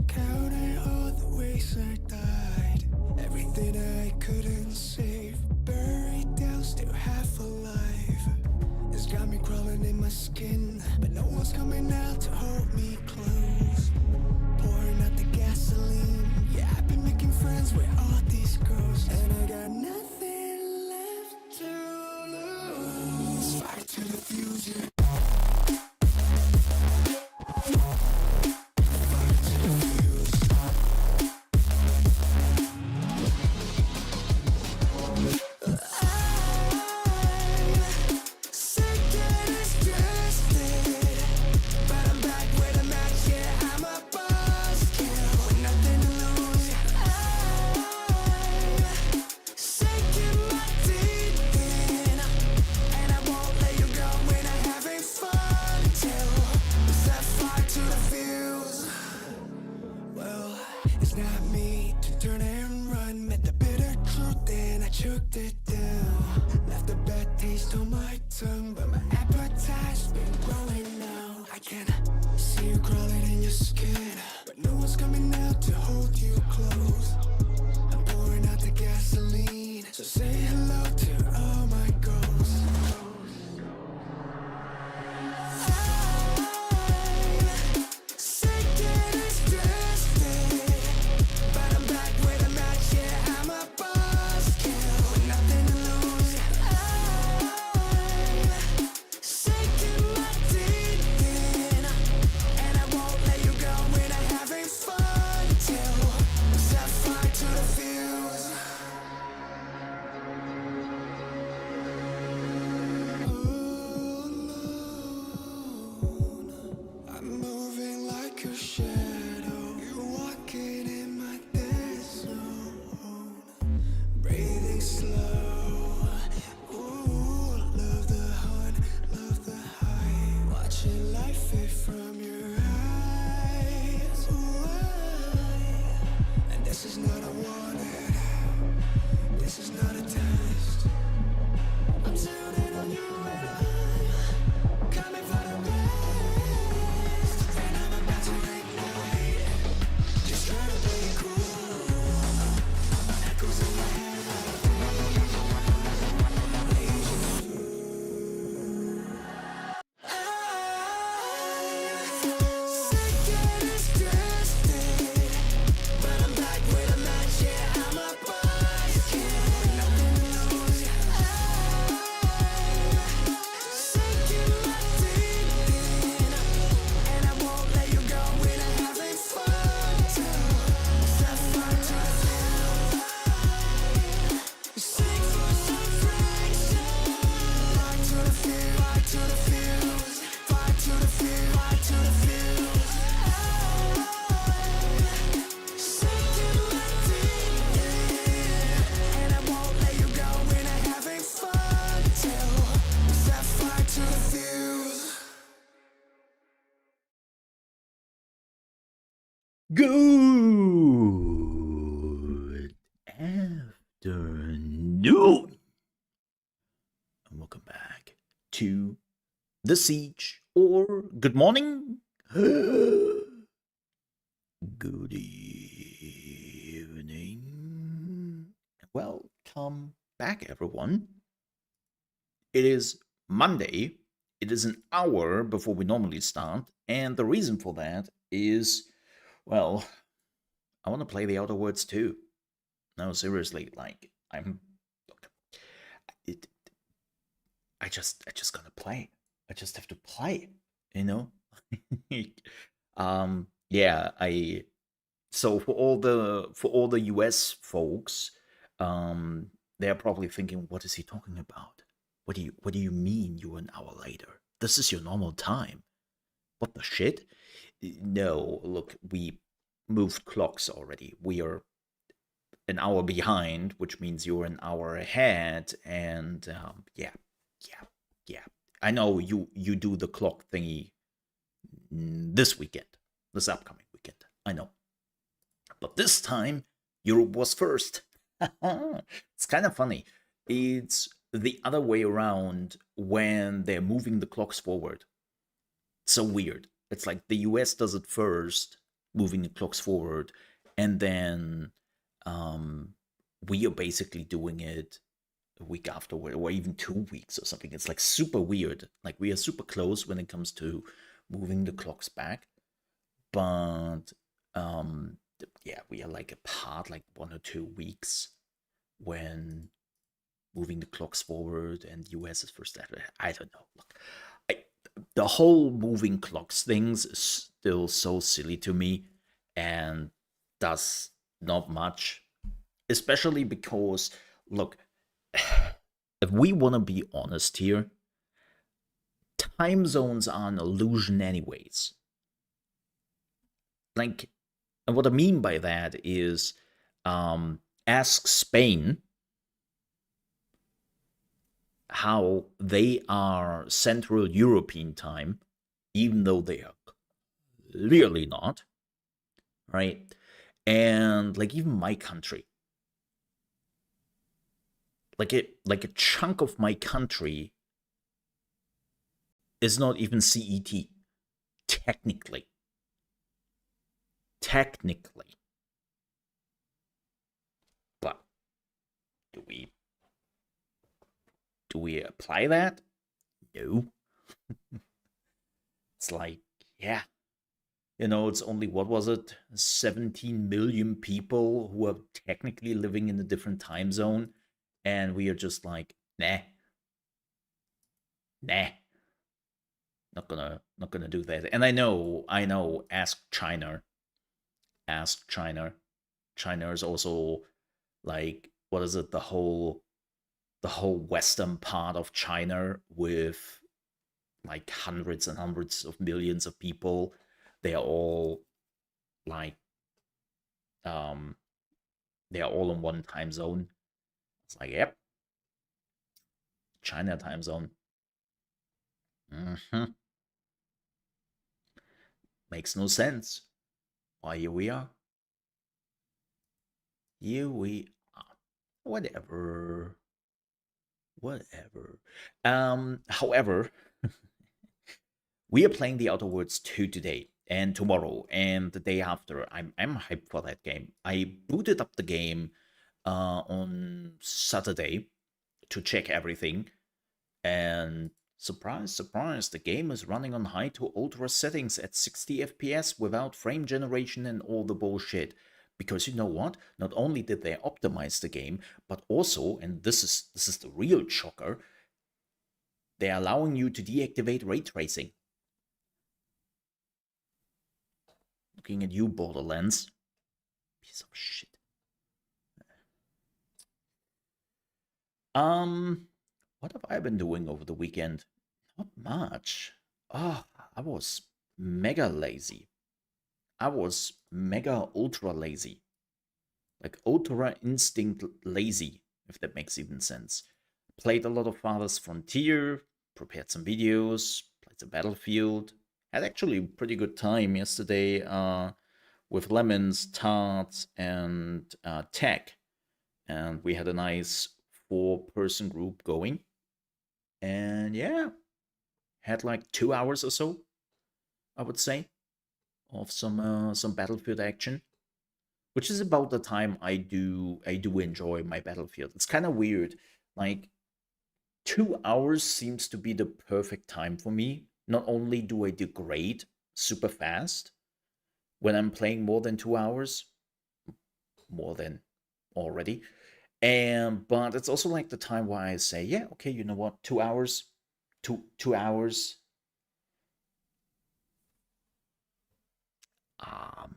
counting all the ways I died. Everything I couldn't save, buried down, still half alive. It's got me crawling in my skin, but no one's coming out to hold me close. Pouring out the gasoline, yeah, I've been making friends with all these girls, and I got nothing left to lose. Fire to the future. It's not me to turn and run. Met the bitter truth and I choked it down. Left a bad taste on my tongue, but my appetite's been growing now. I can see you crawling in your skin, but no one's coming out to hold you close. I'm pouring out the gasoline, so say hello to all my ghosts. Good afternoon, and welcome back to The Siege, or good morning, good evening, welcome back, everyone. It is Monday. It is an hour before we normally start, and the reason for that is, well, I want to play the Outer Worlds too. No, seriously, like it, I just gotta play. I just have to play, you know. Yeah. So for all the US folks, they're probably thinking, what is he talking about? What do you mean you're an hour later? This is your normal time. What the shit? No, look, we moved clocks already. We are an hour behind, which means you're an hour ahead. And yeah. I know you do the clock thingy this upcoming weekend. I know, but this time Europe was first. It's kind of funny. It's the other way around when they're moving the clocks forward. So weird. It's like the US does it first, moving the clocks forward, and then we are basically doing it a week after, or even 2 weeks or something. It's like super weird. Like we are super close when it comes to moving the clocks back, but yeah, we are like apart like 1 or 2 weeks when moving the clocks forward, and US is first. I don't know. Look, I, the whole moving clocks things is still so silly to me, and does not much, especially because, look, if we want to be honest here, time zones are an illusion anyways. Like, and what I mean by that is, ask Spain how they are Central European time, even though they are clearly not, right? And like even my country, like a chunk of my country is not even CET, technically. Technically. But do we apply that? No. It's like, yeah. It's only, what was it? 17 million people who are technically living in a different time zone. And we are just like, nah. Nah. Not gonna do that. And I know, ask China. Ask China. China is also like, what is it, the whole western part of China with like hundreds and hundreds of millions of people. They are all like they are all in one time zone. It's like, yep, China time zone. Hmm. Makes no sense. Why here we are? Here we are. Whatever. Whatever. However, we are playing The Outer Worlds 2 today and tomorrow and the day after. I'm hyped for that game. I booted up the game on Saturday to check everything, and surprise, surprise, the game is running on high to ultra settings at 60 FPS without frame generation and all the bullshit. Because you know what? Not only did they optimize the game, but also, and this is the real shocker, they're allowing you to deactivate ray tracing. Looking at you, Borderlands. Piece of shit. What have I been doing over the weekend? Not much. Oh, I was mega lazy. I was mega ultra lazy. Like ultra instinct lazy, if that makes even sense. Played a lot of Father's Frontier, prepared some videos, played some Battlefield. Had actually a pretty good time yesterday with Lemons, Tarts, and Tech. And we had a nice 4-person group going. And yeah, had like 2 hours or so, I would say, of some Battlefield action, which is about the time I do enjoy my Battlefield. It's kind of weird, like 2 hours seems to be the perfect time for me. Not only do I degrade super fast when I'm playing more than 2 hours, more than already, and but it's also like the time where I say, yeah, okay, you know what, 2 hours, 2 hours. Um,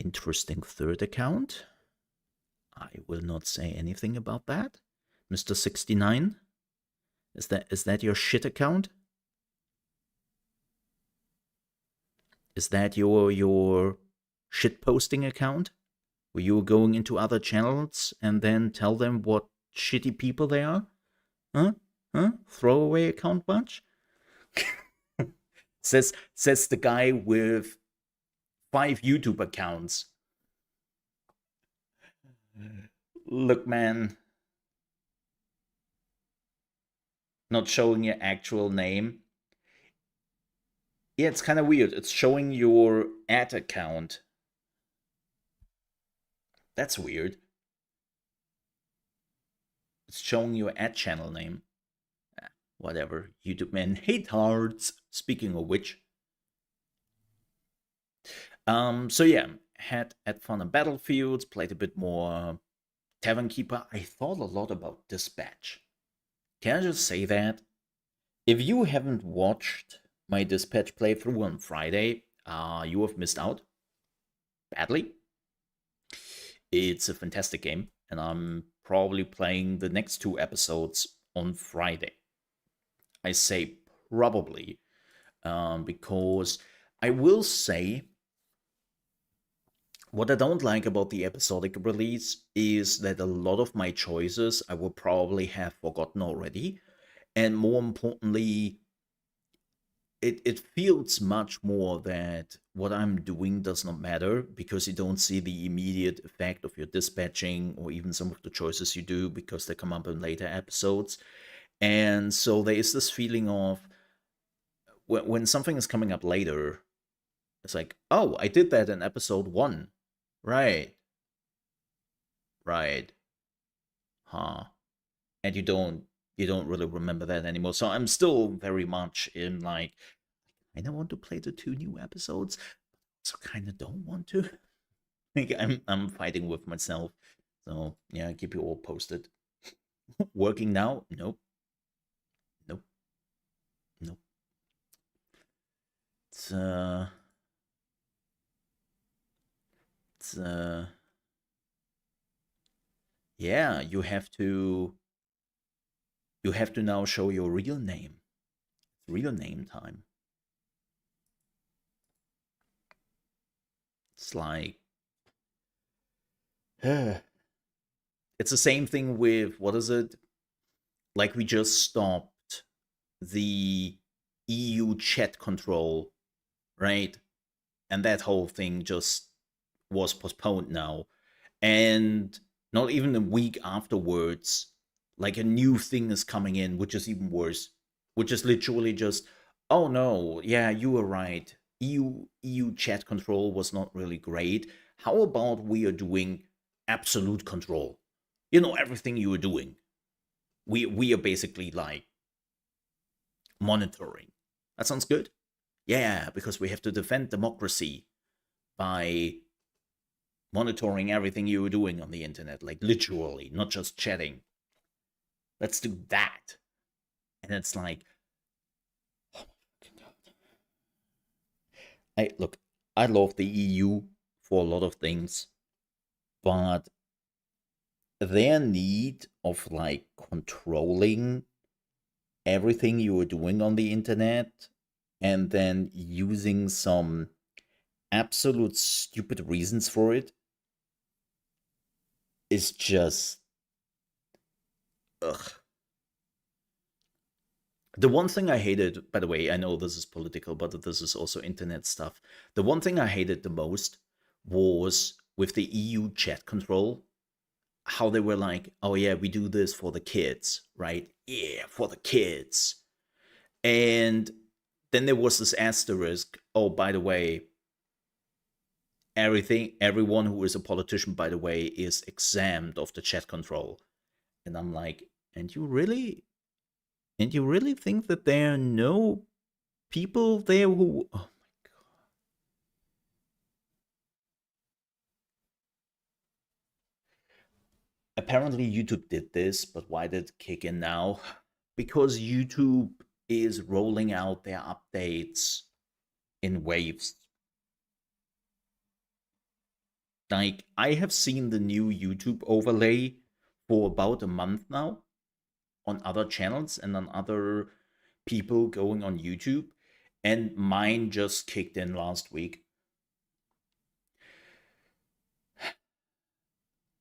Interesting third account. I will not say anything about that. Mr. 69, is that your shit account? Is that your shit posting account? Where you going into other channels and then tell them what shitty people they are? Huh? Huh? Throwaway account bunch? says the guy with 5 YouTube accounts. Look, man, not showing your actual name. Yeah, it's kind of weird. It's showing your ad account. That's weird. It's showing your ad channel name. Whatever. YouTube man hate hearts. Speaking of which, so yeah, had fun on Battlefields, played a bit more Tavern Keeper. I thought a lot about Dispatch. Can I just say that? If you haven't watched my Dispatch playthrough on Friday, you have missed out badly. It's a fantastic game, and I'm probably playing the next two episodes on Friday. I say probably because I will say what I don't like about the episodic release is that a lot of my choices I will probably have forgotten already. And more importantly, it feels much more that what I'm doing does not matter because you don't see the immediate effect of your dispatching or even some of the choices you do because they come up in later episodes. And so there is this feeling of when something is coming up later, it's like, oh, I did that in episode one. Right, right, huh. And you don't really remember that anymore. So I'm still very much in like I don't want to play the two new episodes, so kind of don't want to. Like I'm fighting with myself. So yeah, keep you all posted. Working now? Nope, nope, nope. It's it's yeah. You have to now show your real name. It's real name time. It's like it's the same thing with what is it? Like we just stopped the EU chat control, right? And that whole thing just was postponed now. And not even a week afterwards, like a new thing is coming in, which is even worse, which is literally just, oh no, yeah, you were right. EU chat control was not really great. How about we are doing absolute control? You know everything you are doing. We are basically like monitoring. That sounds good. Yeah, because we have to defend democracy by monitoring everything you were doing on the internet, like literally, not just chatting. Let's do that. And it's like, oh my god. Look, I love the EU for a lot of things, but their need of like controlling everything you were doing on the internet and then using some absolute stupid reasons for it is just ugh. The one thing I hated, by the way, I know this is political, but this is also internet stuff. The one thing I hated the most was with the EU chat control, how they were like, oh yeah, we do this for the kids, right? Yeah, for the kids. And then there was this asterisk, oh, by the way, everyone who is a politician, by the way, is exempt of the chat control. And I'm like, and you really think that there are no people there who oh my god. Apparently YouTube did this, but why did it kick in now? Because YouTube is rolling out their updates in waves. Like I have seen the new YouTube overlay for about a month now on other channels and on other people going on YouTube, and mine just kicked in last week.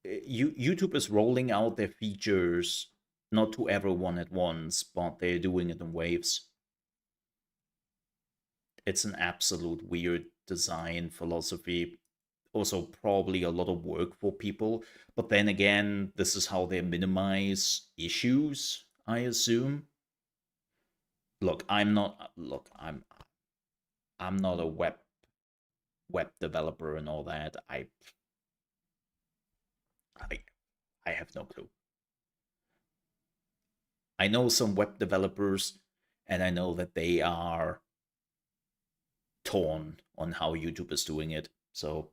YouTube is rolling out their features not to everyone at once, but they're doing it in waves. It's an absolute weird design philosophy. Also, probably a lot of work for people. But then again, this is how they minimize issues, I assume. Look, I'm not. Look, I'm not a web developer and all that. I I have no clue. I know some web developers, and I know that they are torn on how YouTube is doing it. So,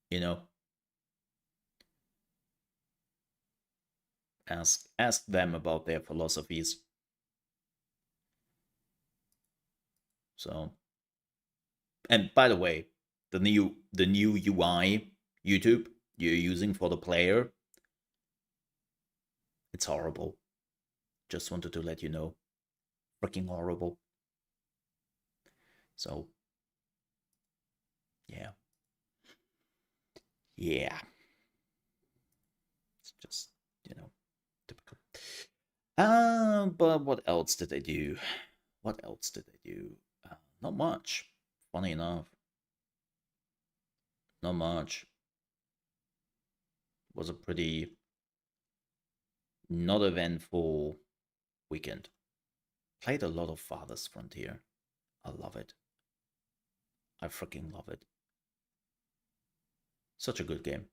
you know, ask them about their philosophies. So, and by the way, the new UI YouTube you're using for the player, it's horrible. Just wanted to let you know. Freaking horrible. So, yeah. Yeah. It's just, typical. But what else did they do? What else did they do? Not much. Funny enough. Not much. It was a pretty not eventful weekend. Played a lot of Father's Frontier. I love it. I freaking love it. Such a good game.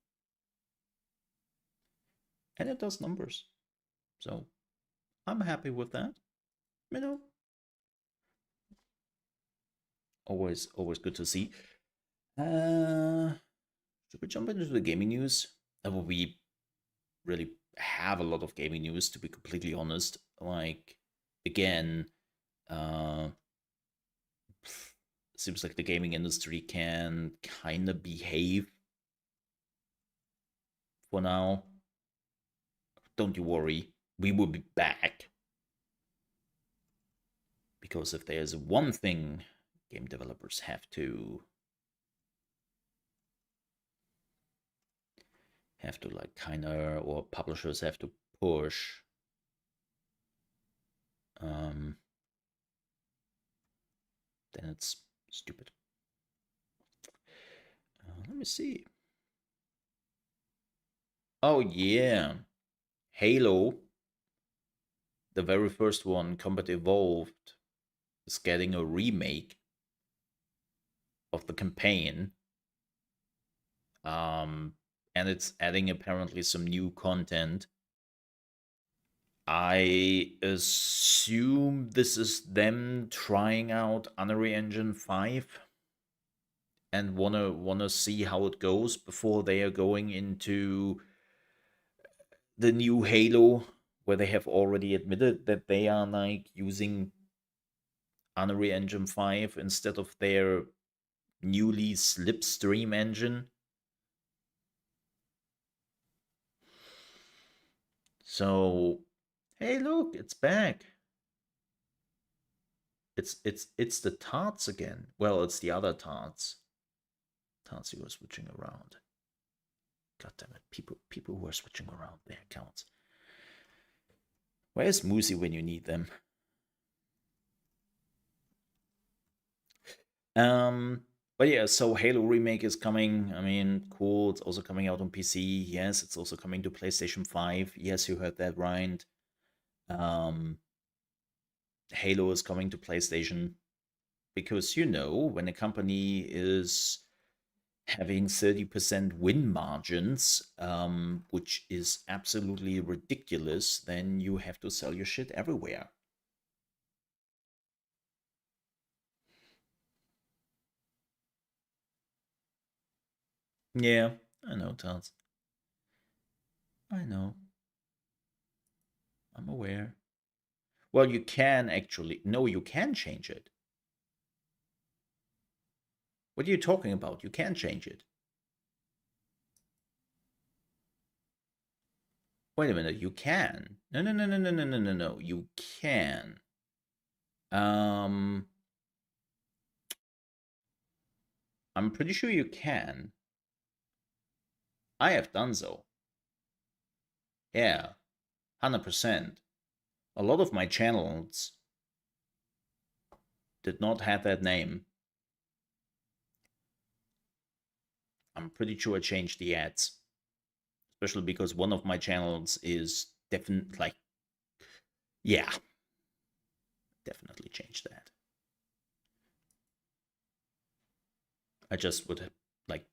And it does numbers. So I'm happy with that. You know, always good to see. Should we jump into the gaming news? We really have a lot of gaming news, to be completely honest. Like, again, seems like the gaming industry can kind of behave for now. Don't you worry, we will be back. Because if there's one thing game developers have to like kind of, or publishers have to push, then it's stupid. Let me see. Oh yeah, Halo, the very first one, Combat Evolved, is getting a remake of the campaign. And it's adding apparently some new content. I assume this is them trying out Unreal Engine 5 and wanna see how it goes before they are going into the new Halo, where they have already admitted that they are like using Unreal Engine 5 instead of their newly Slipstream engine. So, hey, look, it's back. It's the tarts again. Well, it's the other tarts. Tarts who are switching around. God damn it, people who are switching around their accounts. Where's Moosey when you need them? But yeah, so Halo Remake is coming. I mean, cool. It's also coming out on PC. Yes, it's also coming to PlayStation 5. Yes, you heard that right. Halo is coming to PlayStation because, when a company is having 30% win margins, which is absolutely ridiculous, then you have to sell your shit everywhere. Yeah, I know, Tons. I know. I'm aware. Well, you can actually. No, you can change it. What are you talking about? You can change it. Wait a minute, you can. No, no, no, no, no, no, no, no, no. You can. I'm pretty sure you can. I have done so. Yeah, 100%. A lot of my channels did not have that name. I'm pretty sure I changed the ads. Especially because one of my channels is definitely like, yeah, definitely changed that. I just would like.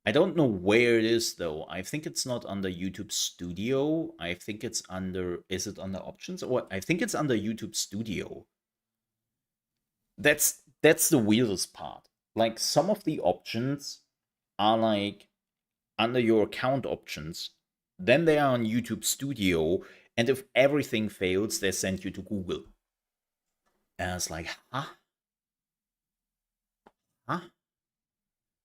I don't know where it is though. I think it's not under YouTube Studio. I think it's under. Is it under options or I think it's under YouTube Studio. That's the weirdest part. Like some of the options are like under your account options. Then they are on YouTube Studio, and if everything fails, they send you to Google. And it's like, huh? Huh?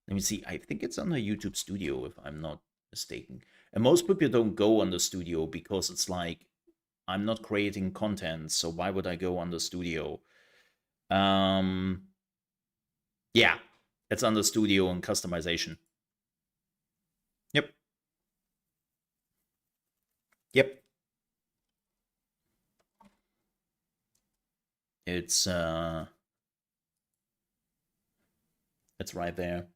Let me see. I think it's under YouTube Studio, if I'm not mistaken. And most people don't go on the Studio because it's like, I'm not creating content, so why would I go on the Studio? Yeah, it's under Studio and customization. Yep. Yep. It's right there.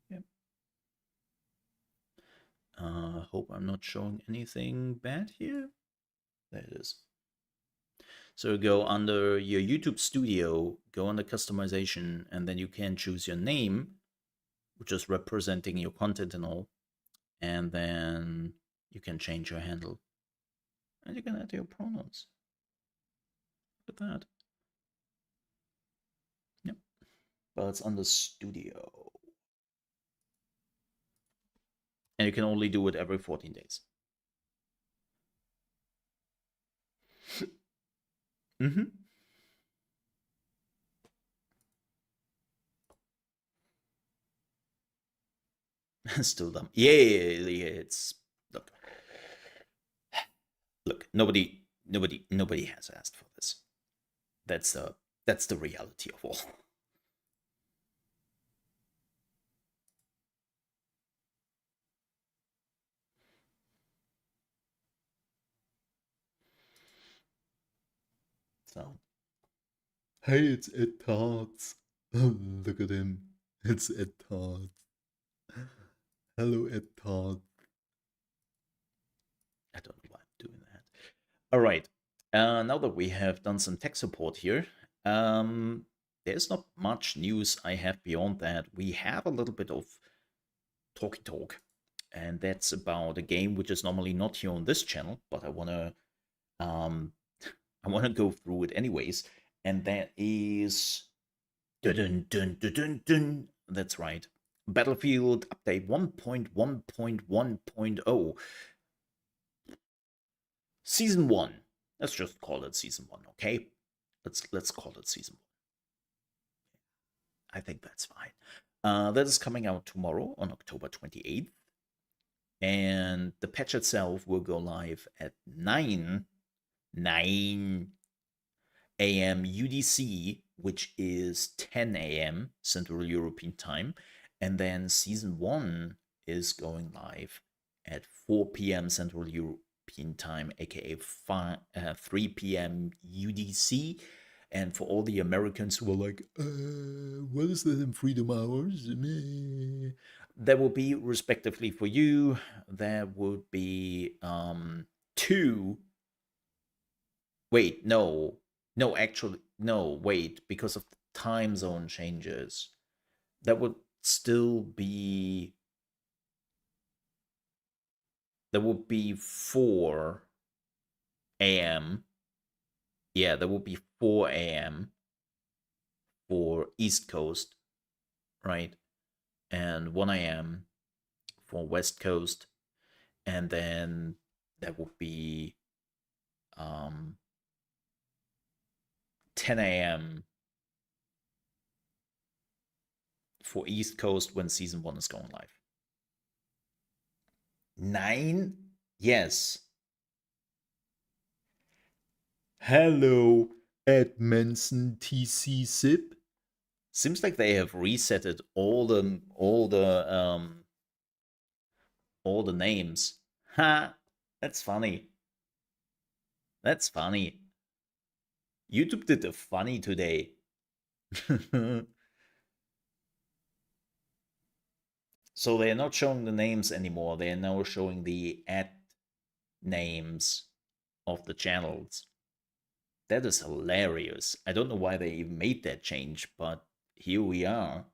Yep. Hope I'm not showing anything bad here. There it is. So go under your YouTube Studio, go under customization, and then you can choose your name, which is representing your content and all. And then you can change your handle. And you can add your pronouns. Look at that. Yep. But it's under Studio. And you can only do it every 14 days. Mm-hmm. Still dumb. Yeah, it's look. Nobody has asked for this. That's the reality of all. So, hey, it's Ed Tarts. Look at him. It's Ed Tarts. Hello, Ed Tarts. I don't know why I'm doing that. All right. Now that we have done some tech support here, there's not much news I have beyond that. We have a little bit of talky talk, and that's about a game which is normally not here on this channel, but I wanna go through it anyways, and that is dun dun dun dun dun. That's right, Battlefield Update 1.1.1.0 Season 1. Let's just call it Season 1, okay? Let's call it Season 1. I think that's fine. That is coming out tomorrow on October 28th. And the patch itself will go live at 9 a.m. UDC, which is 10 a.m. Central European Time. And then Season 1 is going live at 4 p.m. Central European Time, aka 3 p.m. UDC. And for all the Americans who are like, what is that in freedom hours? There will be, respectively for you, there would be 2. Wait, no. No, actually, no, wait, because of the time zone changes. That would still be. There would be 4 a.m. Yeah, there would be 4 a.m. for East Coast, right? And 1 a.m. for West Coast. And then that would be 10 a.m. for East Coast when Season 1 is going live. 9? Yes. Hello, Ed Manson TC Sip. Seems like they have resetted all the names. Ha! That's funny. That's funny. YouTube did the funny today. So they're not showing the names anymore. They are now showing the ad names of the channels. That is hilarious. I don't know why they even made that change, but here we are.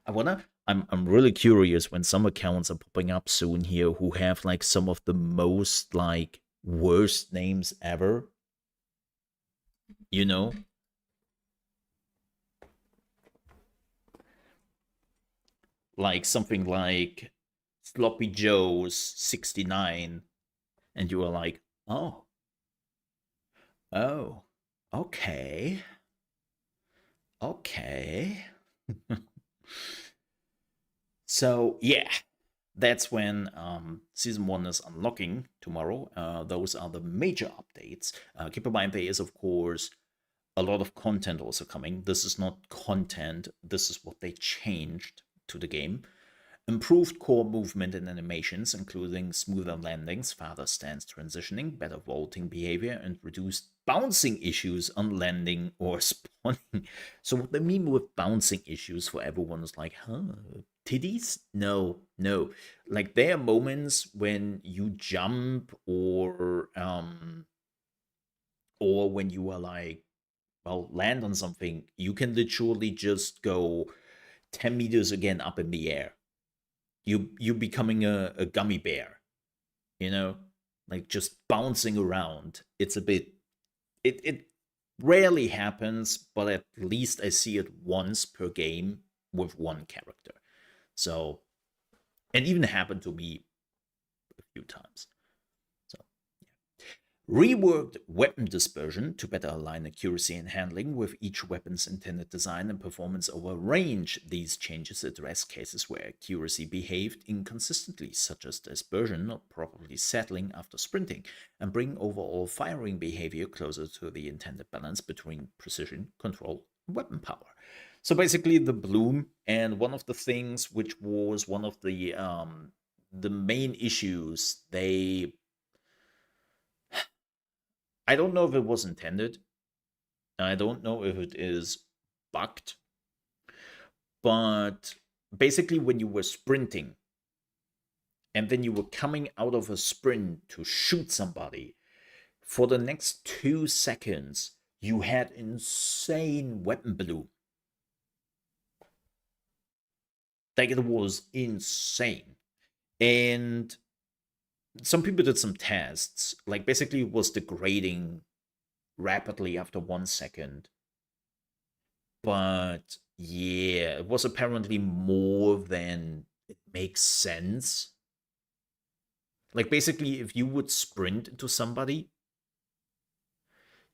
I'm really curious when some accounts are popping up soon here who have like some of the most like worst names ever. You know, like something like Sloppy Joe's 69, and you are like, oh, oh, okay, okay. So yeah, that's when season 1 is unlocking tomorrow. Those are the major updates. Keep in mind there is of course a lot of content also coming. This is not content, this is what they changed to the game. Improved core movement and animations, including smoother landings, faster stance transitioning, better vaulting behavior, and reduced bouncing issues on landing or spawning. So, what they mean with bouncing issues for everyone is like, huh, titties? No, no. Like, there are moments when you jump or when you are like, well, land on something, you can literally just go 10 meters again up in the air. You becoming a gummy bear, you know, like just bouncing around. It's a bit it rarely happens, but at least I see it once per game with one character. So, and even happened to me a few times. So reworked weapon dispersion to better align accuracy and handling with each weapon's intended design and performance over range. These changes address cases where accuracy behaved inconsistently, such as dispersion not properly settling after sprinting, and bring overall firing behavior closer to the intended balance between precision, control, and weapon power. So basically, the bloom, and one of the things which was one of the main issues they, I don't know if it was intended. I don't know if it is bugged, but basically, when you were sprinting and then you were coming out of a sprint to shoot somebody, for the next 2 seconds, you had insane weapon bloom. Like, it was insane. And some people did some tests. Like, basically, it was degrading rapidly after 1 second. But yeah, it was apparently more than it makes sense. Like, basically, if you would sprint into somebody,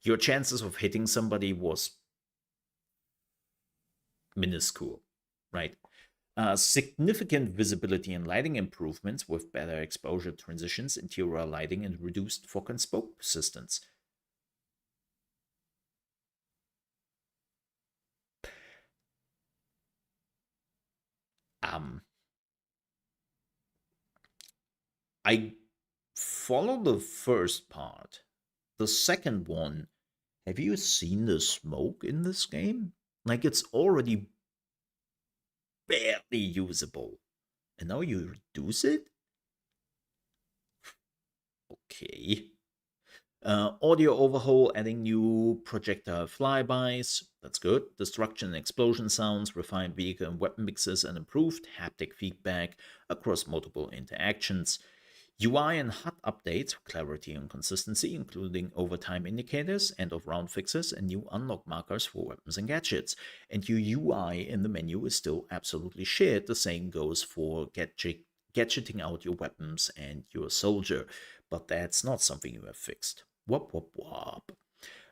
your chances of hitting somebody was minuscule, right? Significant visibility and lighting improvements with better exposure transitions, interior lighting, and reduced fog and smoke persistence. Um, I follow the first part. The second one, have you seen the smoke in this game? Like, it's already barely usable. And now you reduce it? Okay. Audio overhaul, adding new projectile flybys. That's good. Destruction and explosion sounds, refined vehicle and weapon mixes, and improved haptic feedback across multiple interactions. UI and HUD updates, clarity and consistency, including overtime indicators, end of round fixes, and new unlock markers for weapons and gadgets. And your UI in the menu is still absolutely shit. The same goes for gadgeting out your weapons and your soldier. But that's not something you have fixed. Wop wop wop.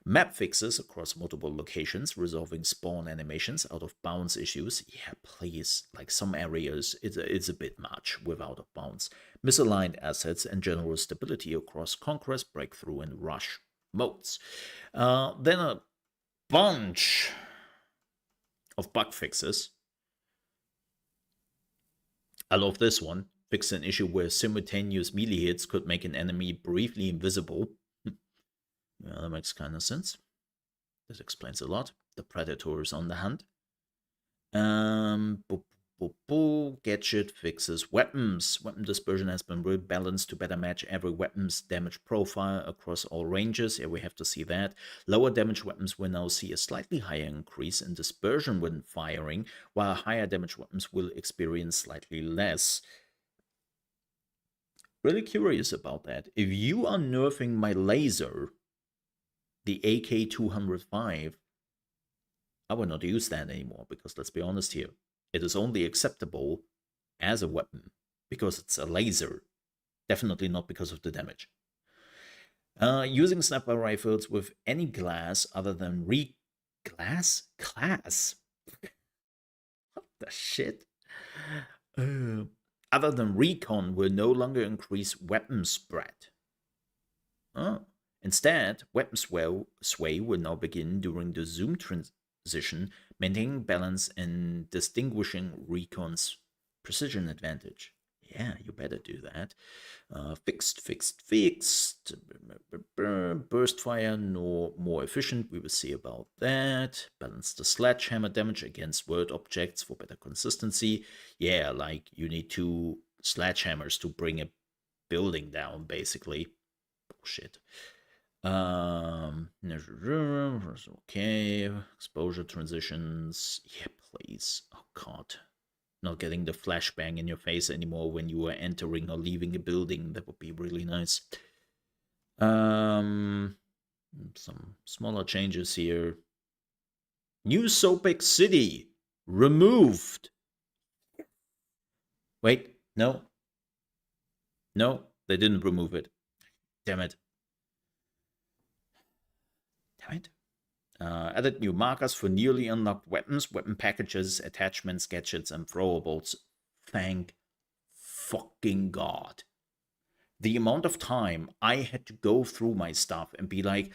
Map fixes across multiple locations, resolving spawn animations, out of bounds issues. Yeah, please. Like, some areas, it's a bit much with out of bounds. Misaligned assets and general stability across Conquest, Breakthrough, and Rush modes. Then a bunch of bug fixes. I love this one. Fixed an issue where simultaneous melee hits could make an enemy briefly invisible. Yeah, that makes kind of sense. This explains a lot. The predator is on the hunt. Gadget fixes weapons. Weapon dispersion has been rebalanced to better match every weapon's damage profile across all ranges. Yeah, we have to see that. Lower damage weapons will now see a slightly higher increase in dispersion when firing, while higher damage weapons will experience slightly less. Really curious about that. If you are nerfing my laser, the AK-205, I will not use that anymore, because let's be honest here, it is only acceptable as a weapon because it's a laser, definitely not because of the damage. Using sniper rifles with any glass other than class? What the shit? Other than recon will no longer increase weapon spread. Oh. Instead, weapon sway will now begin during the zoom transition, maintaining balance and distinguishing recon's precision advantage. Yeah, you better do that. Fixed. Burst fire, no more efficient. We will see about that. Balance the sledgehammer damage against word objects for better consistency. Yeah, like you need 2 sledgehammers to bring a building down, basically. Bullshit. Okay. Exposure transitions. Yeah, please. Oh, God. Not getting the flashbang in your face anymore when you are entering or leaving a building. That would be really nice. Some smaller changes here. New Soapix City removed. Wait, no. No, they didn't remove it. Damn it. Added new markers for newly unlocked weapons, weapon packages, attachments, gadgets, and throwables. Thank fucking God. The amount of time I had to go through my stuff and be like,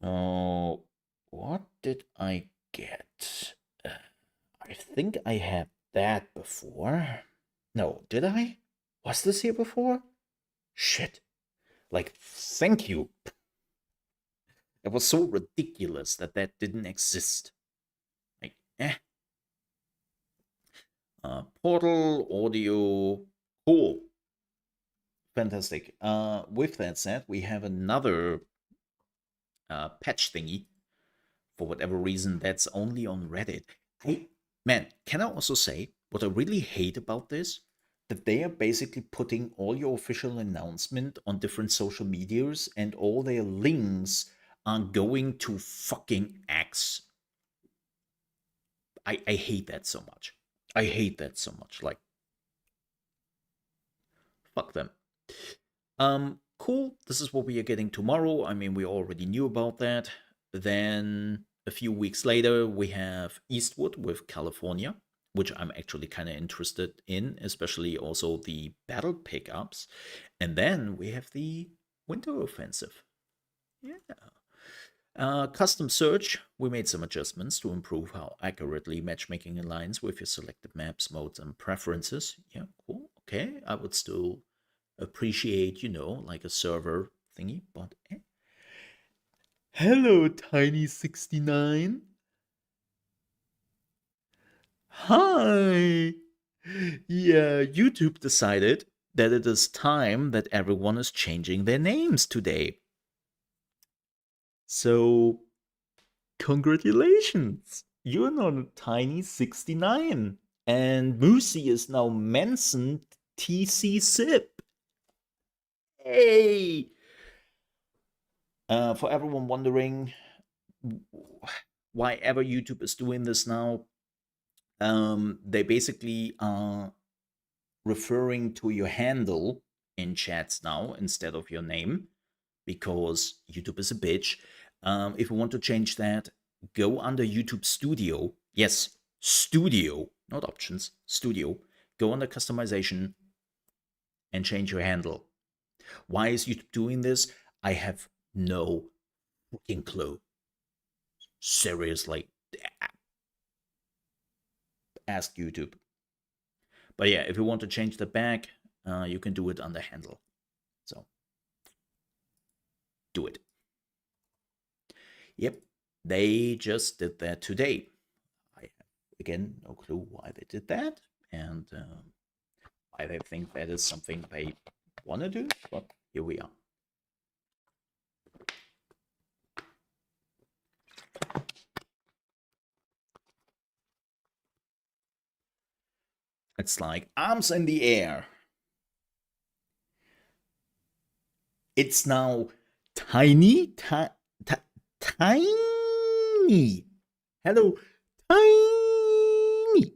oh, what did I get? I think I had that before. No, did I? Was this here before? Shit. Like, thank you. It was so ridiculous that that didn't exist. Like, Portal, audio, cool. Fantastic. With that said, we have another patch thingy. For whatever reason, that's only on Reddit. Man, can I also say what I really hate about this? That they are basically putting all your official announcement on different social medias, and all their links are going to fucking X. I hate that so much. I hate that so much. Like, fuck them. Cool. This is what we are getting tomorrow. I mean, we already knew about that. Then a few weeks later, we have Eastwood with California, which I'm actually kind of interested in, especially also the battle pickups. And then we have the Winter Offensive. Yeah. Custom search, we made some adjustments to improve how accurately matchmaking aligns with your selected maps, modes, and preferences. Yeah, cool. Okay, I would still appreciate, like a server thingy, but Hello, Tiny69. Hi. Yeah, YouTube decided that it is time that everyone is changing their names today. So, congratulations. You're now Tiny69. And Moosey is now Manson TC Sip. Hey! For everyone wondering why ever YouTube is doing this now, they basically are referring to your handle in chats now instead of your name, because YouTube is a bitch. If you want to change that, go under YouTube Studio. Yes, Studio, not options, Studio. Go under customization and change your handle. Why is YouTube doing this? I have no fucking clue. Seriously. Ask YouTube. But yeah, if you want to change the back, you can do it under handle. So, do it. Yep, they just did that today. I have Again, no clue why they did that and why they think that is something they want to do, but here we are. It's like arms in the air. It's now tiny, tiny. Hello, tiny.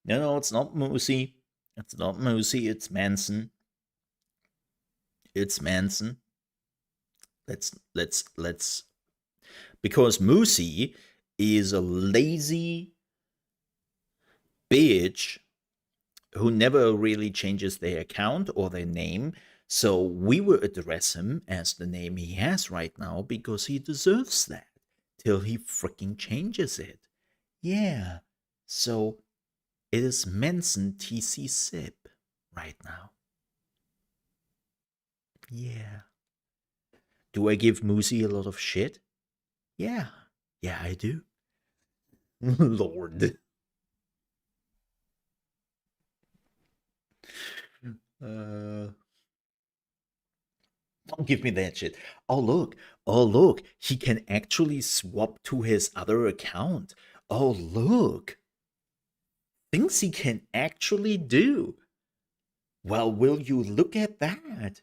No, it's not Moosey. It's not Moosey. It's Manson. It's Manson. Let's. Because Moosey is a lazy bitch who never really changes their account or their name. So we will address him as the name he has right now because he deserves that till he freaking changes it. Yeah. So it is Manson TC Sip right now. Yeah. Do I give Moosey a lot of shit? Yeah. Yeah, I do. Lord. Don't give me that shit. Oh look, he can actually swap to his other account. Oh look, things he can actually do. Well, will you look at that?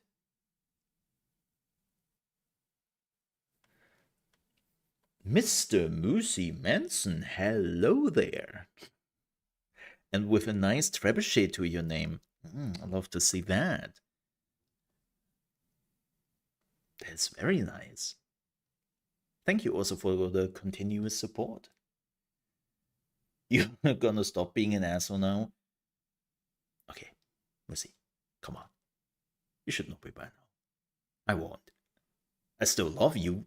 Mr. Moosey Manson, hello there. And with a nice trebuchet to your name. I'd love to see that. That's very nice. Thank you also for the continuous support. You're gonna stop being an asshole now? Okay, Moosey, come on. You should not be by now. I won't. I still love you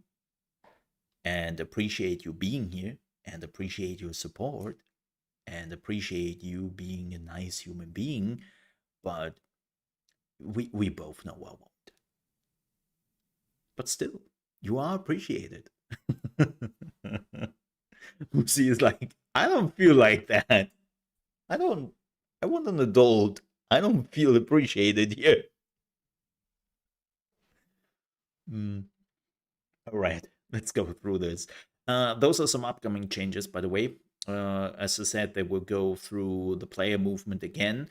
and appreciate you being here and appreciate your support and appreciate you being a nice human being, but we both know I won't. But still, you are appreciated. Lucy is like, I don't feel like that. I want an adult. I don't feel appreciated here. All right, let's go through this. Those are some upcoming changes, by the way. As I said, they will go through the player movement again.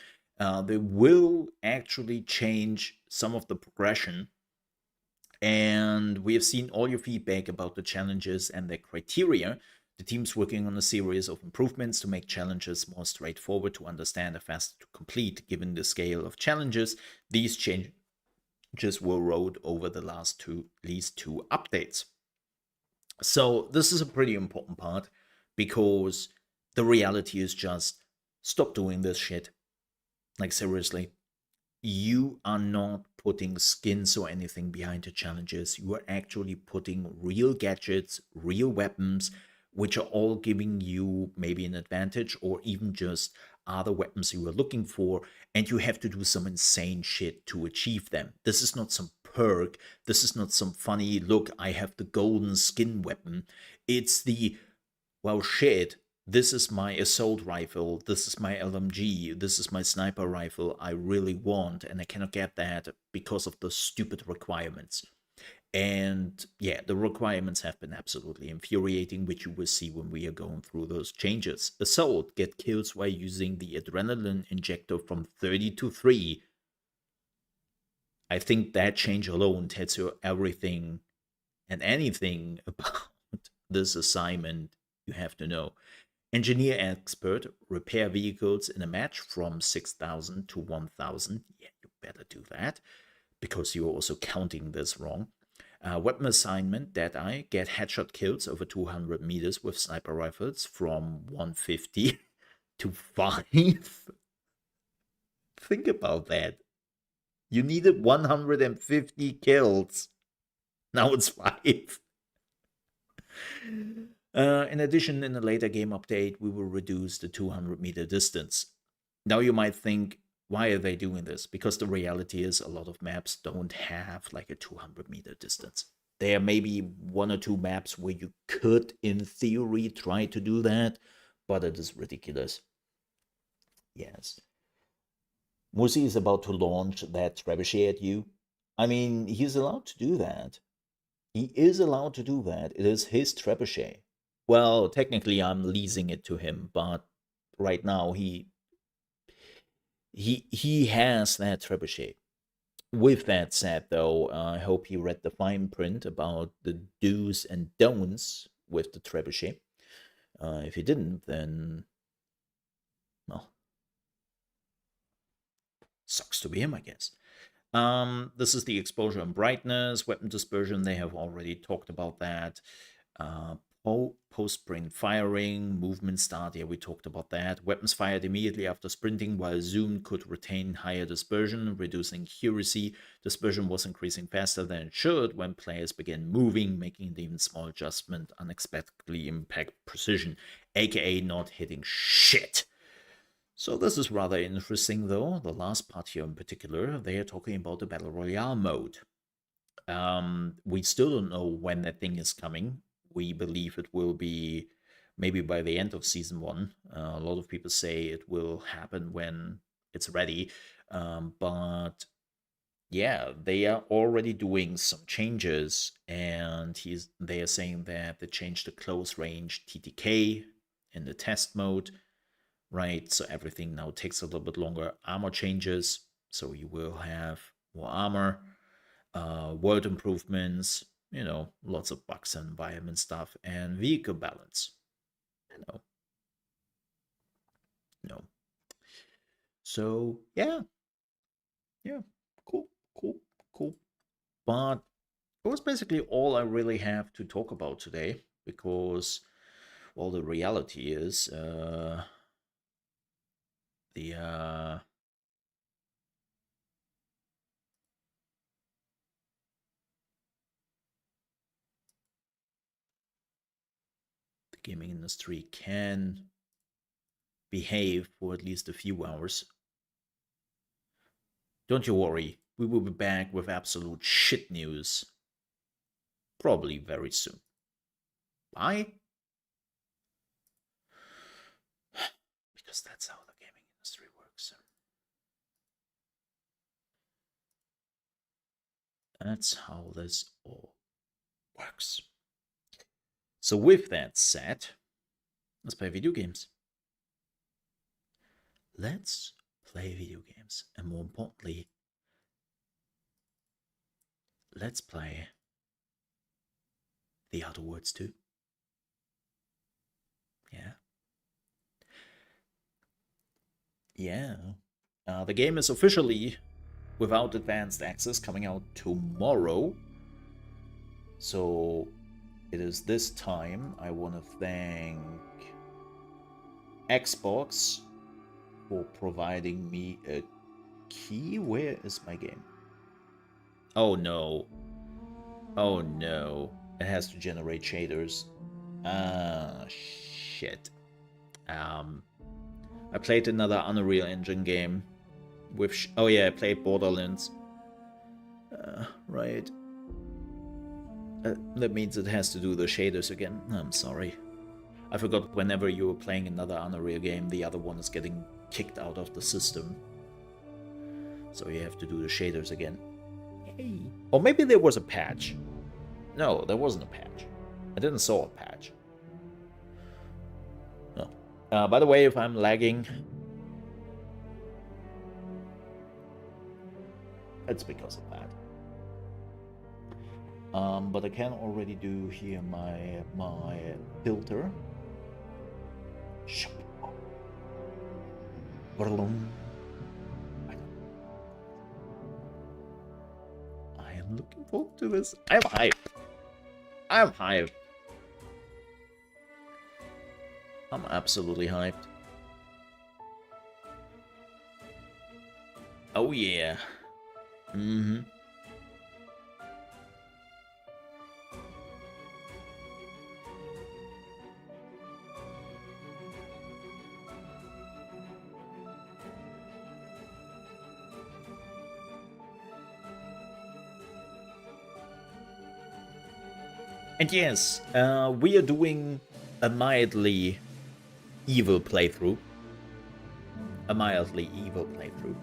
They will actually change some of the progression. And we have seen all your feedback about the challenges and their criteria. The team's working on a series of improvements to make challenges more straightforward to understand and faster to complete. Given the scale of challenges, these changes were rolled over the last least two updates. So this is a pretty important part because the reality is just stop doing this shit. Like seriously, you are not putting skins or anything behind the challenges. You are actually putting real gadgets, real weapons, which are all giving you maybe an advantage or even just other weapons you are looking for, and you have to do some insane shit to achieve them. This is not some perk. This is not some funny, look, I have the golden skin weapon. It's the, well, shit, this is my assault rifle, this is my LMG, this is my sniper rifle I really want, and I cannot get that because of the stupid requirements. And yeah, the requirements have been absolutely infuriating, which you will see when we are going through those changes. Assault, get kills while using the adrenaline injector from 30 to 3. I think that change alone tells you everything and anything about this assignment you have to know. Engineer expert, repair vehicles in a match from 6,000 to 1,000. Yeah, you better do that because you're also counting this wrong. Weapon assignment, Deadeye, get headshot kills over 200 meters with sniper rifles from 150 to 5. Think about that. You needed 150 kills. Now it's 5. In addition, in a later game update, we will reduce the 200-meter distance. Now you might think, why are they doing this? Because the reality is a lot of maps don't have like a 200-meter distance. There may be one or two maps where you could, in theory, try to do that, but it is ridiculous. Yes. Musi is about to launch that trebuchet at you. I mean, he's allowed to do that. He is allowed to do that. It is his trebuchet. Well, technically, I'm leasing it to him, but right now he has that trebuchet. With that said, though, I hope he read the fine print about the do's and don'ts with the trebuchet. If he didn't, then well, sucks to be him, I guess. This is the exposure and brightness, weapon dispersion. They have already talked about that. Post-sprint firing, movement start. Yeah, we talked about that. Weapons fired immediately after sprinting, while zoomed could retain higher dispersion, reducing accuracy. Dispersion was increasing faster than it should when players began moving, making an even small adjustment unexpectedly impact precision, aka not hitting shit. So this is rather interesting, though. The last part here in particular, they are talking about the Battle Royale mode. We still don't know when that thing is coming. We believe it will be maybe by the end of Season 1. A lot of people say it will happen when it's ready. But yeah, they are already doing some changes, and they are saying that they changed the close range TTK in the test mode. Right, so everything now takes a little bit longer. Armor changes, so you will have more armor, world improvements, lots of bugs and environment stuff, and vehicle balance. No. So yeah, cool. But it was basically all I really have to talk about today, because, well, the reality is, the gaming industry can behave for at least a few hours. Don't you worry, we will be back with absolute shit news probably very soon. Bye. Because that's how the gaming industry works. That's how this all works. So with that said, let's play video games. Let's play video games. And more importantly, let's play The Outer Worlds 2. Yeah. The game is officially without advanced access, coming out tomorrow. So it is this time I want to thank Xbox for providing me a key. Where is my game? Oh no. Oh no. It has to generate shaders. Ah, shit. I played another Unreal Engine game with... oh yeah, I played Borderlands. Right. That means it has to do the shaders again. I'm sorry. I forgot whenever you were playing another Unreal game, the other one is getting kicked out of the system. So you have to do the shaders again. Hey. Or maybe there was a patch. No, there wasn't a patch. I didn't saw a patch. No. By the way, if I'm lagging, it's because of that. But I can already do here my filter. I am looking forward to this. I'm hyped. I'm hyped. I'm absolutely hyped. Oh yeah. Mm-hmm. And yes, we are doing a mildly evil playthrough. A mildly evil playthrough.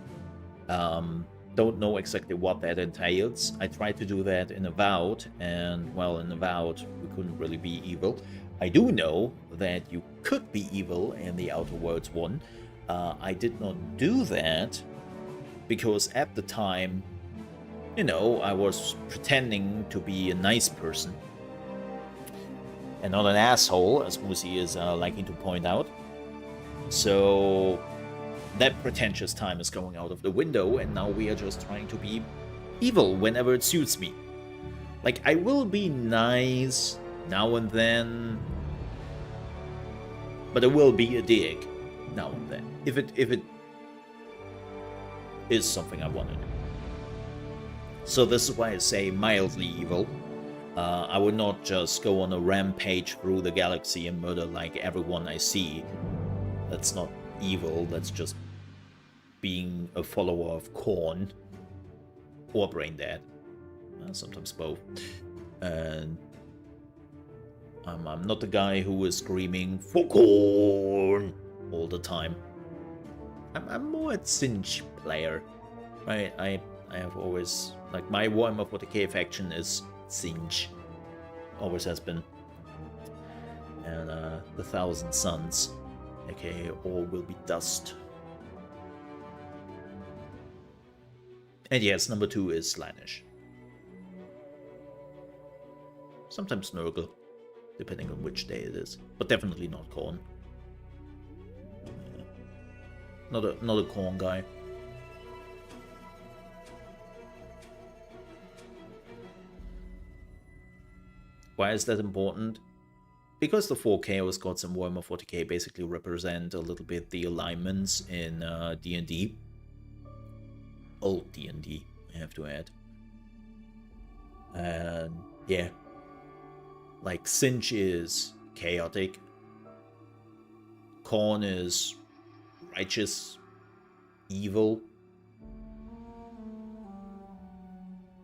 Don't know exactly what that entails. I tried to do that in Avowed, and well, in Avowed, we couldn't really be evil. I do know that you could be evil in the Outer Worlds one. I did not do that because at the time, you know, I was pretending to be a nice person and not an asshole, as Musi is liking to point out. So that pretentious time is going out of the window, and now we are just trying to be evil whenever it suits me. Like, I will be nice now and then, but it will be a dig now and then, if it is something I want to do. So this is why I say mildly evil. I would not just go on a rampage through the galaxy and murder like everyone I see. That's not evil, that's just being a follower of Korn or Brain Dead, sometimes both. And I'm not the guy who is screaming for Korn all the time. I'm more a Sinch player, right? I have always, like, my Warhammer 40k faction is Sinch, always has been, and the Thousand Suns, aka All Will Be Dust. And yes, number 2 is Slaanesh. Sometimes Nurgle, depending on which day it is, but definitely not Korn. Not a Korn guy. Why is that important? Because the 4 Chaos Gods and Warhammer 40k basically represent a little bit the alignments in D&D. Old D&D, I have to add. And yeah, like Sinch is chaotic, Korn is righteous, evil,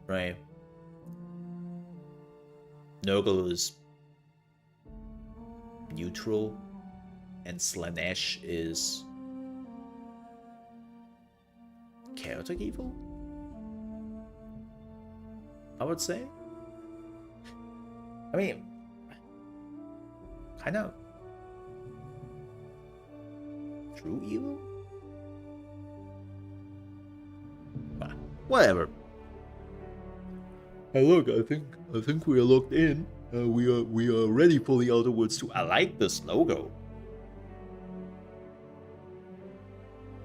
right? Nurgle is neutral, and Slaanesh is chaotic evil, I would say. I mean, kind of true evil? Bah, whatever. Hey, look, I think we are locked in. We are ready for the Outer Worlds 2. I like this logo.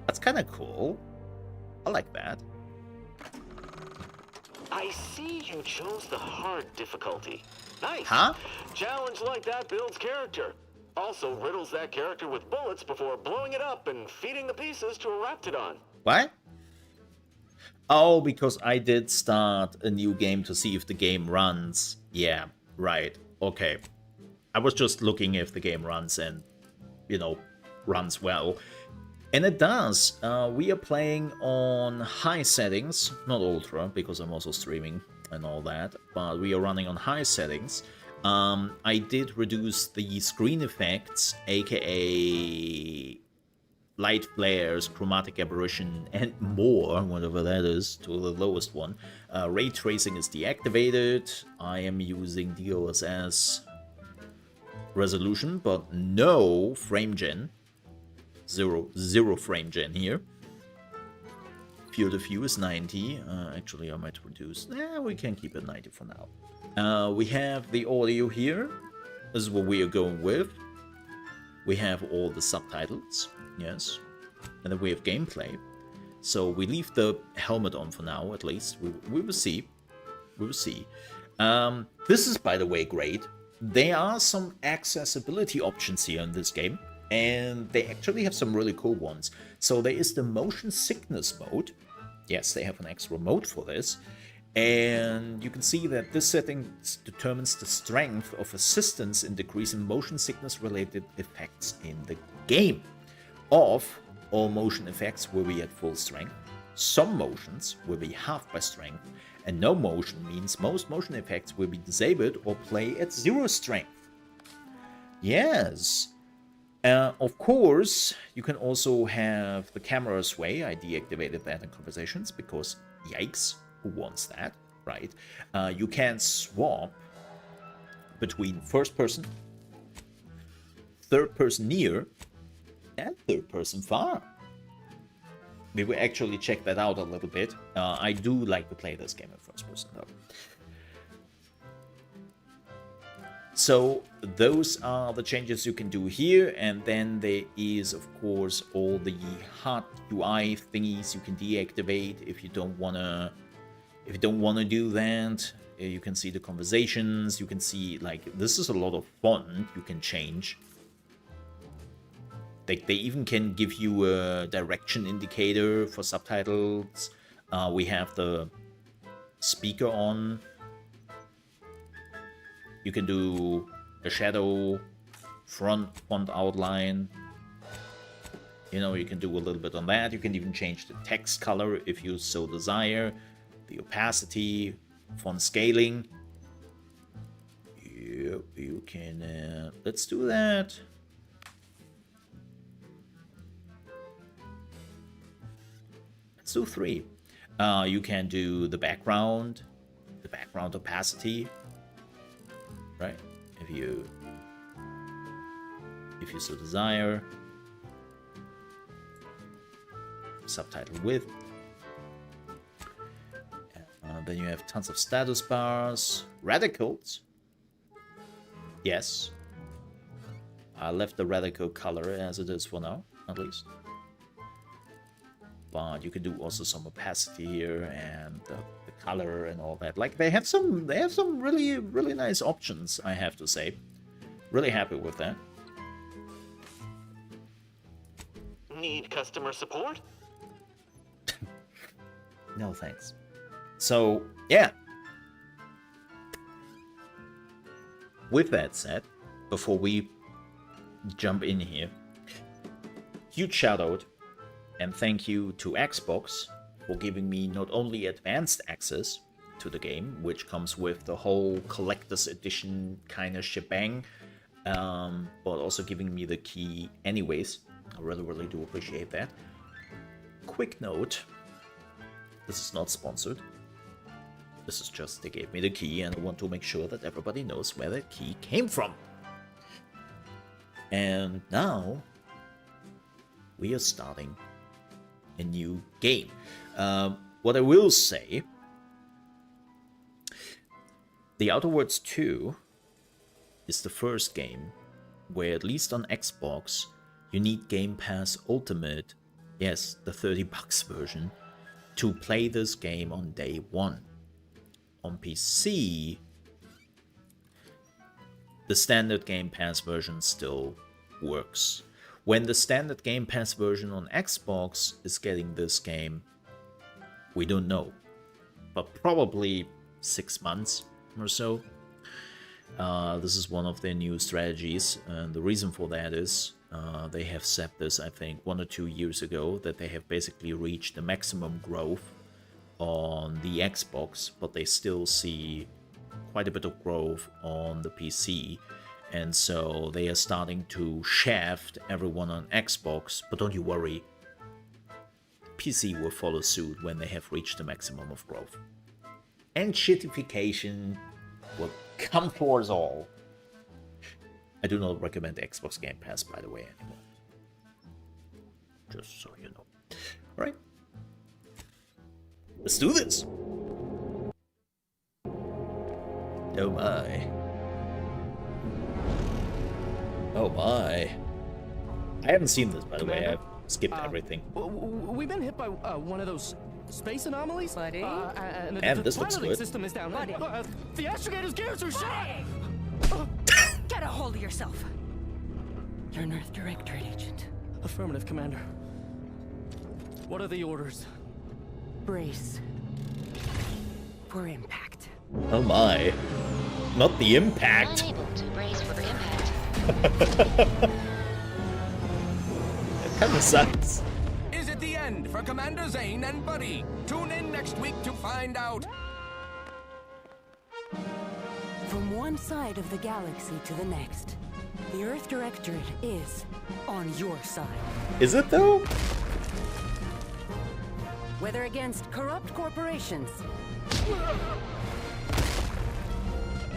That's kind of cool. I like that. I see you chose the hard difficulty. Nice. Huh? Challenge like that builds character. Also riddles that character with bullets before blowing it up and feeding the pieces to a Raptidon. What? Oh, because I did start a new game to see if the game runs. Yeah, right. Okay. I was just looking if the game runs and, you know, runs well. And it does. We are playing on high settings, not ultra, because I'm also streaming and all that, but we are running on high settings. I did reduce the screen effects, aka light flares, chromatic aberration, and more, whatever that is, to the lowest one. Ray tracing is deactivated. I am using DLSS resolution, but no frame gen. Zero frame gen here. Field of view is 90. Actually, I might reduce. We can keep it 90 for now. We have the audio here. This is what we are going with. We have all the subtitles. Yes. And then we have gameplay. So we leave the helmet on for now, at least. We will see. We will see. This is, by the way, great. There are some accessibility options here in this game. And they actually have some really cool ones. So there is the motion sickness mode. Yes, they have an extra mode for this. And you can see that this setting determines the strength of assistance in decreasing motion sickness related effects in the game. Off, all motion effects will be at full strength. Some motions will be half by strength, And no motion means most motion effects will be disabled or play at 0 strength. Yes. Of course, you can also have the camera sway. I deactivated that in conversations because, yikes, who wants that, right? You can swap between first person, third person near, and third person far. We will actually check that out a little bit. I do like to play this game in first person though. So those are the changes you can do here, and then there is of course all the hard UI thingies you can deactivate if you don't wanna do that. You can see the conversations, you can see, like, this is a lot of font you can change. They even can give you a direction indicator for subtitles. We have the speaker on. You can do a shadow, font outline. You know, you can do a little bit on that. You can even change the text color if you so desire. The opacity, font scaling. Yep, you can... let's do that. Let's do 3. You can do the background opacity. Right, if you so desire. Subtitle width. Then you have tons of status bars, radicals. Yes, I left the radical color as it is for now, at least. But you can do also some opacity here and the color and all that. Like, they have some really nice options, I have to say. Really happy with that. Need customer support? No thanks. So yeah. With that said, before we jump in here, huge shout out and thank you to Xbox for giving me not only advanced access to the game, which comes with the whole collector's edition kind of shebang, but also giving me the key anyways. I really do appreciate that. Quick note, this is not sponsored. This is just they gave me the key and I want to make sure that everybody knows where that key came from. And now we are starting a new game. What I will say, The Outer Worlds 2 is the first game where, at least on Xbox, you need Game Pass Ultimate, yes, the $30 version, to play this game on day one. On PC, the standard Game Pass version still works. When the standard Game Pass version on Xbox is getting this game, we don't know. But probably 6 months or so. This is one of their new strategies, and the reason for that is they have said this, I think, 1 or 2 years ago, that they have basically reached the maximum growth on the Xbox, but they still see quite a bit of growth on the PC. And so they are starting to shaft everyone on Xbox, but don't you worry, PC will follow suit when they have reached the maximum of growth. And shitification will come for us all. I do not recommend Xbox Game Pass, by the way, anymore. Just so you know. Alright. Let's do this! Oh my. Oh my. I haven't seen this, by the way. I've skipped everything. We've been hit by one of those space anomalies. Buddy? And this looks piloting good. system is down. Buddy. The astrogator's gears are shot! Get a hold of yourself. You're an Earth Directorate agent. Affirmative, Commander. What are the orders? Brace for impact. Oh my. Not the impact. Unable to brace for impact. It kind of sucks. Is it the end for Commander Zane and Buddy? Tune in next week to find out. one side of the galaxy to the next. The Earth Directorate is on your side. Is it though? Whether against corrupt corporations,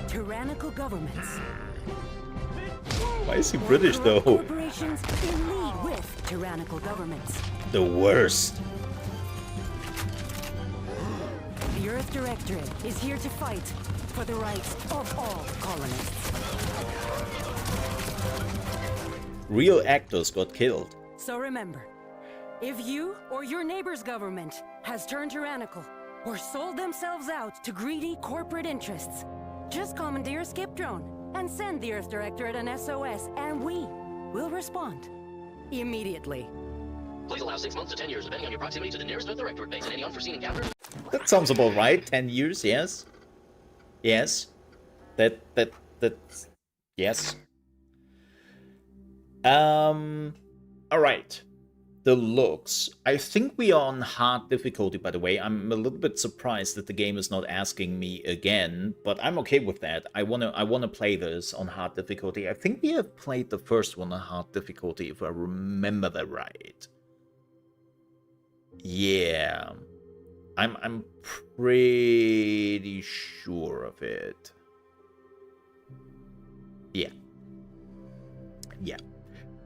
tyrannical governments, Why is he or British corrupt though? corporations in league with tyrannical governments. The worst. The Earth Directorate is here to fight for the rights of all colonists. Real actors got killed. So remember, if you or your neighbor's government has turned tyrannical or sold themselves out to greedy corporate interests, just commandeer a skip drone and send the Earth Directorate an SOS, and we will respond immediately. Please allow 6 months to 10 years, depending on your proximity to the nearest Earth Directorate base and any unforeseen encounters. That sounds about right. 10 years, yes. Yes. Yes. Alright. The looks. I think we are on hard difficulty, by the way. I'm a little bit surprised that the game is not asking me again, but I'm okay with that. I wanna play this on hard difficulty. I think we have played the first one on hard difficulty, if I remember that right. Yeah. I'm pretty sure of it. Yeah. Yeah.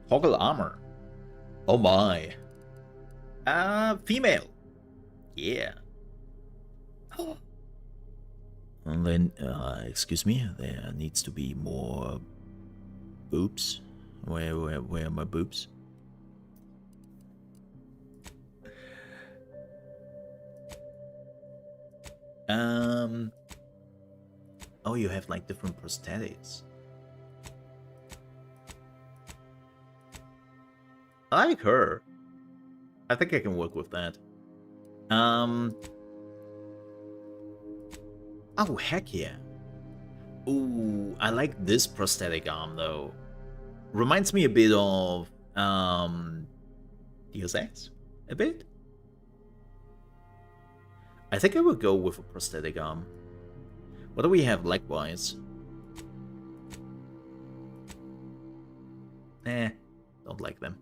Toggle armor. Oh my. Female. Yeah. And then, excuse me, there needs to be more boobs. Where are my boobs? Oh, you have like different prosthetics. I like her. I think I can work with that. Oh, heck yeah. Ooh, I like this prosthetic arm though. Reminds me a bit of Deus Ex, a bit. I think I will go with a prosthetic arm. What do we have leg-wise? Don't like them.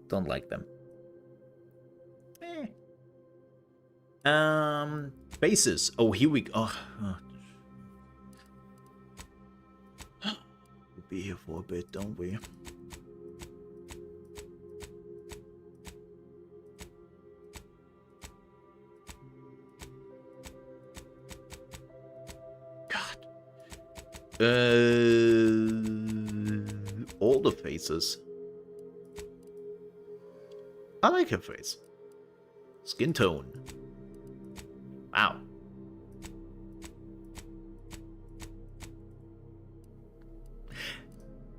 Don't like them. Bases. Oh, here we go. Oh. We'll be here for a bit, don't we? God. All the faces. I like her face. Skin tone. Wow.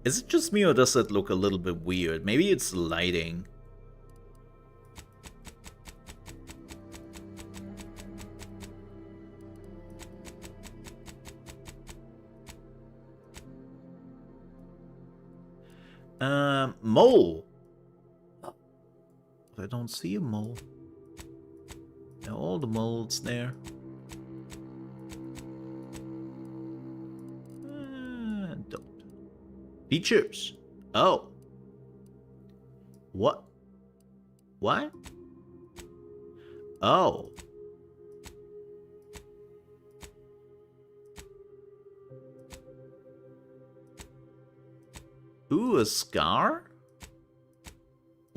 Is it just me or does it look a little bit weird? Maybe it's lighting. Mole. I don't see a mole. There are all the moles there. Don't. Features. Oh. What? What? Oh. Ooh, a scar?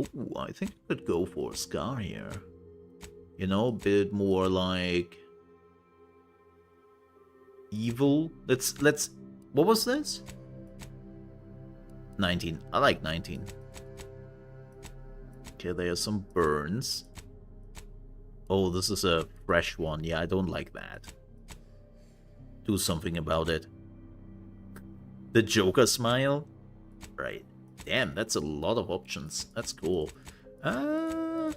Ooh, I think I could go for a scar here. You know, a bit more like evil. Let's what was this? 19. I like 19. Okay, there are some burns. Oh, this is a fresh one. Yeah, I don't like that. Do something about it. The Joker smile? Right. Damn, that's a lot of options. That's cool. I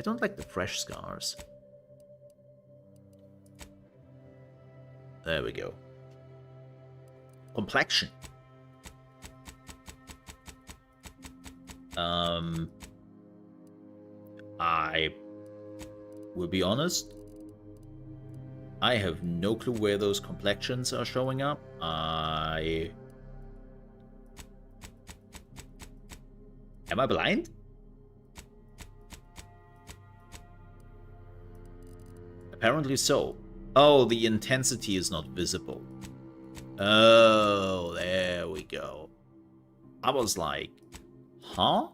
don't like the fresh scars. There we go. Complexion. I will be honest. I have no clue where those complexions are showing up. Am I blind? Apparently so. Oh, the intensity is not visible. Oh, there we go. I was like, huh?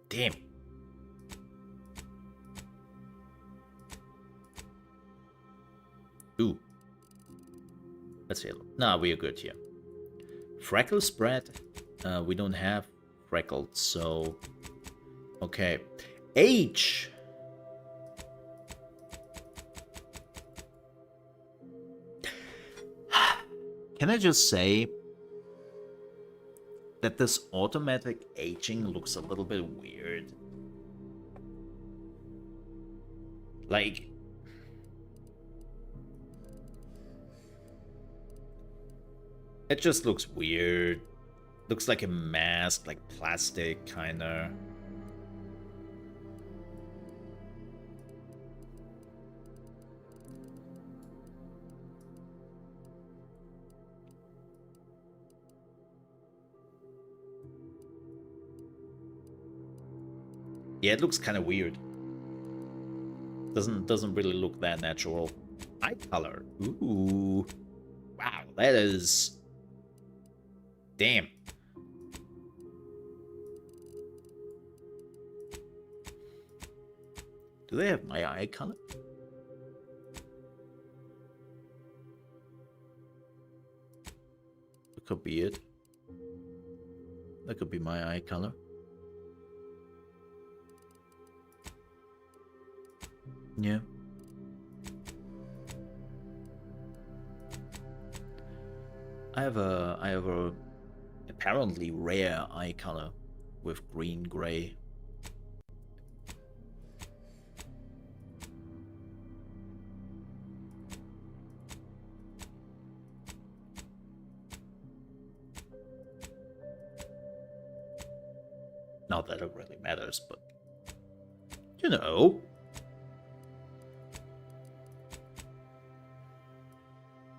Damn. Ooh. Let's see. Nah, we are good here. Freckle spread. We don't have freckled, so... Okay. Age. Can I just say that this automatic aging looks a little bit weird? Like... It just looks weird. Looks like a mask, like plastic, kinda. Yeah, it looks kind of weird. Doesn't really look that natural. Eye color. Ooh. Wow, that is... Damn. Do they have my eye color? That could be it. That could be my eye color. Yeah. I have a apparently rare eye color with green gray. Not that it really matters, but you know.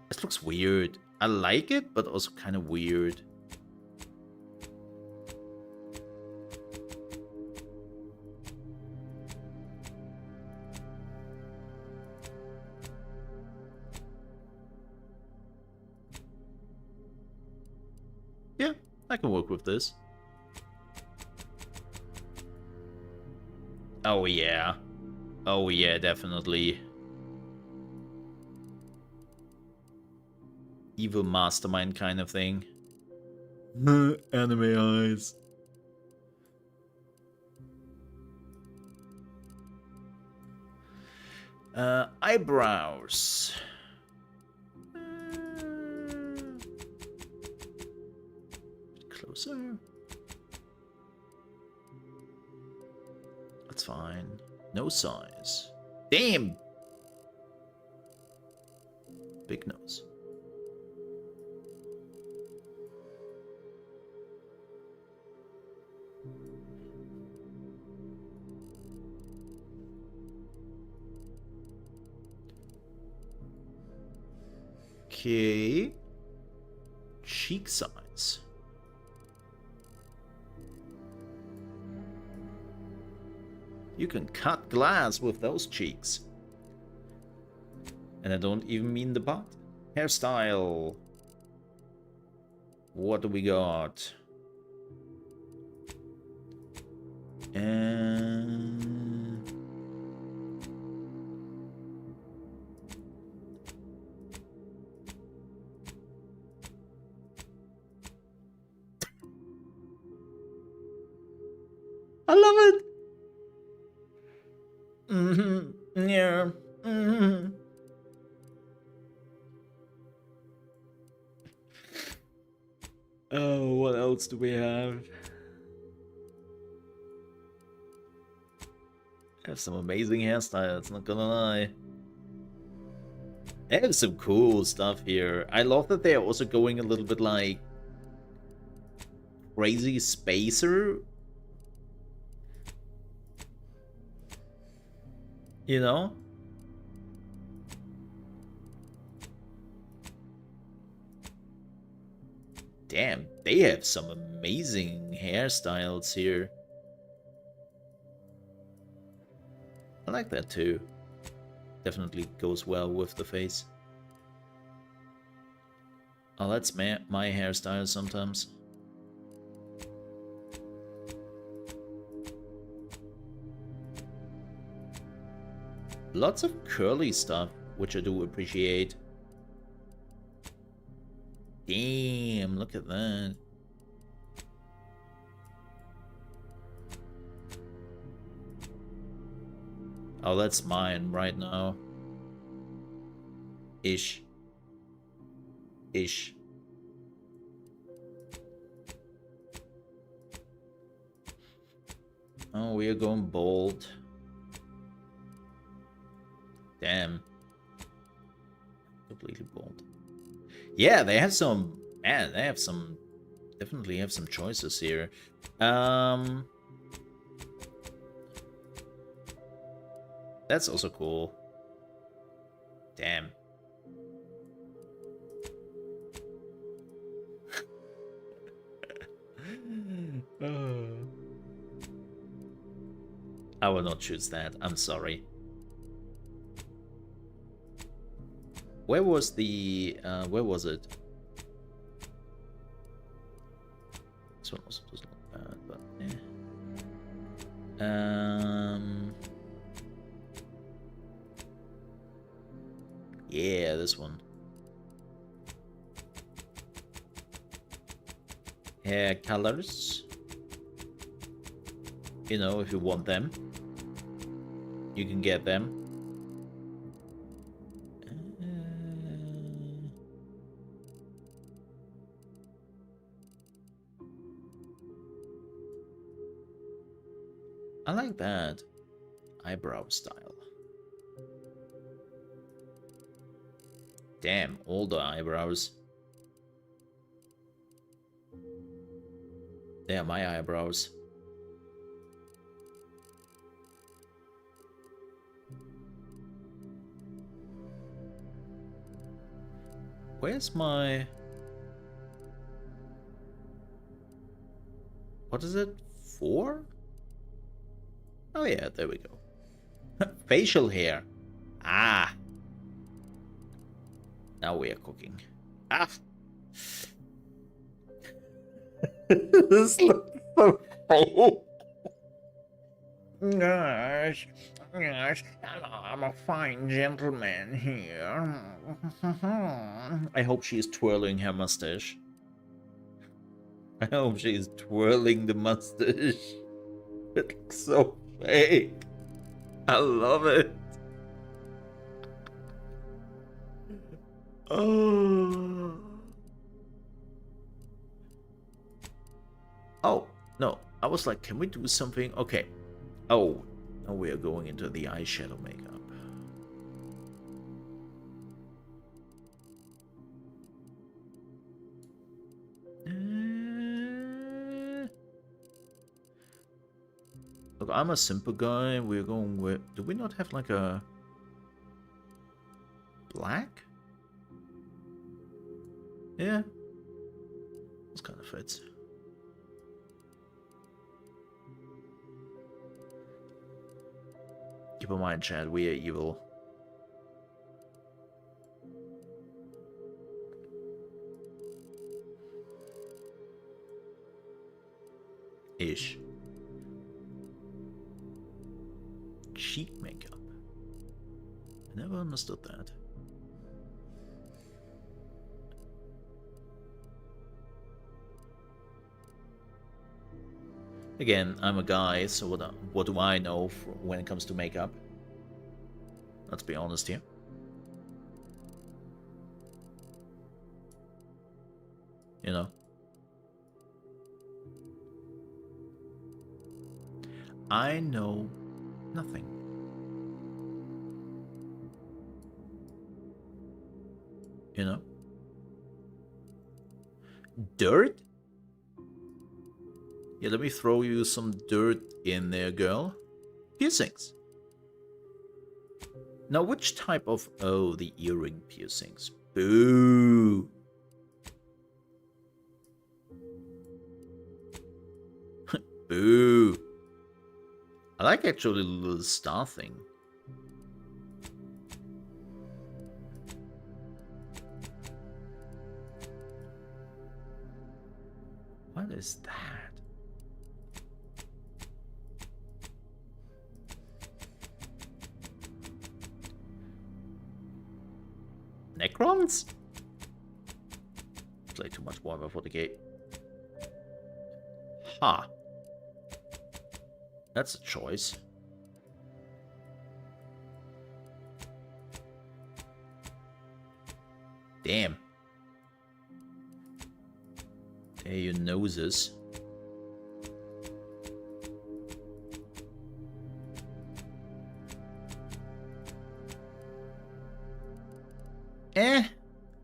This looks weird. I like it, but also kind of weird. Yeah, I can work with this. Oh yeah. Oh yeah, definitely. Evil mastermind kind of thing. Anime eyes. Eyebrows. Closer. That's fine. No size. Damn! Big nose. Okay. Cheek size. You can cut glass with those cheeks. And I don't even mean the butt. Hairstyle. What do we got? I love it. Yeah. Oh, what else do we have? I have some amazing hairstyles, not gonna lie. They have some cool stuff here. I love that they're also going a little bit like crazy spacer. You know? Damn, they have some amazing hairstyles here. I like that too. Definitely goes well with the face. Oh, that's my hairstyle sometimes. Lots of curly stuff, which I do appreciate. Damn, look at that. Oh, that's mine right now. Ish. Oh, we are going bold. Damn. Completely bold. Yeah, they have some... Man, they have some... Definitely have some choices here. That's also cool. Damn. I will not choose that. I'm sorry. Where was the... where was it? This one also was not bad, but yeah, this one. Hair colors. You know, if you want them, you can get them. I like that eyebrow style. Damn, all the eyebrows. They are my eyebrows. Where's my... What is it? 4? Oh yeah, there we go. Facial hair. Ah. Now we are cooking. Ah. This looks so fake. Gosh. Yes, I'm a fine gentleman here. I hope she is twirling her mustache. I hope she is twirling the mustache. It looks so fake. I love it. Oh. Oh, no. I was like, can we do something? Okay. Oh. Now we are going into the eyeshadow makeup. Look, I'm a simple guy. We're going with... Do we not have like a... black? Yeah. This kind of fits. Keep in mind, Chad, we are evil. Ish. Cheek makeup. I never understood that. Again, I'm a guy, so what do I know when it comes to makeup? Let's be honest here. You know? I know nothing. You know? Dirt? Yeah, let me throw you some dirt in there, girl. Piercings. Now, which type of... Oh, the earring piercings. Boo! Boo! I like actually the little star thing. What is that? Necrons? Play too much Warhammer 40k. Ha. That's a choice. Damn. There your noses.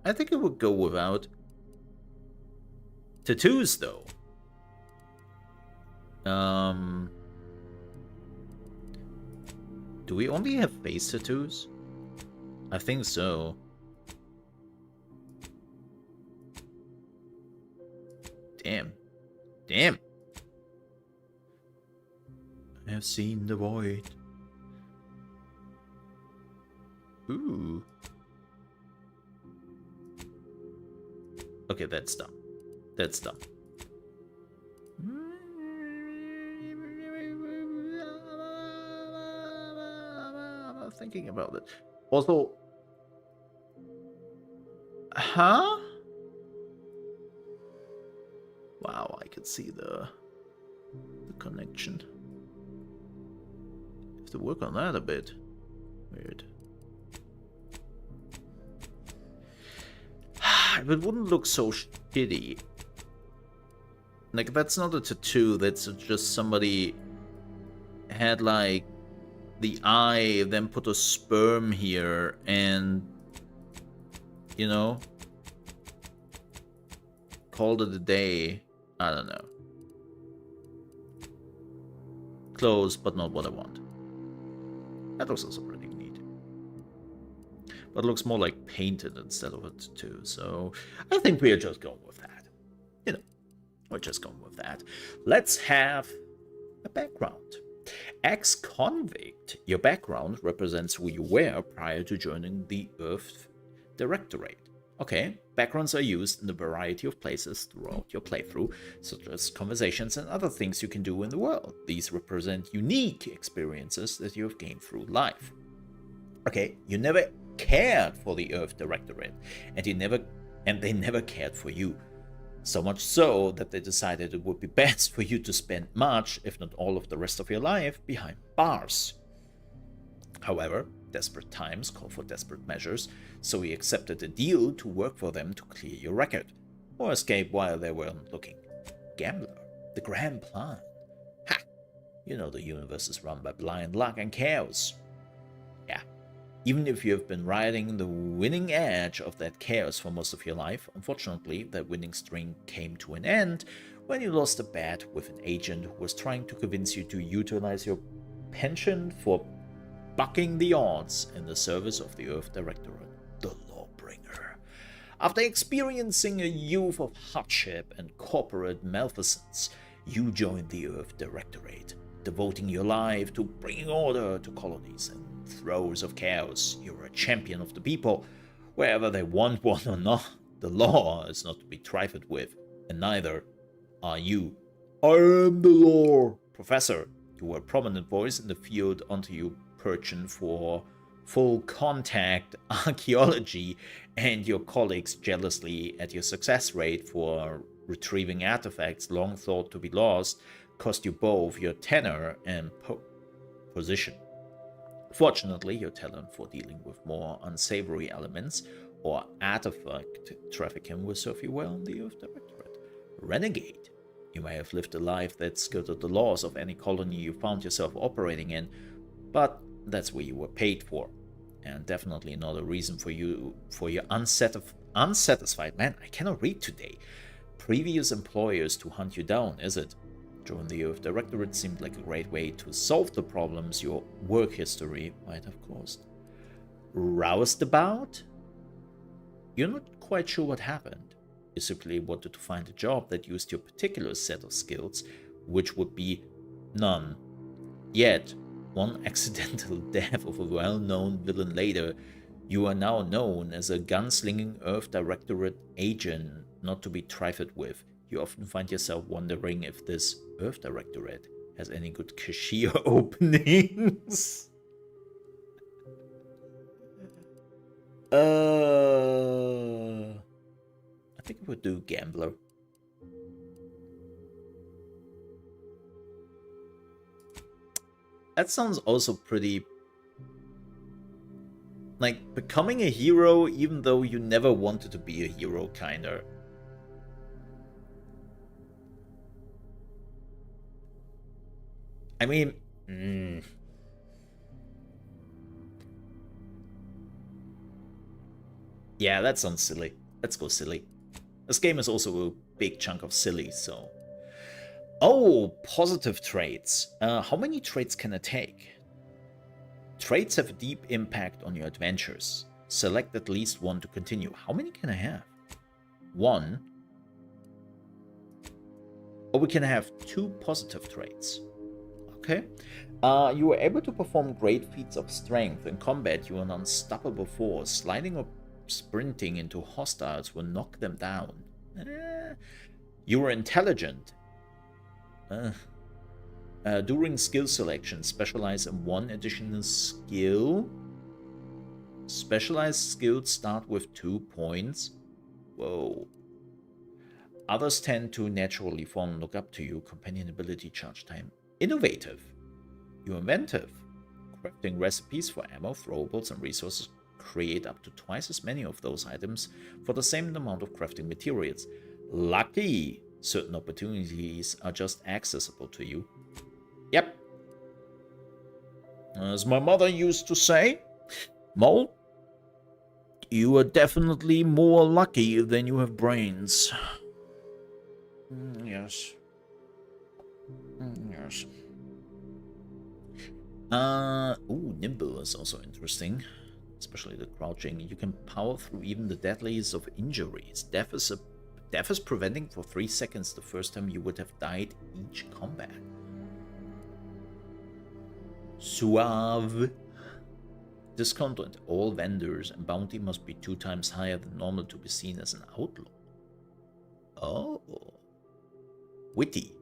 I think it would go without. Tattoos, though. Do we only have face tattoos? I think so. Damn. Damn. I have seen the void. Ooh. Okay, that's dumb. That's dumb. I'm thinking about it. Also... Huh? Wow, I can see the connection. Have to work on that a bit. Weird. It wouldn't look so shitty. Like, that's not a tattoo, that's just somebody had, like, the eye, then put a sperm here, and, you know, called it a day. I don't know. Close, but not what I want. That looks also pretty neat. But it looks more like painted instead of a tattoo, so I think we are just going with that. You know, we're just going with that. Let's have a background. Ex-convict. Your background represents who you were prior to joining the Earth Directorate. Okay, backgrounds are used in a variety of places throughout your playthrough, such as conversations and other things you can do in the world. These represent unique experiences that you have gained through life. Okay, you never cared for the Earth Directorate, and they never cared for you. So much so that they decided it would be best for you to spend much, if not all of the rest of your life, behind bars. However, desperate times call for desperate measures, so he accepted a deal to work for them to clear your record, or escape while they weren't looking. Gambler, the grand plan. Ha! You know the universe is run by blind luck and chaos. Yeah. Even if you have been riding the winning edge of that chaos for most of your life, unfortunately, that winning string came to an end when you lost a bet with an agent who was trying to convince you to utilize your penchant for bucking the odds in the service of the Earth Directorate, the Lawbringer. After experiencing a youth of hardship and corporate malfeasance, you joined the Earth Directorate, devoting your life to bringing order to colonies and throes of chaos. You're a champion of the people, wherever they want one or not. The law is not to be trifled with, and neither are you. I am the law. Professor, you were a prominent voice in the field until you penchant for full contact archaeology, and your colleagues jealously at your success rate for retrieving artifacts long thought to be lost cost you both your tenure and position. Fortunately, your talent for dealing with more unsavory elements or artifact trafficking will serve you well in the Earth Directorate. Renegade. You may have lived a life that skirted the laws of any colony you found yourself operating in, but that's where you were paid for. And definitely not a reason for your unsatisfied, man, I cannot read today, previous employers to hunt you down, is it? Joining the Earth Directorate seemed like a great way to solve the problems your work history might have caused. roused about? You're not quite sure what happened. You simply wanted to find a job that used your particular set of skills, which would be none. Yet, one accidental death of a well-known villain later, you are now known as a gunslinging Earth Directorate agent, not to be trifled with. You often find yourself wondering if this Earth Directorate has any good cashier openings. I think we would do Gambler. That sounds also pretty... like, becoming a hero even though you never wanted to be a hero, kinda. I mean... yeah, that sounds silly. Let's go silly. This game is also a big chunk of silly, so... oh, positive traits. How many traits can I take? Traits have a deep impact on your adventures. Select at least one to continue. How many can I have? One. Or we can have 2 positive traits. Okay. You were able to perform great feats of strength. In combat, you are an unstoppable force. Sliding or sprinting into hostiles will knock them down. You were intelligent. During skill selection, specialize in one additional skill. Specialized skills start with 2 points. Whoa. Others tend to naturally fall and look up to you. Companion ability charge time. Innovative. You're inventive. Crafting recipes for ammo, throwables, and resources. Create up to twice as many of those items for the same amount of crafting materials. Lucky. Certain opportunities are just accessible to you. Yep. As my mother used to say, Mole, you are definitely more lucky than you have brains. Yes. Yes. Ooh, nimble is also interesting. Especially the crouching. You can power through even the deadliest of injuries. Death is preventing for 3 seconds the first time you would have died each combat. Suave. Discount on all vendors and bounty must be 2 times higher than normal to be seen as an outlaw. Oh. Witty.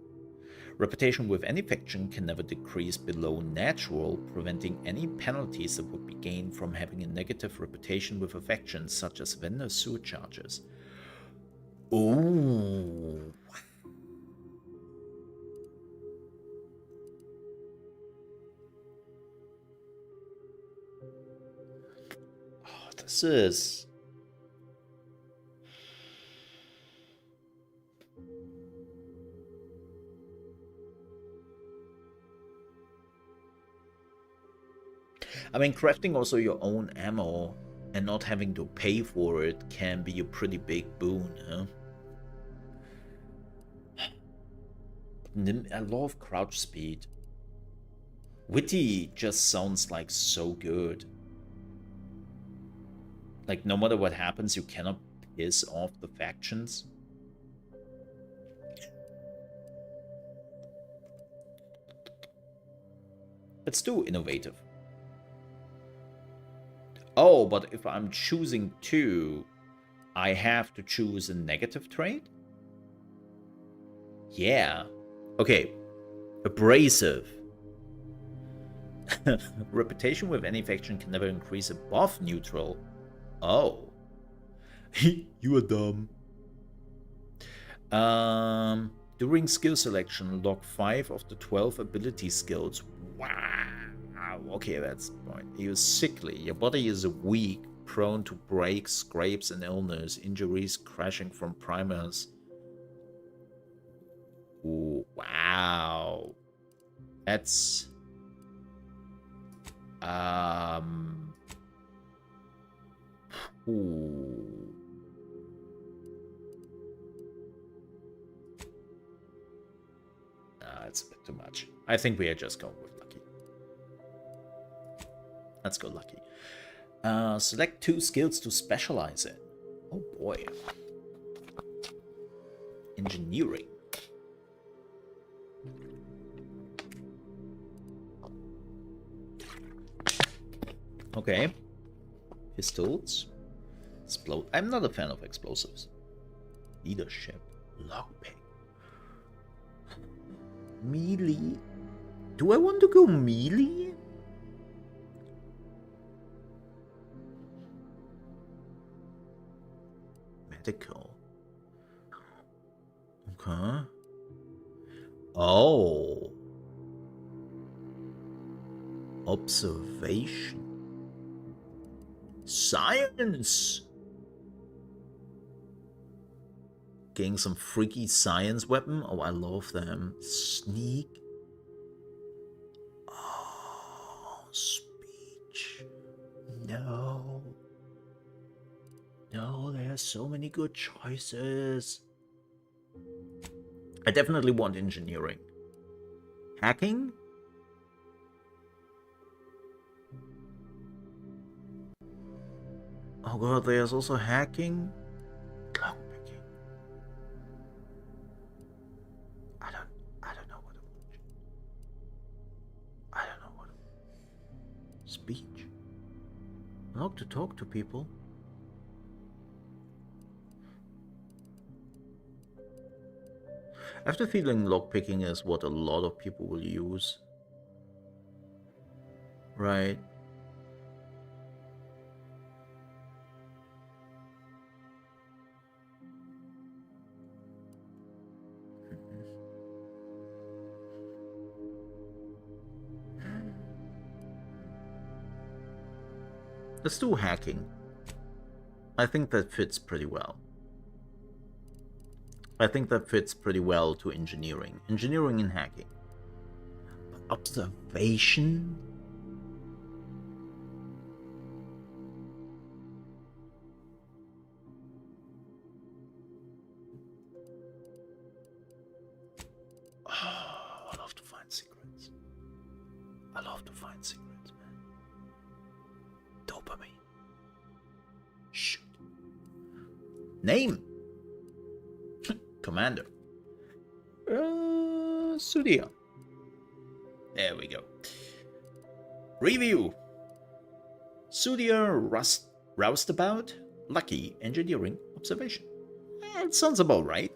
Reputation with any faction can never decrease below natural, preventing any penalties that would be gained from having a negative reputation with a faction, such as vendor surcharges. Ooh. Oh, this is... I mean, crafting also your own ammo and not having to pay for it can be a pretty big boon, huh? I love crouch speed. Witty just sounds like so good. Like, no matter what happens, you cannot piss off the factions. Let's do innovative. Oh, but if I'm choosing 2, I have to choose a negative trait? Yeah. Okay. Abrasive. Reputation with any faction can never increase above neutral. Oh. You are dumb. During skill selection, log 5 of the 12 ability skills. Wow. Okay, that's the point. You're sickly. Your body is weak, prone to breaks, scrapes, and illness. Injuries crashing from primers. Ooh, wow. That's... Ooh. It's a bit too much. I think we are just going with lucky. Let's go lucky. Select 2 skills to specialize in. Oh boy. Engineering. Okay. Pistols. Explode. I'm not a fan of explosives. Leadership. Lockpick. Melee. Do I want to go melee? Medical. Okay. Oh. Observation. Science. Getting some freaky science weapon. Oh, I love them. Sneak. Oh, speech. No. No, there's so many good choices. I definitely want engineering. Hacking? Oh god, there's also hacking. Lockpicking. I don't know what to watch. I don't know what to watch. Speech. I like to talk to people. I have the feeling lockpicking is what a lot of people will use. Right. Let's do hacking. I think that fits pretty well. I think that fits pretty well to engineering. Engineering and hacking. But observation? Oh, I love to find secrets. I love to find secrets, man. Dopamine. Shoot. Name. Commander. Studio. There we go. Review. Studio roustabout. Lucky. Engineering. Observation. That sounds about right.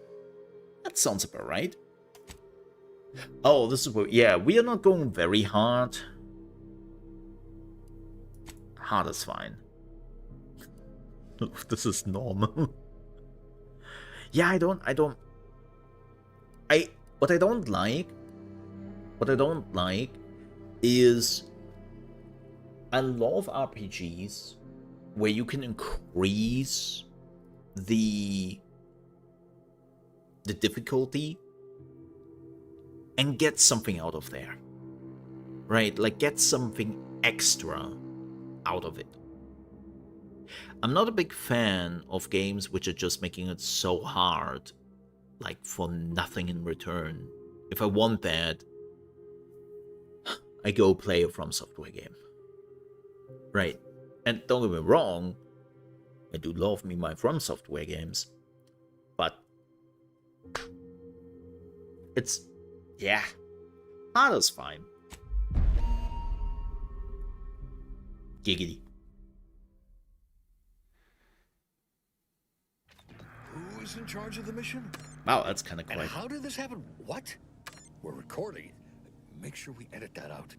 That sounds about right. Oh, this is what... Yeah, we are not going very hard. Hard is fine. This is normal. Yeah, what I don't like is I love RPGs where you can increase the difficulty and get something out of there. Right? Like get something extra out of it. I'm not a big fan of games which are just making it so hard, like for nothing in return. If I want that, I go play a From Software game. Right. And don't get me wrong, I do love me my From Software games. But it's, yeah, hard is fine. Giggity. Who's in charge of the mission? Wow, that's kind of And quick. how did this happen? What? We're recording. Make sure we edit that out.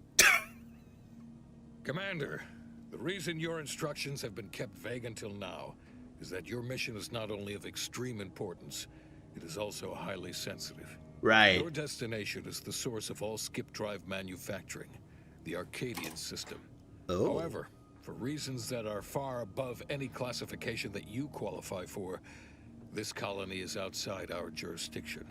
Commander, the reason your instructions have been kept vague until now is that your mission is not only of extreme importance, it is also highly sensitive. Right. Your destination is the source of all skip drive manufacturing, the Arcadian system. Oh. However, for reasons that are far above any classification that you qualify for, this colony is outside our jurisdiction.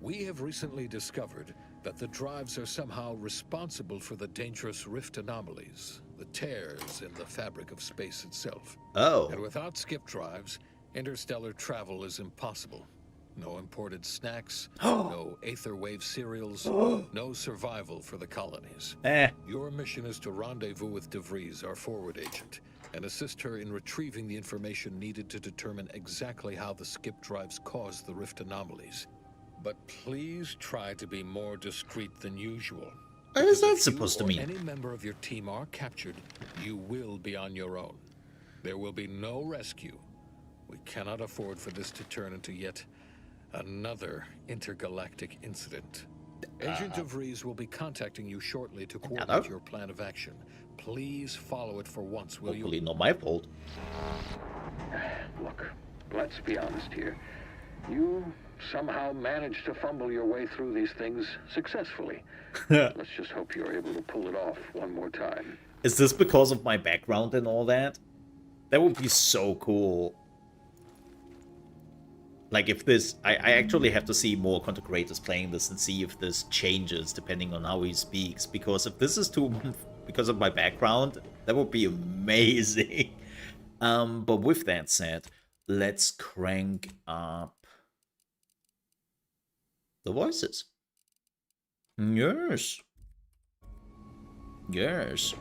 We have recently discovered that the drives are somehow responsible for the dangerous rift anomalies, the tears in the fabric of space itself. Oh. And without skip drives, interstellar travel is impossible. No imported snacks, no aether wave cereals, no survival for the colonies. Your mission is to rendezvous with DeVries, our forward agent, and assist her in retrieving the information needed to determine exactly how the skip drives caused the rift anomalies. But please try to be more discreet than usual. What is Because that if supposed to you or mean? any member of your team are captured, you will be on your own. There will be no rescue. We cannot afford for this to turn into yet another intergalactic incident. Agent DeVries will be contacting you shortly to coordinate your plan of action. Please follow it for once, will Hopefully you? not my fault. Look, let's be honest here. You somehow managed to fumble your way through these things successfully. Let's just hope you're able to pull it off one more time. Is this because of my background and all that? That would be so cool. Like if this... I actually have to see more content creators playing this and see if this changes depending on how he speaks. Because if this is too... because of my background, that would be amazing. But with that said, let's crank up the voices. Yes. Yes.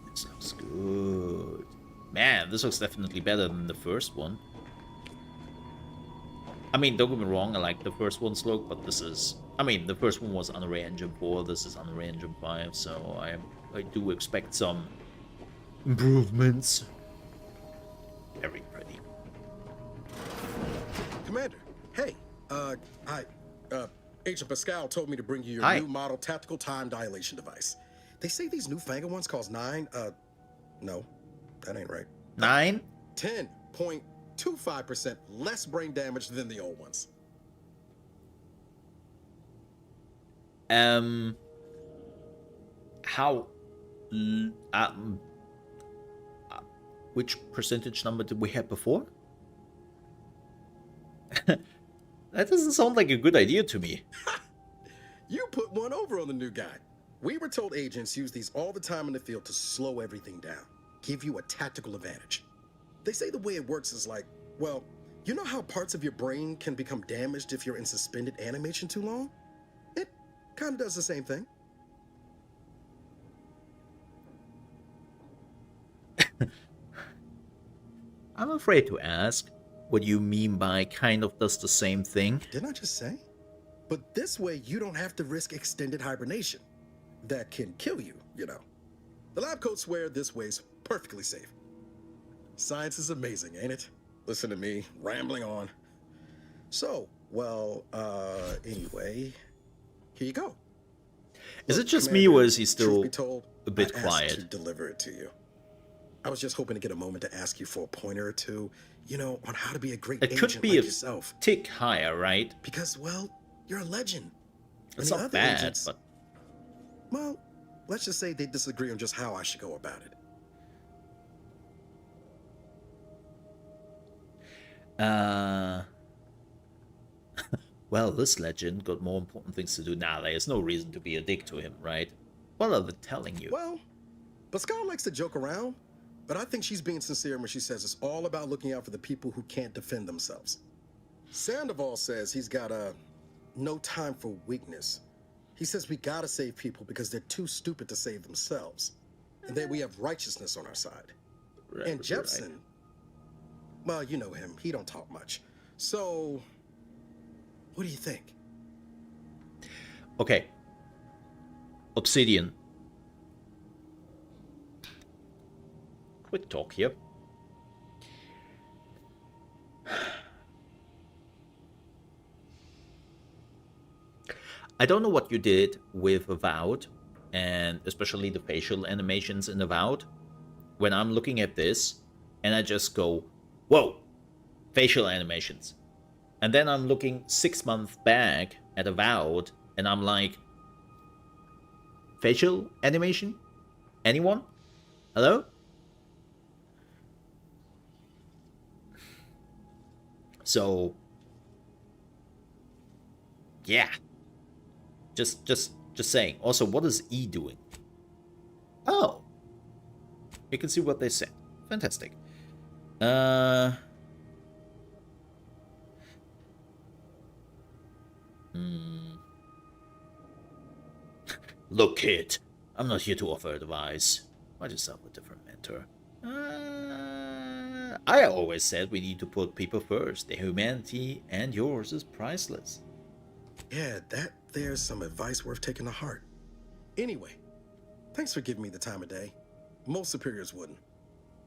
This looks good. Man, this looks definitely better than the first one. I mean, don't get me wrong, I like the first one's look, but this is... I mean, the first one was Unreal Engine 4, this is Unreal Engine 5, so I do expect some improvements. Very pretty. Commander, hey, Agent Pascal told me to bring you your Hi. new model tactical time dilation device. They say these newfangled ones cause no, that ain't right. 9? 10.25% less brain damage than the old ones. How... which percentage number did we have before? That doesn't sound like a good idea to me. You put one over on the new guy. We were told agents use these all the time in the field to slow everything down, give you a tactical advantage. They say the way it works is like, well, you know how parts of your brain can become damaged if you're in suspended animation too long? It kind of does the same thing. I'm afraid to ask what you mean by kind of does the same thing. Didn't I just say? But this way, you don't have to risk extended hibernation. That can kill you, you know. The lab coats swear this way's perfectly safe. Science is amazing, ain't it? Listen to me, rambling on. So, well, anyway, here you go. Is Look, it just Commander, me or is he truth still be told, a bit I asked quiet? to deliver it to you. I was just hoping to get a moment to ask you for a pointer or two, you know, on how to be a great It agent could be like a yourself. tick higher, right? Because, well, you're a legend. It's And the not other bad, agents- but... Well, let's just say they disagree on just how I should go about it. Well, this legend got more important things to do now. There's no reason to be a dick to him, right? What are they telling you? Well, Pascal likes to joke around, but I think she's being sincere when she says it's all about looking out for the people who can't defend themselves. Sandoval says he's got no time for weakness. He says we gotta save people because they're too stupid to save themselves. And that we have righteousness on our side. Right, And right. Jepson, well, you know him. He don't talk much. So, what do you think? Okay. Obsidian. Quick talk here. I don't know what you did with Avowed, and especially the facial animations in Avowed. When I'm looking at this, and I just go, whoa, facial animations. And then I'm looking 6 months back at Avowed, and I'm like, facial animation? Anyone? Hello? So, yeah. Just saying. Also, what is E doing? Oh. You can see what they said. Fantastic. Look, kid. I'm not here to offer advice. Find yourself a different mentor. I always said we need to put people first. Their humanity and yours is priceless. Yeah, there's some advice worth taking to heart. Anyway, thanks for giving me the time of day. Most superiors wouldn't.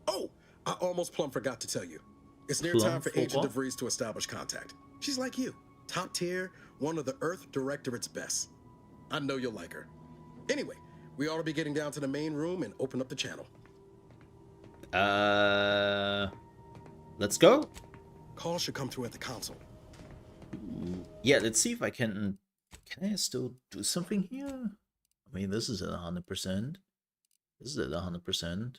Oh, I almost plumb forgot to tell you. It's near time for Agent DeVries to establish contact. She's like you, top tier, one of the Earth Directorate's best. I know you'll like her. Anyway, we ought to be getting down to the main room and open up the channel. Let's go. Call should come through at the console. Yeah, let's see if I can... Can I still do something here? I mean, this is at 100%. This is at 100%.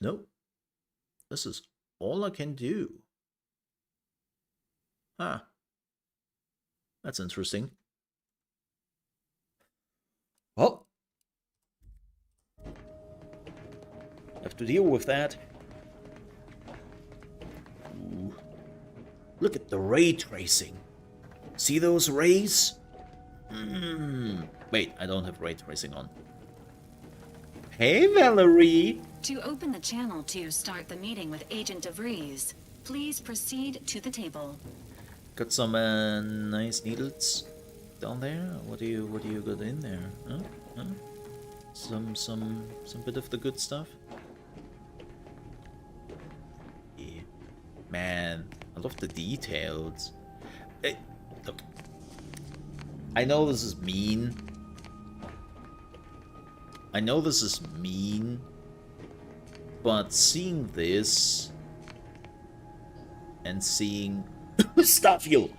Nope. This is all I can do. Huh. That's interesting. Well, have to deal with that. Ooh. Look at the ray tracing. See those rays? Wait, I don't have ray tracing on. Hey, Valerie! To open the channel to start the meeting with Agent DeVries, please proceed to the table. Got some nice needles down there. What do you got in there? Huh? Some bit of the good stuff. Yeah. Man, I love the details. Hey, look. I know this is mean. But seeing this and seeing Starfield.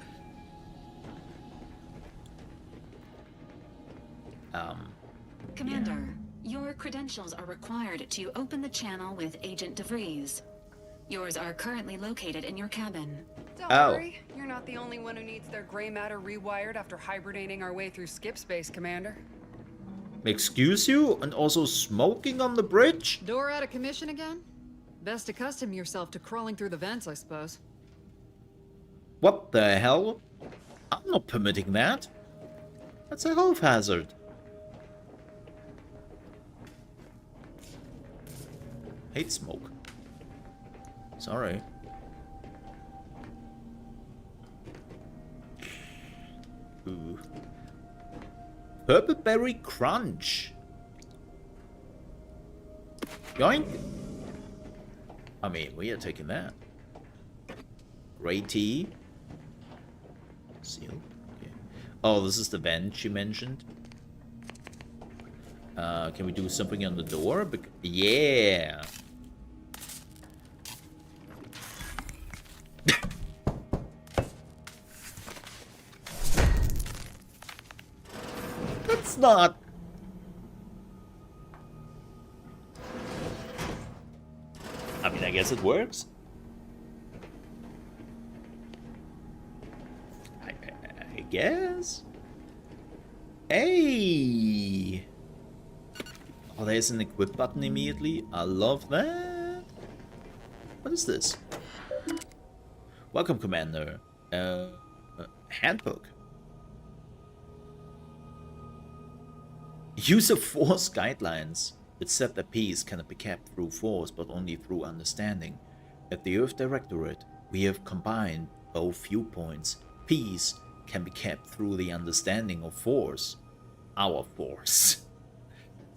Commander, your credentials are required to open the channel with Agent DeVries. Yours are currently located in your cabin. Don't worry, you're not the only one who needs their gray matter rewired after hibernating our way through skip space, Commander. Excuse you? And also smoking on the bridge? Door out of commission again? Best accustom yourself to crawling through the vents, I suppose. What the hell? I'm not permitting that. That's a health hazard. Hate smoke. Sorry. Ooh. Purple berry crunch. Yoink. I mean, we are taking that. Gray tea. Seal. Okay. Oh, this is the vent you mentioned. Can we do something on the door? Yeah. That's not. I mean, I guess it works. I guess. Hey. Oh, there's an equip button immediately. I love that. What is this? Welcome, Commander. Handbook. Use of force guidelines. It said that peace cannot be kept through force, but only through understanding. At the Earth Directorate, we have combined both viewpoints. Peace can be kept through the understanding of force. Our force.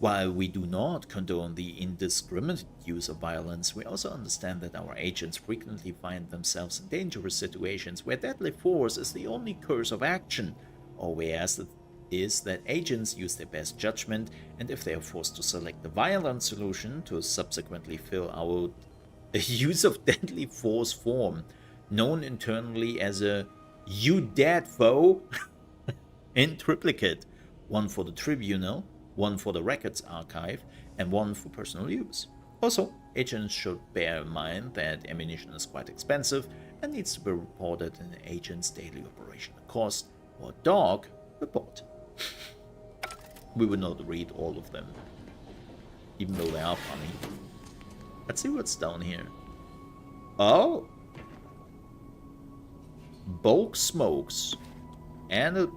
While we do not condone the indiscriminate use of violence, we also understand that our agents frequently find themselves in dangerous situations where deadly force is the only course of action, or whereas it is that agents use their best judgment, and if they are forced to select the violent solution to subsequently fill out a use of deadly force form, known internally as a "you dead foe" in triplicate, one for the tribunal, one for the records archive, and one for personal use. Also, agents should bear in mind that ammunition is quite expensive and needs to be reported in an agent's daily operational cost, or DOG report. We will not read all of them, even though they are funny. Let's see what's down here. Oh! Bulk smokes and a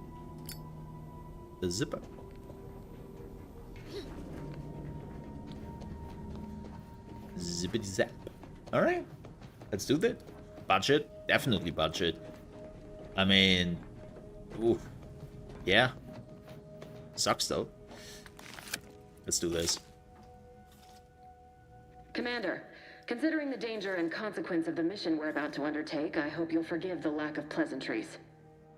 zipper. Zippity zap. Alright, let's do that. Budget, definitely budget. I mean, ooh, yeah. Sucks though. Let's do this. Commander, considering the danger and consequence of the mission we're about to undertake, I hope you'll forgive the lack of pleasantries.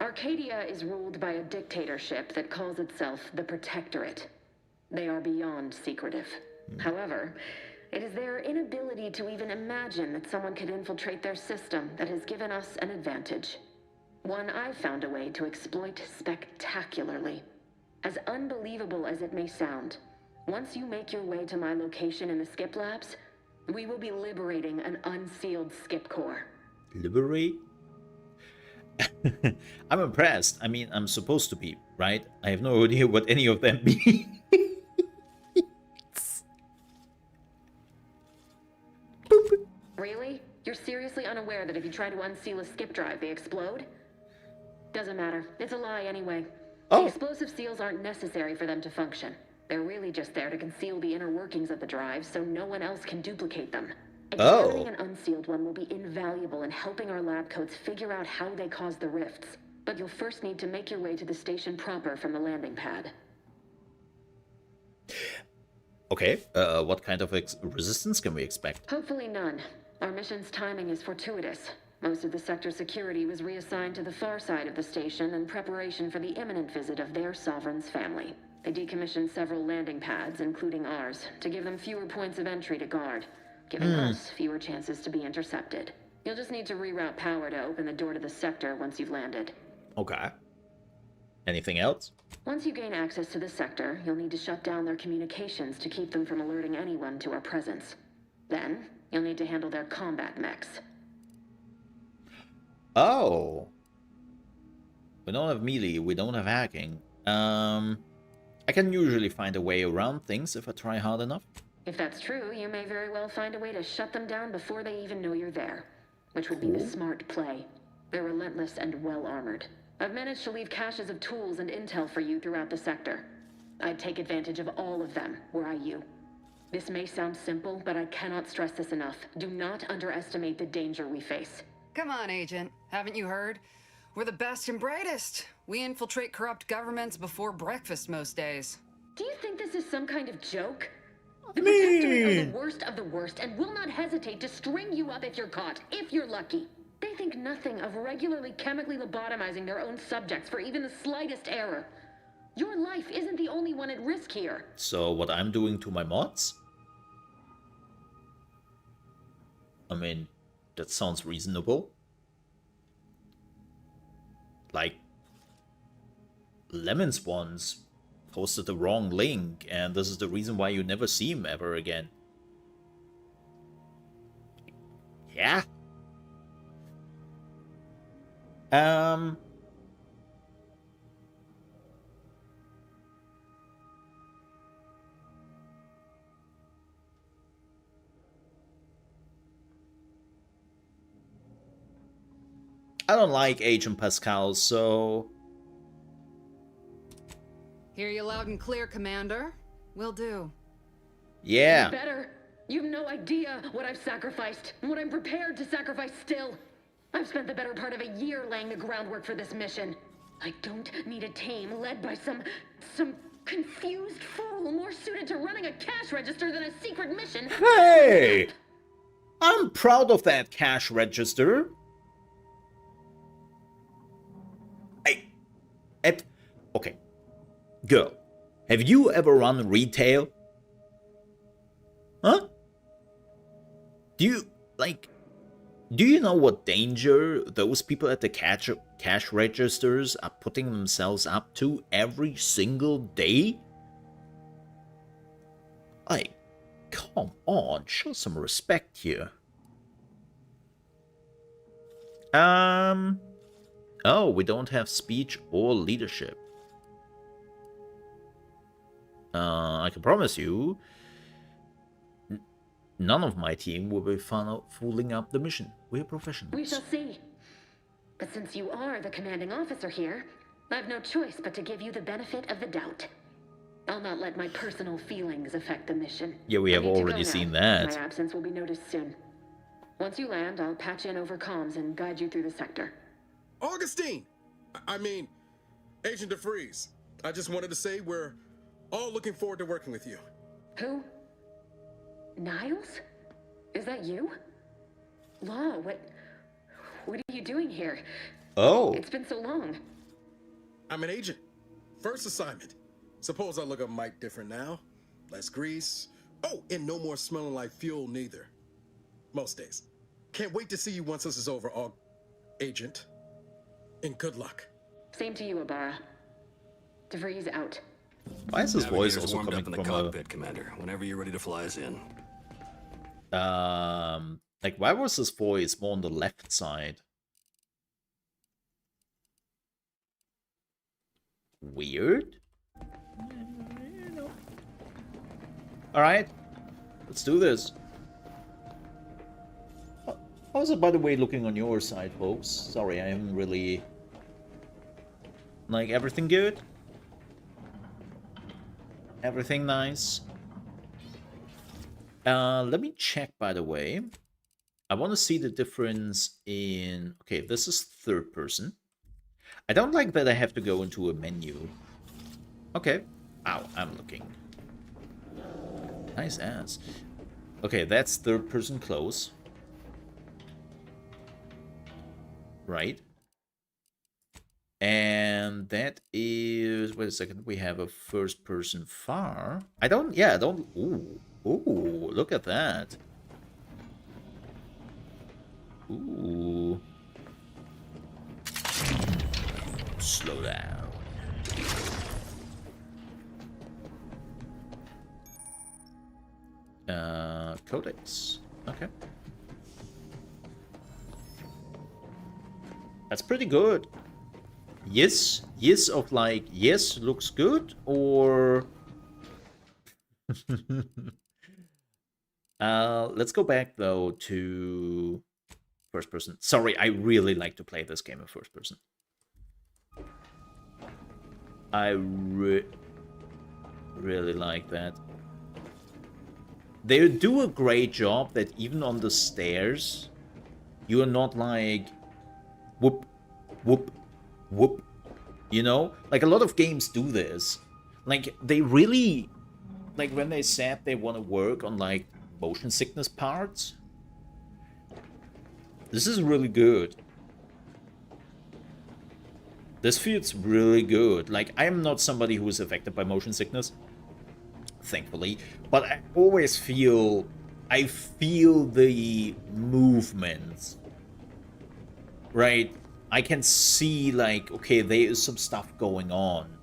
Arcadia is ruled by a dictatorship that calls itself the Protectorate. They are beyond secretive. However, it is their inability to even imagine that someone could infiltrate their system that has given us an advantage. One I've found a way to exploit spectacularly. As unbelievable as it may sound, once you make your way to my location in the Skip Labs, we will be liberating an unsealed Skip Core. Liberate? I'm impressed. I mean, I'm supposed to be, right? I have no idea what any of them mean. Really? You're seriously unaware that if you try to unseal a skip drive, they explode? Doesn't matter. It's a lie anyway. The explosive seals aren't necessary for them to function. They're really just there to conceal the inner workings of the drive so no one else can duplicate them. Examining an unsealed one will be invaluable in helping our lab coats figure out how they cause the rifts. But you'll first need to make your way to the station proper from the landing pad. Okay, what kind of resistance can we expect? Hopefully none. Our mission's timing is fortuitous. Most of the sector's security was reassigned to the far side of the station in preparation for the imminent visit of their sovereign's family. They decommissioned several landing pads, including ours, to give them fewer points of entry to guard, giving us fewer chances to be intercepted. You'll just need to reroute power to open the door to the sector once you've landed. Okay. Anything else? Once you gain access to the sector, you'll need to shut down their communications to keep them from alerting anyone to our presence. Then, you'll need to handle their combat mechs. Oh. We don't have melee, we don't have hacking. I can usually find a way around things if I try hard enough. If that's true, you may very well find a way to shut them down before they even know you're there. Which would be the smart play. They're relentless and well-armored. I've managed to leave caches of tools and intel for you throughout the sector. I'd take advantage of all of them, were I you. This may sound simple, but I cannot stress this enough. Do not underestimate the danger we face. Come on, Agent. Haven't you heard? We're the best and brightest. We infiltrate corrupt governments before breakfast most days. Do you think this is some kind of joke? The Protectorate are the worst of the worst and will not hesitate to string you up if you're caught, if you're lucky. They think nothing of regularly chemically lobotomizing their own subjects for even the slightest error. Your life isn't the only one at risk here. So what I'm doing to my mods? I mean, that sounds reasonable. Like, Lemons once posted the wrong link, and this is the reason why you never see him ever again. Yeah. I don't like Agent Pascal, so... Hear you loud and clear, Commander. Will do. Yeah. You better. You've no idea what I've sacrificed, and what I'm prepared to sacrifice still. I've spent the better part of a year laying the groundwork for this mission. I don't need a team led by some confused fool more suited to running a cash register than a secret mission. Hey! I'm proud of that cash register. Okay. Girl, have you ever run retail? Huh? Do you know what danger those people at the cash registers are putting themselves up to every single day? Like, come on, show some respect here. Oh, we don't have speech or leadership. I can promise you, none of my team will be fooling up the mission. We're professionals. We shall see. But since you are the commanding officer here, I have no choice but to give you the benefit of the doubt. I'll not let my personal feelings affect the mission. Yeah, we I have need to already go seen now. that. My absence will be noticed soon. Once you land, I'll patch in over comms and guide you through the sector. Augustine! I mean, Agent DeFreeze. I just wanted to say we're all looking forward to working with you. Who? Niles? Is that you? Law, what are you doing here? Oh. It's been so long. I'm an agent. First assignment. Suppose I look a mite different now. Less grease. Oh, and no more smelling like fuel neither. Most days. Can't wait to see you once this is over, Agent. And good luck. Same to you, Abara. DeVries out. Why is his voice Navigator's also warmed coming up in the from cockpit, Commander. Whenever you're ready to fly us in. like, why was his voice more on the left side? Weird. All right, let's do this. How's it, by the way, looking on your side, folks? Sorry, I haven't really... Like, everything good? Everything nice? Let me check, by the way. I want to see the difference in... Okay, this is third person. I don't like that I have to go into a menu. Okay. Ow, I'm looking. Nice ass. Okay, that's third person close. Right. And that is... Wait a second. We have a first person far. I don't... Yeah, I don't... Ooh. Ooh, look at that. Ooh. Slow down. Codex. Okay. That's pretty good. Yes. Yes of like, yes, looks good, or... let's go back, though, to first person. Sorry, I really like to play this game in first person. I really like that. They do a great job that even on the stairs, you are not like whoop, whoop, whoop. You know? Like, a lot of games do this. Like, they really... Like, when they said they want to work on, like, motion sickness parts, this is really good. This feels really good. Like, I'm not somebody who is affected by motion sickness, thankfully, but I always feel... I feel the movements. Right? I can see, like, okay, there is some stuff going on.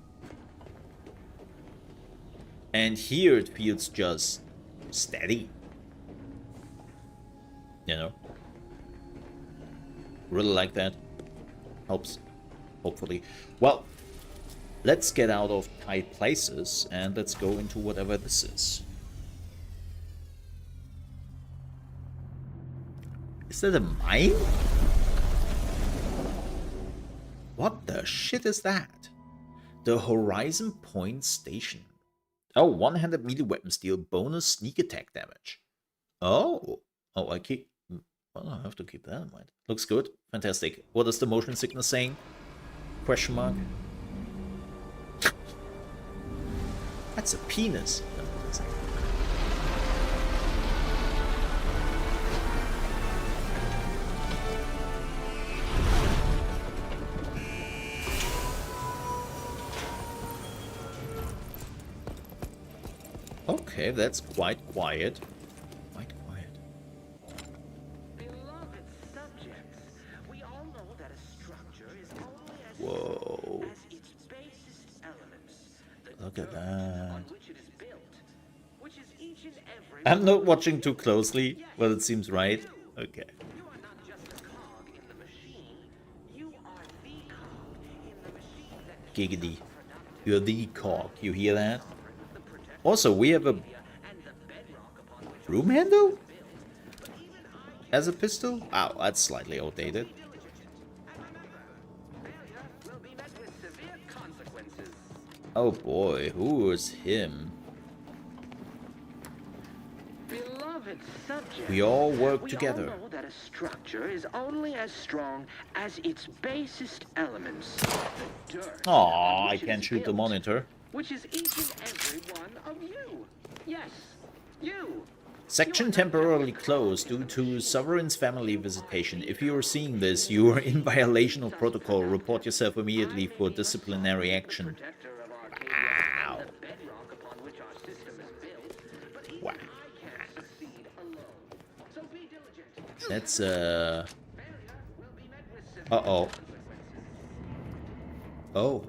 And here it feels just steady. You know? Really like that. Helps. Hopefully. Well, let's get out of tight places and let's go into whatever this is. Is that a mine? What the shit is that? The Horizon Point Station. Oh, one-handed melee weapons deal bonus sneak attack damage. Oh. Oh, I keep... Well, I have to keep that in mind. Looks good. Fantastic. What is the motion sickness saying? Question mark. That's a penis. Okay, that's quite quiet. Quite quiet. Beloved subjects, we all know that a structure is only as Whoa. as its basis elements. The Look at dirt that. on which it is built, which is each and every... I'm not watching too closely, but it seems right. Okay. You are not just a cog in the machine. You are the cog in the machine that... Giggity. You're the cog. You hear that? Also, we have a broom handle? As a pistol? Wow, that's slightly outdated. Oh boy, who is him? Beloved subject, We all work together. We all know that a structure is only as strong as its basest elements. The dirt Aw, on I which it can't is shoot the built, monitor. which is each and every one of you. Yes, you. Section temporarily closed due to Sovereign's family visitation. If you are seeing this, you are in violation of protocol. Report yourself immediately for disciplinary action. Wow. Wow. That's, Uh-oh. Oh.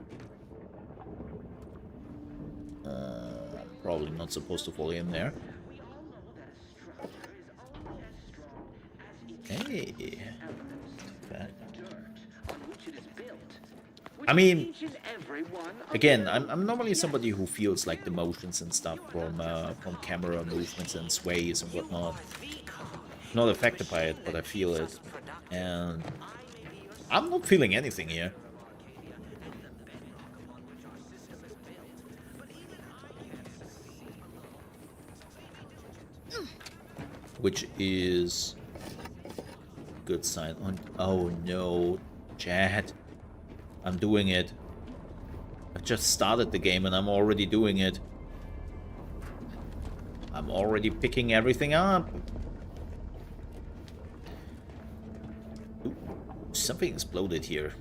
Probably not supposed to fall in there. Hey. I mean, again, I'm normally somebody who feels like the motions and stuff from camera movements and sways and whatnot. Not affected by it, but I feel it, and I'm not feeling anything here. Which is good sign. Oh no, Chad. I'm doing it. I just started the game and I'm already doing it. I'm already picking everything up. Ooh, something exploded here.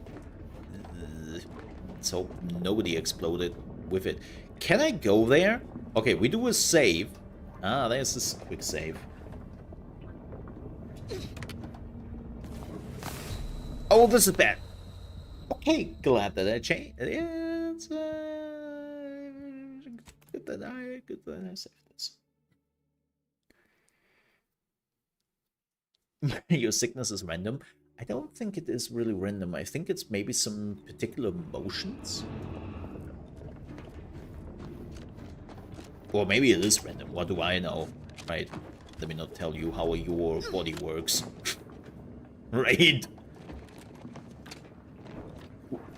Let's hope nobody exploded with it. Can I go there? Okay, we do a save. Ah, there's this quick save. Oh, this is bad. Okay, glad that I changed. It's good that I saved this. Your sickness is random. I don't think it is really random. I think it's maybe some particular motions. Or maybe it is random. What do I know? Right. Let me not tell you how your body works. Right.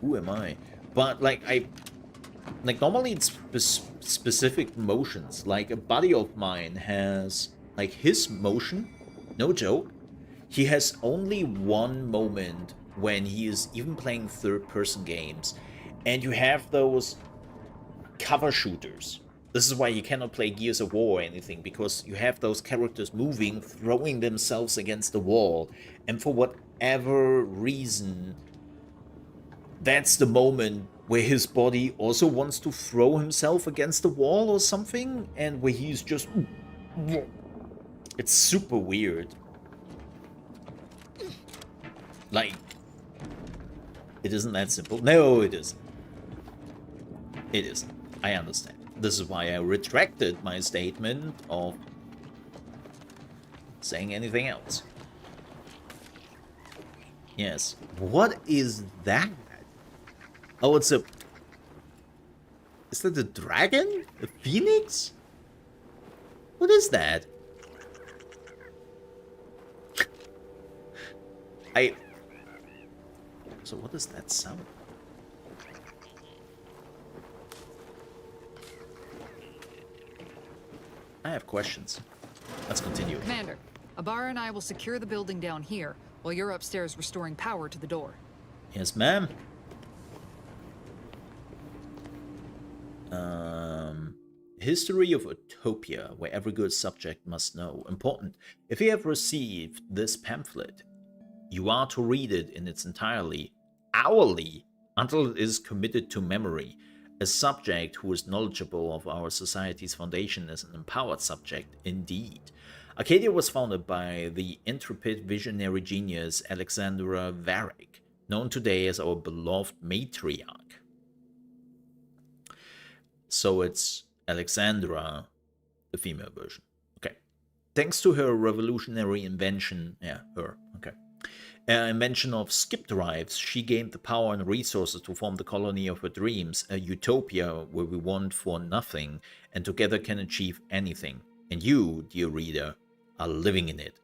Who am I? But like normally it's specific motions. Like a buddy of mine has like his motion, no joke. He has only one moment when he is even playing third-person games, and you have those cover shooters. This is why you cannot play Gears of War or anything, because you have those characters moving, throwing themselves against the wall, and for whatever reason, that's the moment where his body also wants to throw himself against the wall or something, and where he's just... It's super weird. Like, it isn't that simple. No, it isn't. It isn't. I understand. This is why I retracted my statement of saying anything else. Yes. What is that? Oh, it's a... Is that a dragon? A phoenix? What is that? So what is that sound? I have questions. Let's continue. Commander, Abara and I will secure the building down here, while you're upstairs restoring power to the door. Yes, ma'am. History of Utopia, where every good subject must know. Important. If you have received this pamphlet, you are to read it in its entirety, hourly, until it is committed to memory. A subject who is knowledgeable of our society's foundation is an empowered subject, indeed. Arcadia was founded by the intrepid visionary genius Alexandra Varick, known today as our beloved matriarch. So it's Alexandra, the female version. Okay. Thanks to her revolutionary invention, invention of skip drives, she gained the power and resources to form the colony of her dreams, a utopia where we want for nothing and together can achieve anything. And you, dear reader, are living in it.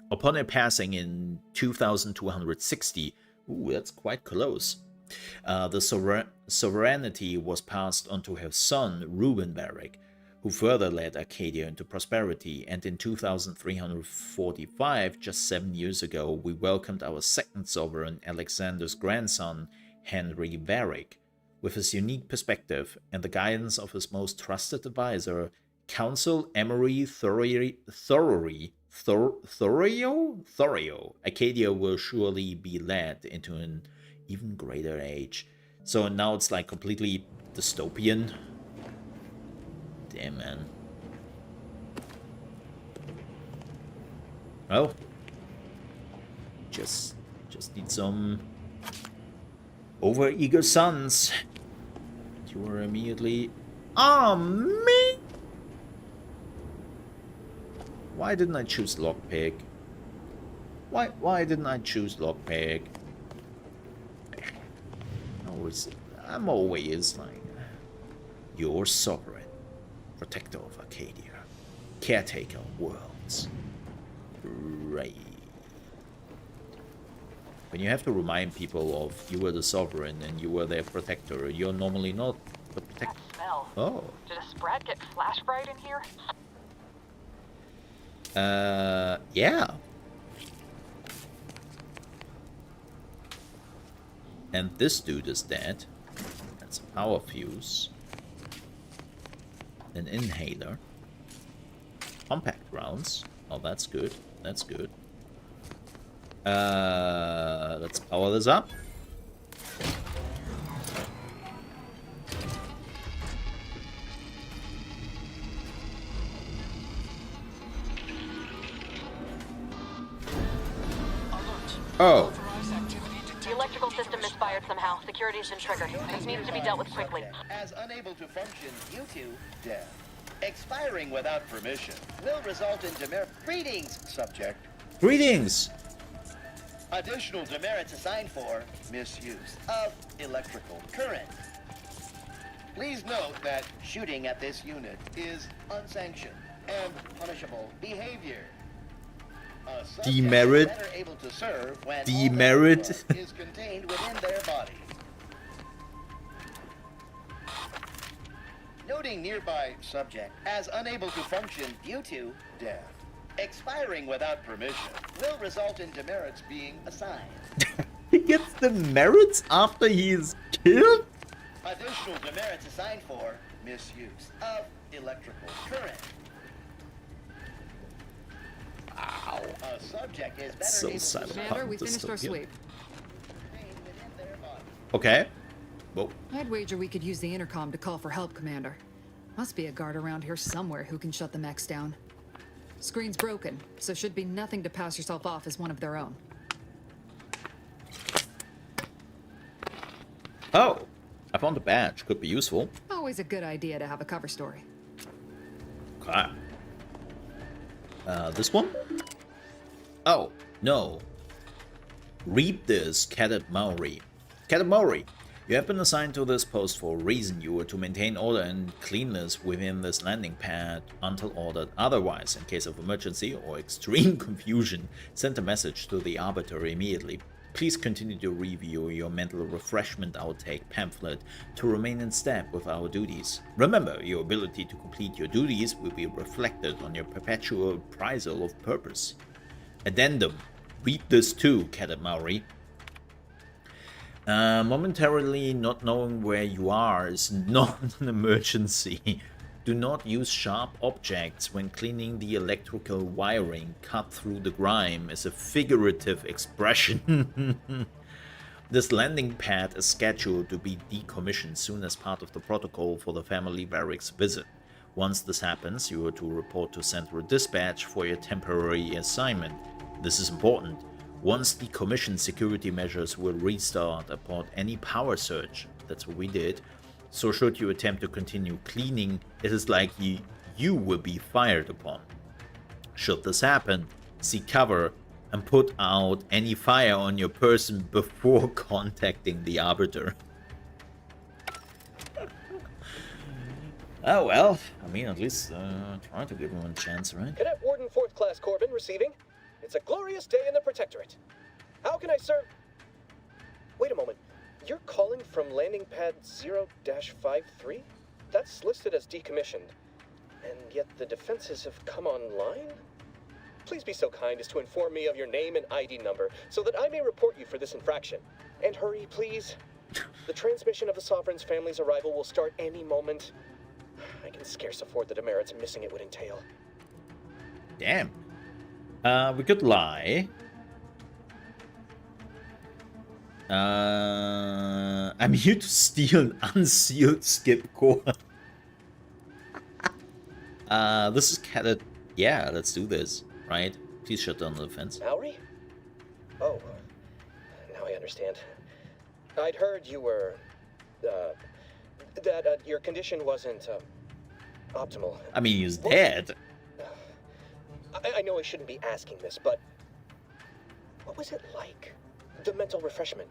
Upon her passing in 2260, ooh, that's quite close, The sovereignty was passed on to her son, Reuben Varric, who further led Arcadia into prosperity, and in 2345, just 7 years ago, we welcomed our second sovereign, Alexander's grandson, Henry Varric. With his unique perspective and the guidance of his most trusted advisor, Counsel Emery Thorio, Arcadia will surely be led into an even greater age. So now it's like completely dystopian. Damn, man. Well, just need some over-eager sons. You were immediately... Oh, me! Why didn't I choose lockpick? Why didn't I choose lockpick? I'm always like your sovereign, protector of Arcadia, caretaker of worlds. Right. When you have to remind people of you were the sovereign and you were their protector, you're normally not the protector. Smell. Oh. Did a Sprat get flash fried in here? Yeah. And this dude is dead. That's a power fuse. An inhaler. Compact rounds. Oh, that's good. That's good. Let's power this up. Oh. The electrical system misfired somehow. Security has been triggered. This needs to be dealt with quickly. As unable to function due to death. Expiring without permission will result in demerit. Greetings, subject. Greetings! Additional demerits assigned for misuse of electrical current. Please note that shooting at this unit is unsanctioned and punishable behavior. Demerit. Demerit. Is contained within their body. Noting nearby subject as unable to function due to death. Expiring without permission will result in demerits being assigned. He gets demerits after he is killed? Additional demerits assigned for misuse of electrical current. Ow. A subject is better So able silent. Commander, we finished our sweep. Okay. Whoa. I'd wager we could use the intercom to call for help, Commander. Must be a guard around here somewhere who can shut the mechs down. Screen's broken, so should be nothing to pass yourself off as one of their own. Oh. I found a badge. Could be useful. Always a good idea to have a cover story. Okay. This one? Oh, no. Read this, Cadet Maori. Cadet Maori, you have been assigned to this post for a reason. You were to maintain order and cleanliness within this landing pad until ordered otherwise. In case of emergency or extreme confusion, send a message to the Arbiter immediately. Please continue to review your mental refreshment outtake pamphlet to remain in step with our duties. Remember, your ability to complete your duties will be reflected on your perpetual appraisal of purpose. Addendum. Read this too, Cadet Maori. Momentarily not knowing where you are is not an emergency. Do not use sharp objects when cleaning the electrical wiring. Cut through the grime is a figurative expression. This landing pad is scheduled to be decommissioned soon as part of the protocol for the family Varric's visit. Once this happens, you are to report to Central Dispatch for your temporary assignment. This is important. Once decommissioned, security measures will restart upon any power surge. That's what we did. So should you attempt to continue cleaning, it is likely you will be fired upon. Should this happen, seek cover and put out any fire on your person before contacting the Arbiter. Oh well, I mean at least try to give him a chance, right? Cadet Warden 4th Class Corbin receiving. It's a glorious day in the Protectorate. How can I serve? Wait a moment. You're calling from landing pad 0-53? That's listed as decommissioned. And yet the defenses have come online? Please be so kind as to inform me of your name and ID number so that I may report you for this infraction. And hurry, please. The transmission of the Sovereign's family's arrival will start any moment. I can scarce afford the demerits missing it would entail. Damn. We could lie. I'm here to steal an unsealed skip core. This is cadet. Yeah, let's do this. Right? Please shut down the defense. Maori? Oh, now I understand. I'd heard you were, that your condition wasn't, optimal. I mean, he's dead. I know I shouldn't be asking this, but what was it like? The mental refreshment.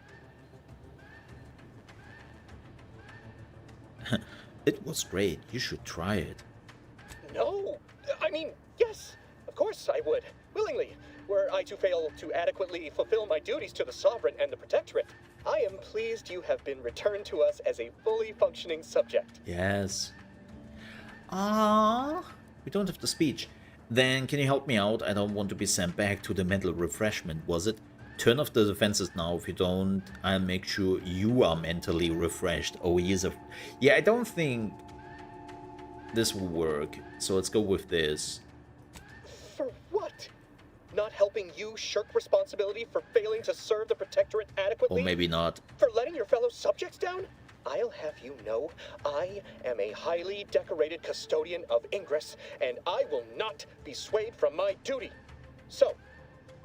It was great. You should try it. No! I mean, yes! Of course I would. Willingly. Were I to fail to adequately fulfill my duties to the Sovereign and the Protectorate, I am pleased you have been returned to us as a fully functioning subject. Yes. We don't have the speech. Then can you help me out? I don't want to be sent back to the mental refreshment, was it? Turn off the defenses now. If you don't, I'll make sure you are mentally refreshed. Oh, he is a... Yeah, I don't think this will work. So let's go with this. For what? Not helping you shirk responsibility for failing to serve the Protectorate adequately? Or maybe not. For letting your fellow subjects down? I'll have you know, I am a highly decorated custodian of Ingress, and I will not be swayed from my duty. So,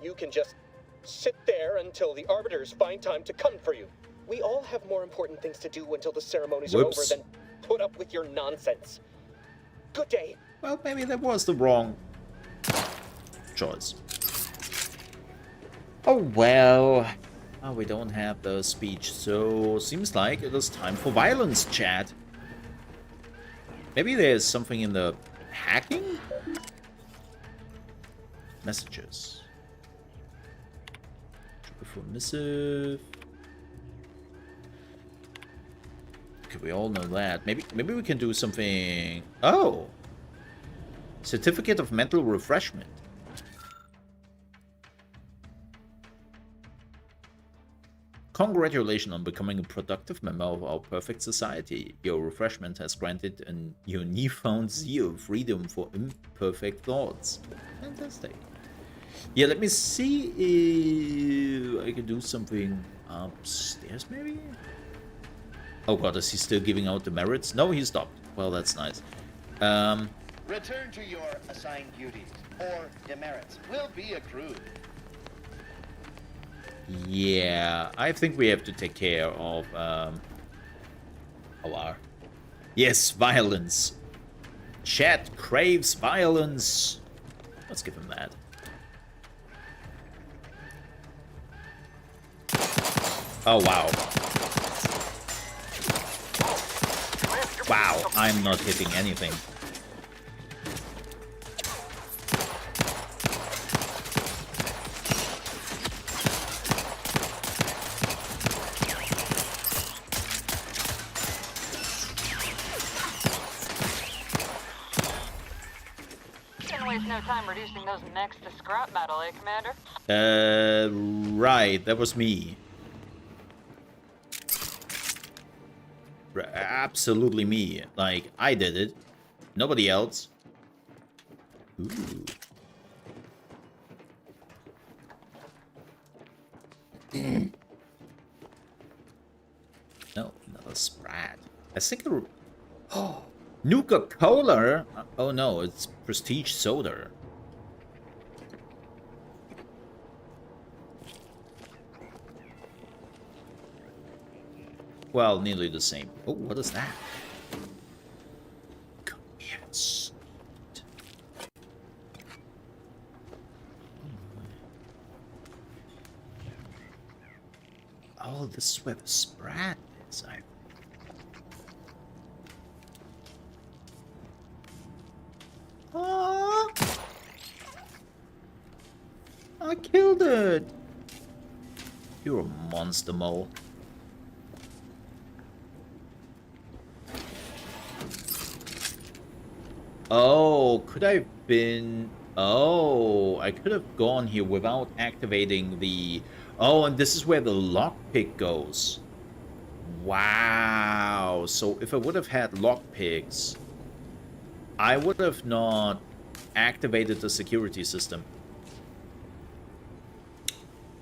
you can just sit there until the Arbiters find time to come for you. We all have more important things to do until the ceremonies are over than put up with your nonsense. Good day. Well, maybe that was the wrong choice. Oh well. Oh, we don't have the speech, so seems like it is time for violence, chat. Maybe there's something in the hacking? Messages. Triple for missive. Okay, we all know that. Maybe we can do something. Oh! Certificate of mental refreshment. Congratulations on becoming a productive member of our perfect society. Your refreshment has granted your newfound zeal of freedom for imperfect thoughts. Fantastic. Yeah, let me see if I can do something upstairs, maybe? Oh god, is he still giving out the merits? No, he stopped. Well, that's nice. Return to your assigned duties, or demerits will be accrued. Yeah, I think we have to take care of our... Yes, violence. Chat craves violence. Let's give him that. Oh, wow. Wow, I'm not hitting anything. No time reducing those mechs to scrap metal, eh, Commander? Right, that was me. Absolutely me. Like, I did it. Nobody else. Ooh. No, another Sprat. I think oh, Nuka-Cola? Oh no, it's Prestige Soda. Well, nearly the same. Oh, what is that? Yes. Oh, this is where the Sprat is. Oh, I killed it. You're a monster, Mole. Oh, could I have been... Oh, I could have gone here without activating the... Oh, and this is where the lockpick goes. Wow. So if I would have had lockpicks, I would have not activated the security system.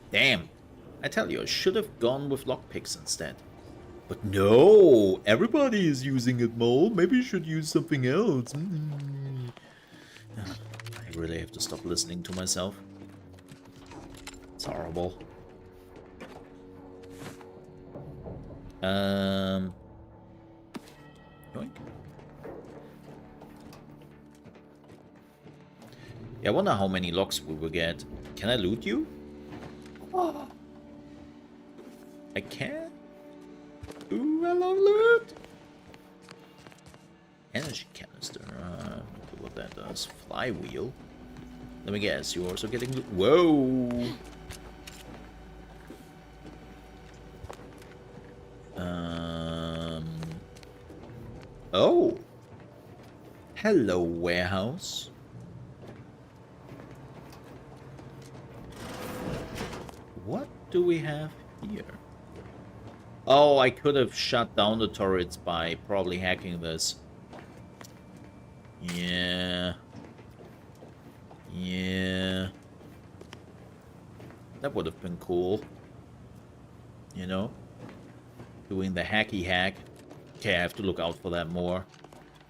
Damn. I tell you, I should have gone with lockpicks instead. But no, everybody is using it, Mole. Maybe you should use something else. I really have to stop listening to myself. It's horrible. Yoink. Yeah, I wonder how many locks we will get. Can I loot you? Oh. I can? Ooh, I love loot! Energy canister. What that does. Flywheel. Let me guess, you're also getting loot. Whoa! Oh! Hello, warehouse. What do we have here? Oh, I could have shut down the turrets by probably hacking this. Yeah. Yeah. That would have been cool. You know? Doing the hacky hack. Okay, I have to look out for that more.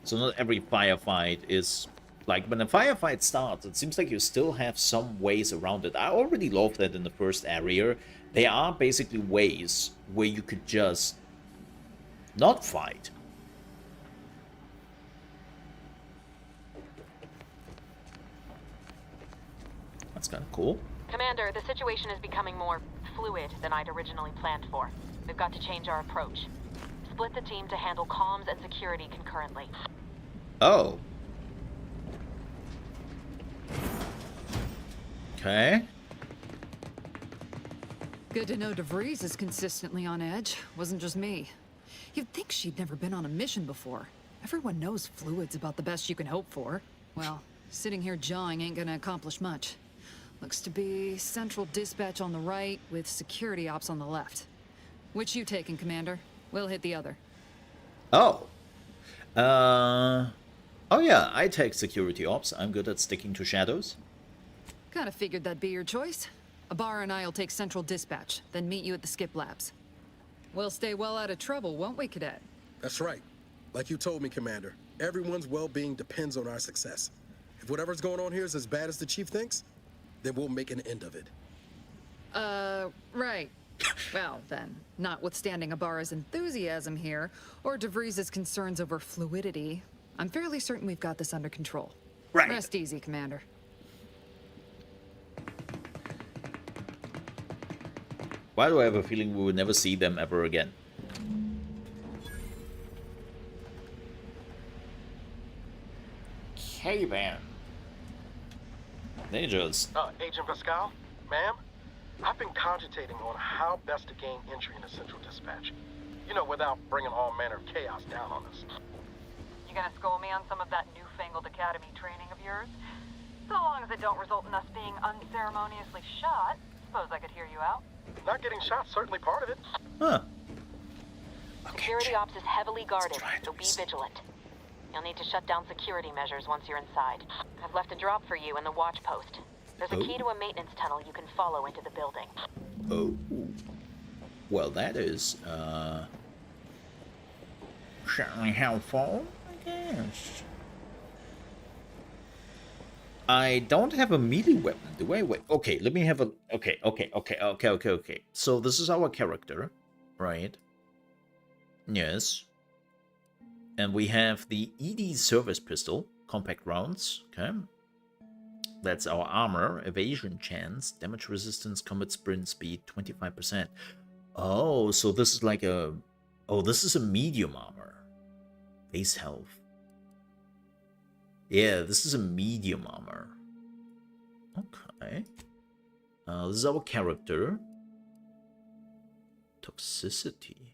So not every firefight is... Like, when a firefight starts, it seems like you still have some ways around it. I already love that in the first area. There are basically ways where you could just not fight. That's kind of cool. Commander, the situation is becoming more fluid than I'd originally planned for. We've got to change our approach. Split the team to handle comms and security concurrently. Oh. Okay. Good to know DeVries is consistently on edge. Wasn't just me. You'd think she'd never been on a mission before. Everyone knows fluid's about the best you can hope for. Well, sitting here jawing ain't gonna accomplish much. Looks to be central dispatch on the right with security ops on the left. Which you taking, Commander? We'll hit the other. Oh. Oh yeah, I take security ops. I'm good at sticking to shadows. Kinda figured that'd be your choice. Abar and I'll take central dispatch, then meet you at the skip labs. We'll stay well out of trouble, won't we, Cadet? That's right. Like you told me, Commander, everyone's well-being depends on our success. If whatever's going on here is as bad as the Chief thinks, then we'll make an end of it. Right. Well, then, notwithstanding Ibarra's enthusiasm here, or DeVries' concerns over fluidity, I'm fairly certain we've got this under control. Right. Rest easy, Commander. Why do I have a feeling we will never see them ever again? Okay, then. They just... Agent Pascal? Ma'am? I've been cogitating on how best to gain entry into Central Dispatch. You know, without bringing all manner of chaos down on us. You gonna school me on some of that newfangled academy training of yours? So long as it don't result in us being unceremoniously shot, suppose I could hear you out. Not getting shot, certainly part of it. Huh. Security ops is heavily guarded, so be vigilant. You'll need to shut down security measures once you're inside. I've left a drop for you in the watch post. There's a key to a maintenance tunnel you can follow into the building. Oh. Well, that is, certainly helpful, I guess. I don't have a melee weapon, do I? Wait, okay, let me have a... Okay. So this is our character, right? Yes. And we have the ED service pistol, compact rounds, okay? That's our armor, evasion chance, damage resistance, combat sprint speed, 25%. Oh, so this is like a... Oh, this is a medium armor. Base health. Yeah, this is a medium armor. Okay. This is our character. Toxicity.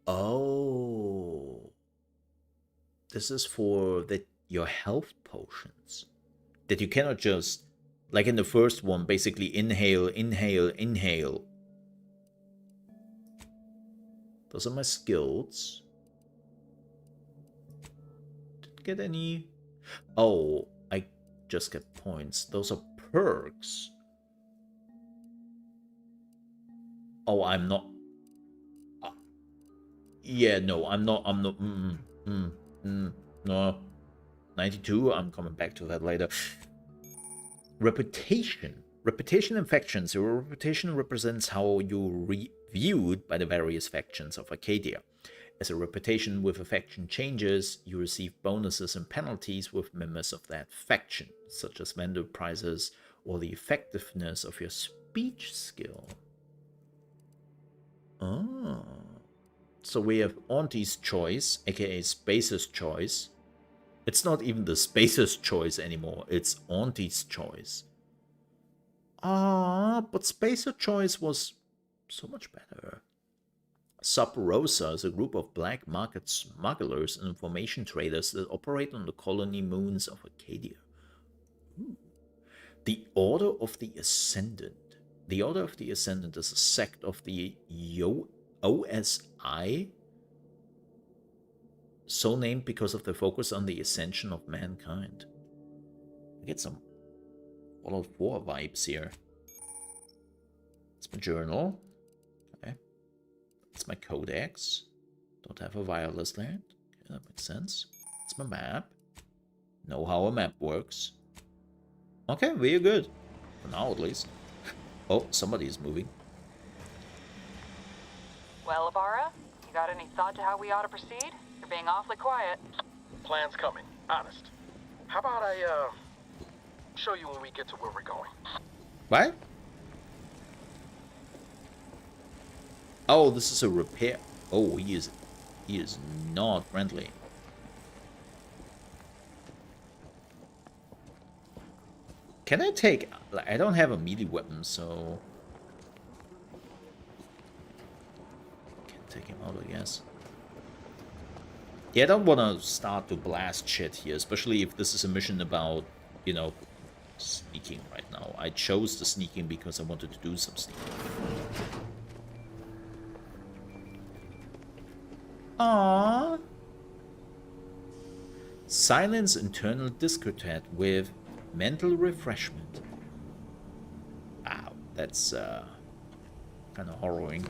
Oh. This is for your health potions. That you cannot just, like in the first one, basically inhale, inhale, inhale. Those are my skills. Didn't get any. Oh, I just get points. Those are perks. Oh, I'm not. Yeah, no, I'm not. No. 92, I'm coming back to that later. Reputation. Reputation and factions. Your reputation represents how you're viewed by the various factions of Arcadia. As a reputation with a faction changes, you receive bonuses and penalties with members of that faction, such as vendor prizes or the effectiveness of your speech skill. Oh. So we have Auntie's Choice, aka Spacer's Choice. It's not even the Spacer's Choice anymore, it's Auntie's Choice. But Spacer Choice was so much better. Sub Rosa is a group of black market smugglers and information traders that operate on the colony moons of Arcadia. Ooh. The Order of the Ascendant. The Order of the Ascendant is a sect of the OSI, so named because of the focus on the ascension of mankind. I get some Fallout 4 vibes here. It's my journal. Okay. It's my codex. Don't have a wireless land. Okay, that makes sense. It's my map. Know how a map works. Okay, we're good. For now, at least. Oh, somebody is moving. Well, Ibarra, you got any thought to how we ought to proceed? You're being awfully quiet. Plan's coming, honest. How about I, show you when we get to where we're going? What? Oh, this is a repair. Oh, he is not friendly. Can I take... I don't have a melee weapon, so... Can take him out, I guess. Yeah, I don't want to start to blast shit here, especially if this is a mission about, you know, sneaking right now. I chose the sneaking because I wanted to do some sneaking. Aww. Silence internal discontent with mental refreshment. Wow, that's kind of harrowing.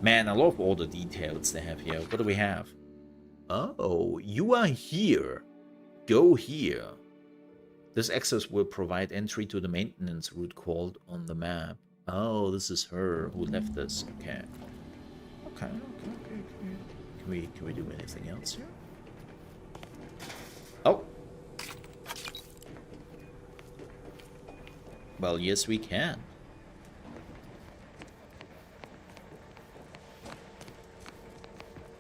Man, I love all the details they have here. What do we have? Oh, you are here. Go here. This access will provide entry to the maintenance route called on the map. Oh, this is her who left this. Okay. Okay. Can we do anything else here? Oh. Well, yes, we can.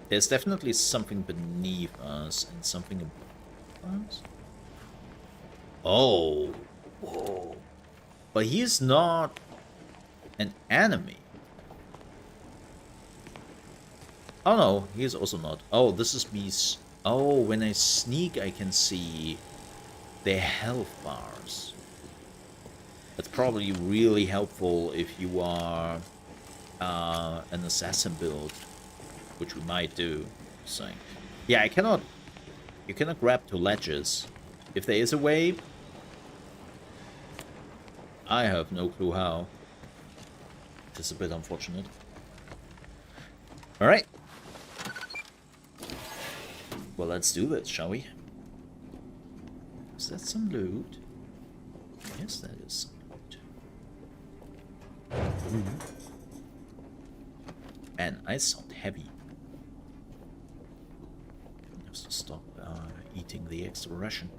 There's definitely something beneath us and something above us. Oh. Whoa. But he's not an enemy. Oh no, he's also not. Oh, this is me. Oh, when I sneak, I can see their health bars. That's probably really helpful if you are an assassin build, which we might do. So, yeah, you cannot grab to ledges. If there is a way, I have no clue how. Which is a bit unfortunate. Alright. Well, let's do this, shall we? Is that some loot? Yes, that is some loot. Man, I sound heavy. I have to stop eating the extra ration.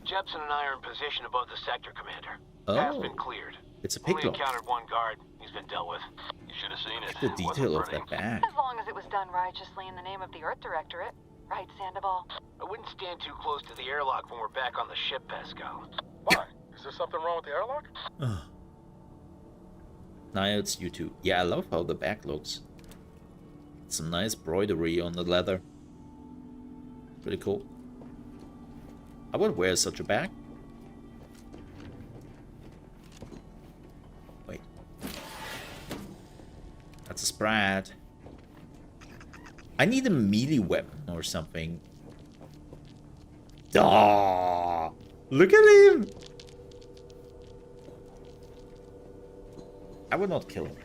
Jepson and I are in position above the sector, Commander. Oh, Path's been cleared. It's a pig Only encountered one guard. He's been dealt with. You should have seen it. The detail of that bag. As long as it was done righteously in the name of the Earth Directorate. Right, Sandoval? I wouldn't stand too close to the airlock when we're back on the ship, Pascal. Why? Is there something wrong with the airlock? Now it's you two. Yeah, I love how the back looks. It's some nice embroidery on the leather. Pretty cool. I would wear such a bag. Wait. That's a Sprat. I need a melee weapon or something. Ah, look at him! I would not kill him.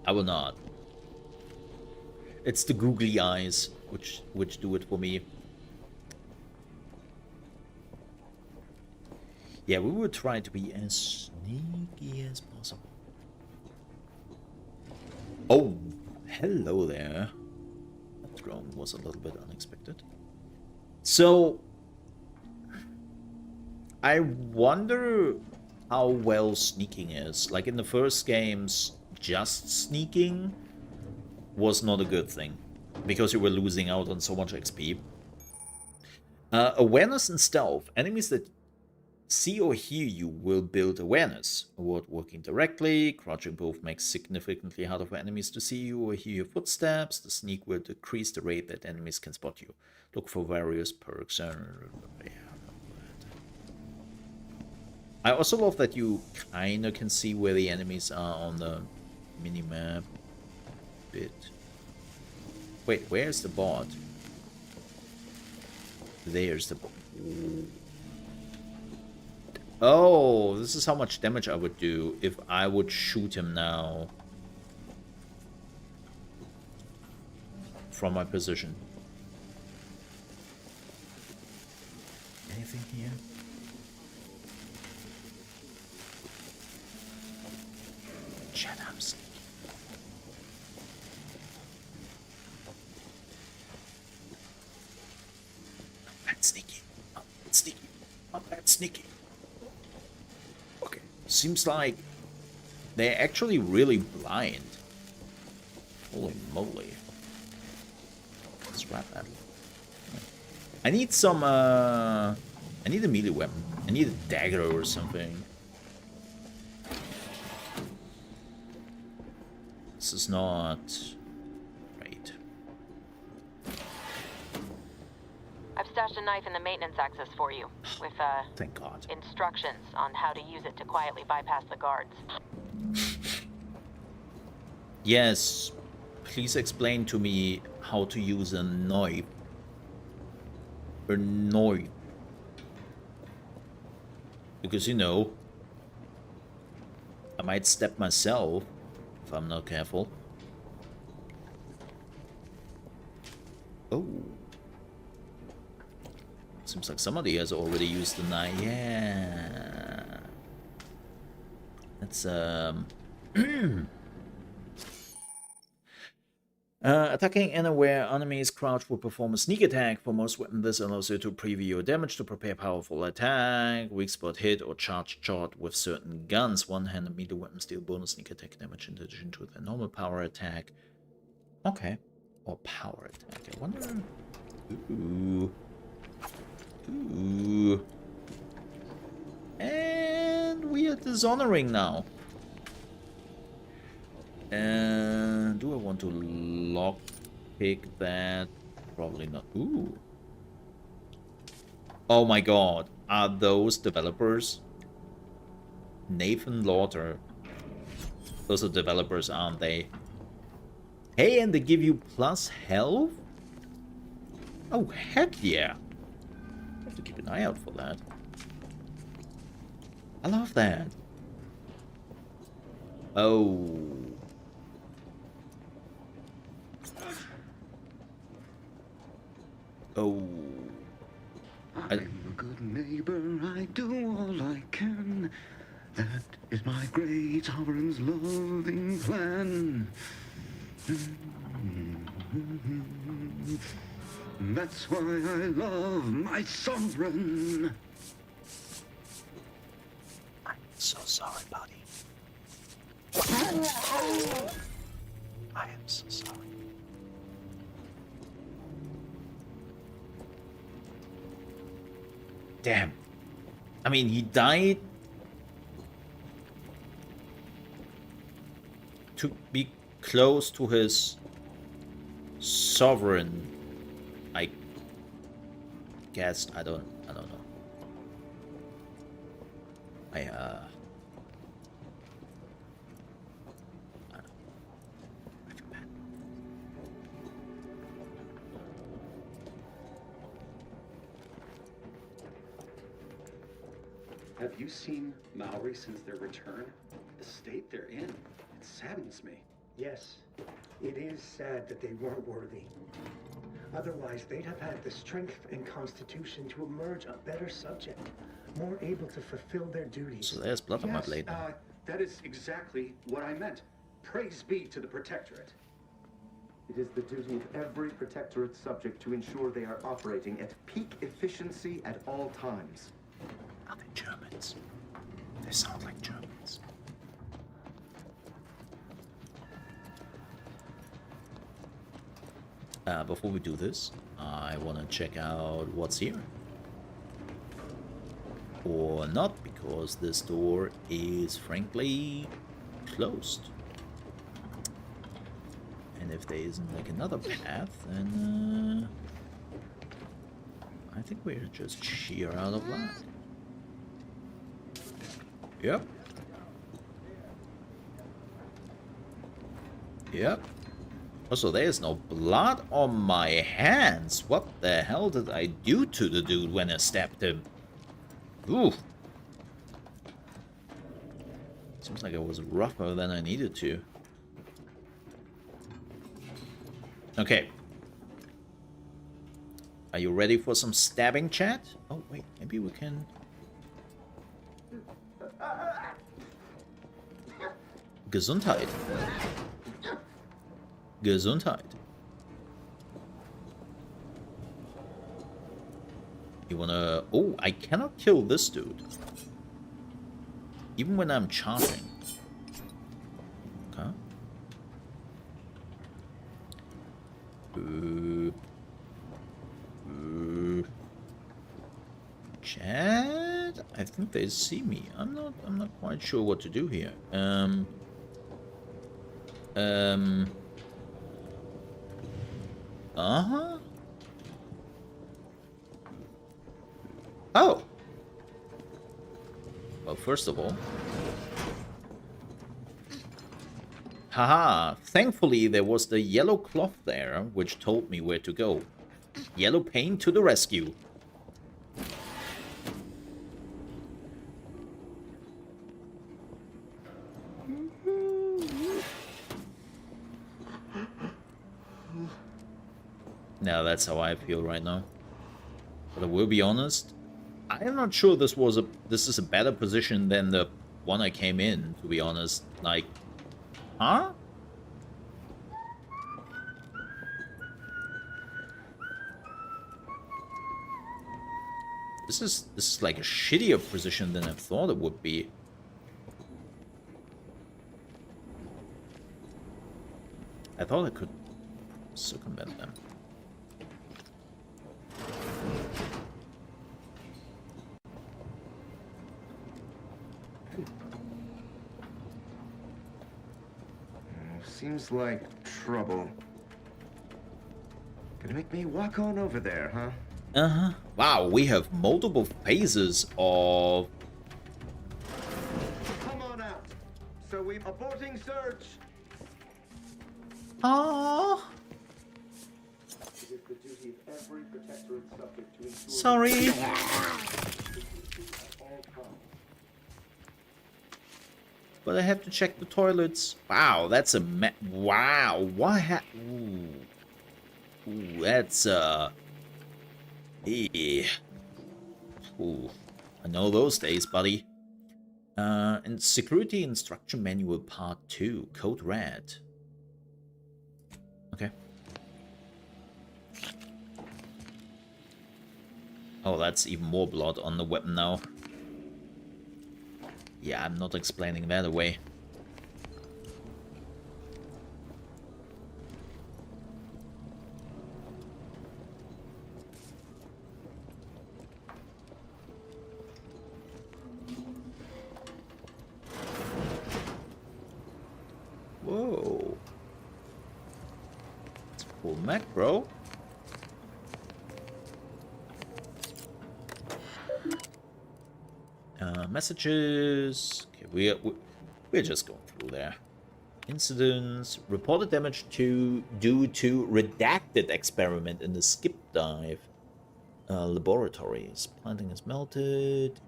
I will not. It's the googly eyes which do it for me. Yeah, we would try to be as sneaky as possible. Oh, hello there. That drone was a little bit unexpected. So, I wonder how well sneaking is. Like in the first games, just sneaking was not a good thing, because you were losing out on so much XP. Awareness and stealth. Enemies that see or hear you will build awareness. Award working directly. Crouching both makes significantly harder for enemies to see you or hear your footsteps. The sneak will decrease the rate that enemies can spot you. Look for various perks. I also love that you kinda can see where the enemies are on the minimap. Bit. Wait, where's the bot? There's the bot. Oh, this is how much damage I would do if I would shoot him now from my position. Anything here? Shut up, sneaky. Not that sneaky. Not that sneaky. Not that sneaky. Okay. Seems like they're actually really blind. Holy moly. Let's wrap that. I need some, I need a melee weapon. I need a dagger or something. This is not right. I've stashed a knife in the maintenance access for you, with Thank God. instructions on how to use it to quietly bypass the guards. Yes, please explain to me how to use a knife. A knife. Because, you know, I might step myself if I'm not careful. Oh. Seems like somebody has already used the knife. Yeah. That's, attacking anywhere enemies crouch will perform a sneak attack. For most weapons, this allows you to preview your damage to prepare powerful attack, weak spot hit, or charge shot with certain guns. One-handed melee weapons deal bonus sneak attack damage in addition to their normal power attack. Okay. Or power attack. I wonder... Ooh. Ooh. And we are dishonoring now. And do I want to lock pick that? Probably not. Ooh. Oh my god. Are those developers? Nathan Lauder. Those are developers, aren't they? Hey, and they give you plus health? Oh, heck yeah. I have to keep an eye out for that. I love that. Oh. Oh. I'm a good neighbor, I do all I can. That is my great sovereign's loving plan. That's why I love my sovereign. I'm so sorry, buddy. I am so sorry. Damn. I mean, he died. to be close to his sovereign. I guess I don't know. Have you seen Maori since their return? The state they're in, it saddens me. Yes, it is sad that they weren't worthy. Otherwise, they'd have had the strength and constitution to emerge a better subject, more able to fulfill their duties. So there's blood on my blade. That is exactly what I meant. Praise be to the Protectorate. It is the duty of every Protectorate subject to ensure they are operating at peak efficiency at all times. Are they Germans? They sound like Germans. Before we do this, I want to check out what's here. Or not, because this door is frankly closed. And if there isn't like another path, then I think we're just sheer out of luck. Yep. Yep. Also, there's no blood on my hands. What the hell did I do to the dude when I stabbed him? Ooh. Seems like I was rougher than I needed to. Okay. Are you ready for some stabbing, chat? Oh, wait. Maybe we can... Gesundheit. Gesundheit. You wanna... Oh, I cannot kill this dude. Even when I'm charging. Okay. Chat? I think they see me. I'm not quite sure what to do here. Uh-huh. Oh. Well, first of all. Haha. Thankfully, there was the yellow cloth there, which told me where to go. Yellow paint to the rescue. Now that's how I feel right now. But I will be honest, I am not sure this is a better position than the one I came in, to be honest. Like, huh? This is like a shittier position than I thought it would be. I thought I could circumvent them. Seems like trouble. Gonna make me walk on over there, huh? Uh-huh. Wow, we have multiple phases of... Come on out. So we're aborting search. Aww. It is the duty of every Protectorate subject to ensure... Sorry. But I have to check the toilets. Wow, that's a wow. What Ooh. Ooh, that's Ooh. I know those days, buddy. And Security Instruction Manual Part 2, Code Red. Okay. Oh, that's even more blood on the weapon now. Yeah, I'm not explaining that away. Whoa. Full mech, bro. Messages. Okay, we're just going through there. Incidents. Reported damage due to redacted experiment in the skip dive laboratories. Planting is melted.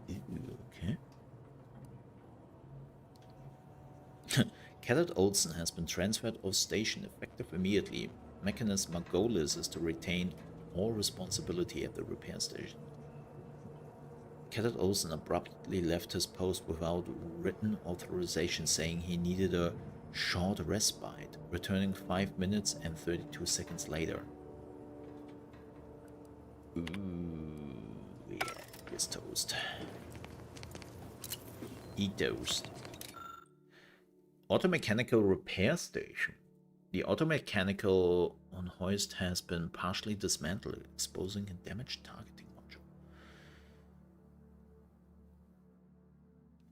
Okay. Cadet Olsen has been transferred off station, effective immediately. Mechanist Margolis is to retain all responsibility at the repair station. Cadet Olsen abruptly left his post without written authorization, saying he needed a short respite, returning 5 minutes and 32 seconds later. Ooh, yeah, he's toast. He toast. Automechanical repair station. The automechanical on hoist has been partially dismantled, exposing a damaged targeting module.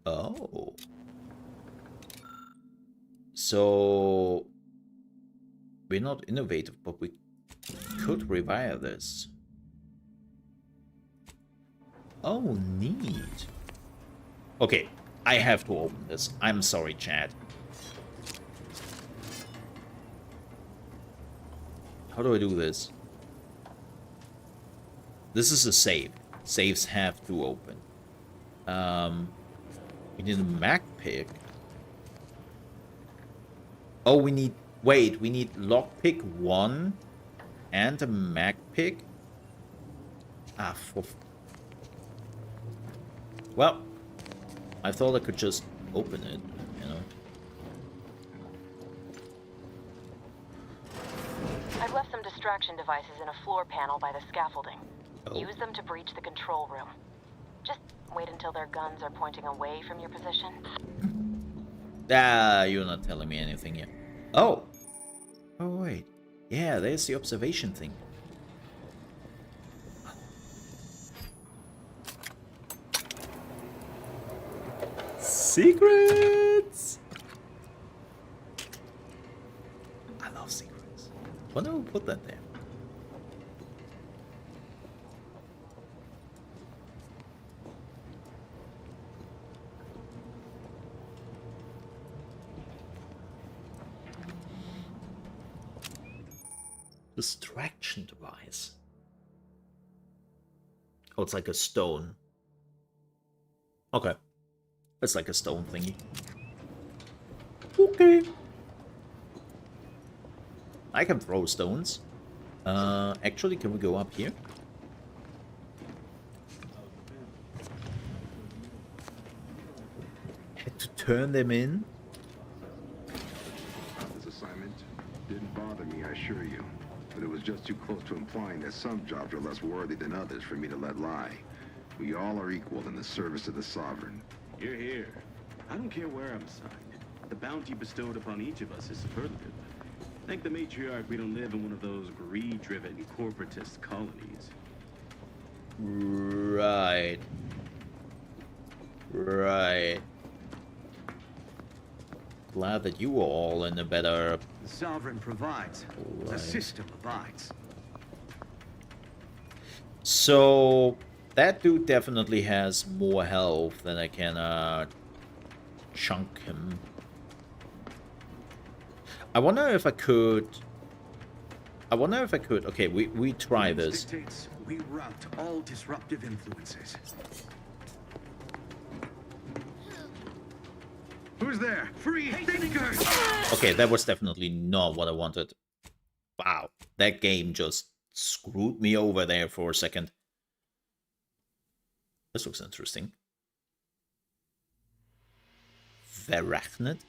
Oh. So we're not innovative, but we could rewire this. Oh, neat. Okay, I have to open this. I'm sorry, chat. How do I do this? This is a save. Saves have to open. We need a Mac pick. Oh, we need... Wait, we need lockpick 1 and a Mac pick? Ah, for... Well, I thought I could just open it, you know. I've left some distraction devices in a floor panel by the scaffolding. Oh. Use them to breach the control room. Just wait until their guns are pointing away from your position. Ah, you're not telling me anything yet. Oh! Oh, wait. Yeah, there's the observation thing. Secrets! I love secrets. Wonder who put that there. Distraction device. Oh, it's like a stone. Okay. It's like a stone thingy. Okay. I can throw stones. Actually, can we go up here? Had to turn them in? This assignment didn't bother me, I assure you. But it was just too close to implying that some jobs are less worthy than others for me to let lie. We all are equal in the service of the Sovereign. You're here. I don't care where I'm assigned. The bounty bestowed upon each of us is superlative. Thank the matriarch we don't live in one of those greed-driven corporatist colonies. Right. Right. Glad that you were all in a better... The Sovereign provides. Right. The system abides. So... that dude definitely has more health than I can chunk him. I wonder if I could... Okay, we try this. Dictates we rout all disruptive influences. Who's there? Free thinkers! Okay, that was definitely not what I wanted. Wow, that game just screwed me over there for a second. This looks interesting. Verachnid?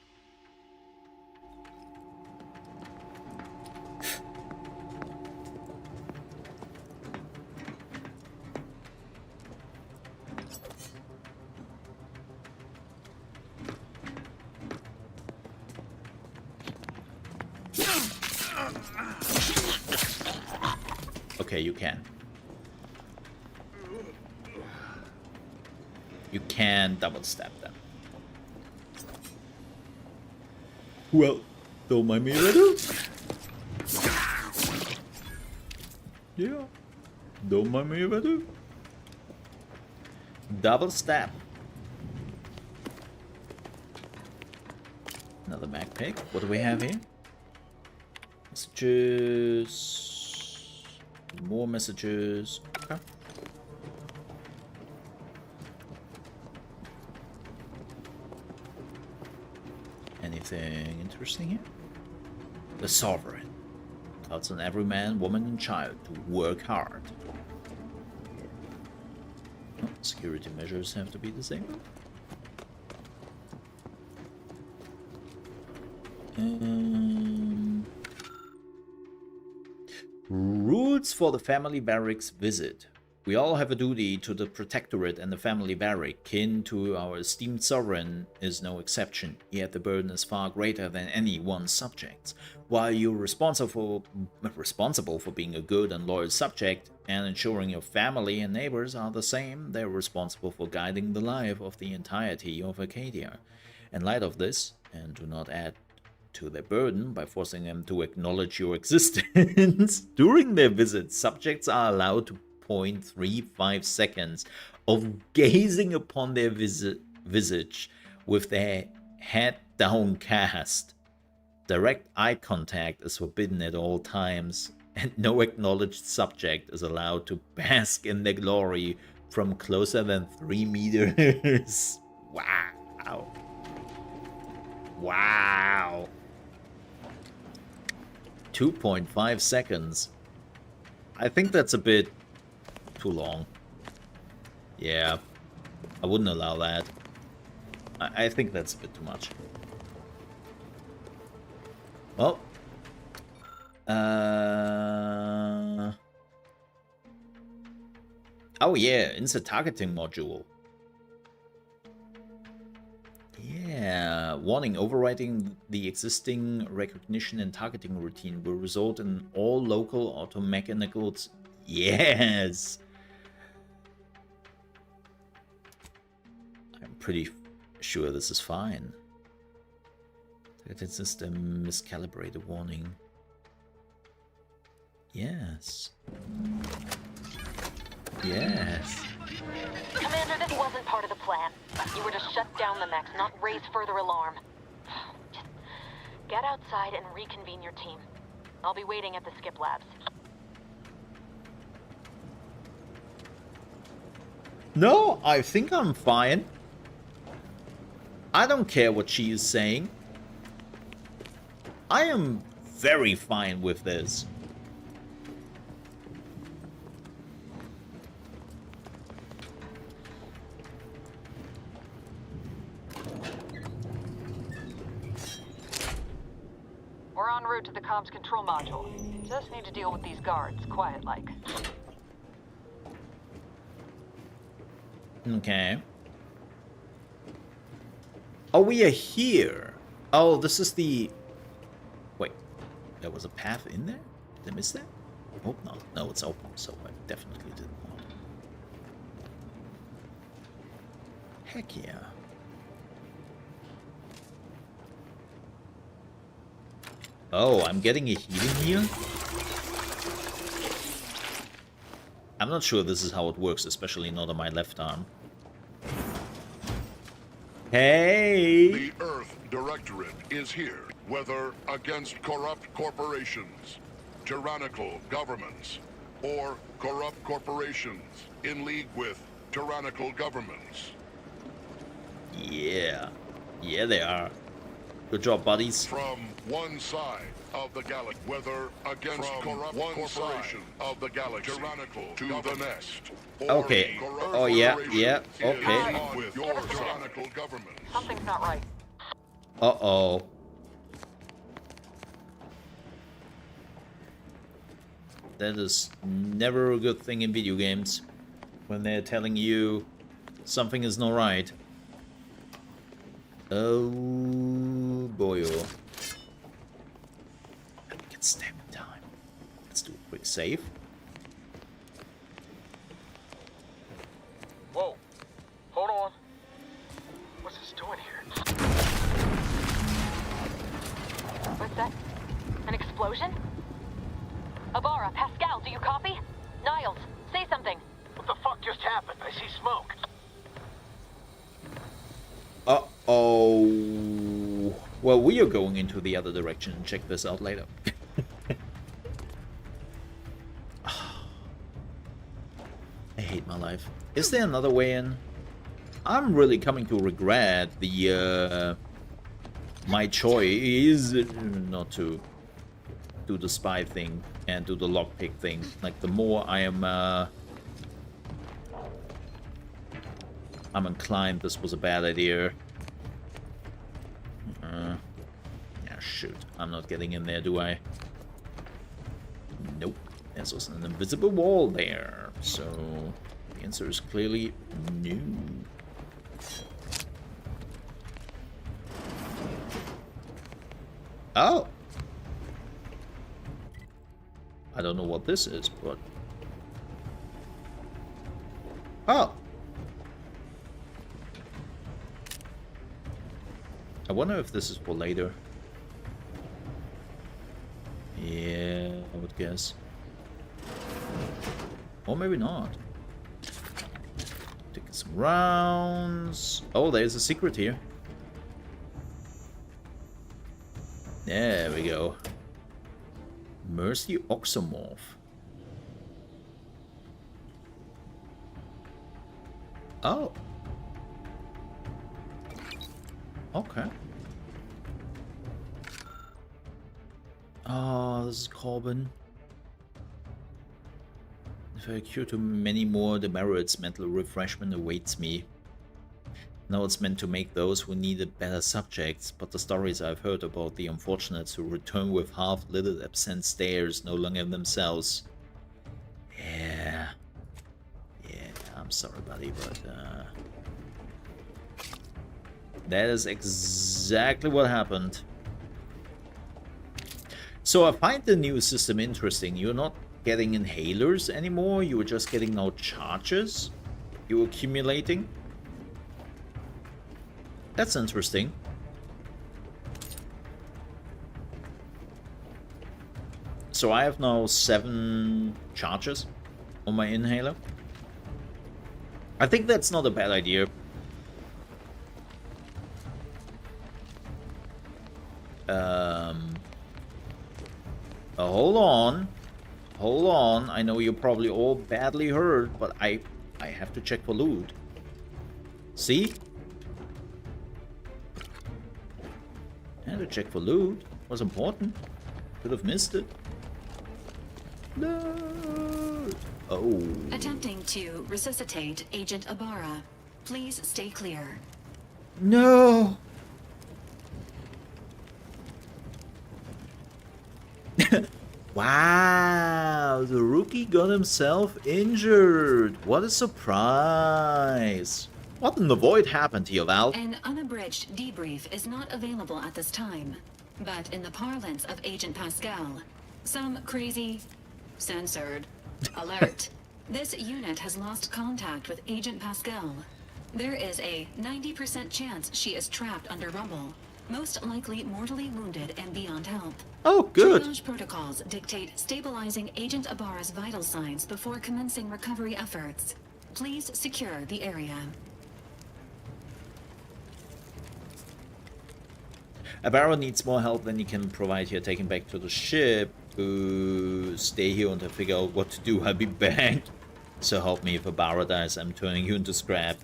Okay, you can. You can double stab them. Well, don't mind me a little. Yeah. Don't mind me if I do. Double stab. Another backpack. What do we have here? Messages. More messages. Okay. Anything interesting here? The Sovereign tells on every man, woman, and child to work hard. Oh, security measures have to be the same. Rules for the family barracks visit. We all have a duty to the Protectorate and the family barrack. Kin to our esteemed sovereign is no exception, yet the burden is far greater than any one's subjects. While you're responsible for being a good and loyal subject and ensuring your family and neighbors are the same, they're responsible for guiding the life of the entirety of Arcadia. In light of this, and do not add to their burden by forcing them to acknowledge your existence, during their visit, subjects are allowed to 0.35 seconds of gazing upon their visage with their head downcast. Direct eye contact is forbidden at all times, and no acknowledged subject is allowed to bask in their glory from closer than 3 meters. Wow. Wow. 2.5 seconds. I think that's a bit too long. Yeah, I wouldn't allow that. I think that's a bit too much. Well, oh yeah, insert targeting module. Yeah, warning, overriding the existing recognition and targeting routine will result in all local automechanicals. Yes! I'm pretty sure this is fine. Targeting system miscalibrated warning. Yes. Yes. Commander, this wasn't part of the plan. You were to shut down the mechs, not raise further alarm. Just get outside and reconvene your team. I'll be waiting at the skip labs. No, I think I'm fine. I don't care what she is saying. I am very fine with this. We're en route to the comms control module. Just need to deal with these guards, quiet-like. Okay. Oh, we are here. Oh, this is the... Wait, there was a path in there? Did I miss that? Hope not. No, it's open, so I definitely didn't want it. Heck yeah. Oh, I'm getting a healing here? I'm not sure this is how it works, especially not on my left arm. Hey! The Earth Directorate is here, whether against corrupt corporations, tyrannical governments, or corrupt corporations in league with tyrannical governments. Yeah. Yeah, they are. Good job, buddies. From one side of the galaxy, whether against corrupt corporation of the galaxy, tyrannical to the next. Okay. Oh, yeah, yeah, okay. With your tyrannical government. Something's not right. Uh-oh. That is never a good thing in video games. When they're telling you something is not right. Oh, boy. And we can stab in time. Let's do a quick save. Whoa. Hold on. What's this doing here? What's that? An explosion? Avara, Pascal, do you copy? Miles, say something. What the fuck just happened? I see smoke. Uh-oh. Well, we are going into the other direction and check this out later. I hate my life. Is there another way in? I'm really coming to regret the my choice not to do the spy thing and do the lockpick thing. Like, the more I am I'm inclined this was a bad idea. Yeah, shoot. I'm not getting in there, do I? Nope. There's also an invisible wall there. So the answer is clearly no. Oh! I don't know what this is, but... Oh! I wonder if this is for later. Yeah, I would guess. Or maybe not. Take some rounds. Oh, there's a secret here. There we go. Mercy Oxomorph. Oh. Okay. Oh, this is Corbin. If I cure to many more demerits, mental refreshment awaits me. Now it's meant to make those who needed better subjects, but the stories I've heard about the unfortunates who return with half-lit absent stares no longer themselves. Yeah. Yeah, I'm sorry, buddy, but that is exactly what happened. So I find the new system interesting. You're not getting inhalers anymore, you're just getting now charges you're accumulating. That's interesting. So I have now 7 charges on my inhaler. I think that's not a bad idea. Hold on. Hold on. I know you're probably all badly hurt, but I have to check for loot. See? I had to check for loot. Was important. Could have missed it. Loot. Oh. Attempting to resuscitate Agent Ibarra. Please stay clear. No. Wow, the rookie got himself injured. What a surprise. What in the void happened here, Val? An unabridged debrief is not available at this time. But in the parlance of Agent Pascal, some crazy, censored, alert. This unit has lost contact with Agent Pascal. There is a 90% chance she is trapped under rubble, most likely mortally wounded and beyond help. Oh, good. Triage protocols dictate stabilizing Agent Ibarra's vital signs before commencing recovery efforts. Please secure the area. Ibarra needs more help than you can provide here. Take him back to the ship. Stay here until I figure out what to do. I'll be back. So help me, if Ibarra dies, I'm turning you into scrap.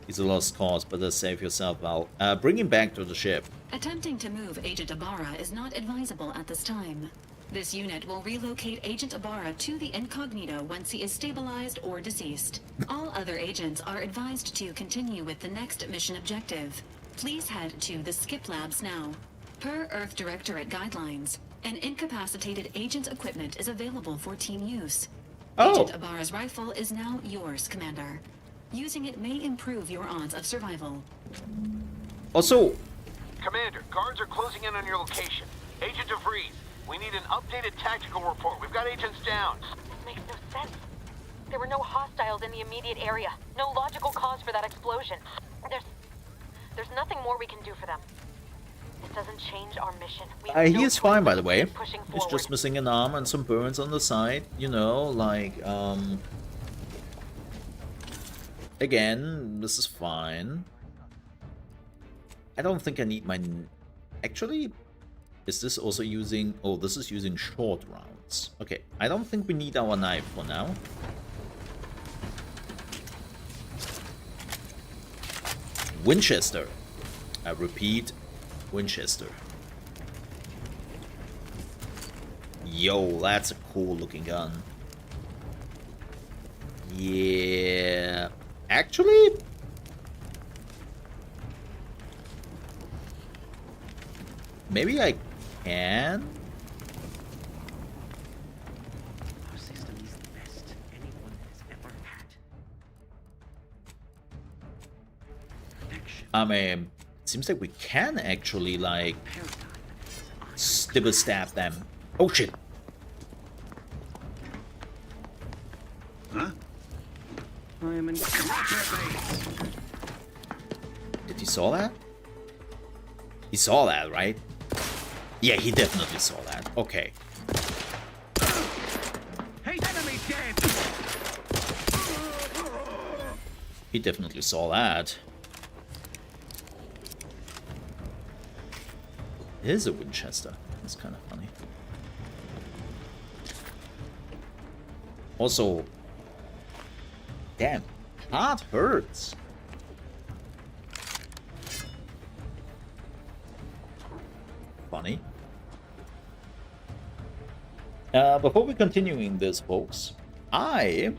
He's a lost cause, but save yourself, Val. Bring him back to the ship. Attempting to move Agent Ibarra is not advisable at this time. This unit will relocate Agent Ibarra to the incognito once he is stabilized or deceased. All other agents are advised to continue with the next mission objective. Please head to the Skip Labs now. Per Earth Directorate guidelines, an incapacitated agent's equipment is available for team use. Oh. Agent Ibarra's rifle is now yours, Commander. Using it may improve your odds of survival. Also, Commander, guards are closing in on your location. Agent DeVries, we need an updated tactical report. We've got agents down. This makes no sense. There were no hostiles in the immediate area. No logical cause for that explosion. There's nothing more we can do for them. This doesn't change our mission. He is fine, by the way. Pushing He's forward. just missing an arm and some burns on the side. You know, like, again, this is fine. I don't think I need my... Actually, is this also using... Oh, this is using short rounds. Okay, I don't think we need our knife for now. Winchester. I repeat, Winchester. Yo, that's a cool looking gun. Yeah. Actually... Maybe I can? Our system is the best anyone has ever had. I mean, it seems like we can actually, like, stibble stab them. Oh shit! Huh? I am in. Did he saw that? He saw that, right? Yeah, he definitely saw that. Okay. Hey, enemy dead! He definitely saw that. It is a Winchester. That's kind of funny. Also, damn, heart hurts. Funny. Before we continuing this, folks, I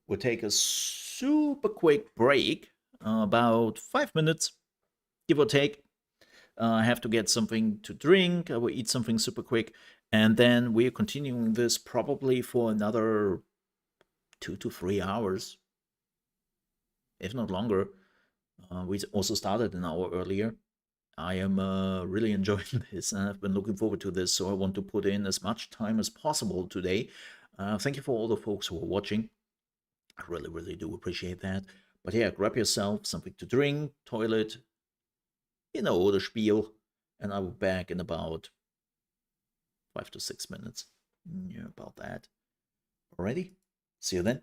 will take a super quick break, about 5 minutes, give or take. I have to get something to drink. I will eat something super quick, and then we're continuing this probably for another 2 to 3 hours, if not longer. We also started an hour earlier. I am really enjoying this, and I've been looking forward to this, so I want to put in as much time as possible today. Thank you for all the folks who are watching. I really, really do appreciate that. But yeah, grab yourself something to drink, toilet, you know, the spiel, and I will be back in about 5 to 6 minutes. Yeah, about that. Alrighty, see you then.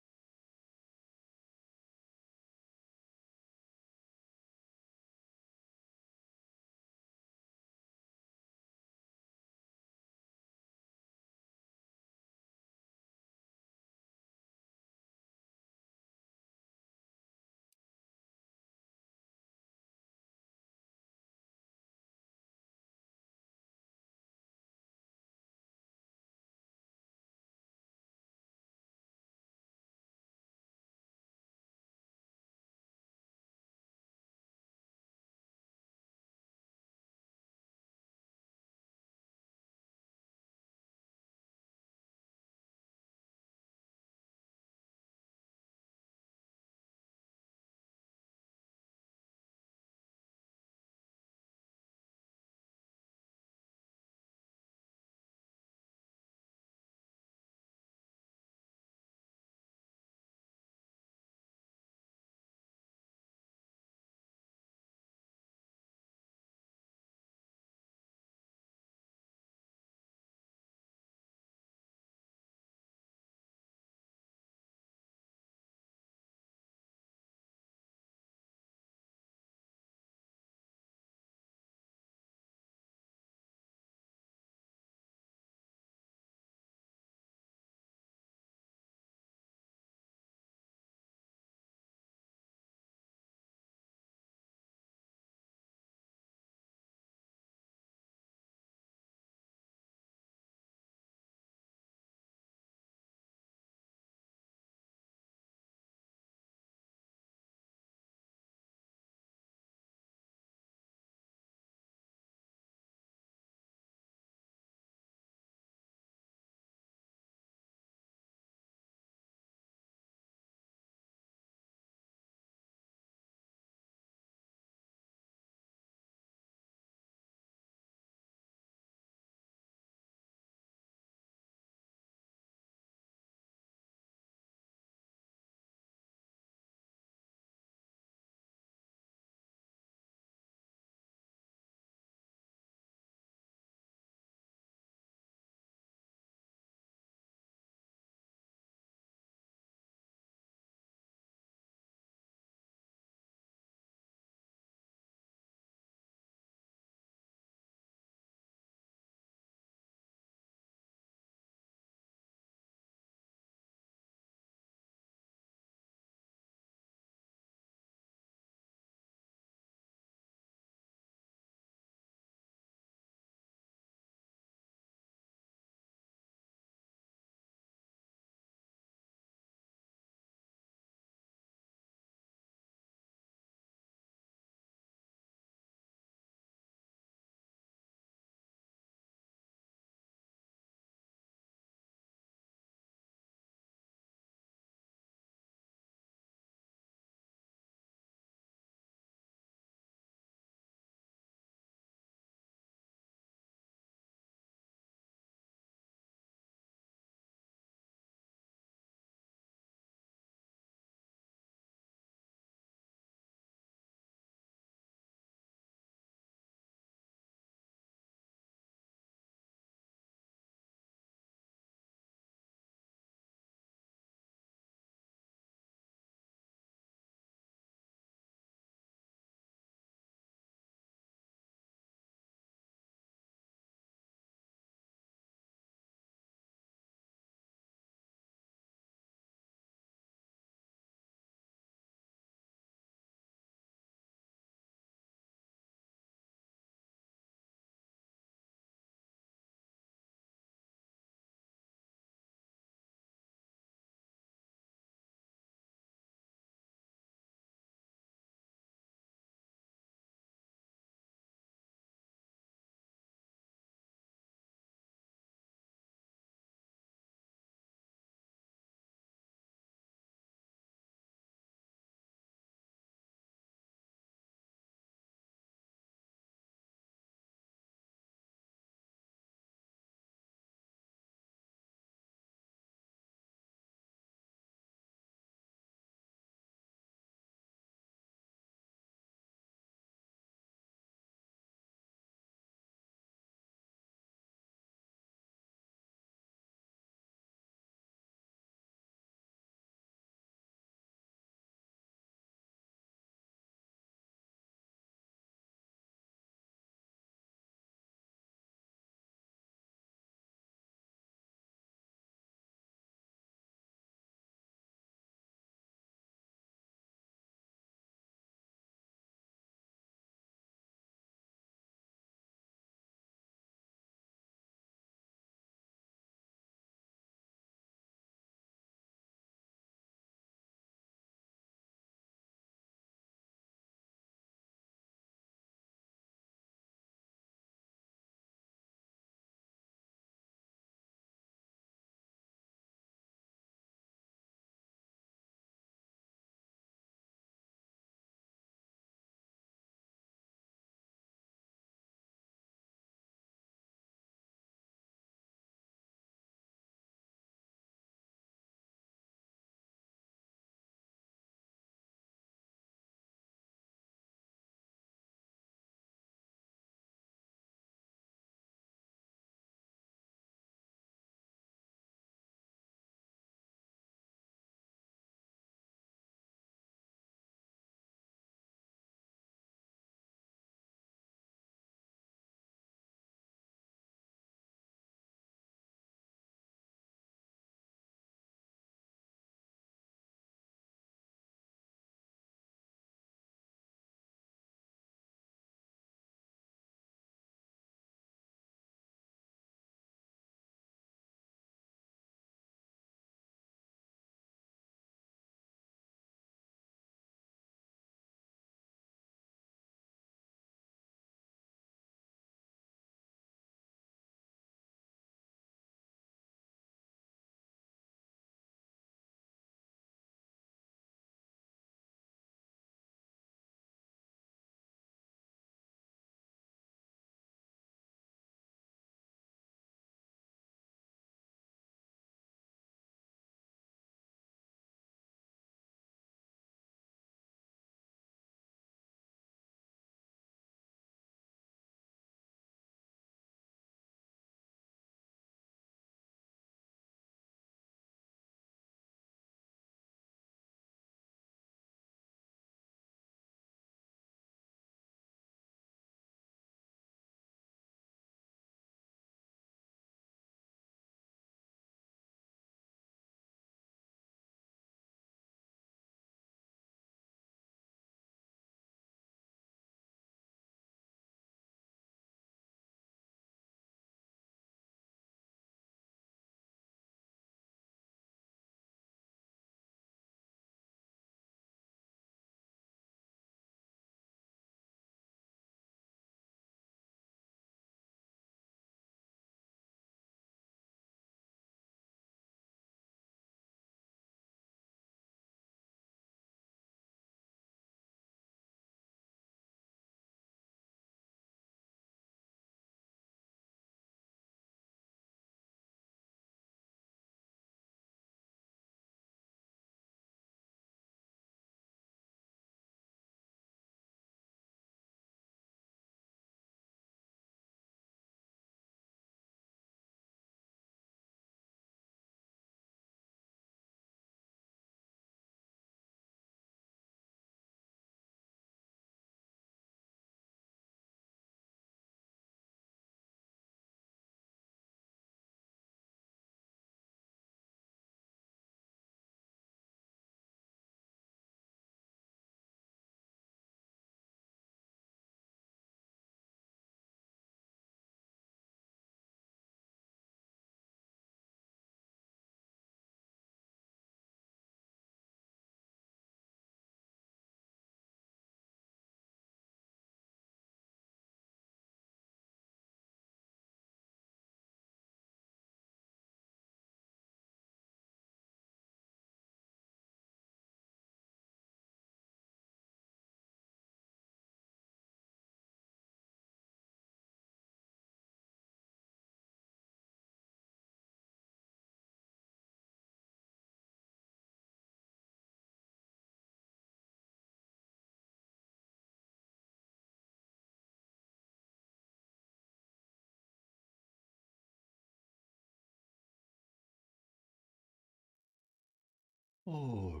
Oh,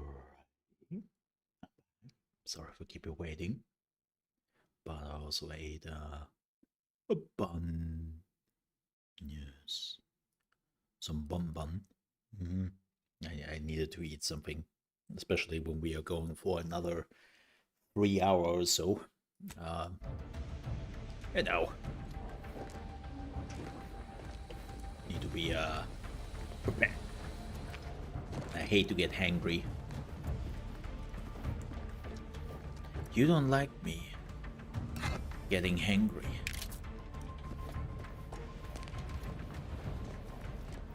sorry for keep you waiting, but I also ate a bun. Yes, some bun. I needed to eat something, especially when we are going for another 3 hours or so. You know, need to be prepared. I hate to get hangry. You don't like me getting hangry.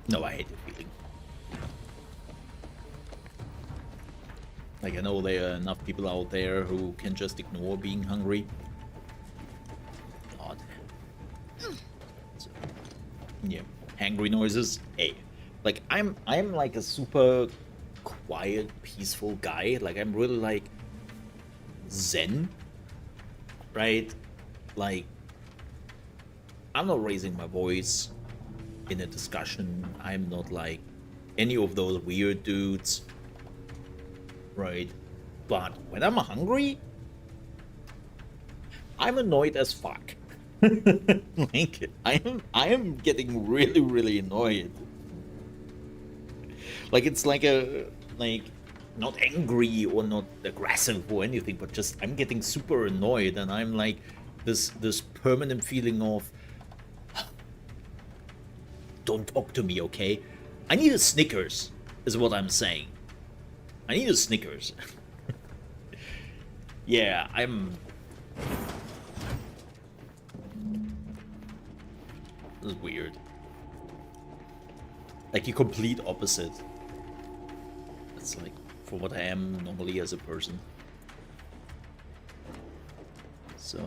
No, I hate the feeling. Like, I know there are enough people out there who can just ignore being hungry. God. So, yeah, hangry noises. Hey, like I'm like a super quiet, peaceful guy. Like I'm really like zen, right? Like I'm not raising my voice in a discussion. I'm not like any of those weird dudes, right? But when I'm hungry, I'm annoyed as fuck. Like I am getting really annoyed. Like it's like not angry or not aggressive or anything, but just I'm getting super annoyed, and I'm like this permanent feeling of don't talk to me, okay? I need a Snickers, is what I'm saying. I need a Snickers. Yeah, this is weird. Like the complete opposite. It's like for what I am normally as a person. So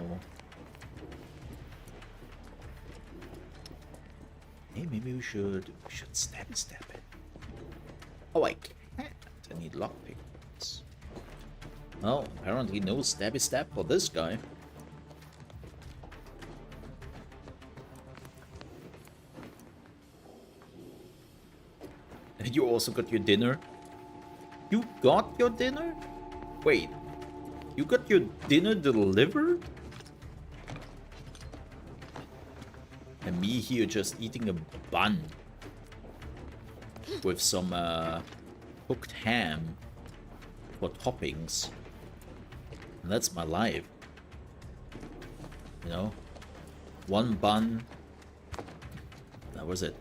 hey, maybe we should stab it. Oh, I can't. I need lockpicks. Well, apparently no stabby stab for this guy. And you also got your dinner? You got your dinner? Wait, you got your dinner delivered? And me here just eating a bun with some cooked ham for toppings. And that's my life. You know? One bun. That was it.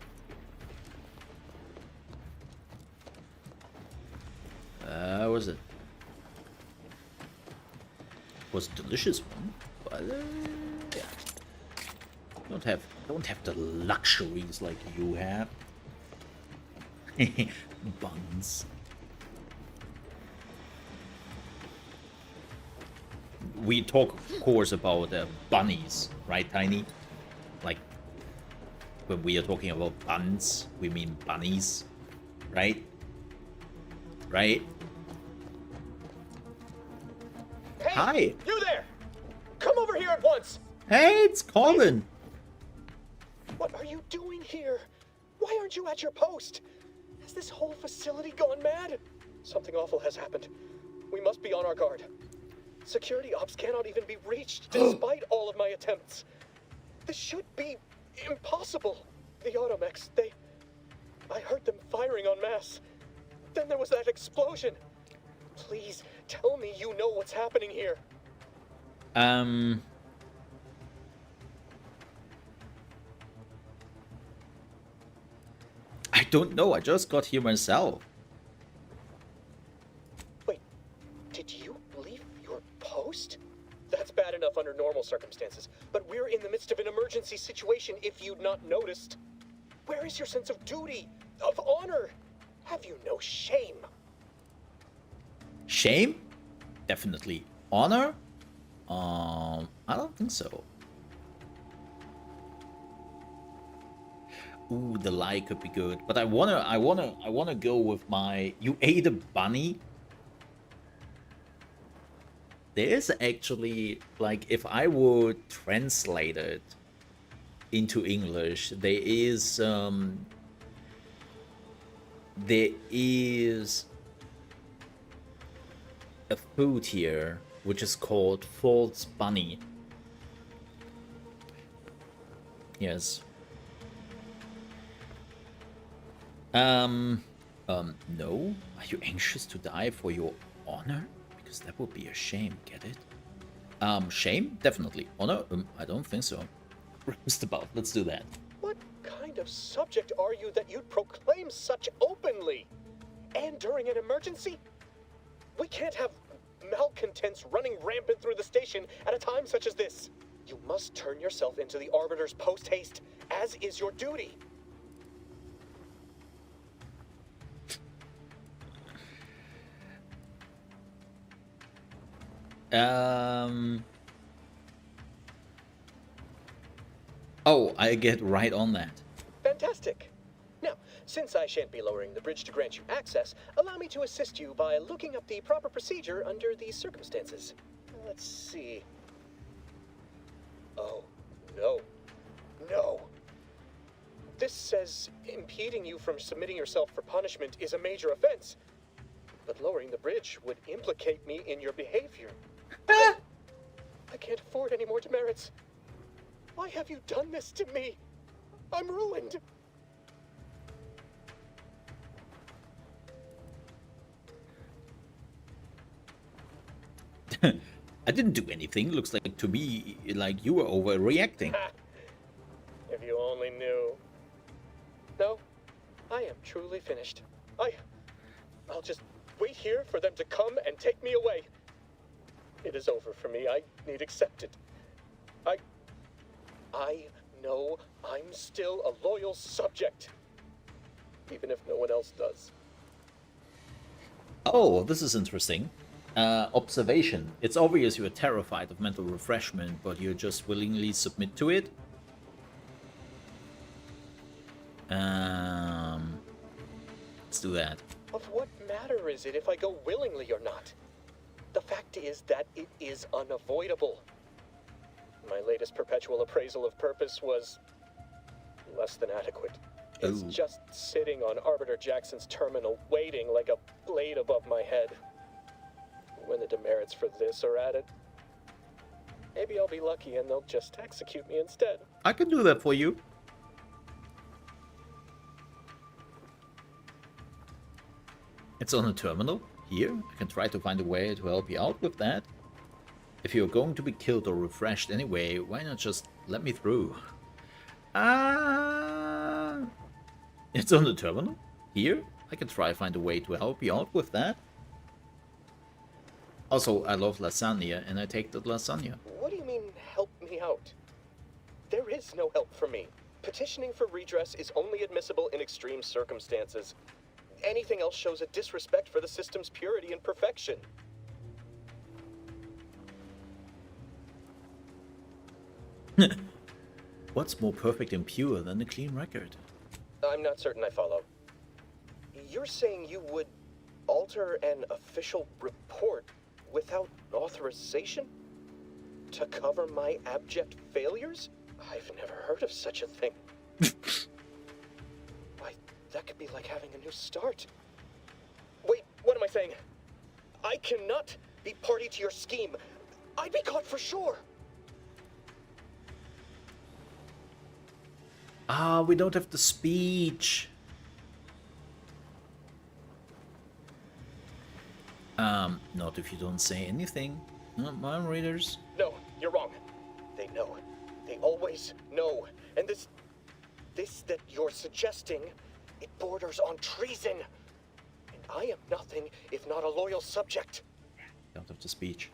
That was it. Was a delicious one, but yeah. Don't have the luxuries like you have. Buns. We talk, of course, about bunnies, right, Tiny? Like, when we are talking about buns, we mean bunnies, right? Right? Hey, hi! You there! Come over here at once! Hey, it's Colin! What are you doing here? Why aren't you at your post? Has this whole facility gone mad? Something awful has happened. We must be on our guard. Security ops cannot even be reached despite all of my attempts. This should be impossible. The automechs, I heard them firing en masse. Then there was that explosion. Please, tell me you know what's happening here. I don't know, I just got here myself. Wait, did you leave your post? That's bad enough under normal circumstances, but we're in the midst of an emergency situation if you'd not noticed. Where is your sense of duty, of honor? Have you no shame? Shame? Definitely. Honor? I don't think so. Ooh, the lie could be good, but I wanna go with my. You ate a bunny. There is actually, like, if I would translate it into English, there is a food here, which is called false bunny. Yes. No? Are you anxious to die for your honor? Because that would be a shame, get it? Shame? Definitely. Honor? I don't think so. Roustabout, let's do that. What kind of subject are you that you'd proclaim such openly? And during an emergency? We can't have malcontents running rampant through the station at a time such as this. You must turn yourself into the Arbiters post-haste, as is your duty. Oh, I get right on that. Fantastic. Now, since I shan't be lowering the bridge to grant you access, allow me to assist you by looking up the proper procedure under these circumstances. Let's see. Oh, no. No. This says impeding you from submitting yourself for punishment is a major offense. But lowering the bridge would implicate me in your behavior. I can't afford any more demerits. Why have you done this to me? I'm ruined. I didn't do anything. Looks like to me like you were overreacting. If you only knew. No, I am truly finished. I'll just wait here for them to come and take me away. It is over for me. I need accept it. I know I'm still a loyal subject, even if no one else does. Oh, this is interesting. Observation. It's obvious you are terrified of mental refreshment, but you just willingly submit to it. Let's do that. Of what matter is it if I go willingly or not? The fact is that it is unavoidable. My latest perpetual appraisal of purpose was less than adequate. It's just sitting on Arbiter Jackson's terminal, waiting like a blade above my head. When the demerits for this are added, maybe I'll be lucky and they'll just execute me instead. I can do that for you. It's on the terminal. Here, I can try to find a way to help you out with that. If you're going to be killed or refreshed anyway, why not just let me through? It's on the terminal. Here, I can try to find a way to help you out with that. Also, I love lasagna, and I take the lasagna. What do you mean, help me out? There is no help for me. Petitioning for redress is only admissible in extreme circumstances. Anything else shows a disrespect for the system's purity and perfection. What's more perfect and pure than a clean record? I'm not certain I follow. You're saying you would alter an official report without authorization? To cover my abject failures? I've never heard of such a thing. Why, that could be like having a new start. Wait, what am I saying? I cannot be party to your scheme. I'd be caught for sure. We don't have the speech. Not if you don't say anything. Mind readers. No, you're wrong. They know. They always know. And this that you're suggesting, it borders on treason. And I am nothing if not a loyal subject. Don't have the speech.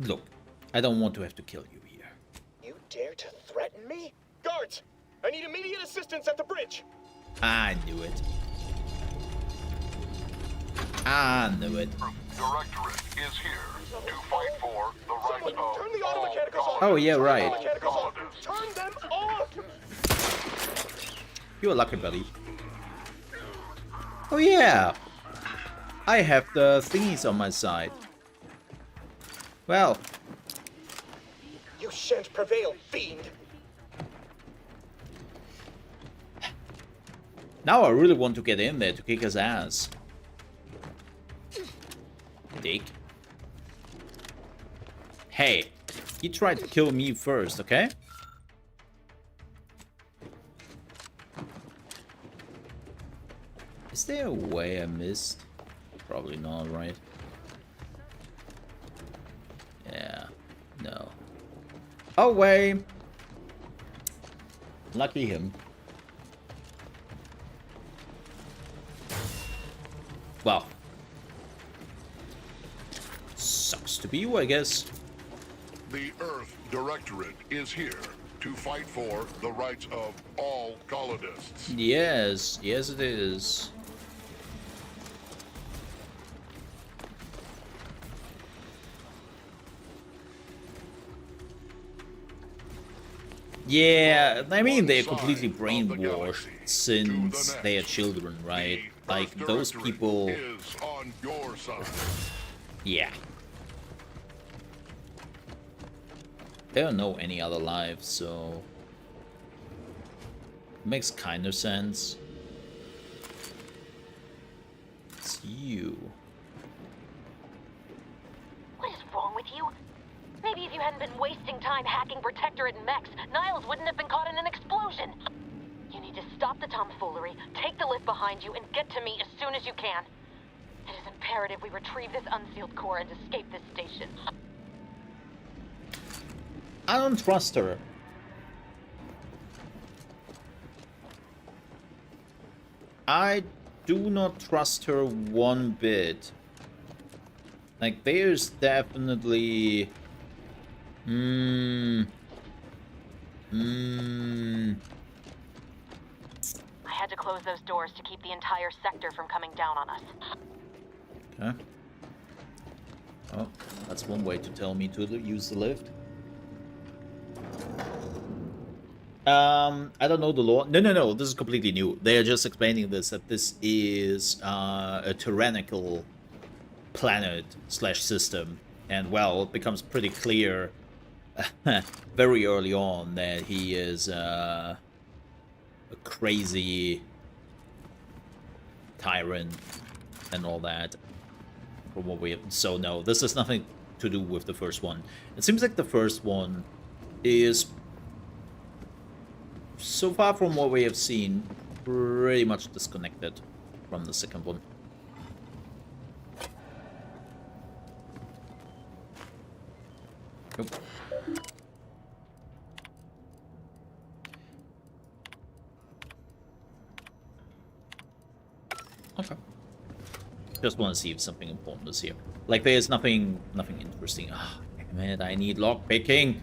Look, I don't want to have to kill you here. You dare to threaten me? Guards! I need immediate assistance at the bridge! I knew it. I knew it. Directorate is here to fight for the rights of turn the auto mechanicals off! Oh, yeah, right. Turn them off! You're lucky, buddy. Oh, yeah. I have the thingies on my side. Well. You shan't prevail, fiend! Now I really want to get in there to kick his ass. Dick. Hey, he tried to kill me first, okay? Is there a way I missed? Probably not, right? Yeah, no. Oh, way! Lucky him. Well. Sucks to be you, I guess. The Earth Directorate is here to fight for the rights of all colonists. Yes, yes it is. Yeah, I mean, they're completely brainwashed since they are children, right? Like, those people... Is on your side. Yeah. They don't know any other lives, so... It makes kind of sense. It's you. What is wrong with you? Maybe if you hadn't been wasting time hacking Protectorate and mechs, Niles wouldn't have been caught in an explosion. You need to stop the tomfoolery, take the lift behind you, and get to me as soon as you can. It is imperative we retrieve this unsealed core and escape this station. I don't trust her. I do not trust her one bit. Like, there's definitely... I had to close those doors to keep the entire sector from coming down on us. Okay. Oh, that's one way to tell me to use the lift. I don't know the law. No, this is completely new. They are just explaining this, that this is a tyrannical planet / system. And, well, it becomes pretty clear very early on that he is a crazy tyrant and all that. From what we have. So, no, this has nothing to do with the first one. It seems like the first one is, so far from what we have seen, pretty much disconnected from the second one. Nope. Okay. Just want to see if something important is here. Like, there's nothing interesting. Ah, damn it, I need lock picking.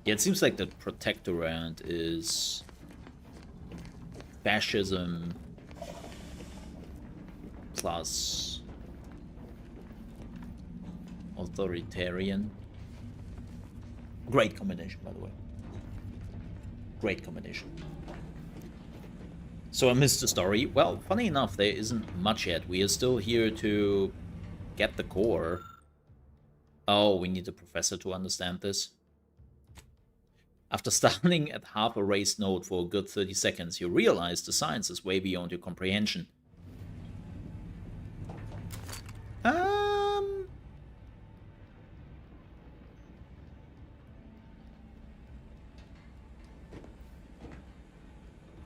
Yeah, it seems like the Protectorate is fascism plus authoritarian. Great combination, by the way. Great combination. So I missed the story. Well, funny enough, there isn't much yet. We are still here to get the core. Oh, we need the professor to understand this. After starting at half a raised node for a good 30 seconds, you realize the science is way beyond your comprehension.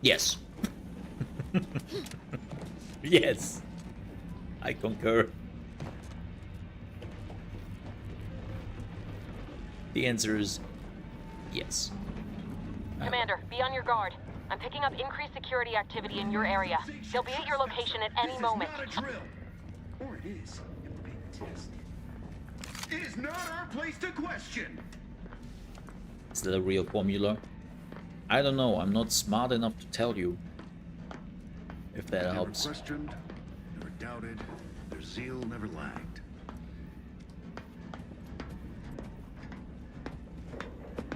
Yes. Yes. I concur. The answer is yes. Commander, be on your guard. I'm picking up increased security activity in your area. They'll be at your location at any moment. Or it is. Test. It is not our place to question. Is that a real formula? I don't know. I'm not smart enough to tell you. If that helps. Never questioned, never doubted. Their zeal never lagged.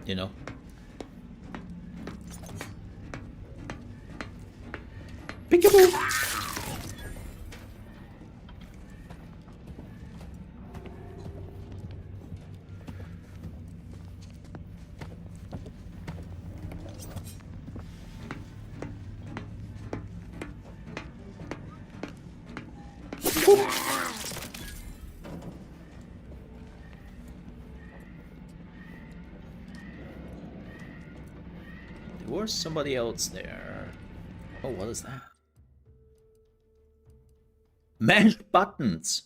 You know. Peekaboo! There was somebody else there. Oh, what is that? Mashed buttons!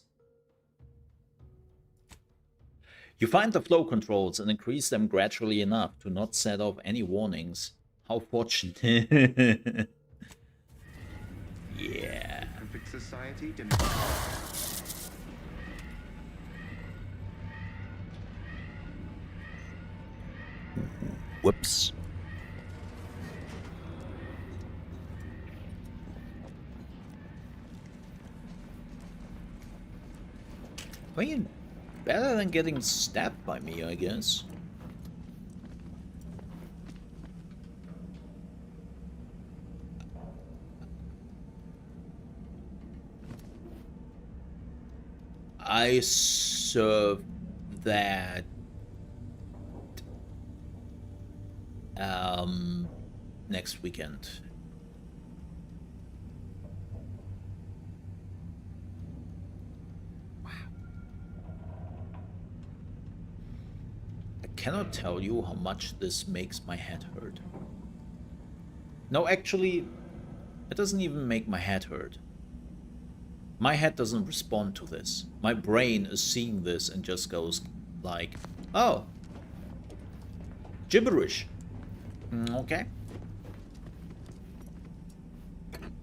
You find the flow controls and increase them gradually enough to not set off any warnings. How fortunate. Yeah. Perfect society Whoops. I mean, better than getting stabbed by me, I guess. I serve that next weekend. Wow. I cannot tell you how much this makes my head hurt. No, actually, it doesn't even make my head hurt. My head doesn't respond to this. My brain is seeing this and just goes like, oh, gibberish. Okay.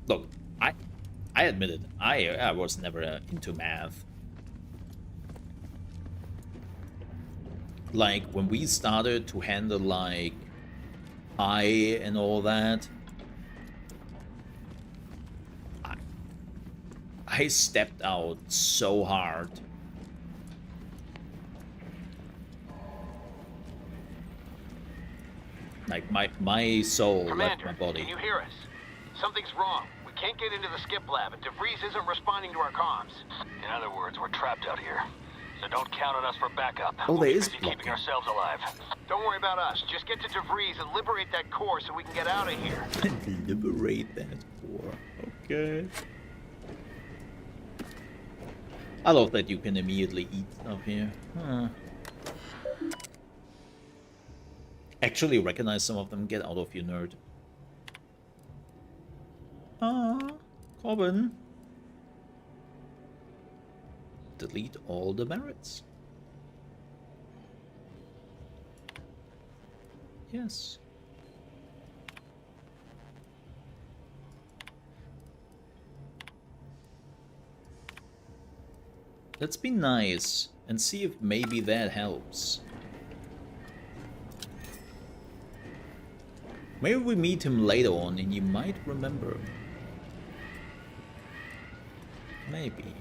Look, I admit it. I was never into math. Like when we started to handle like pi and all that, I stepped out so hard. Like my soul left my body. Can you hear us? Something's wrong. We can't get into the skip lab, and DeVries isn't responding to our comms. In other words, we're trapped out here. So don't count on us for backup. Oh, there We're is busy keeping ourselves alive. Don't worry about us. Just get to DeVries and liberate that core so we can get out of here. Liberate that core. Okay. I love that you can immediately eat stuff here. Huh. Actually recognize some of them. Get out of here, nerd. Ah, Corbin. Delete all the merits. Yes. Let's be nice and see if maybe that helps. Maybe we meet him later on and you might remember. Maybe.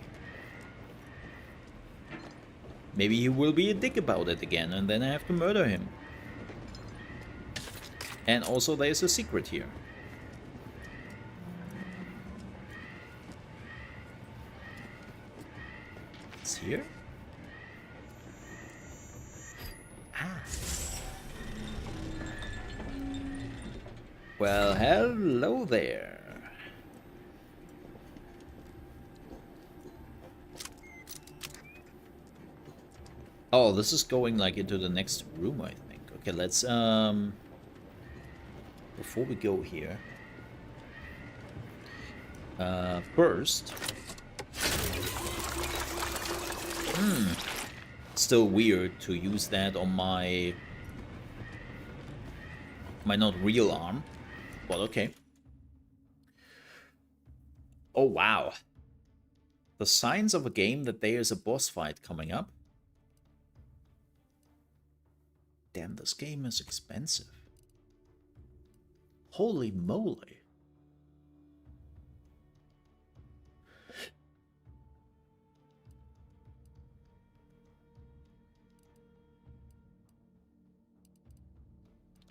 Maybe he will be a dick about it again and then I have to murder him. And also there's a secret here. It's here? Ah. Well, hello there. Oh, this is going like into the next room, I think. Okay, let's before we go here, first, still weird to use that on my not real arm, but okay. Oh wow, the signs of a game that there is a boss fight coming up. Damn, this game is expensive. Holy moly.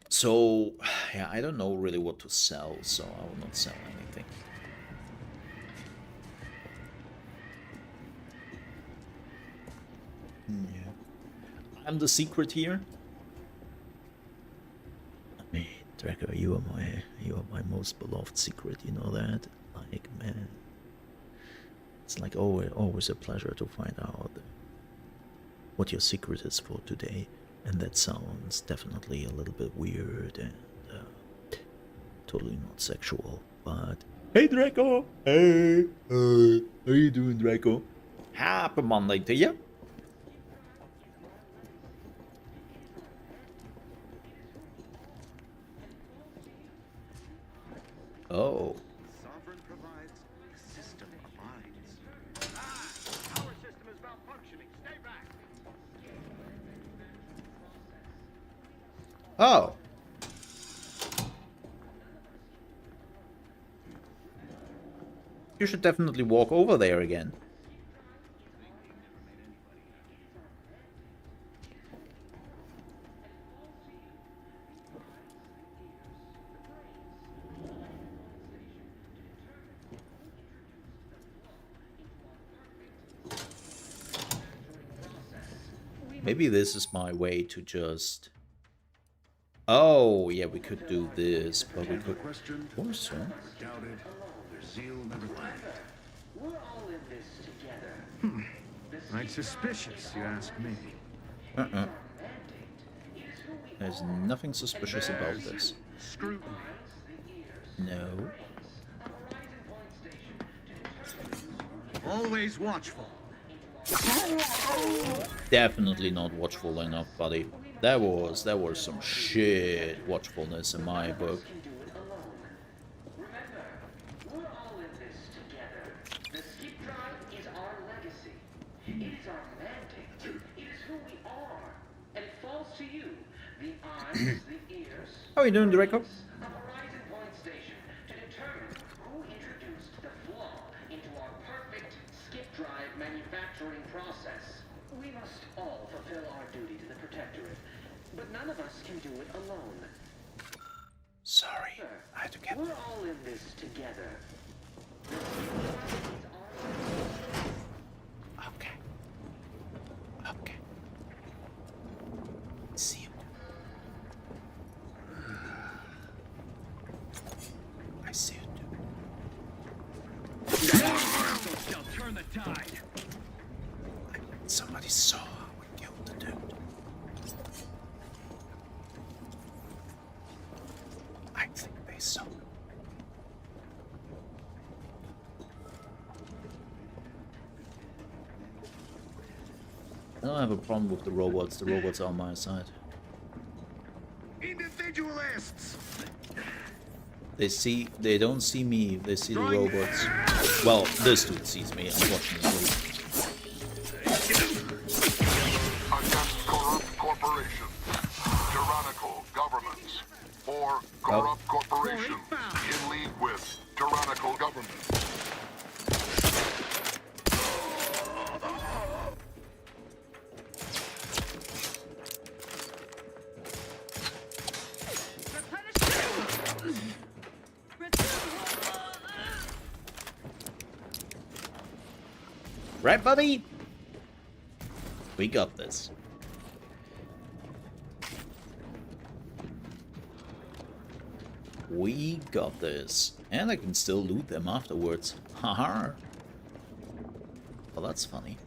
So, yeah, I don't know really what to sell, so I will not sell anything. Yeah. I'm the secret here. I mean, Draco, you are my most beloved secret, you know that? Like, man. It's like always a pleasure to find out what your secret is for today. And that sounds definitely a little bit weird and totally not sexual, but hey Draco! Hey! How you doing, Draco? Happy Monday to you! Oh. Sovereign provides, the system abides. Power system is malfunctioning. Stay back. Oh. You should definitely walk over there again. Maybe this is my way to just... Oh, yeah, we could do this, but we could also... Doubted, their zeal never lacked. We're all in this together. Right suspicious, you ask me. There's nothing suspicious about this. Scrutiny. No. Always watchful. Definitely not watchful enough, buddy. There was some shit watchfulness in my book. We're all in this together. The skip drive is our legacy. It is our mandate. It is who we are. And it falls to you, the eyes, the ears, How are you doing, Draco? a horizon point station, to determine who introduced the flaw into our perfect skip drive manufacturing process. We must all fulfill our duty to the Protectorate, but none of us can do it alone. Sorry, I had to get... We're all in this together. Okay. Okay. See you. I see you. Don't turn the tide. Somebody saw we killed the dude. I think they saw. I don't have a problem with the robots. The robots are on my side. Individualists. They don't see me. They see the robots. Well, this dude sees me, unfortunately. Against corrupt corporations, tyrannical governments, or corrupt corporations in league with tyrannical governments. Right, buddy? We got this. We got this. And I can still loot them afterwards. Haha. Well, that's funny.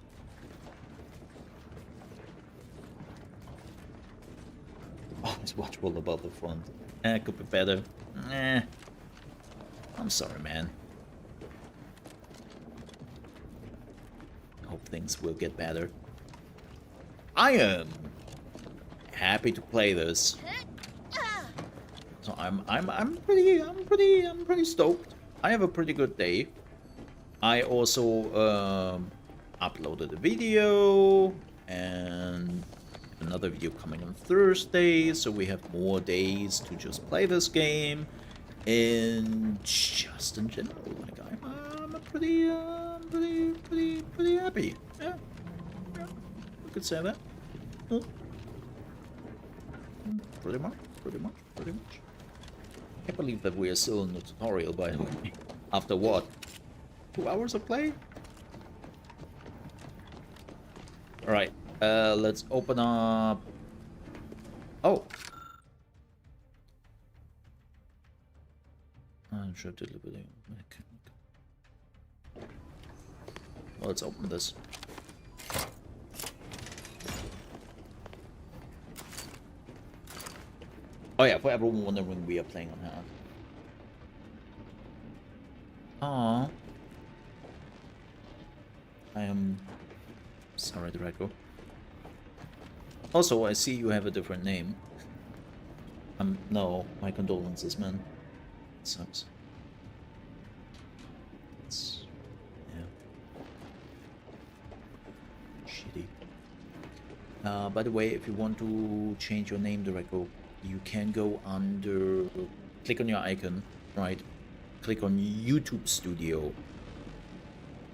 Always watchful about the front. Could be better. I'm sorry, man. Hope things will get better. I am happy to play this. So I'm pretty stoked. I have a pretty good day. I also uploaded a video and another video coming on Thursday, so we have more days to just play this game. And just in general, like I'm pretty happy. Yeah, we could say that. Pretty much. Can't believe that we are still in the tutorial, by the way. After what? 2 hours of play? Alright, Let's open up. Oh. Well, let's open this. Oh yeah, for everyone wondering, we are playing on hard. Aww. I am sorry, Draco. Also, I see you have a different name. No, my condolences, man. It sucks. It's... yeah. Shitty. By the way, if you want to change your name, Draco, you can go under... click on your icon, right? Click on YouTube Studio.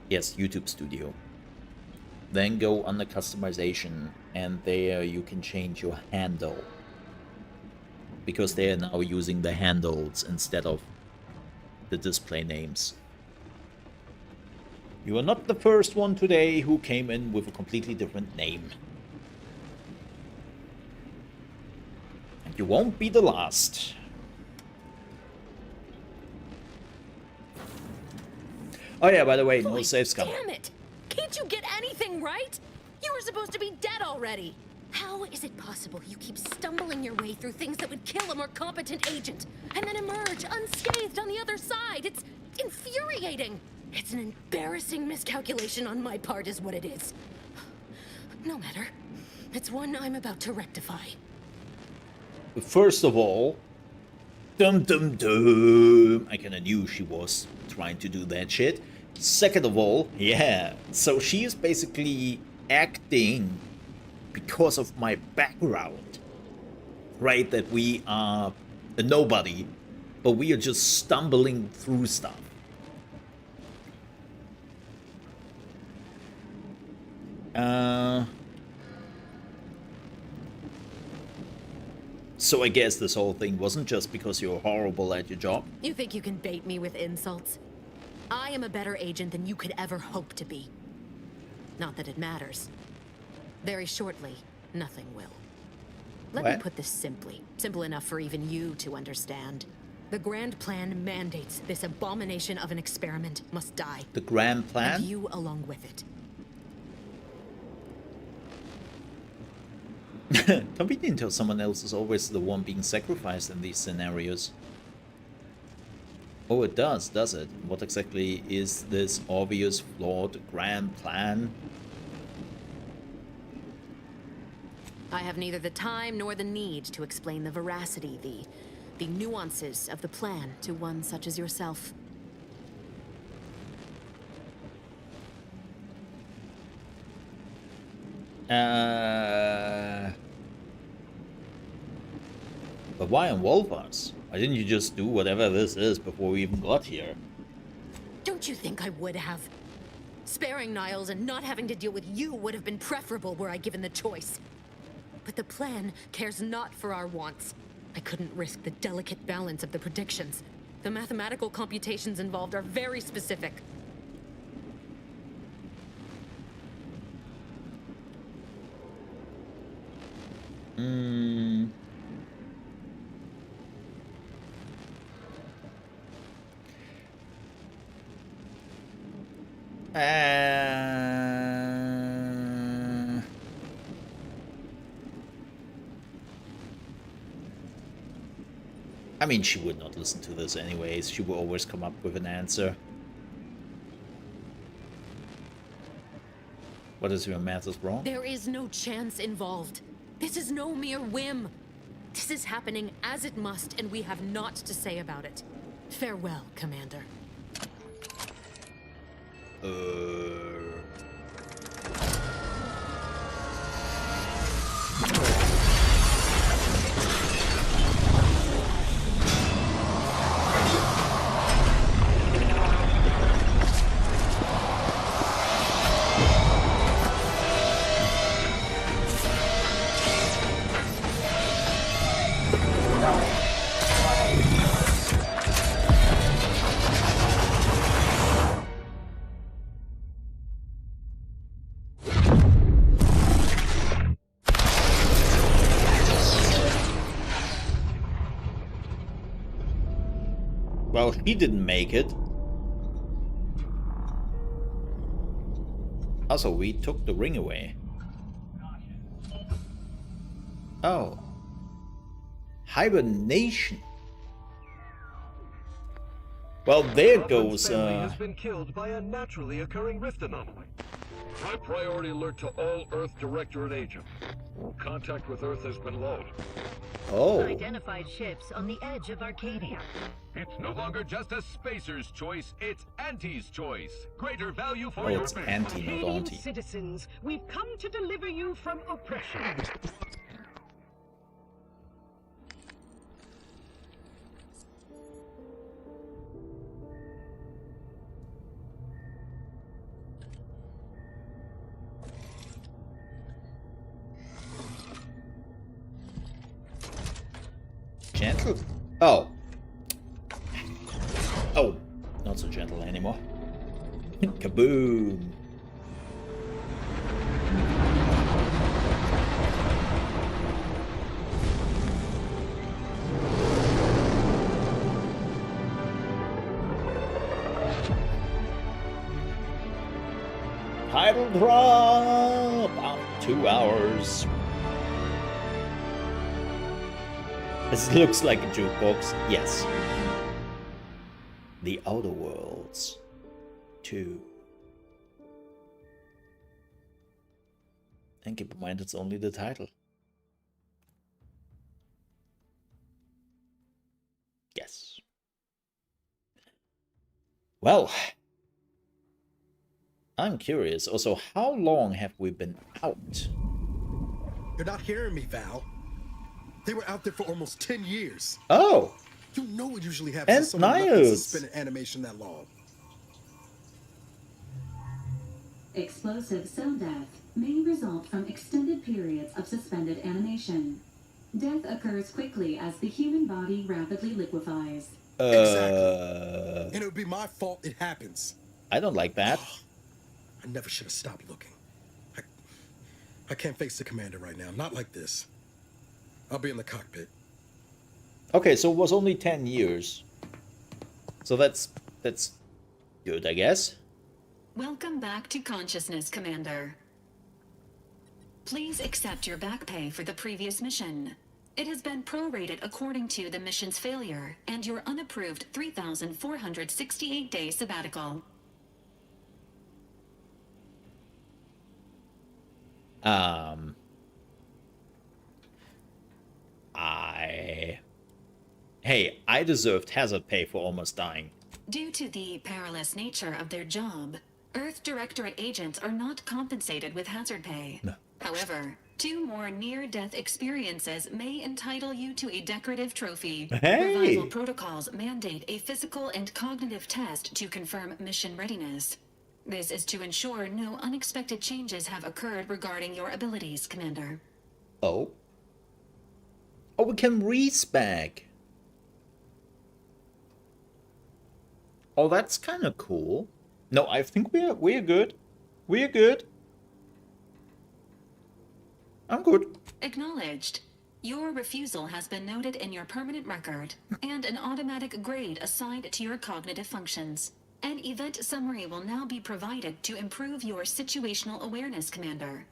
Yes, YouTube Studio. Then go under customization, and there you can change your handle. Because they are now using the handles instead of the display names. You are not the first one today who came in with a completely different name. And you won't be the last. Oh yeah, by the way, no safe scum. Damn it! Can't you get anything right? You were supposed to be dead already. How is it possible you keep stumbling your way through things that would kill a more competent agent, and then emerge unscathed on the other side? It's infuriating. It's an embarrassing miscalculation on my part is what it is. No matter. It's one I'm about to rectify. First of all, dum dum dum. I kinda knew she was trying to do that shit. Second of all, yeah, so she is basically acting because of my background, right? That we are a nobody, but we are just stumbling through stuff. So I guess this whole thing wasn't just because you're horrible at your job. You think you can bait me with insults? I am a better agent than you could ever hope to be. Not that it matters. Very shortly, nothing will. Let me put this simply. Simple enough for even you to understand. The Grand Plan mandates this abomination of an experiment must die. The Grand Plan? And you along with it. Convenient how someone else is always the one being sacrificed in these scenarios. Oh, it does it? What exactly is this obvious, flawed Grand Plan? I have neither the time nor the need to explain the veracity, the nuances of the plan to one such as yourself. But why involve us? Why didn't you just do whatever this is before we even got here? Don't you think I would have? Sparing Niles and not having to deal with you would have been preferable were I given the choice. But the plan cares not for our wants. I couldn't risk the delicate balance of the predictions. The mathematical computations involved are very specific. I mean, she would not listen to this anyways. She will always come up with an answer. What is your math is wrong? There is no chance involved. This is no mere whim. This is happening as it must, and we have naught to say about it. Farewell, Commander. Well, he didn't make it. Also, we took the ring away. Oh. Hibernation. Well, there goes, has been killed by a naturally occurring rift anomaly. High priority alert to all Earth Directorate agents. Contact with Earth has been low. Oh. Identified ships on the edge of Arcadia. It's no longer just a spacer's choice, it's Auntie's choice. Greater value for Oh, your it's base. Auntie, not Arcadian Auntie. citizens, we've come to deliver you from oppression. Gentle? Oh. Oh, not so gentle anymore. Kaboom. Title drop after 2 hours. This looks like a jukebox. Yes. The Outer Worlds 2. And keep in mind it's only the title. Yes. Well, I'm curious. Also, how long have we been out? You're not hearing me, Val. They were out there for almost 10 years. Oh. You know what usually happens And when someone left in Niles. suspended animation that long. Explosive cell death may result from extended periods of suspended animation. Death occurs quickly as the human body rapidly liquefies. Exactly. And it would be my fault it happens. I don't like that. I never should have stopped looking. I can't face the commander right now. Not like this. I'll be in the cockpit. Okay, so it was only 10 years. So that's good, I guess. Welcome back to consciousness, Commander. Please accept your back pay for the previous mission. It has been prorated according to the mission's failure and your unapproved 3,468-day sabbatical. Hey, I deserved hazard pay for almost dying. Due to the perilous nature of their job, Earth Directorate agents are not compensated with hazard pay. No. However, 2 more near-death experiences may entitle you to a decorative trophy. Hey! Revival protocols mandate a physical and cognitive test to confirm mission readiness. This is to ensure no unexpected changes have occurred regarding your abilities, Commander. Oh. Oh, we can respec. Oh, that's kind of cool. No, I think we're good. We're good. I'm good. Acknowledged. Your refusal has been noted in your permanent record, and an automatic grade assigned to your cognitive functions. An event summary will now be provided to improve your situational awareness, Commander.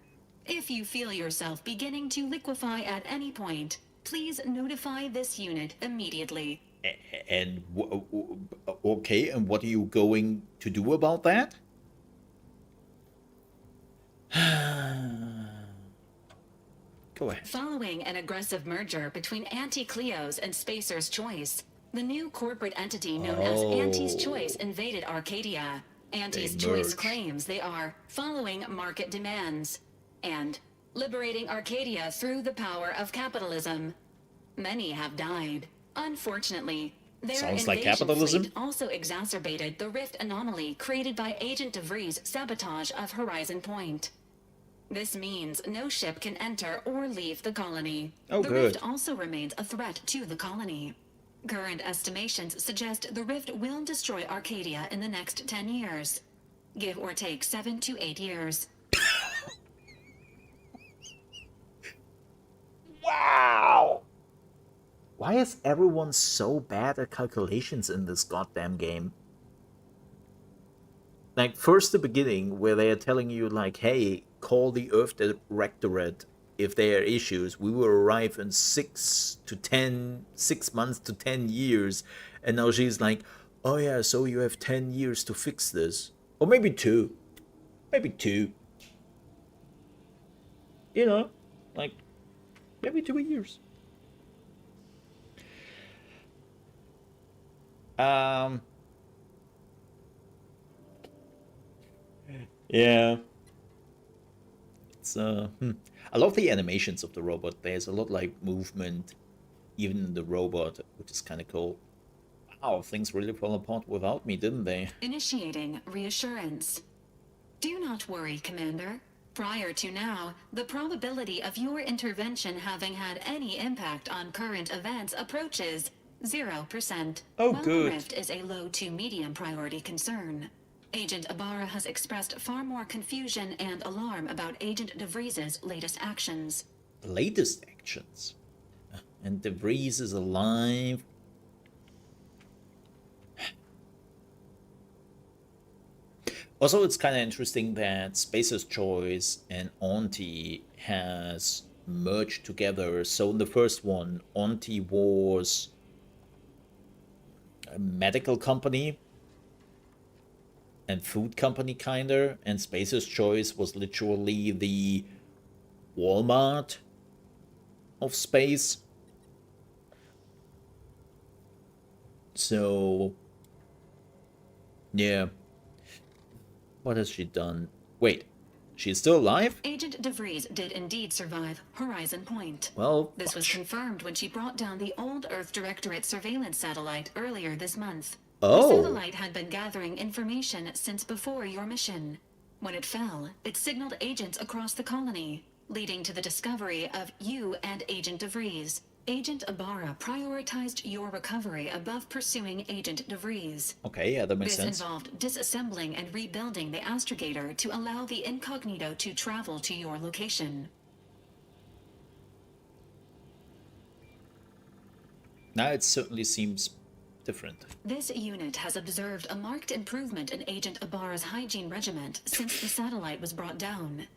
If you feel yourself beginning to liquefy at any point, please notify this unit immediately. And okay, and what are you going to do about that? Go ahead. Following an aggressive merger between Anti-Cleo's and Spacer's Choice, the new corporate entity known as Auntie's Choice invaded Arcadia. Auntie's Choice claims they are following market demands and liberating Arcadia through the power of capitalism. Many have died. Unfortunately, their Sounds like invasion capitalism. fleet also exacerbated the rift anomaly created by Agent DeVries' sabotage of Horizon Point. This means no ship can enter or leave the colony. Oh, the good. rift also remains a threat to the colony. Current estimations suggest the rift will destroy Arcadia in the next 10 years. Give or take 7 to 8 years. Wow! Why is everyone so bad at calculations in this goddamn game? Like, first the beginning, where they are telling you, like, hey, call the Earth Directorate if there are issues. We will arrive in 6 months to 10 years. And now she's like, oh yeah, so you have 10 years to fix this. Or maybe 2. Maybe 2. You know, like, maybe 2 years. Yeah. It's I love the animations of the robot. There's a lot like movement even in the robot, which is kind of cool. Wow, things really fell apart without me, didn't they? Initiating reassurance. Do not worry, Commander. Prior to now, the probability of your intervention having had any impact on current events approaches 0%. Oh, While good. the rift is a low to medium priority concern, Agent Ibarra has expressed far more confusion and alarm about Agent DeVries's latest actions. Latest actions? And DeVries is alive? Also, it's kind of interesting that Spacer's Choice and Auntie has merged together. So in the first one, Auntie was a medical company and food company, kinda, and Spacer's Choice was literally the Walmart of space. So, yeah. What has she done? Wait, she's still alive? Agent DeVries did indeed survive Horizon Point. Well, this was confirmed when she brought down the old Earth Directorate surveillance satellite earlier this month. Oh. The satellite had been gathering information since before your mission. When it fell, it signaled agents across the colony, leading to the discovery of you and Agent DeVries. Agent Ibarra prioritized your recovery above pursuing Agent DeVries. Okay, yeah, that makes sense. This involved disassembling and rebuilding the astrogator to allow the incognito to travel to your location. Now it certainly seems different. This unit has observed a marked improvement in Agent Ibarra's hygiene regimen since the satellite was brought down.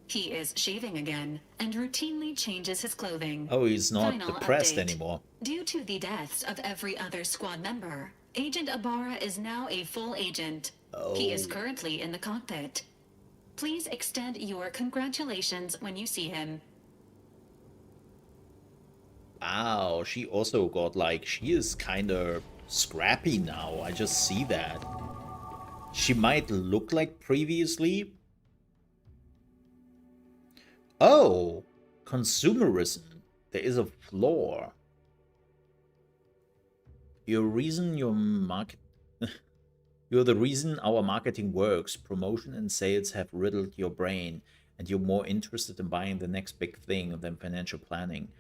He is shaving again and routinely changes his clothing. Oh, he's not Final depressed update. anymore. Due to the deaths of every other squad member, Agent Ibarra is now a full agent. He is Oh. currently in the cockpit. Please extend your congratulations when you see him. Wow, she also got like, she is kind of scrappy now. I just see that. She might look like previously. Oh, consumerism. There is a flaw. You're the reason our marketing works. Promotion and sales have riddled your brain, and you're more interested in buying the next big thing than financial planning.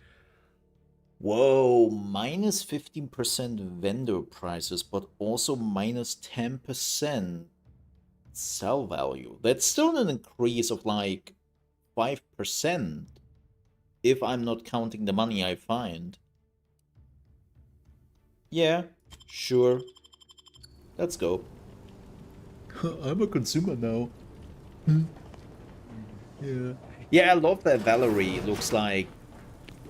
Whoa, minus 15% vendor prices, but also minus 10% sell value. That's still an increase of like 5%, if I'm not counting the money I find. Yeah, sure. Let's go. I'm a consumer now. Yeah. Yeah, I love that Valerie looks like.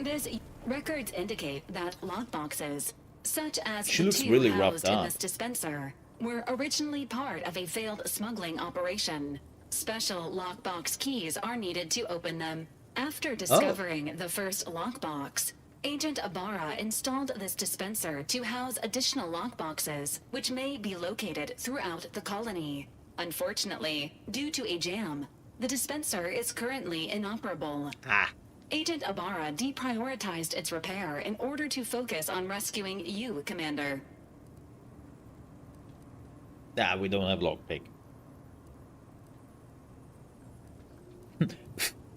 This records indicate that lockboxes, such as She the looks two really housed roughed in up. this dispenser, were originally part of a failed smuggling operation. Special lockbox keys are needed to open them. After discovering the first lockbox, Agent Ibarra installed this dispenser to house additional lockboxes, which may be located throughout the colony. Unfortunately, due to a jam, the dispenser is currently inoperable. Agent Ibarra deprioritized its repair in order to focus on rescuing you, Commander. Nah, we don't have lockpick.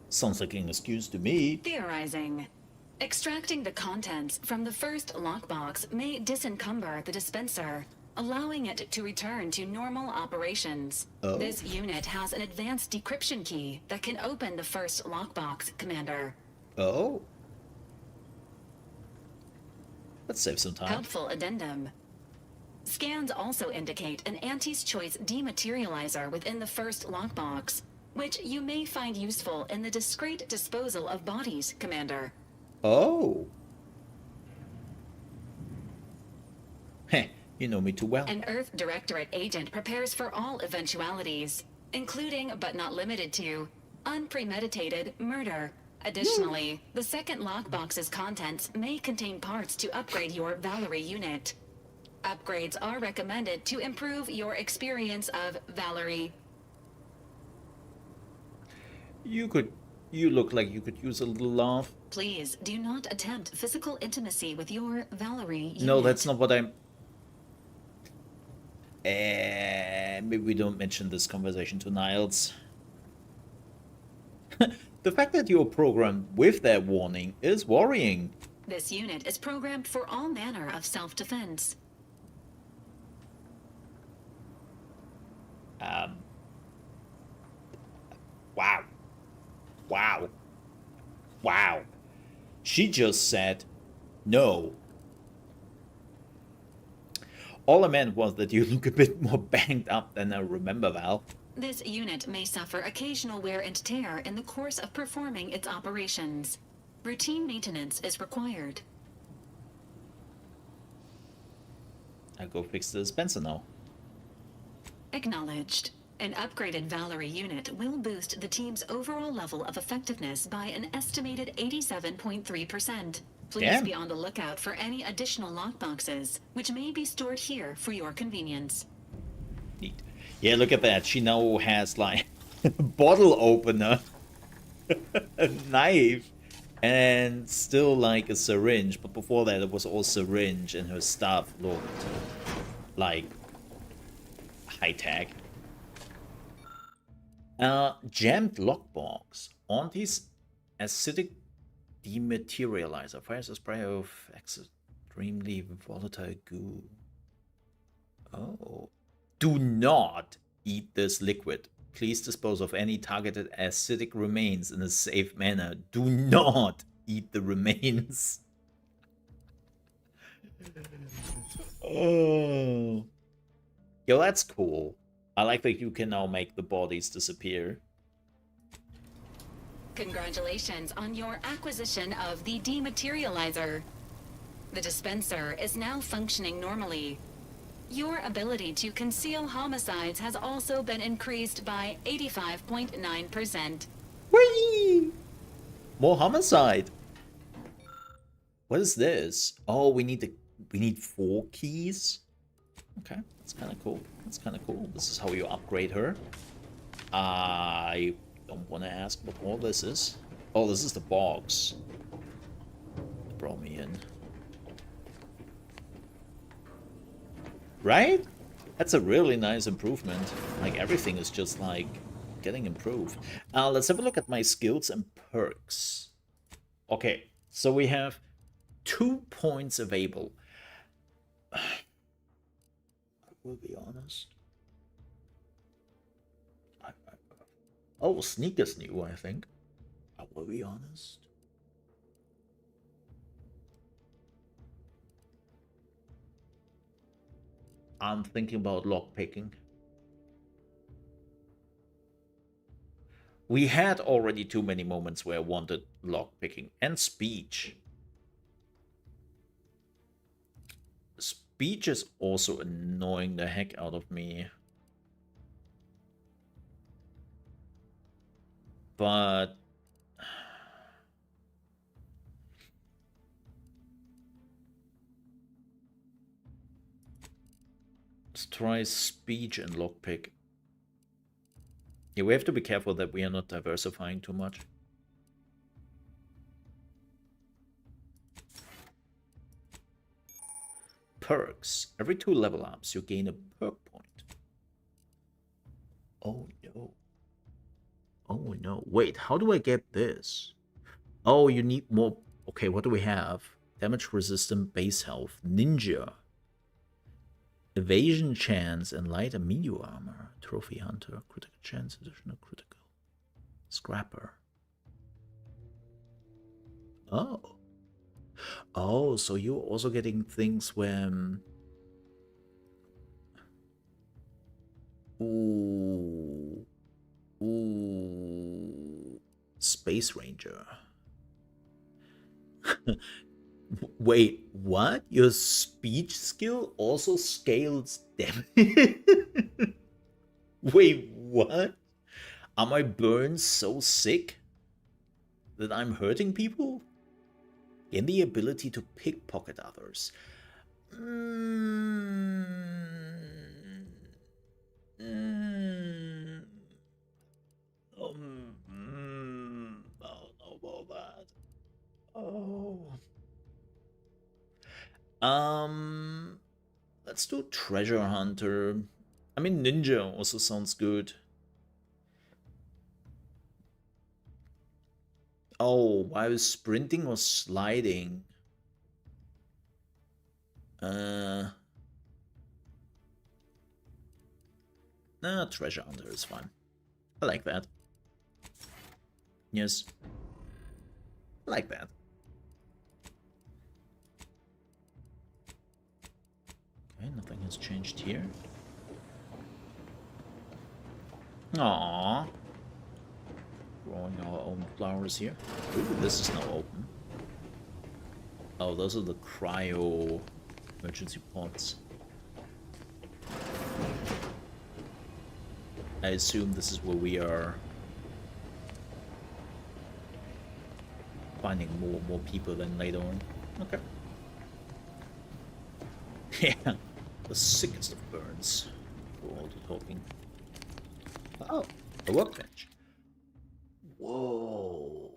Sounds like an excuse to me. Theorizing. Extracting the contents from the first lockbox may disencumber the dispenser, allowing it to return to normal operations. Oh. This unit has an advanced decryption key that can open the first lockbox, Commander. Oh. Let's save some time. Helpful addendum. Scans also indicate an Auntie's Choice dematerializer within the first lockbox, which you may find useful in the discreet disposal of bodies, Commander. Oh. Heh, you know me too well. An Earth Directorate agent prepares for all eventualities, including, but not limited to, unpremeditated murder. Additionally, the second lockbox's contents may contain parts to upgrade your Valerie unit. Upgrades are recommended to improve your experience of Valerie. You look like you could use a little love. Please do not attempt physical intimacy with your Valerie unit. No, that's not what I'm... maybe we don't mention this conversation to Niles. The fact that you're programmed with that warning is worrying. This unit is programmed for all manner of self-defense. Wow. Wow. Wow. She just said no. All I meant was that you look a bit more banged up than I remember, Val. This unit may suffer occasional wear and tear in the course of performing its operations. Routine maintenance is required. I'll go fix the dispenser now. Acknowledged. An upgraded Valerie unit will boost the team's overall level of effectiveness by an estimated 87.3%. Please Damn. be on the lookout for any additional lockboxes, which may be stored here for your convenience. Neat. Yeah, look at that. She now has like a bottle opener, a knife, and still like a syringe. But before that, it was all syringe, and her stuff looked like high tech. Jammed lockbox. Auntie's acidic dematerializer fires a spray of extremely volatile goo. Oh. Do not eat this liquid. Please dispose of any targeted acidic remains in a safe manner. Do not eat the remains. Oh. Yo, that's cool. I like that you can now make the bodies disappear. Congratulations on your acquisition of the dematerializer. The dispenser is now functioning normally. Your ability to conceal homicides has also been increased by 85.9%. Whee! More homicide. What is this? Oh, we need 4 keys. Okay, that's kind of cool. That's kind of cool. This is how you upgrade her. I don't want to ask what all this is. Oh, this is the box. They brought me in. Right? That's a really nice improvement. Like, everything is just, like, getting improved. Let's have a look at my skills and perks. Okay, so we have 2 points available. I will be honest. Oh, sneak is new, I think. I will be honest. I'm thinking about lockpicking. We had already too many moments where I wanted lockpicking and speech. Speech is also annoying the heck out of me. But let's try speech and lockpick. Yeah, we have to be careful that we are not diversifying too much. Perks. Every 2 level ups, you gain a perk point. Oh no. Oh no. Wait, how do I get this? Oh, you need more. Okay, what do we have? Damage resistant base health. Ninja. Evasion chance and light and medium armor. Trophy hunter. Critical chance, additional critical. Scrapper. Oh. Oh, so you're also getting things when... Ooh. Ooh. Space Ranger. Wait, what? Your speech skill also scales damage? Wait, what? Are my burns so sick that I'm hurting people? Gain the ability to pickpocket others. I don't know about that. Oh. Let's do Treasure Hunter. I mean, Ninja also sounds good. Oh, while sprinting or sliding? Nah, Treasure Hunter is fine. I like that. Yes. I like that. Okay, nothing has changed here. Aww. Growing our own flowers here. Ooh, this is now open. Oh, those are the cryo emergency pods. I assume this is where we are finding more people than later on. Okay. Yeah, the sickest of burns for all the talking. Oh, a workbench. Whoa.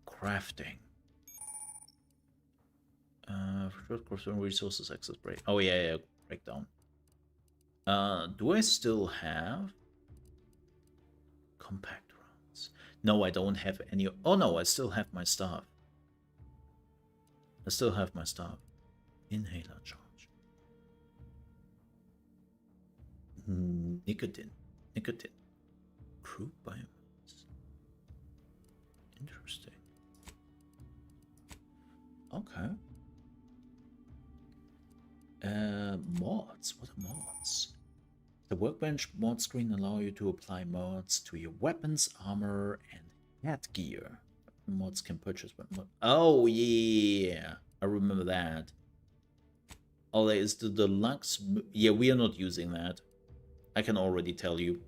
Crafting. Short course resources access break. Oh yeah, breakdown. Do I still have compact rounds? No, I don't have any. Oh no, I still have my stuff. I still have my stuff. Inhaler charge. Nicotine. Crude biomass. Interesting. Okay. Mods. What are mods? The workbench mod screen allow you to apply mods to your weapons, armor, and headgear. Mods can purchase mod. Oh yeah, I remember that. Oh, there is the deluxe. Yeah, we are not using that. I can already tell you.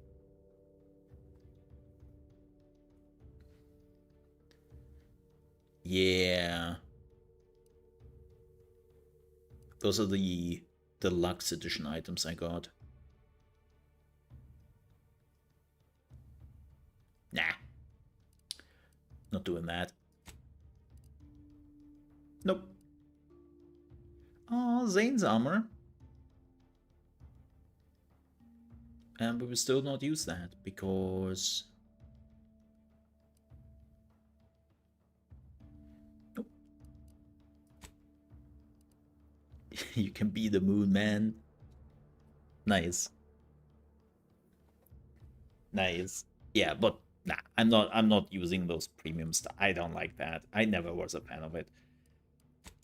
Yeah. Those are the deluxe edition items I got. Nah. Not doing that. Nope. Oh, Zane's armor. And we will still not use that because... Nope. You can be the moon man. Nice. Nice. Yeah, but nah, I'm not using those premium stuff. I don't like that. I never was a fan of it.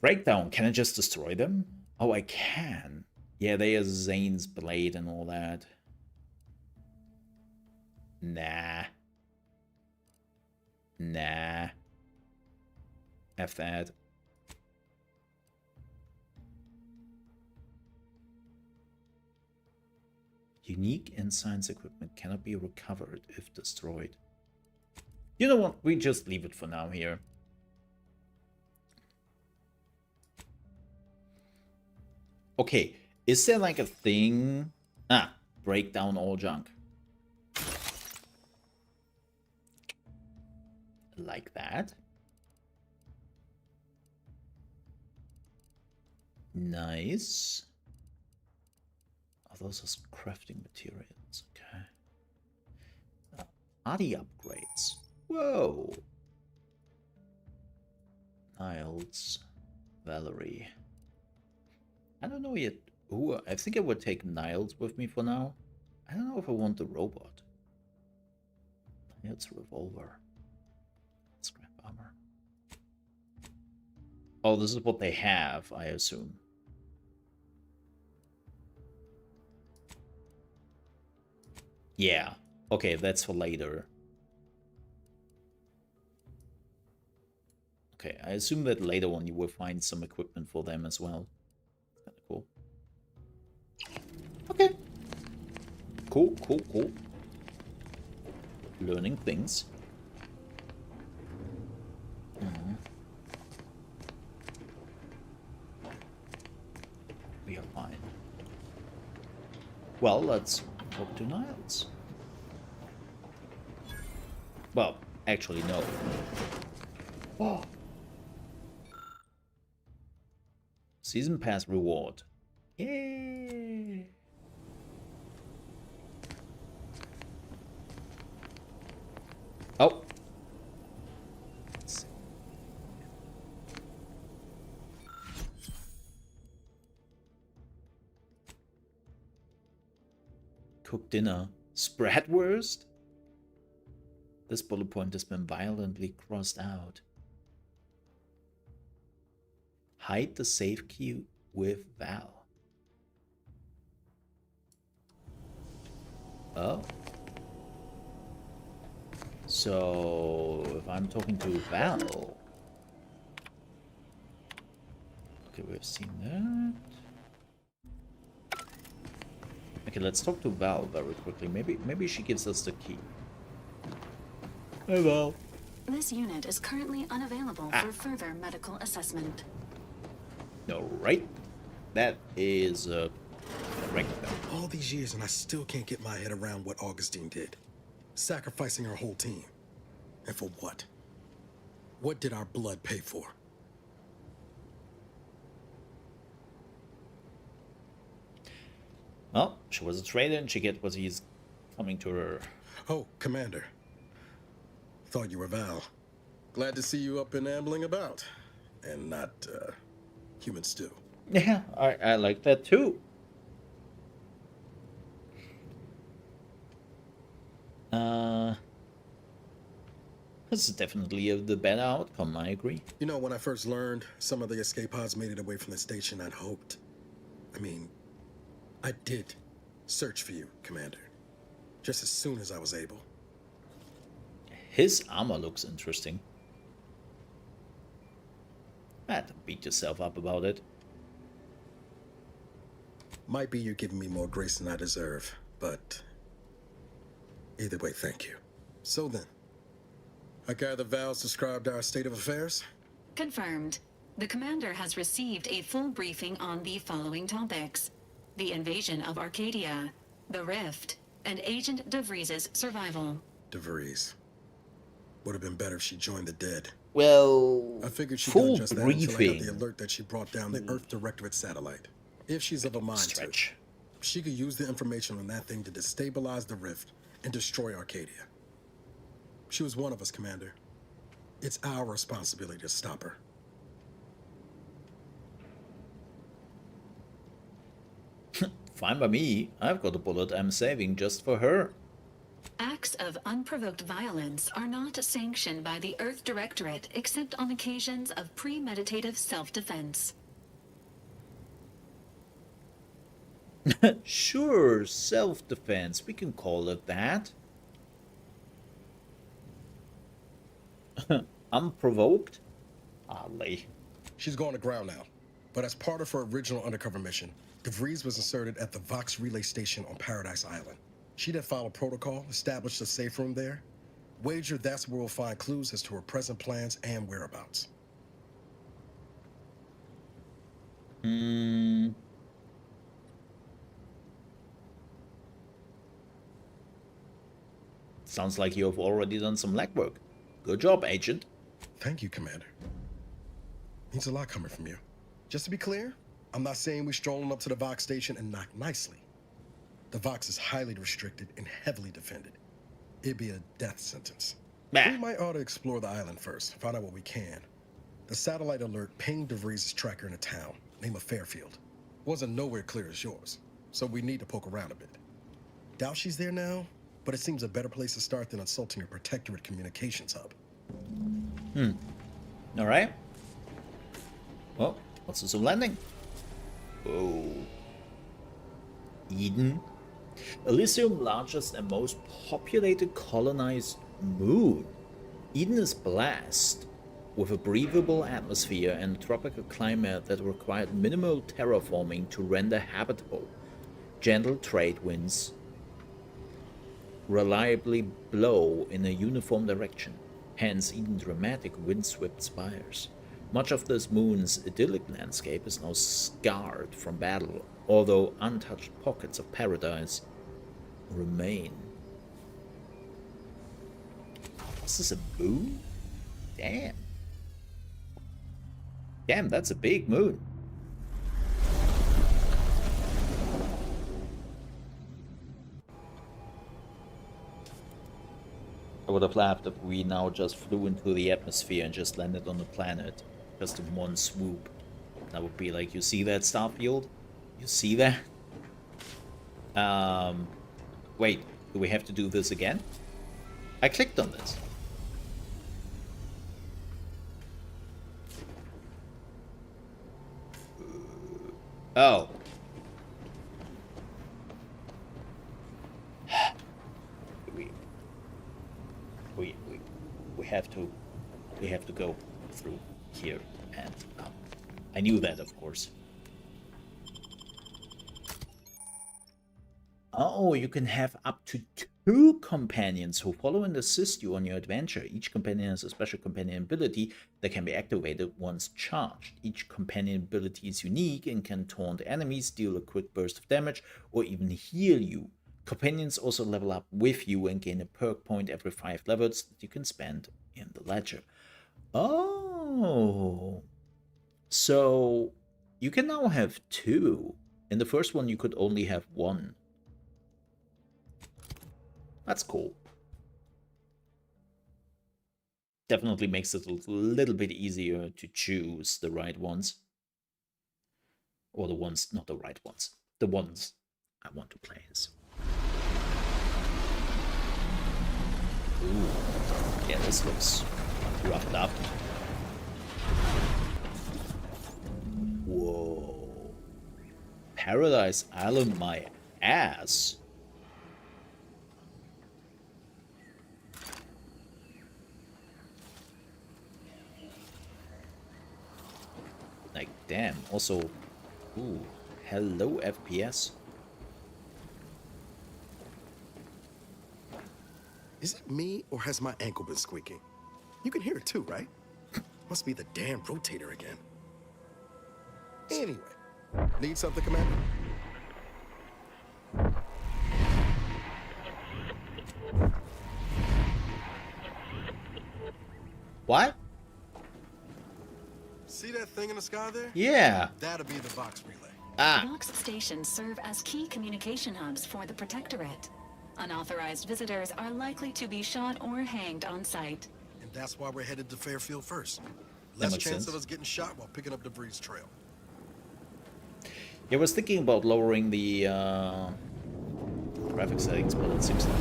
Breakdown, can I just destroy them? Oh, I can. Yeah, they are Zane's blade and all that. Nah. Nah. F that. Unique and science equipment cannot be recovered if destroyed. You know what? We just leave it for now here. Okay, is there like a thing? Ah, break down all junk. Like that. Nice. Oh, those are crafting materials. Okay. Body upgrades. Whoa. Niles. Valerie. I don't know yet. Ooh, I think I would take Niles with me for now. I don't know if I want the robot. It's revolver. Scrap armor. Oh, this is what they have, I assume. Yeah. Okay, that's for later. Okay, I assume that later on you will find some equipment for them as well. Kind of cool. Okay. Cool, cool, cool. Learning things. We are fine. Well, let's talk to Niles. Well, actually, no. Oh. Season pass reward. Yay! Oh. Cook dinner. Spratwurst? This bullet point has been violently crossed out. Hide the safe key with Val. Oh. So, if I'm talking to Val... Okay, we've seen that. Okay, let's talk to Val very quickly. Maybe she gives us the key. Hey, Val. This unit is currently unavailable for further medical assessment. All right. That is correct. All these years and I still can't get my head around what Augustine did. Sacrificing her whole team. And for what? What did our blood pay for? Well, she was a traitor and she get what he's coming to her. Oh, Commander. Thought you were Val. Glad to see you up and ambling about. And not, human stew. Yeah, I like that too. This is definitely the better outcome, I agree. You know, when I first learned some of the escape pods made it away from the station, I'd hoped. I did search for you, Commander. Just as soon as I was able. His armor looks interesting. Don't beat yourself up about it. Might be you're giving me more grace than I deserve, but either way, thank you. So then, I gather Val's described our state of affairs? Confirmed. The commander has received a full briefing on the following topics: the invasion of Arcadia, the Rift, and Agent DeVries's survival. DeVries. Would have been better if she joined the dead. Well, I figured she'd full done just that until I got briefing. the alert that she brought down the Earth Directorate satellite. If she's of a mind to, she could use the information on that thing to destabilize the Rift and destroy Arcadia. She was one of us, Commander. It's our responsibility to stop her. Fine by me. I've got a bullet I'm saving just for her. Acts of unprovoked violence are not sanctioned by the Earth Directorate except on occasions of premeditative self-defense. Sure, self-defense. We can call it that. Unprovoked? Oddly. She's going to ground now. But as part of her original undercover mission, DeVries was inserted at the Vox Relay Station on Paradise Island. She then followed protocol, established a safe room there. Wager that's where we'll find clues as to her present plans and whereabouts. Sounds like you've already done some legwork. Good job, Agent. Thank you, Commander. Means a lot coming from you. Just to be clear, I'm not saying we're strolling up to the Vox station and knock nicely. The Vox is highly restricted and heavily defended. It'd be a death sentence. We might ought to explore the island first, find out what we can. The satellite alert pinged DeVries' tracker in a town, name of Fairfield. Wasn't nowhere clear as yours, so we need to poke around a bit. Doubt she's there now, but it seems a better place to start than insulting a protectorate communications hub. All right. Well, what's this landing? Oh. Eden. Elysium's largest and most populated colonized moon. Eden is blessed with a breathable atmosphere and a tropical climate that required minimal terraforming to render habitable. Gentle trade winds reliably blow in a uniform direction, hence even dramatic windswept spires. Much of this moon's idyllic landscape is now scarred from battle, although untouched pockets of paradise remain. Is this a moon? Damn. Damn, that's a big moon. I would have laughed if we now just flew into the atmosphere and just landed on the planet. Just in one swoop. That would be like, you see that, Starfield? You see that? Wait, do we have to do this again? I clicked on this. Oh. We have to go through here, and I knew that, of course. Oh, you can have up to 2 companions who follow and assist you on your adventure. Each companion has a special companion ability that can be activated once charged. Each companion ability is unique and can taunt enemies, deal a quick burst of damage, or even heal you. Companions also level up with you and gain a perk point every 5 levels that you can spend in the ledger. Oh, so you can now have 2. In the first one, you could only have 1. That's cool. Definitely makes it a little bit easier to choose the right ones. Or the ones, not the right ones. The ones I want to play as. Ooh. Yeah, this looks roughed up. Whoa. Paradise Island, my ass. Like, damn. Also, ooh, hello FPS. Is it me, or has my ankle been squeaking? You can hear it too, right? Must be the damn rotator again. Anyway, need something, Commander? What? See that thing in the sky there? Yeah. That'll be the Vox relay. Ah. Vox stations serve as key communication hubs for the Protectorate. Unauthorized visitors are likely to be shot or hanged on sight. And that's why we're headed to Fairfield first. Less chance sense. of us getting shot while picking up debris trail. Yeah, I was thinking about lowering the graphic settings, but it seems like...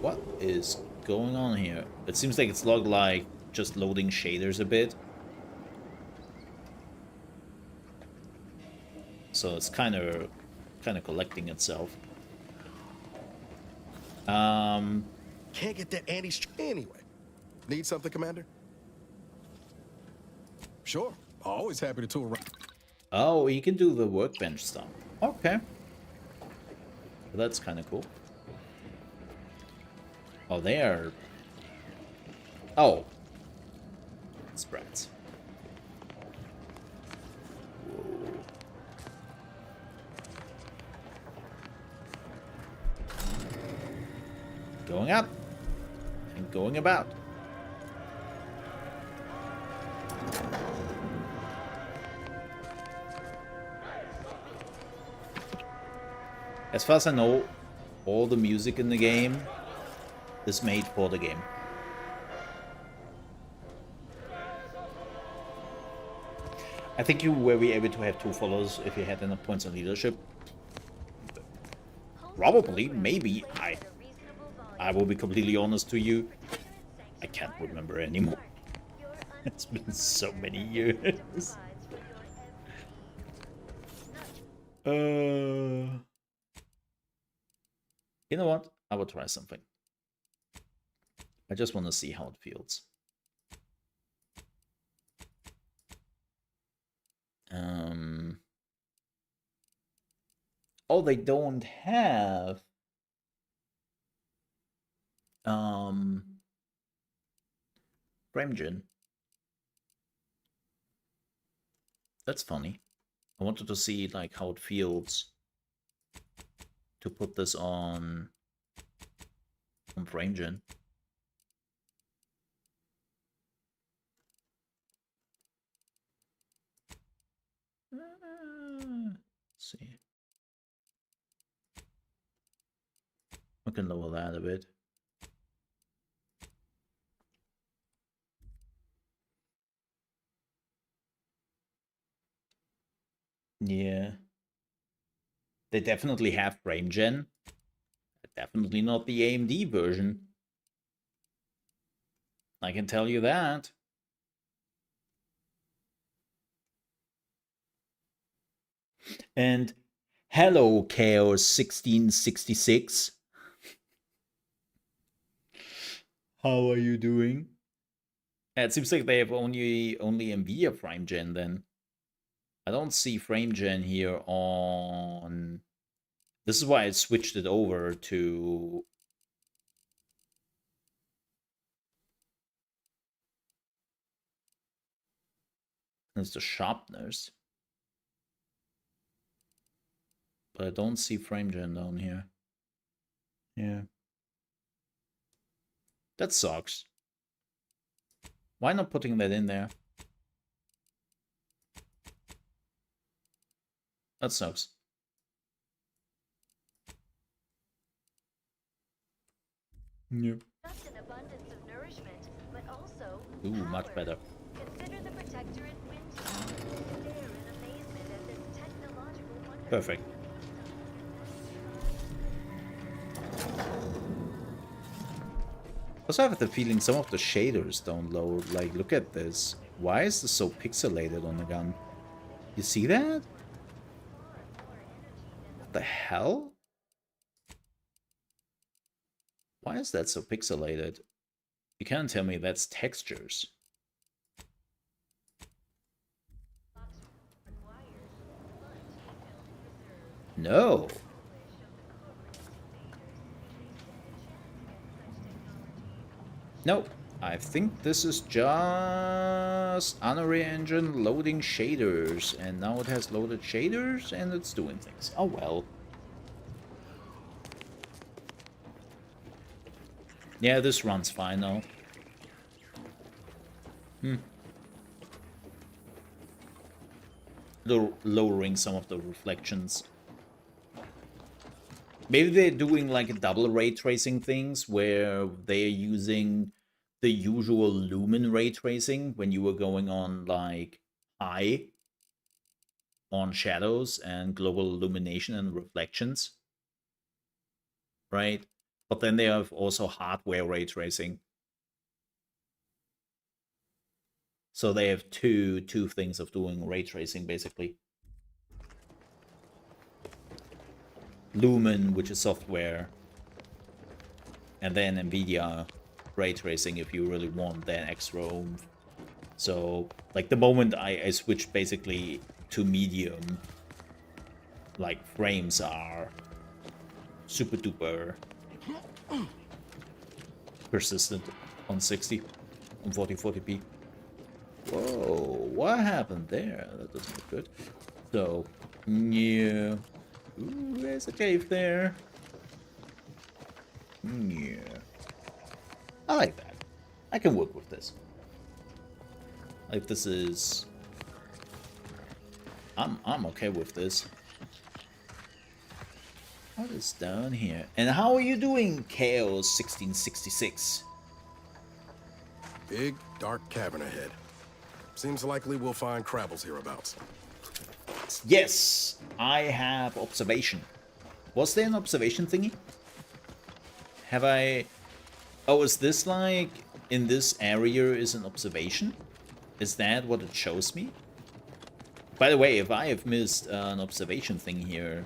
What is going on here? It seems like it's logged like just loading shaders a bit. So it's kind of collecting itself. Can't get that anyway. Need something, Commander? Sure. Always happy to tour around. Oh, you can do the workbench stuff. Okay. Well, that's kind of cool. Oh, they are... Oh. Spreads. Going up and going about. As far as I know, all the music in the game is made for the game. I think you were able to have 2 followers if you had enough points on leadership. Probably, maybe. I will be completely honest to you. I can't remember anymore. It's been so many years. You know what? I will try something. I just want to see how it feels. Oh, they don't have FrameGen. That's funny. I wanted to see like how it feels to put this on FrameGen. Let's see. I can lower that a bit. Yeah. They definitely have FrameGen. Definitely not the AMD version. I can tell you that. And hello, Chaos 1666. How are you doing? It seems like they have only NVIDIA FrameGen then. I don't see FrameGen here on... This is why I switched it over to... It's the sharpness. But I don't see FrameGen down here. Yeah. That sucks. Why not putting that in there? That sucks. Yep. Ooh, much better. Perfect. Also, I have the feeling some of the shaders don't load. Like, look at this. Why is this so pixelated on the gun? You see that? What the hell? Why is that so pixelated? You can't tell me that's textures. No. Nope. I think this is just Unreal Engine loading shaders. And now it has loaded shaders and it's doing things. Oh well. Yeah, this runs fine now. Lowering some of the reflections. Maybe they're doing like a double ray tracing things where they're using the usual lumen ray tracing when you were going on like high on shadows and global illumination and reflections. Right? But then they have also hardware ray tracing. So they have two things of doing ray tracing basically. Lumen, which is software, and then NVIDIA ray tracing if you really want that extra oomph. So, like the moment I switched basically to medium, like frames are super duper persistent on 60, on 1440p. Whoa, what happened there? That doesn't look good. So, yeah. Ooh, there's a cave there. Yeah. I like that. I can work with this. Like this is... I'm okay with this. What is down here? And how are you doing, Chaos 1666? Big, dark cavern ahead. Seems likely we'll find Crabbles hereabouts. Yes, I have observation. Was there an observation thingy? Have I... Oh, is this like in this area is an observation? Is that what it shows me? By the way, if I have missed an observation thing here,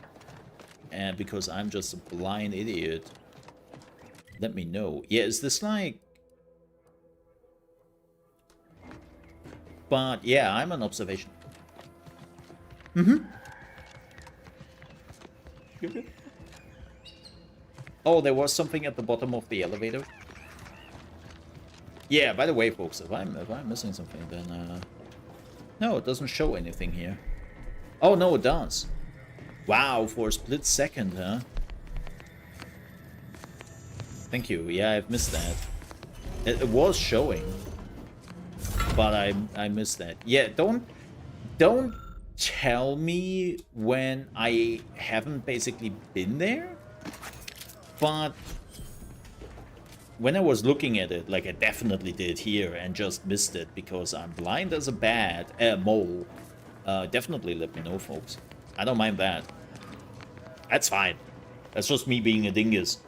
and because I'm just a blind idiot, let me know. Yeah, is this like... But yeah, I'm an observation. Oh, there was something at the bottom of the elevator. Yeah, by the way, folks, if I'm missing something, then no, it doesn't show anything here. Oh no, it does. Wow, for a split second, huh? Thank you. Yeah, I've missed that. It was showing, but I missed that. Yeah, don't tell me when I haven't basically been there. But when I was looking at it, like I definitely did here and just missed it because I'm blind as a bat, mole. Definitely let me know, folks. I don't mind that. That's fine. That's just me being a dingus.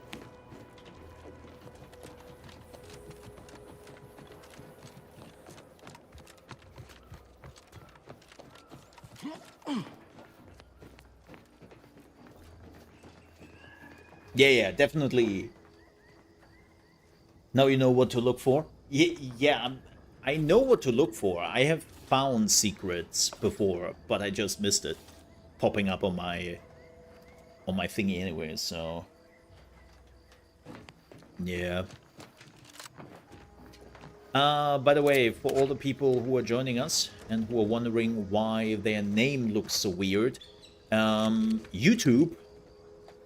Yeah, definitely. Now you know what to look for? Yeah, I know what to look for. I have found secrets before, but I just missed it popping up on my thingy anyway, so yeah. By the way, for all the people who are joining us and who are wondering why their name looks so weird, YouTube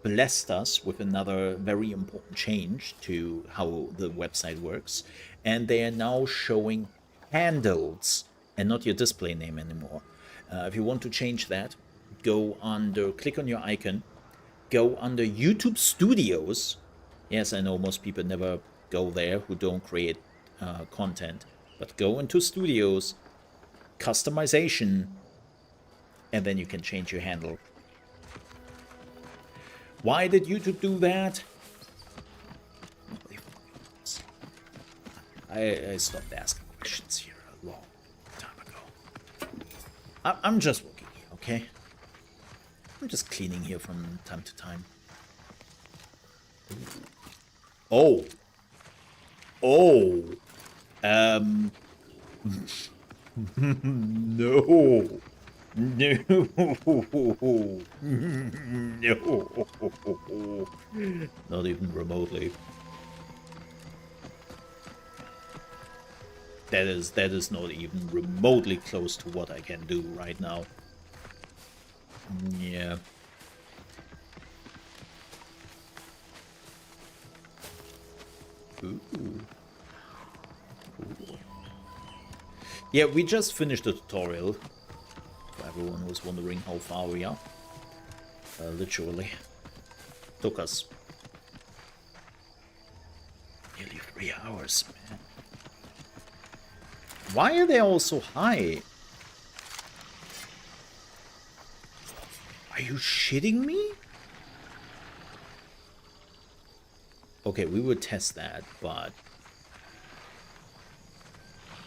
blessed us with another very important change to how the website works, and they are now showing handles and not your display name anymore. If you want to change that, go under, click on your icon, go under YouTube Studios. Yes, I know most people never go there who don't create content, but go into Studios, customization, and then you can change your handle. Why did YouTube do that? I stopped asking questions here a long time ago. I'm just working here, okay? I'm just cleaning here from time to time. Oh. Oh. No. No. No. Not even remotely. That is not even remotely close to what I can do right now. Yeah. Ooh. Cool. Yeah, we just finished the tutorial. For everyone who's wondering how far we are. Literally. Took us nearly 3 hours, man. Why are they all so high? Are you shitting me? Okay, we would test that, but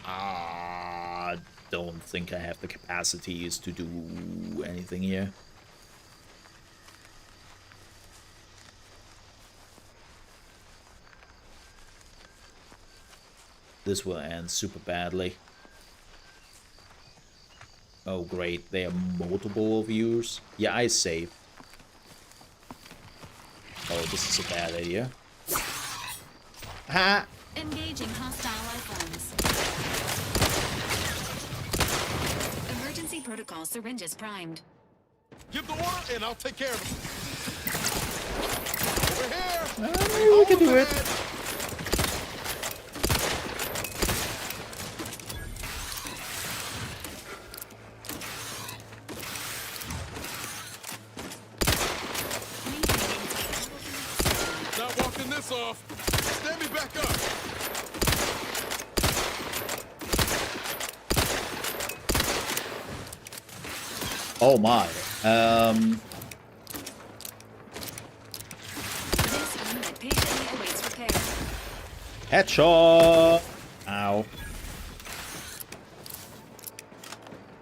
I don't think I have the capacities to do anything here. This will end super badly. Oh great, there are multiple viewers. Yeah, I save. Oh, this is a bad idea. Ha! Engaging hostile life forms. Emergency protocol syringes primed. Give the order and I'll take care of it. Over here! We can do it. Not walking this off. Stand me back up. Oh my. This unit patiently awaits repair. Headshot.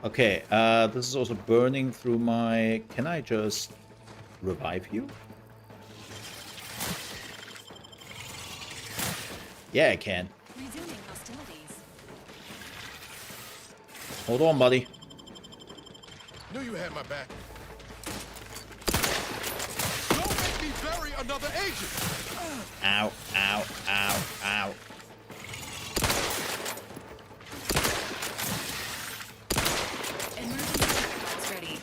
Okay, this is also burning through my... Can I just revive you? Yeah, I can. Resuming hostilities. Hold on, buddy. Knew you had my back. Don't make me bury another agent! Ow, ow, ow, ow. Ready.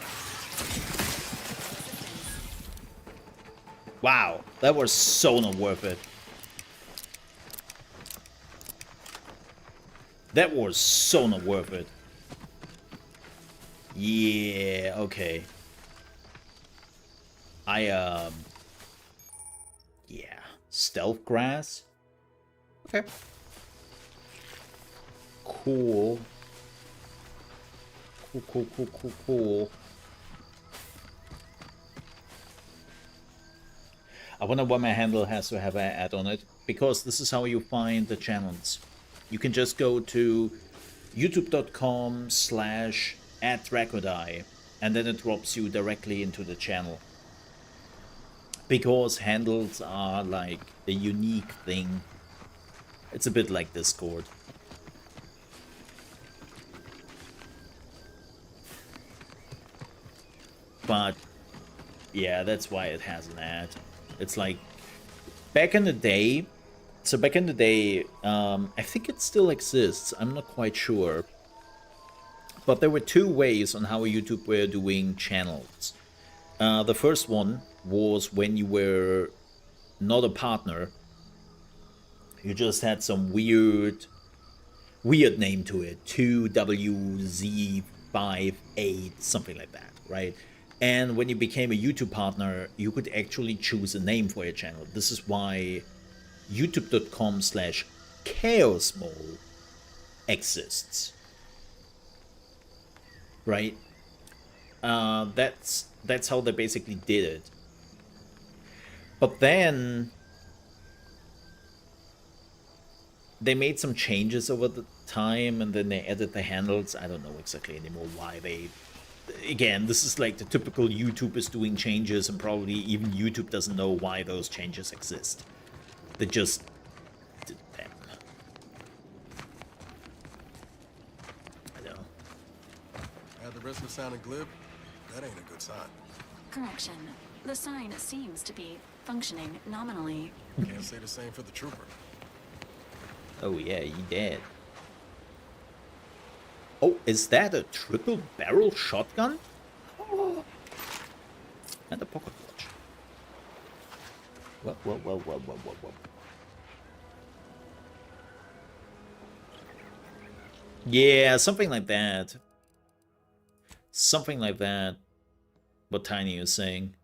Wow, that was so not worth it. That was so not worth it. Yeah, okay. Yeah. Stealth grass? Okay. Cool. Cool. I wonder why my handle has to have an ad on it. Because this is how you find the channels. You can just go to youtube.com/@Drakodai and then it drops you directly into the channel. Because handles are like a unique thing. It's a bit like Discord. But yeah, that's why it has an ad. It's like back in the day. So back in the day, I think it still exists. I'm not quite sure. But there were two ways on how YouTube were doing channels. The first one was when you were not a partner. You just had some weird name to it. 2WZ58, something like that, right? And when you became a YouTube partner, you could actually choose a name for your channel. This is why youtube.com/ChaosMole exists. Right? That's how they basically did it. But then they made some changes over the time and then they added the handles. I don't know exactly anymore why they... Again, this is like the typical YouTubers doing changes and probably even YouTube doesn't know why those changes exist. They just did them. I don't know. At the risk of sounding glib, that ain't a good sign. Correction. The sign seems to be functioning nominally. Can't say the same for the trooper. Oh yeah, he did. Oh, is that a triple barrel shotgun? Oh. And a pocket watch. Whoa. Yeah, something like that. Something like that. What Tiny is saying.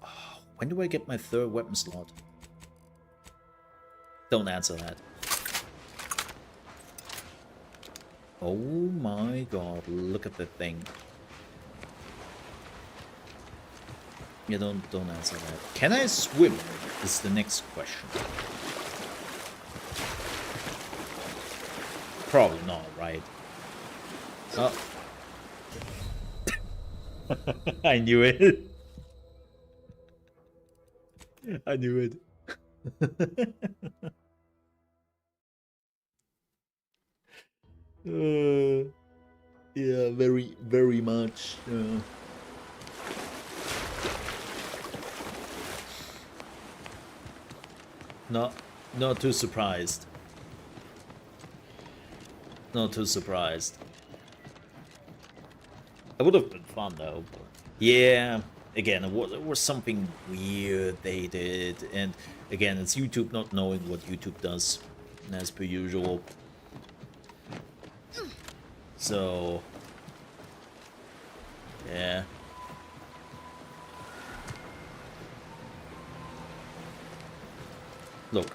Oh, when do I get my third weapon slot? Don't answer that. Oh my god, look at that thing. Yeah, don't answer that. Can I swim? Is the next question. Probably not, right? Oh. I knew it. I knew it. Yeah, very much. Not too surprised. Not too surprised. It would have been fun though. But yeah, again, it was something weird they did, and again, it's YouTube not knowing what YouTube does, as per usual. So, yeah. Look.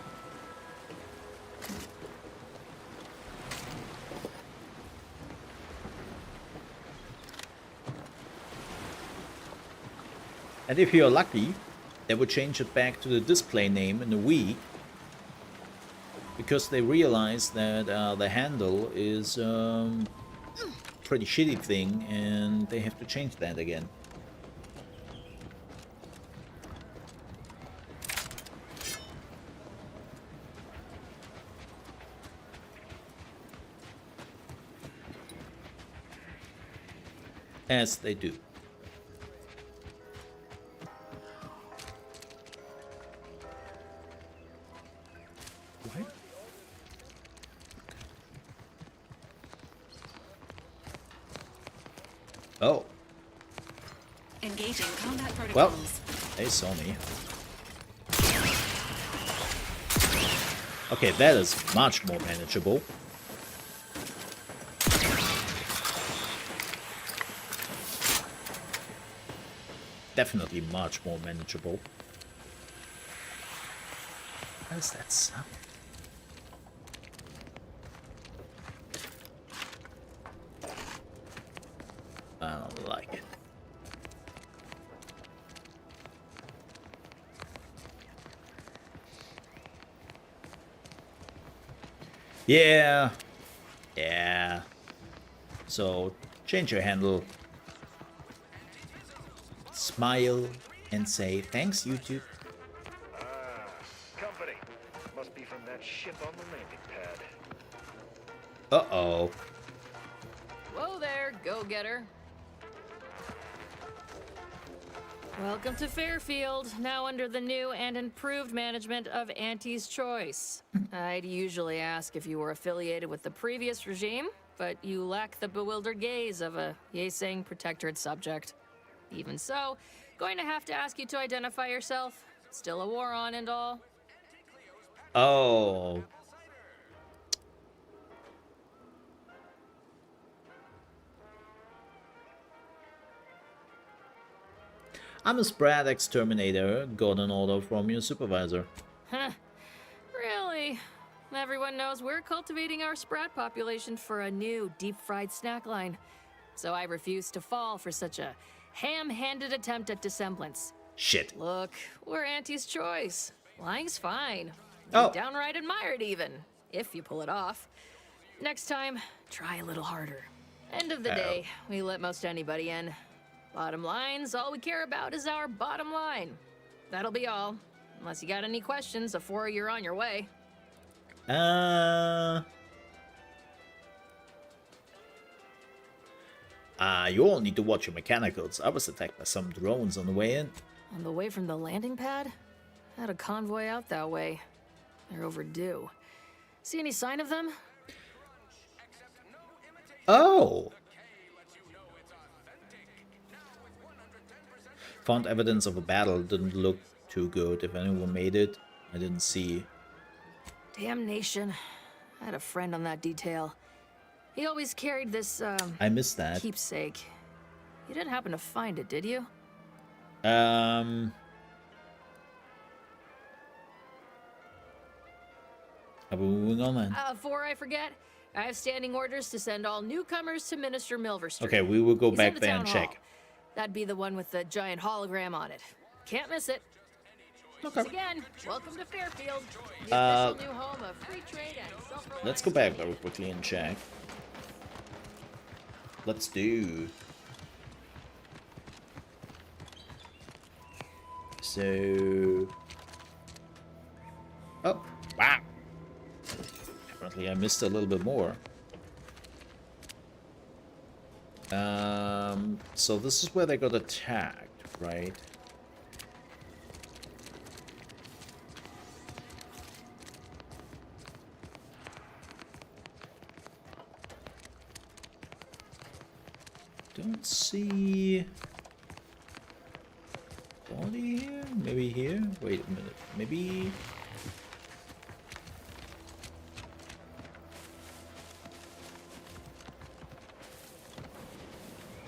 And if you're lucky, they would change it back to the display name in a week. Because they realize that the handle is pretty shitty thing, and they have to change that again. As they do. What? Oh. Engaging combat protocols. Well, they saw me. Okay, that is much more manageable. Definitely much more manageable. What is that sound? I don't like it. Yeah. Yeah. So, change your handle. Smile and say, thanks, YouTube. Company. Must be from that ship on the landing pad. Uh-oh. Whoa there, go-getter. Welcome to Fairfield, now under the new and improved management of Auntie's Choice. I'd usually ask if you were affiliated with the previous regime, but you lack the bewildered gaze of a yay-saying protectorate subject. Even so, going to have to ask you to identify yourself. Still a war on and all. Oh. I'm a Sprat Exterminator. Got an order from your supervisor. Huh. Really? Everyone knows we're cultivating our Sprat population for a new deep-fried snack line. So I refuse to fall for such a ham-handed attempt at dissemblance. Shit. Look, we're Auntie's Choice. Lying's fine. Oh. Downright admired even, if you pull it off. Next time, try a little harder. End of the day, we let most anybody in. Bottom line's all we care about is our bottom line. That'll be all. Unless you got any questions before you're on your way. You all need to watch your mechanicals. I was attacked by some drones on the way in. On the way from the landing pad? Had a convoy out that way. They're overdue. See any sign of them? Oh! Found evidence of a battle. Didn't look too good. If anyone made it, I didn't see. Damnation. I had a friend on that detail. He always carried this, I missed that. keepsake. You didn't happen to find it, did you? Are we moving on then? Before I forget, I have standing orders to send all newcomers to Minister Milver Street. Okay, we will go He's back in the there town and hall. check. That'd be the one with the giant hologram on it. Can't miss it. Okay. Once again, welcome to Fairfield, the official new home of free trade and self-reliance. Let's go back very quickly and check. Let's do. So. Oh, wow. Apparently I missed a little bit more. So this is where they got attacked, right? Don't see body here. Maybe here. Wait a minute. Maybe.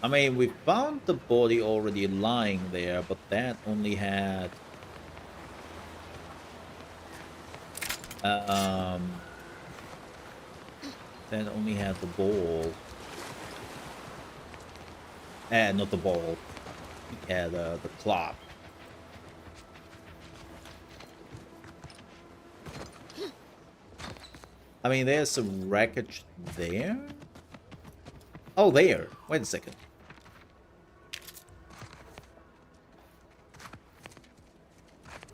I mean, we found the body already lying there, but that only had that only had the ball. Not the ball. Yeah, the clock. I mean, there's some wreckage there. Oh, there. Wait a second.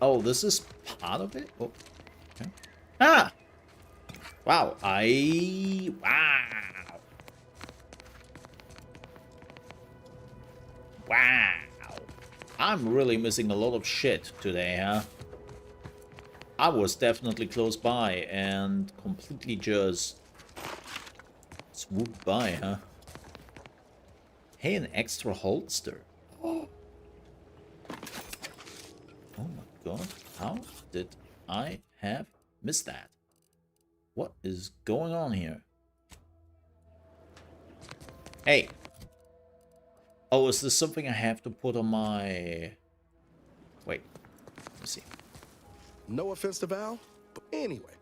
Oh, this is part of it? Oh, okay. Ah! Wow, Wow! Wow! I'm really missing a lot of shit today, huh? I was definitely close by and completely just swooped by, huh? Hey, an extra holster. Oh. Oh my god, how did I have missed that? What is going on here? Hey! Oh, is this something I have to put on my... Wait, let me see. No offense to Val, but anyway.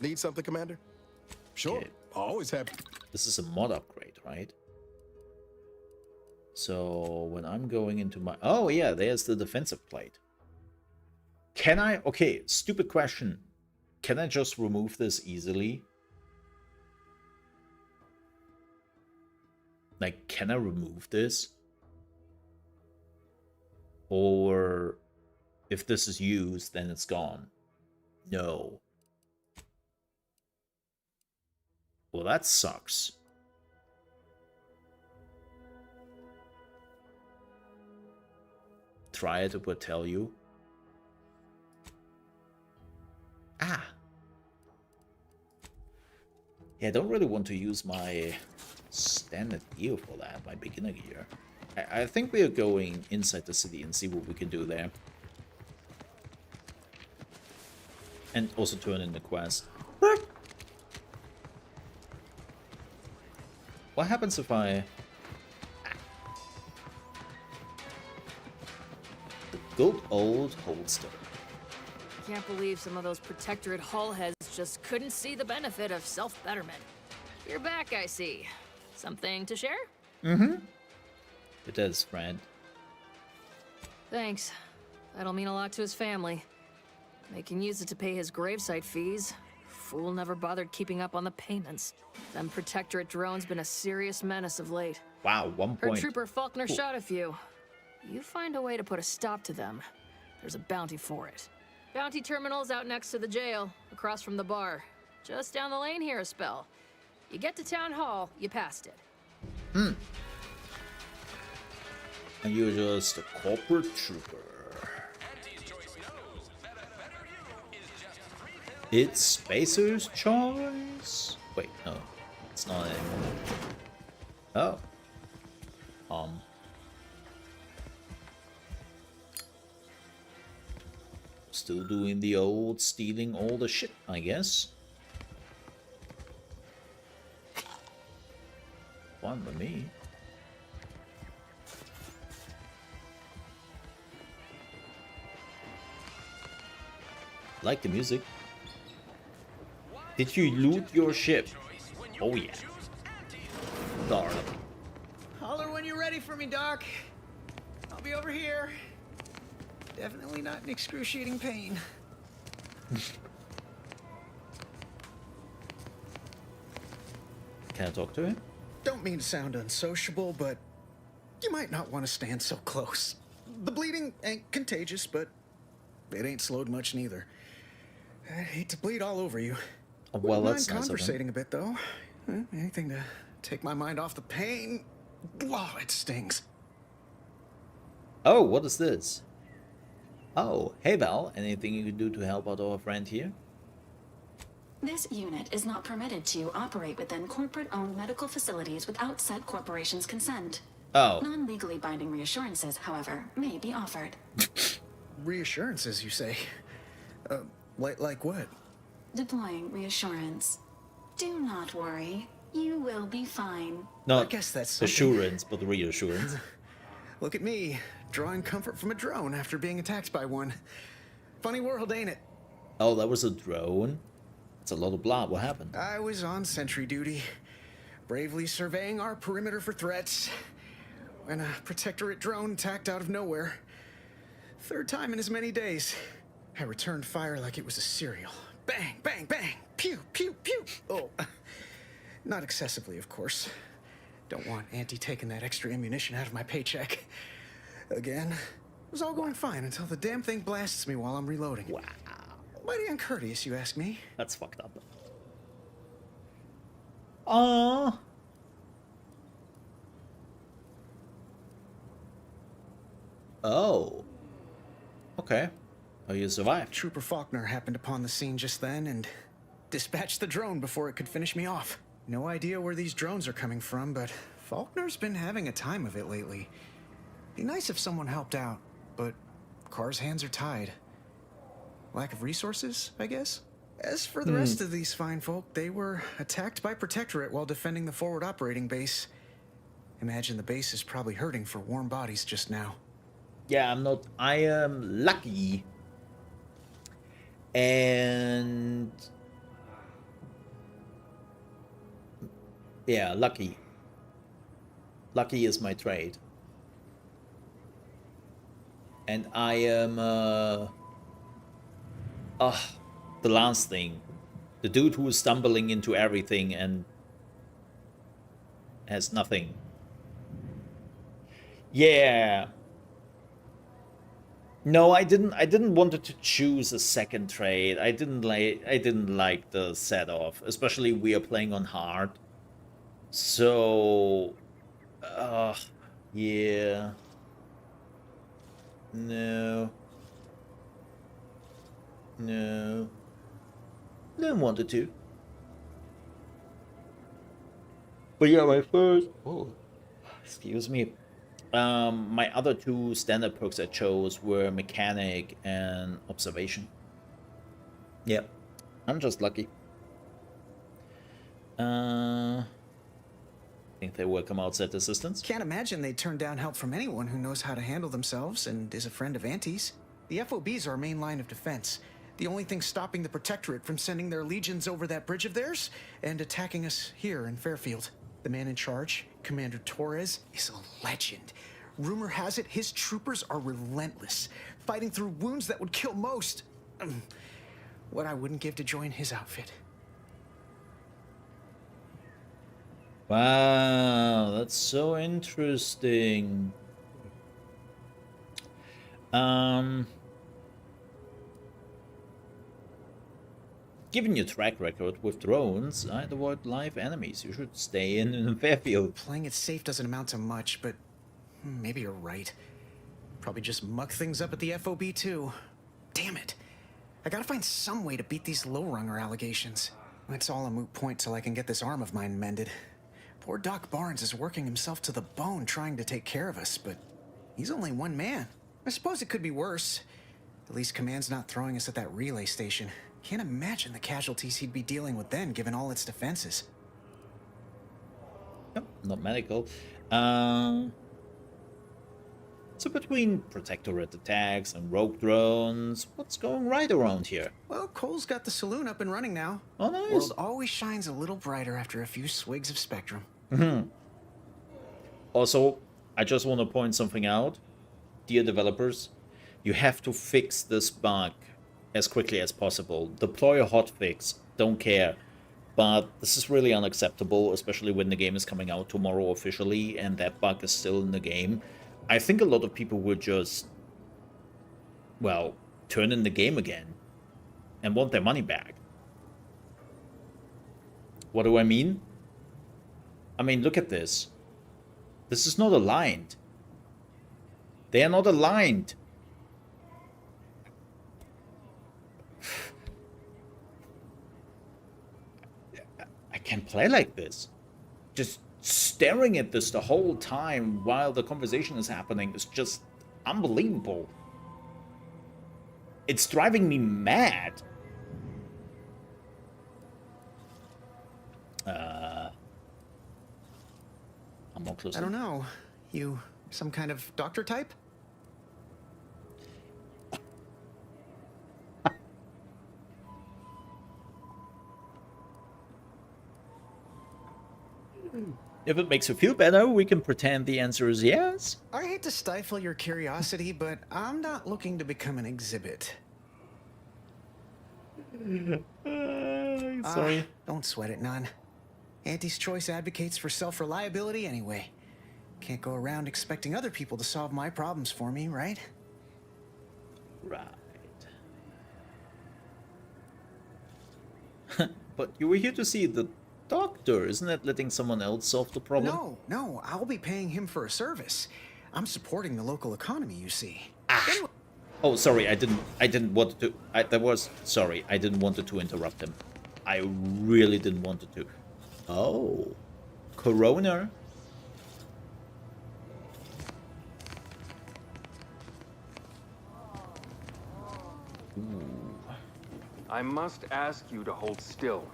Need something, Commander? Sure, okay. Always happy. This is a mod upgrade, right? So, when I'm going into my... Oh yeah, there's the defensive plate. Can I... Okay, stupid question. Can I just remove this easily? Like, can I remove this? Or if this is used, then it's gone. No. Well, that sucks. Try it, it will tell you. Ah. Yeah, I don't really want to use my standard gear for that, my beginner gear. I think we are going inside the city and see what we can do there. And also turn in the quest. What happens if I... The good old holster. Can't believe some of those Protectorate hull heads just couldn't see the benefit of self-betterment. You're back, I see. Something to share? Mm-hmm. It is, friend. Thanks. That'll mean a lot to his family. They can use it to pay his gravesite fees. Fool never bothered keeping up on the payments. Them Protectorate drones been a serious menace of late. Wow, 1 point. Heard Trooper Faulkner shot a few. You find a way to put a stop to them. There's a bounty for it. Bounty terminal's out next to the jail, across from the bar. Just down the lane here a spell. You get to Town Hall, you passed it. Hmm. And you're just a corporate trooper. It's Spacer's choice? Wait, no. It's not anymore. Oh. Still doing the old stealing all the shit, I guess. Fine with me. Like the music. Did you loot your ship? Oh yeah. Darn. Holler when you're ready for me, Doc. I'll be over here. Definitely not in excruciating pain. Can I talk to him? Don't mean to sound unsociable, but you might not want to stand so close. The bleeding ain't contagious, but it ain't slowed much neither. I hate to bleed all over you. Well, that's nice of him. Conversating a bit, though. Anything to take my mind off the pain. Oh, it stings. Oh, what is this? Oh, hey Val, anything you can do to help out our friend here? This unit is not permitted to operate within corporate-owned medical facilities without said corporation's consent. Oh. Non-legally binding reassurances, however, may be offered. Reassurances, you say? Like what? Deploying reassurance. Do not worry. You will be fine. Not I guess that's something. assurance, but reassurance. Look at me, drawing comfort from a drone after being attacked by one. Funny world, ain't it? Oh, that was a drone? It's a lot of blood. What happened? I was on sentry duty, bravely surveying our perimeter for threats, when a Protectorate drone attacked out of nowhere. Third time in as many days. I returned fire like it was a cereal. Bang, bang, bang, pew, pew, pew. Not excessively, of course. Don't want Auntie taking that extra ammunition out of my paycheck. Again, it was all going fine until the damn thing blasts me while I'm reloading. Wow. Mighty uncourteous, you ask me. That's fucked up. Oh. Okay. Oh, you survived. Trooper Faulkner happened upon the scene just then and dispatched the drone before it could finish me off. No idea where these drones are coming from, but Faulkner's been having a time of it lately. Be nice if someone helped out, but Carr's hands are tied. Lack of resources, I guess? As for the rest of these fine folk, they were attacked by Protectorate while defending the forward operating base. Imagine the base is probably hurting for warm bodies just now. Yeah, I am lucky. And yeah, lucky. Lucky is my trade. And I am the last thing. The dude who is stumbling into everything and has nothing. Yeah. No, I didn't want to choose a second trade. I didn't like the set off, especially we are playing on hard. So yeah. No. Didn't want it to. But yeah, my first excuse me. My other two standard perks I chose were Mechanic and Observation. Yep, I'm just lucky. I think they will come outside assistance. Can't imagine they'd turn down help from anyone who knows how to handle themselves and is a friend of Auntie's. The FOB's our main line of defense. The only thing stopping the Protectorate from sending their legions over that bridge of theirs and attacking us here in Fairfield. The man in charge, Commander Torres, is a legend. Rumor has it his troopers are relentless, fighting through wounds that would kill most. What I wouldn't give to join his outfit. Wow, that's so interesting. Given your track record with drones, I'd avoid live enemies. You should stay in Fairfield. Playing it safe doesn't amount to much, but maybe you're right. Probably just muck things up at the FOB too. Damn it. I gotta find some way to beat these low-runger allegations. It's all a moot point till I can get this arm of mine mended. Poor Doc Barnes is working himself to the bone trying to take care of us, but he's only one man. I suppose it could be worse. At least Command's not throwing us at that relay station. Can't imagine the casualties he'd be dealing with then, given all its defenses. Yep, not medical. So between Protectorate attacks and rogue drones, what's going right around here? Well, Cole's got the saloon up and running now. Oh, nice. World always shines a little brighter after a few swigs of Spectrum. Also, I just want to point something out. Dear developers, you have to fix this bug as quickly as possible. Deploy a hotfix, don't care. But this is really unacceptable, especially when the game is coming out tomorrow officially and that bug is still in the game. I think a lot of people will just, well, turn in the game again and want their money back. What do I mean? I mean, look at this. This is not aligned. They are not aligned. I can't play like this. Just staring at this the whole time while the conversation is happening is just unbelievable. It's driving me mad. I'm more close. I don't know. You some kind of doctor type? If it makes you feel better, we can pretend the answer is yes. I hate to stifle your curiosity, but I'm not looking to become an exhibit. Sorry. Don't sweat it none. Auntie's Choice advocates for self-reliability anyway. Can't go around expecting other people to solve my problems for me, right? Right. But you were here to see the doctor. Isn't that letting someone else solve the problem? No, I'll be paying him for a service. I'm supporting the local economy, you see. Anyway. Oh, sorry, I didn't want to. Sorry, I didn't want to interrupt him. I really didn't want to. Oh, Corona. Ooh. I must ask you to hold still.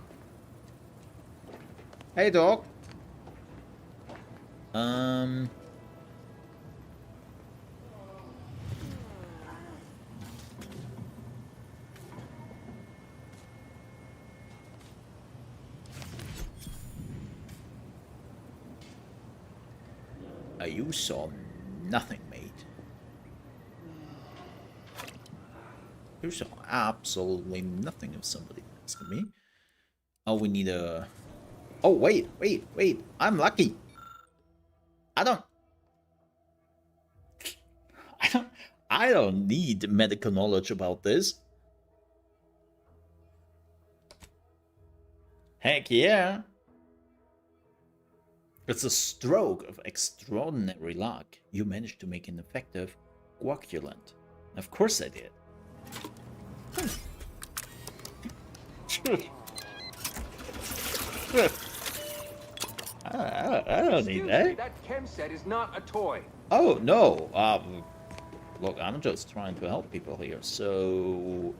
Hey, dog. You saw nothing, mate. You saw absolutely nothing if somebody asks me. Oh, we need a... Oh, wait. I'm lucky. I don't need medical knowledge about this. Heck yeah. It's a stroke of extraordinary luck. You managed to make an effective coagulant. Of course I did. I don't need that. That chem set is not a toy. Oh, no. Look, I'm just trying to help people here, so...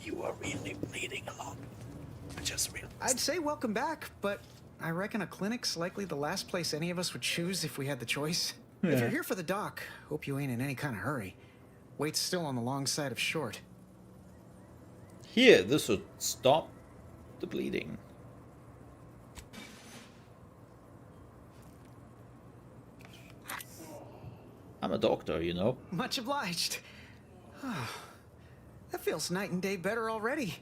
You are really bleeding a lot. I just realized. I'd say welcome back, but I reckon a clinic's likely the last place any of us would choose if we had the choice. Yeah. If you're here for the doc, hope you ain't in any kind of hurry. Wait's still on the long side of short. Here, this would stop the bleeding. I'm a doctor, you know. Much obliged. That feels night and day better already.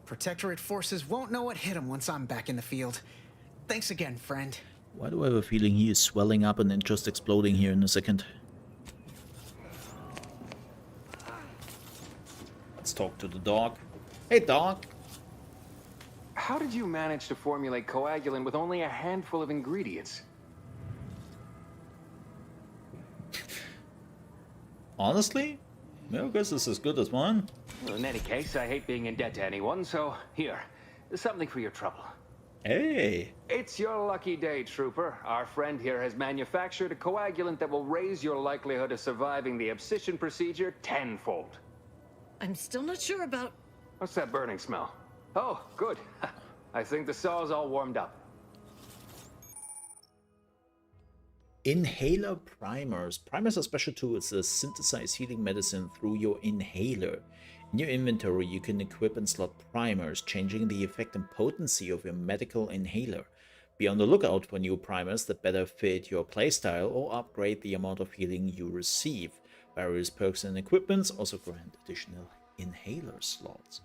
Protectorate forces won't know what hit them once I'm back in the field. Thanks again, friend. Why do I have a feeling he is swelling up and then just exploding here in a second? Let's talk to the dog. Hey, dog. How did you manage to formulate coagulant with only a handful of ingredients? Honestly? I guess it's as good as mine. Well, in any case, I hate being in debt to anyone, so here, something for your trouble. Hey. It's your lucky day, Trooper. Our friend here has manufactured a coagulant that will raise your likelihood of surviving the abscission procedure tenfold. I'm still not sure about... What's that burning smell? Oh, good. I think the saw's all warmed up. Inhaler primers. Primers are special tools that synthesize healing medicine through your inhaler. In your inventory, you can equip and slot primers, changing the effect and potency of your medical inhaler. Be on the lookout for new primers that better fit your playstyle or upgrade the amount of healing you receive. Various perks and equipments also grant additional inhaler slots.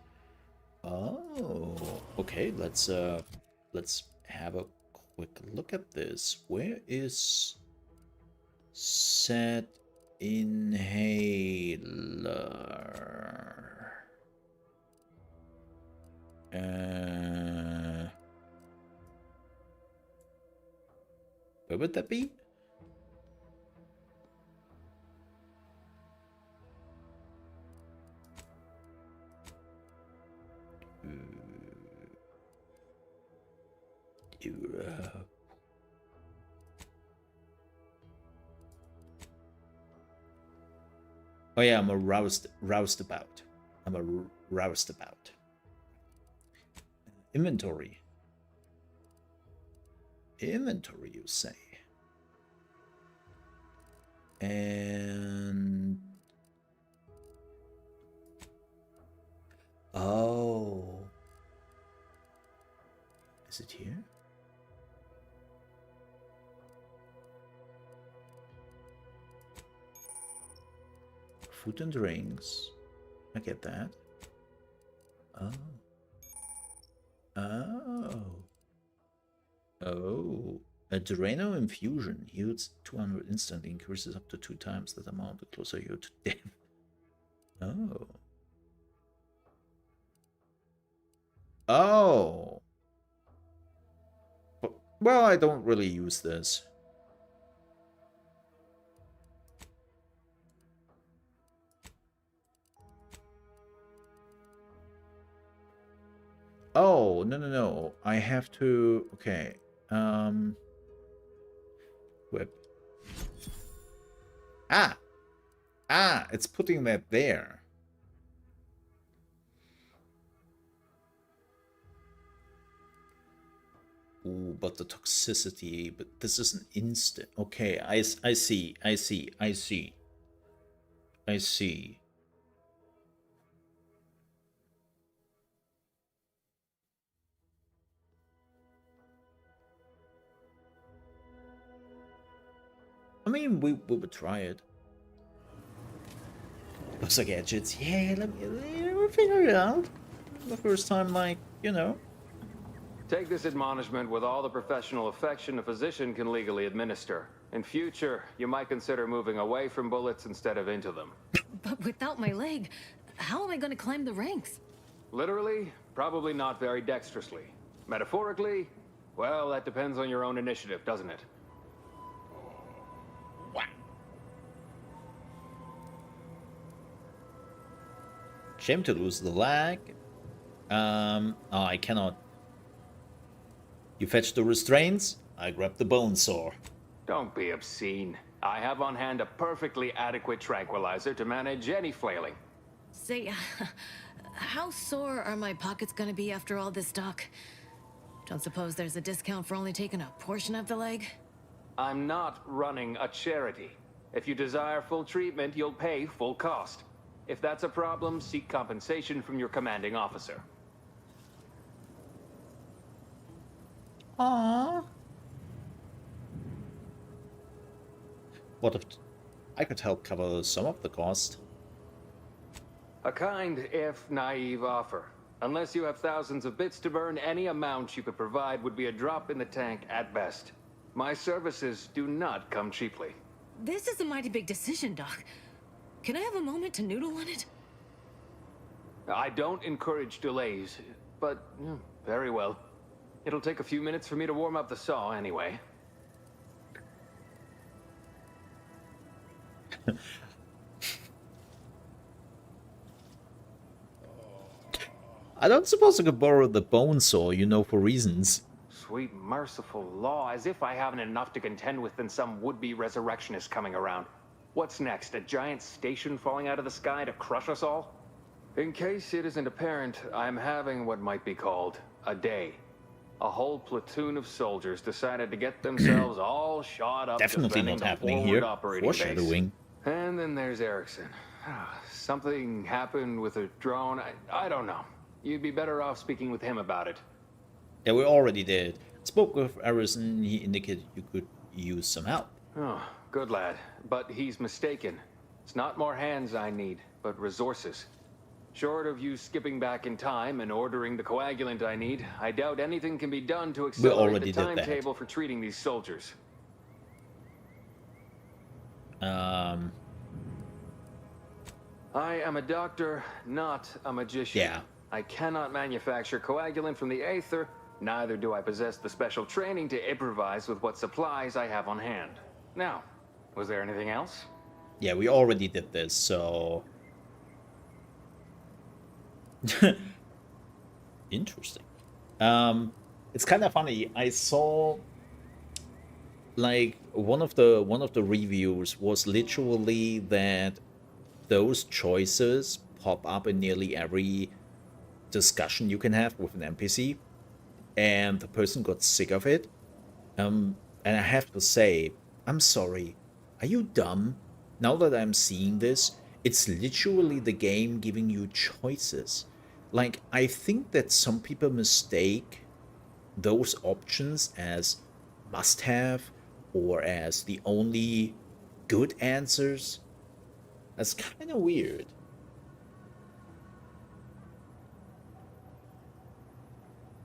Oh, okay. Let's have a quick look at this. Where is set inhaler? Where would that be? Europe. Oh yeah, I'm a roused about. Inventory. Inventory, you say. And... Oh. Is it here? Food and drinks. I get that. Oh. Oh. Oh, a Drano infusion heals 200 instantly, increases up to 2 times that amount the closer you are to death. Oh. Oh. But, well, I don't really use this. Oh, no, no, no. I have to... Okay. Whip. Ah! Ah, it's putting that there. Ooh, but the toxicity... But this is an instant... Okay, I see. I see. I see. I see. I mean, we would try it. Looks like gadgets. Yeah, we'll figure it out. The first time, like, you know. Take this admonishment with all the professional affection a physician can legally administer. In future, you might consider moving away from bullets instead of into them. But without my leg, how am I going to climb the ranks? Literally, probably not very dexterously. Metaphorically, well, that depends on your own initiative, doesn't it? Shame to lose the leg. Oh, I cannot. You fetch the restraints, I grab the bone saw. Don't be obscene. I have on hand a perfectly adequate tranquilizer to manage any flailing. Say, how sore are my pockets gonna be after all this, Doc? Don't suppose there's a discount for only taking a portion of the leg? I'm not running a charity. If you desire full treatment, you'll pay full cost. If that's a problem, seek compensation from your commanding officer. Aww. What if I could help cover some of the cost? A kind, if naive offer. Unless you have thousands of bits to burn, any amount you could provide would be a drop in the tank at best. My services do not come cheaply. This is a mighty big decision, Doc. Can I have a moment to noodle on it? I don't encourage delays, but very well. It'll take a few minutes for me to warm up the saw anyway. I don't suppose I could borrow the bone saw, you know, for reasons. Sweet merciful law, as if I haven't enough to contend with than some would-be resurrectionist coming around. What's next, a giant station falling out of the sky to crush us all? In case it isn't apparent, I'm having what might be called a day. A whole platoon of soldiers decided to get themselves all shot up Definitely not happening here. Foreshadowing. And then there's Erickson. Something happened with a drone. I don't know. You'd be better off speaking with him about it. Yeah, we already did. Spoke with Erickson. He indicated you could use some help. Oh, good lad. But he's mistaken. It's not more hands I need, but resources. Short of you skipping back in time and ordering the coagulant I need, I doubt anything can be done to accelerate the timetable for treating these soldiers. I am a doctor, not a magician. Yeah. I cannot manufacture coagulant from the aether, neither do I possess the special training to improvise with what supplies I have on hand. Now, was there anything else? Yeah, we already did this, so... Interesting. It's kind of funny. I saw like one of the reviews was literally that those choices pop up in nearly every discussion you can have with an NPC, and the person got sick of it. And I have to say, I'm sorry. Are you dumb? Now that I'm seeing this, it's literally the game giving you choices. Like, I think that some people mistake those options as must-have or as the only good answers. That's kind of weird.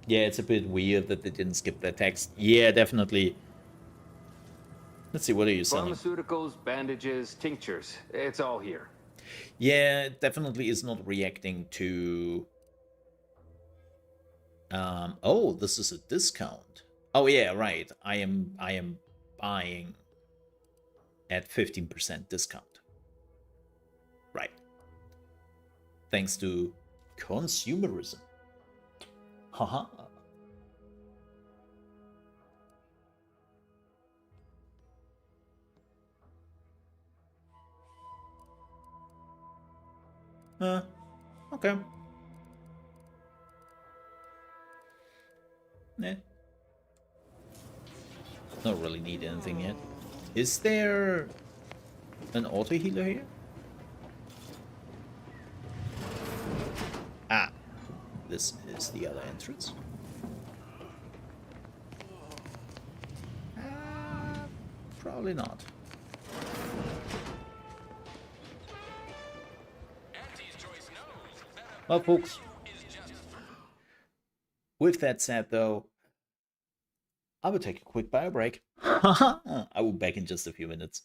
Yeah, it's a bit weird that they didn't skip that text. Yeah, definitely. Let's see, what are you selling? Pharmaceuticals, bandages, tinctures. It's all here. Yeah, it definitely is not reacting to... oh, this is a discount. Oh yeah, right. I am buying at 15% discount. Right. Thanks to consumerism. Haha. Okay. Yeah. Don't really need anything yet. Is there an auto healer here? Ah, this is the other entrance. Probably not. Well, folks, with that said, though, I will take a quick bio break. I will be back in just a few minutes.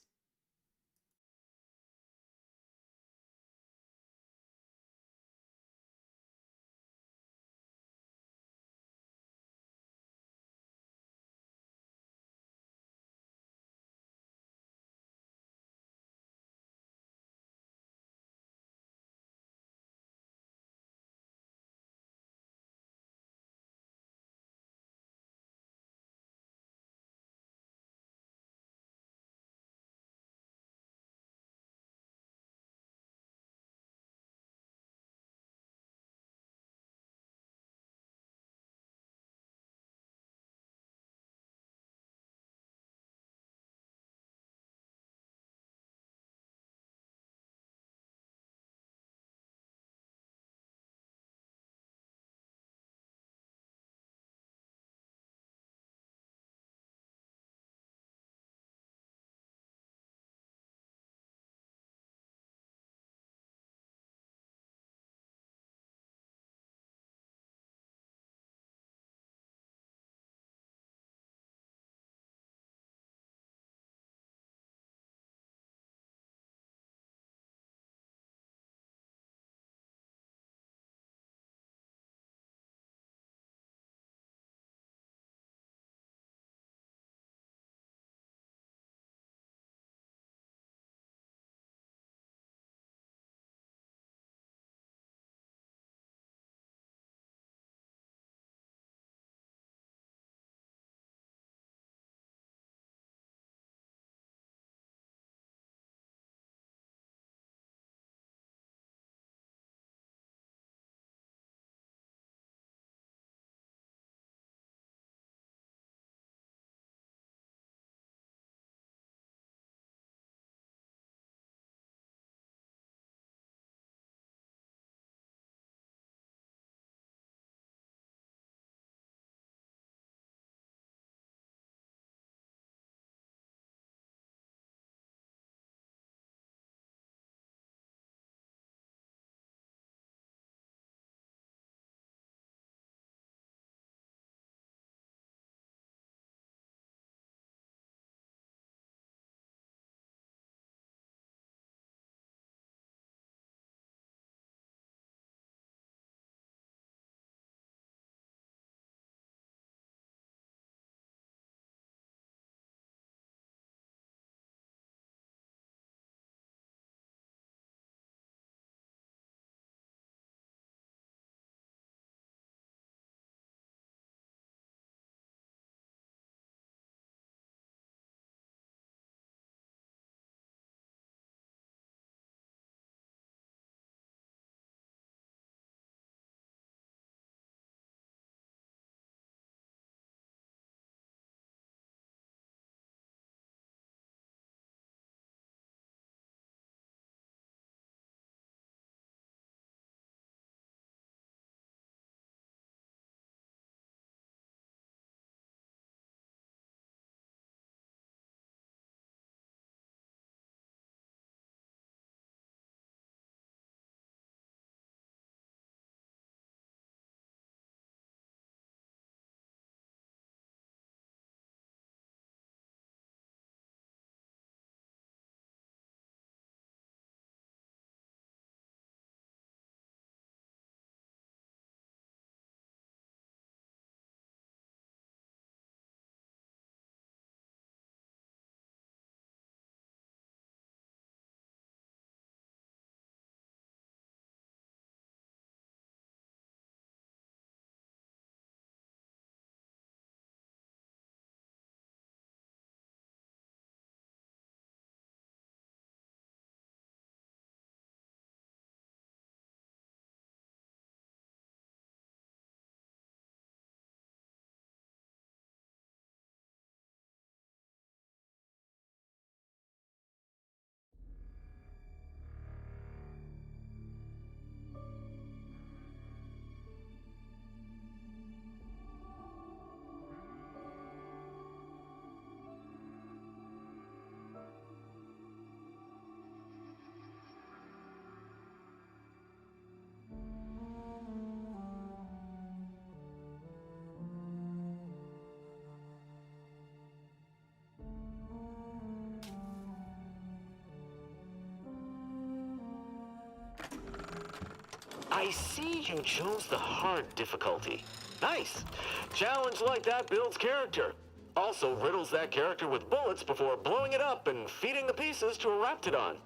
I see you chose the hard difficulty. Nice. Challenge like that builds character. Also riddles that character with bullets before blowing it up and feeding the pieces to a raptidon.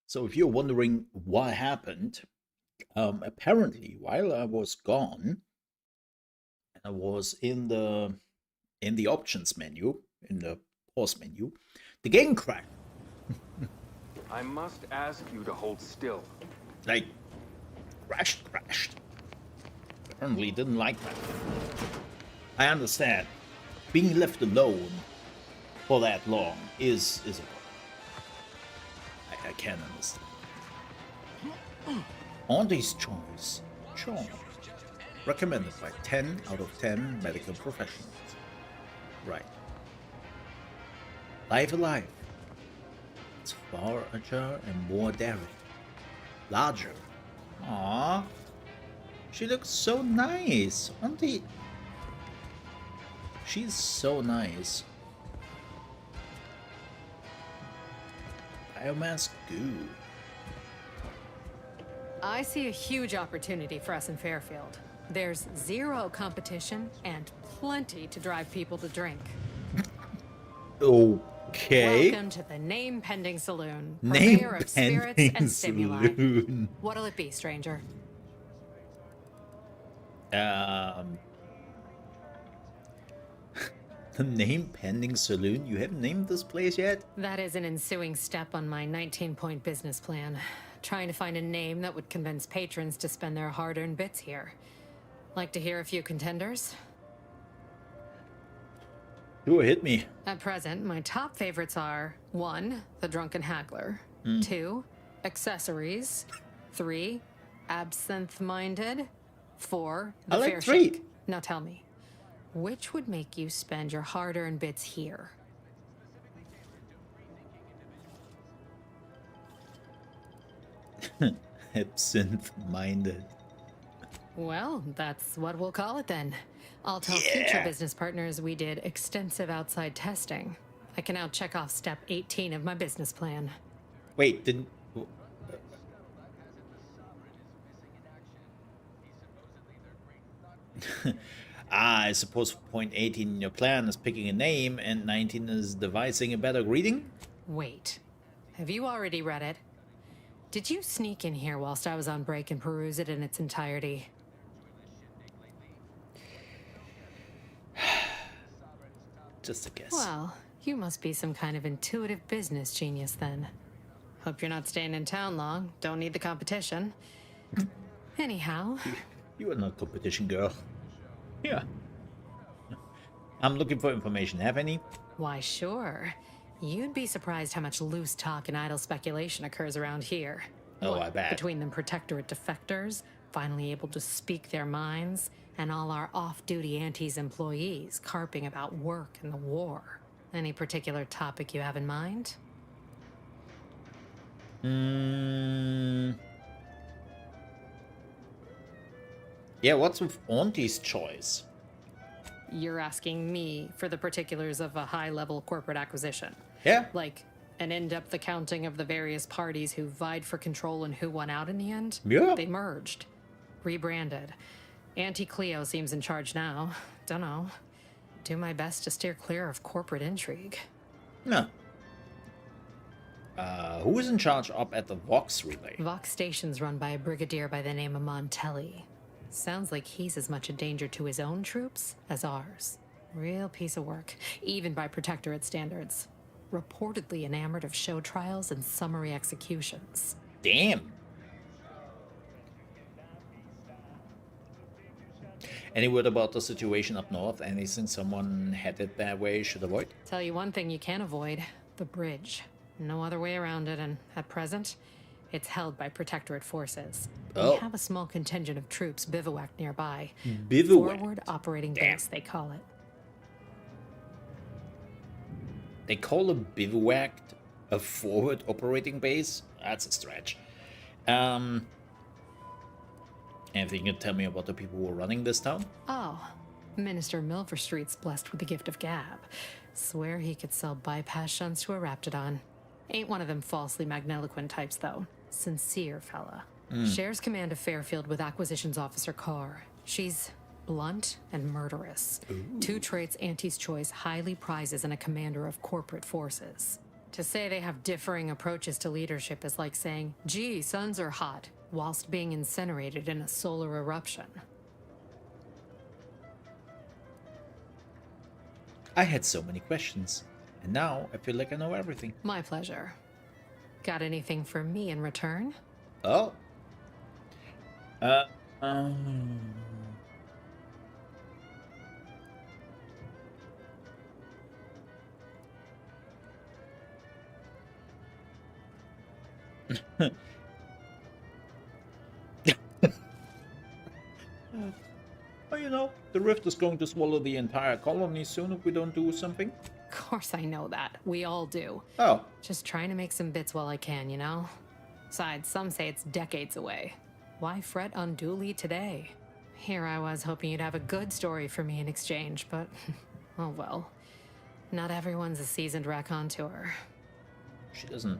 So if you're wondering what happened, apparently while I was gone, I was in the options menu, in the pause menu, the game crashed. I must ask you to hold still. Like, crashed. Apparently didn't like that. I understand. Being left alone for that long is a problem. I can understand. Auntie's Choice. Charm. Recommended by 10 out of 10 medical professionals. Right. Life Alive. It's larger and more daring. Larger. Aww. She looks so nice. Auntie. She's so nice. Biomass goo. I see a huge opportunity for us in Fairfield. There's zero competition and plenty to drive people to drink. Okay. Welcome to the Name Pending Saloon, Name purveyor of spirits and stimuli. Saloon. What'll it be, stranger? The Name Pending Saloon? You haven't named this place yet? That is an ensuing step on my 19-point business plan. Trying to find a name that would convince patrons to spend their hard-earned bits here. Like to hear a few contenders? Ooh, hit me. At present, my top favorites are 1. The Drunken Haggler, 2. Accessories, 3. Absinthe-Minded, 4. The I like Fair 3. Shake. Now tell me, which would make you spend your hard-earned bits here? Absinthe-minded. Well, that's what we'll call it then. I'll tell future business partners we did extensive outside testing. I can now check off step 18 of my business plan. Wait, didn't... I suppose point 18 in your plan is picking a name and 19 is devising a better greeting? Wait, have you already read it? Did you sneak in here whilst I was on break and peruse it in its entirety? Just a guess. Well, you must be some kind of intuitive business genius then. Hope you're not staying in town long. Don't need the competition. Anyhow. You are not competition, girl. Yeah. I'm looking for information. Have any? Why, sure. You'd be surprised how much loose talk and idle speculation occurs around here. Oh, I bet. Between them Protectorate defectors, finally able to speak their minds, and all our off-duty Antes employees carping about work and the war. Any particular topic you have in mind? Yeah, what's with Auntie's Choice? You're asking me for the particulars of a high-level corporate acquisition. Yeah. Like an in-depth accounting of the various parties who vied for control and who won out in the end? Yeah. They merged. Rebranded. Auntie Cleo seems in charge now. Dunno. Do my best to steer clear of corporate intrigue. No. Who is in charge up at the Vox Relay? Vox Station's run by a brigadier by the name of Montelli. Sounds like he's as much a danger to his own troops as ours. Real piece of work, even by Protectorate standards. Reportedly enamored of show trials and summary executions. Damn. Any word about the situation up north? Anything someone headed that way should avoid? Tell you one thing you can't avoid: the bridge. No other way around it, and at present, it's held by Protectorate forces. Oh. We have a small contingent of troops bivouacked nearby. Bivouacked? Forward operating Damn. base, they call it. They call a bivouac a forward operating base? That's a stretch. Anything you can tell me about the people who are running this town? Oh, Minister Milverstreet's blessed with the gift of gab. Swear he could sell bypass shunts to a Raptidon. Ain't one of them falsely magniloquent types, though. Sincere fella. Shares command of Fairfield with Acquisitions Officer Carr. She's blunt and murderous. Two traits Auntie's Choice highly prizes in a commander of corporate forces. To say they have differing approaches to leadership is like saying, gee, suns are hot, whilst being incinerated in a solar eruption. I had so many questions, and now I feel like I know everything. My pleasure. Got anything for me in return? Oh. Well, you know, the rift is going to swallow the entire colony soon if we don't do something. Of course I know that. We all do. Oh. Just trying to make some bits while I can, you know? Besides, some say it's decades away. Why fret unduly today? Here I was hoping you'd have a good story for me in exchange, but oh well. Not everyone's a seasoned raconteur. She doesn't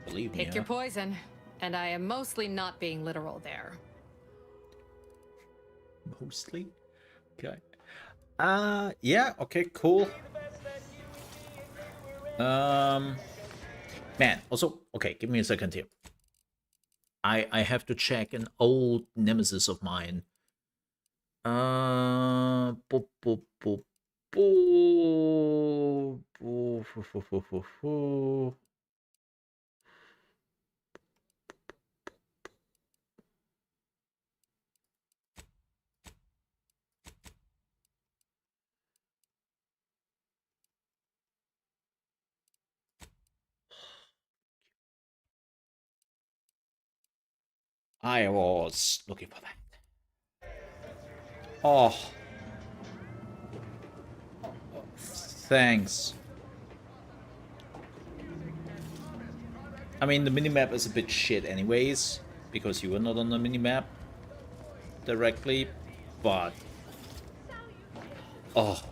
believe me. Pick your poison. And I am mostly not being literal there. Mostly? Okay. Yeah, okay, cool. Man, also, okay, give me a second here. I have to check an old nemesis of mine. I was looking for that. Oh. Thanks. I mean, the minimap is a bit shit anyways, because you were not on the minimap directly, but... Oh,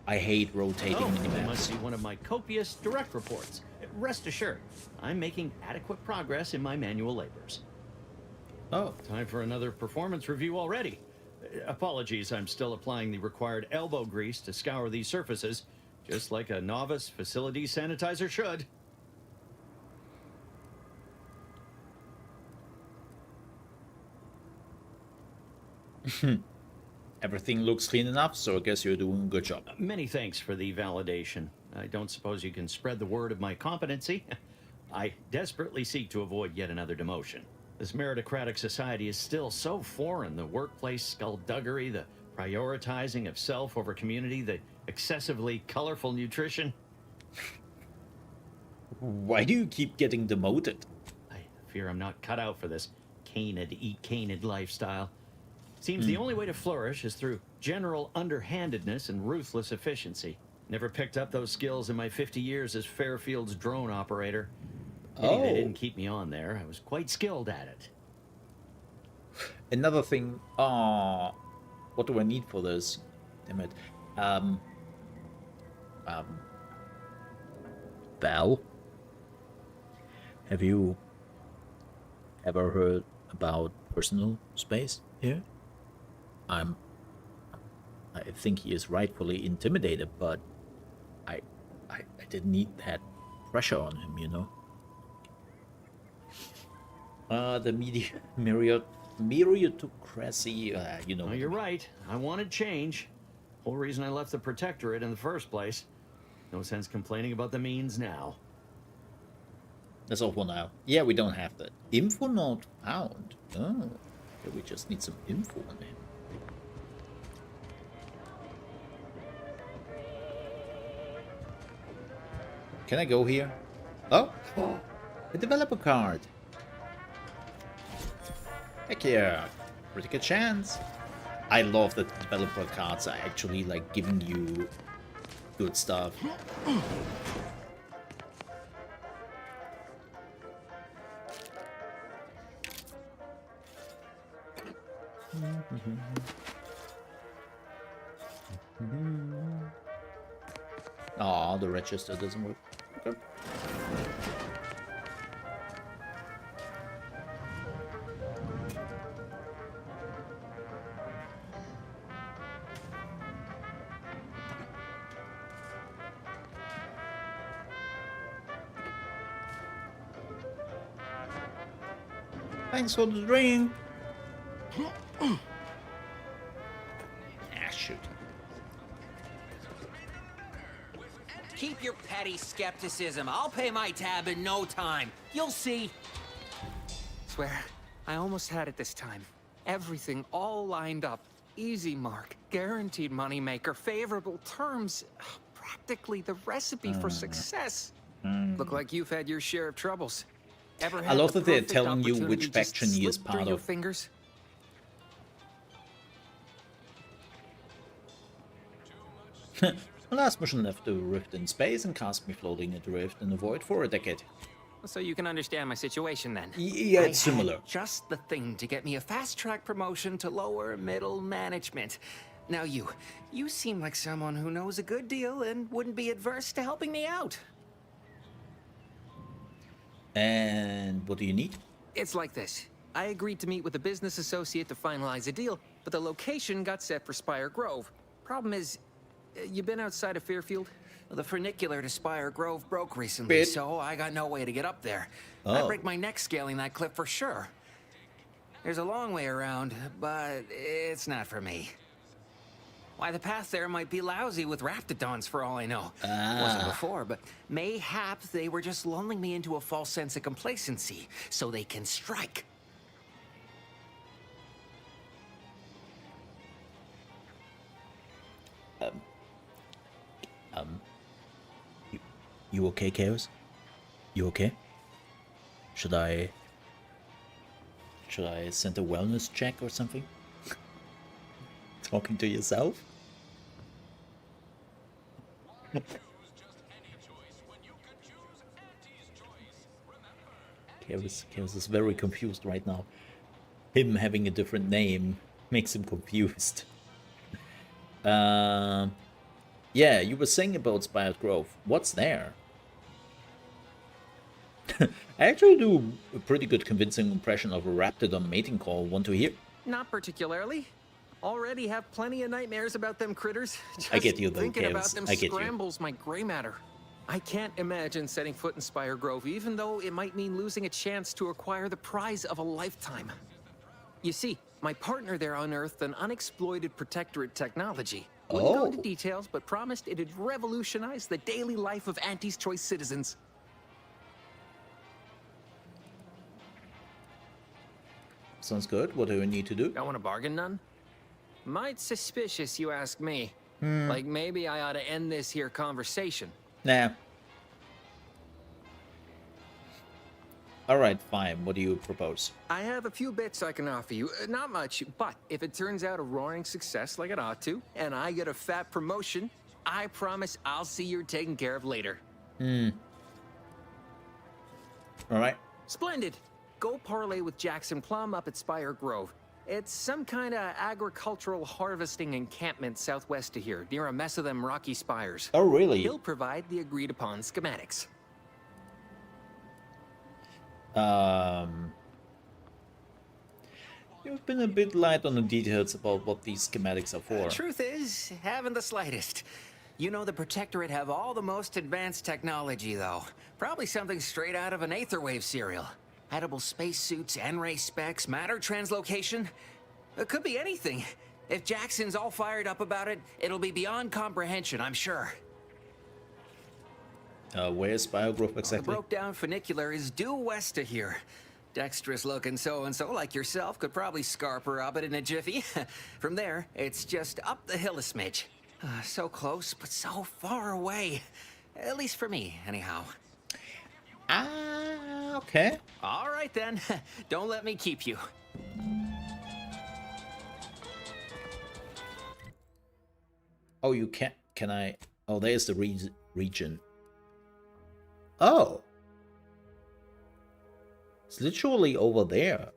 I hate rotating minimaps. It must be one of my copious direct reports. Rest assured, I'm making adequate progress in my manual labors. Oh. Time for another performance review already. Apologies, I'm still applying the required elbow grease to scour these surfaces, just like a novice facility sanitizer should. Everything looks clean enough, so I guess you're doing a good job. Many thanks for the validation. I don't suppose you can spread the word of my competency. I desperately seek to avoid yet another demotion. This meritocratic society is still so foreign. The workplace skullduggery, the prioritizing of self over community, the excessively colorful nutrition. Why do you keep getting demoted? I fear I'm not cut out for this canid, eat canid lifestyle. Seems the only way to flourish is through general underhandedness and ruthless efficiency. Never picked up those skills in my 50 years as Fairfield's drone operator. Pity they didn't keep me on there. I was quite skilled at it. Another thing, what do I need for this? Damn it. Val? Have you ever heard about personal space here? I think he is rightfully intimidated, but I didn't need that pressure on him, you know? The meritocracy, you know. Well, you're right. I wanted change. Whole reason I left the Protectorate in the first place. No sense complaining about the means now. That's all for now. Yeah, we don't have that. Info not found. Oh. Okay, we just need some info on him. Can I go here? Oh! A developer card! Heck yeah! Pretty good chance! I love that developer cards are actually like giving you good stuff. Oh, the register doesn't work. Okay. Thanks for the drink. Ah, shoot. Keep your petty skepticism. I'll pay my tab in no time. You'll see. Swear, I almost had it this time. Everything all lined up. Easy mark, guaranteed moneymaker, favorable terms. Practically the recipe for success. Look like you've had your share of troubles. Ever I had love the that they're perfect telling you opportunity which just faction he is slip through part your of. fingers? The last mission left a rift in space and cast me floating adrift in the void for a decade. So you can understand my situation then. Yeah, it's I had similar. just the thing to get me a fast-track promotion to lower middle management. Now you seem like someone who knows a good deal and wouldn't be adverse to helping me out. And what do you need? It's like this. I agreed to meet with a business associate to finalize a deal, but the location got set for Spire Grove. Problem is, you been outside of Fairfield? Well, the funicular to Spire Grove broke recently, so I got no way to get up there. I'd break my neck scaling that cliff for sure. There's a long way around, but it's not for me. Why, the path there might be lousy with raptidons for all I know. Wasn't before, but mayhaps they were just lulling me into a false sense of complacency so they can strike. You okay, Chaos? You okay? Should I send a wellness check or something? Talking to yourself? Chaos is very confused right now. Him having a different name makes him confused. Yeah, you were saying about Spire Grove. What's there? I actually do a pretty good convincing impression of a raptidon mating call. Want to hear? Not particularly. Already have plenty of nightmares about them critters. Just I get you though, thinking about Chaos. them I get you. scrambles my gray matter. I can't imagine setting foot in Spire Grove, even though it might mean losing a chance to acquire the prize of a lifetime. You see, my partner there unearthed an unexploited protectorate technology. Wouldn't go into details, but promised it'd revolutionize the daily life of Auntie's Choice citizens. Sounds good. What do we need to do? I want a bargain none? Might suspicious, you ask me. Like maybe I ought to end this here conversation. Nah. Alright, fine. What do you propose? I have a few bits I can offer you. Not much, but if it turns out a roaring success like it ought to, and I get a fat promotion, I promise I'll see you're taken care of later. Alright. Splendid. Go parlay with Jackson Plum up at Spire Grove. It's some kind of agricultural harvesting encampment southwest of here, near a mess of them rocky spires. Oh, really? He'll provide the agreed upon schematics. You've been a bit light on the details about what these schematics are for. Truth is, haven't the slightest. You know, the Protectorate have all the most advanced technology, though. Probably something straight out of an Aetherwave serial. Edible spacesuits, N-ray specs, matter translocation. It could be anything. If Jackson's all fired up about it, it'll be beyond comprehension, I'm sure. Where's Biogrove The exactly? broke-down funicular is due west of here. Dexterous-looking so-and-so like yourself could probably scarper up it in a jiffy. From there, it's just up the hill a smidge. So close, but so far away. At least for me, anyhow. Okay. All right, then. Don't let me keep you. Oh, you can't. Can I? Oh, there's the region. Oh. It's literally over there.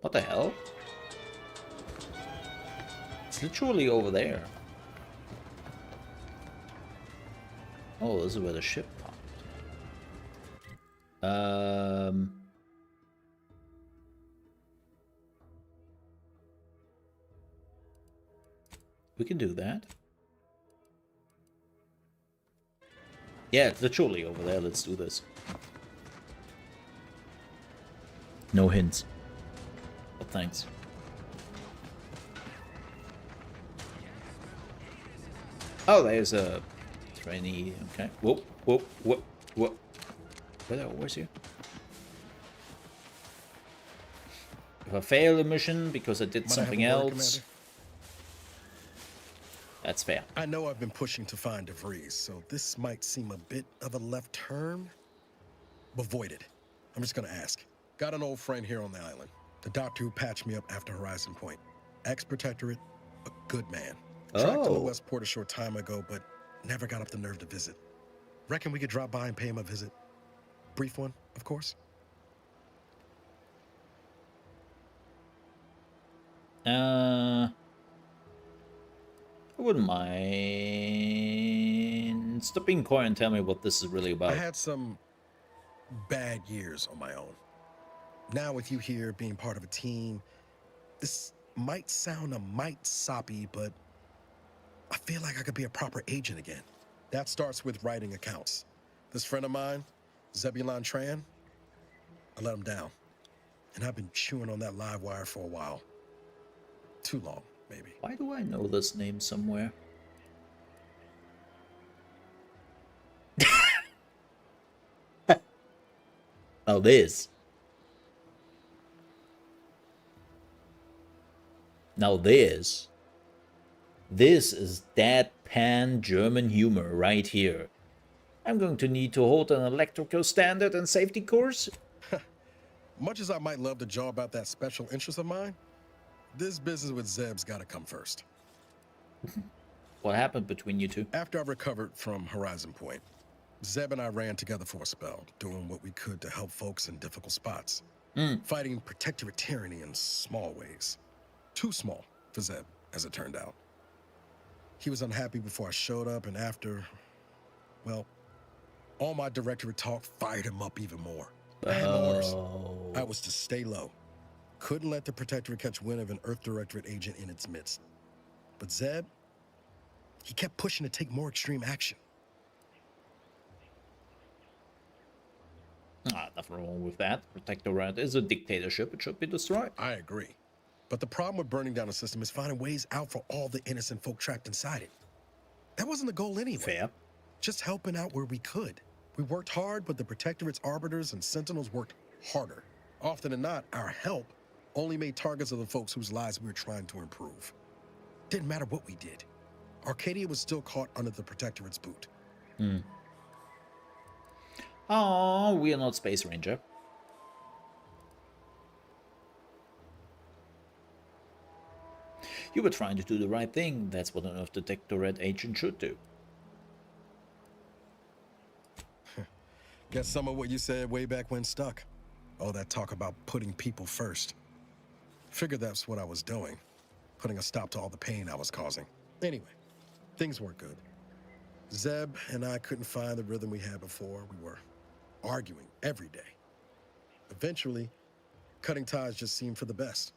What the hell? It's literally over there. Oh, this is where the ship parked. We can do that. Yeah, it's literally over there. Let's do this. No hints. But thanks. Oh, there's a trainee. Okay. Whoop, whoop, whoop, whoop. Where the was you? If I fail a mission because I did something else, that's fair. I know I've been pushing to find DeVries, so this might seem a bit of a left turn, but void it. I'm just gonna ask. Got an old friend here on the island. The doctor who patched me up after Horizon Point. Ex-protectorate, a good man. Tracked him in Westport a short time ago, but never got up the nerve to visit. Reckon we could drop by and pay him a visit? Brief one, of course. I wouldn't mind. Stop being coy and tell me what this is really about. I had some bad years on my own. Now with you here being part of a team, this might sound a mite soppy, but I feel like I could be a proper agent again. That starts with writing accounts. This friend of mine, Zebulon Tran, I let him down. And I've been chewing on that live wire for a while. Too long, maybe. Why do I know this name somewhere? Oh, this. Now this is deadpan German humor right here. I'm going to need to hold an electrical standard and safety course. Much as I might love to jaw about that special interest of mine, this business with Zeb's gotta come first. What happened between you two? After I recovered from Horizon Point, Zeb and I ran together for a spell, doing what we could to help folks in difficult spots. Fighting protectorate tyranny in small ways. Too small for Zeb, as it turned out. He was unhappy before I showed up, and after, well, all my directorate talk fired him up even more. I had no orders. I was to stay low. Couldn't let the protectorate catch wind of an Earth Directorate agent in its midst. But Zeb, he kept pushing to take more extreme action. Nothing wrong with that. Protectorate is a dictatorship. It should be destroyed. I agree. But the problem with burning down a system is finding ways out for all the innocent folk trapped inside it. That wasn't the goal anyway. Fair. Just helping out where we could. We worked hard, but the Protectorate's arbiters and sentinels worked harder. Often than not, our help only made targets of the folks whose lives we were trying to improve. Didn't matter what we did. Arcadia was still caught under the Protectorate's boot. Oh, we are not Space Ranger. You were trying to do the right thing. That's what an Earth Protectorate agent should do. Guess some of what you said way back when stuck. All that talk about putting people first. Figured that's what I was doing. Putting a stop to all the pain I was causing. Anyway, things weren't good. Zeb and I couldn't find the rhythm we had before. We were arguing every day. Eventually, cutting ties just seemed for the best.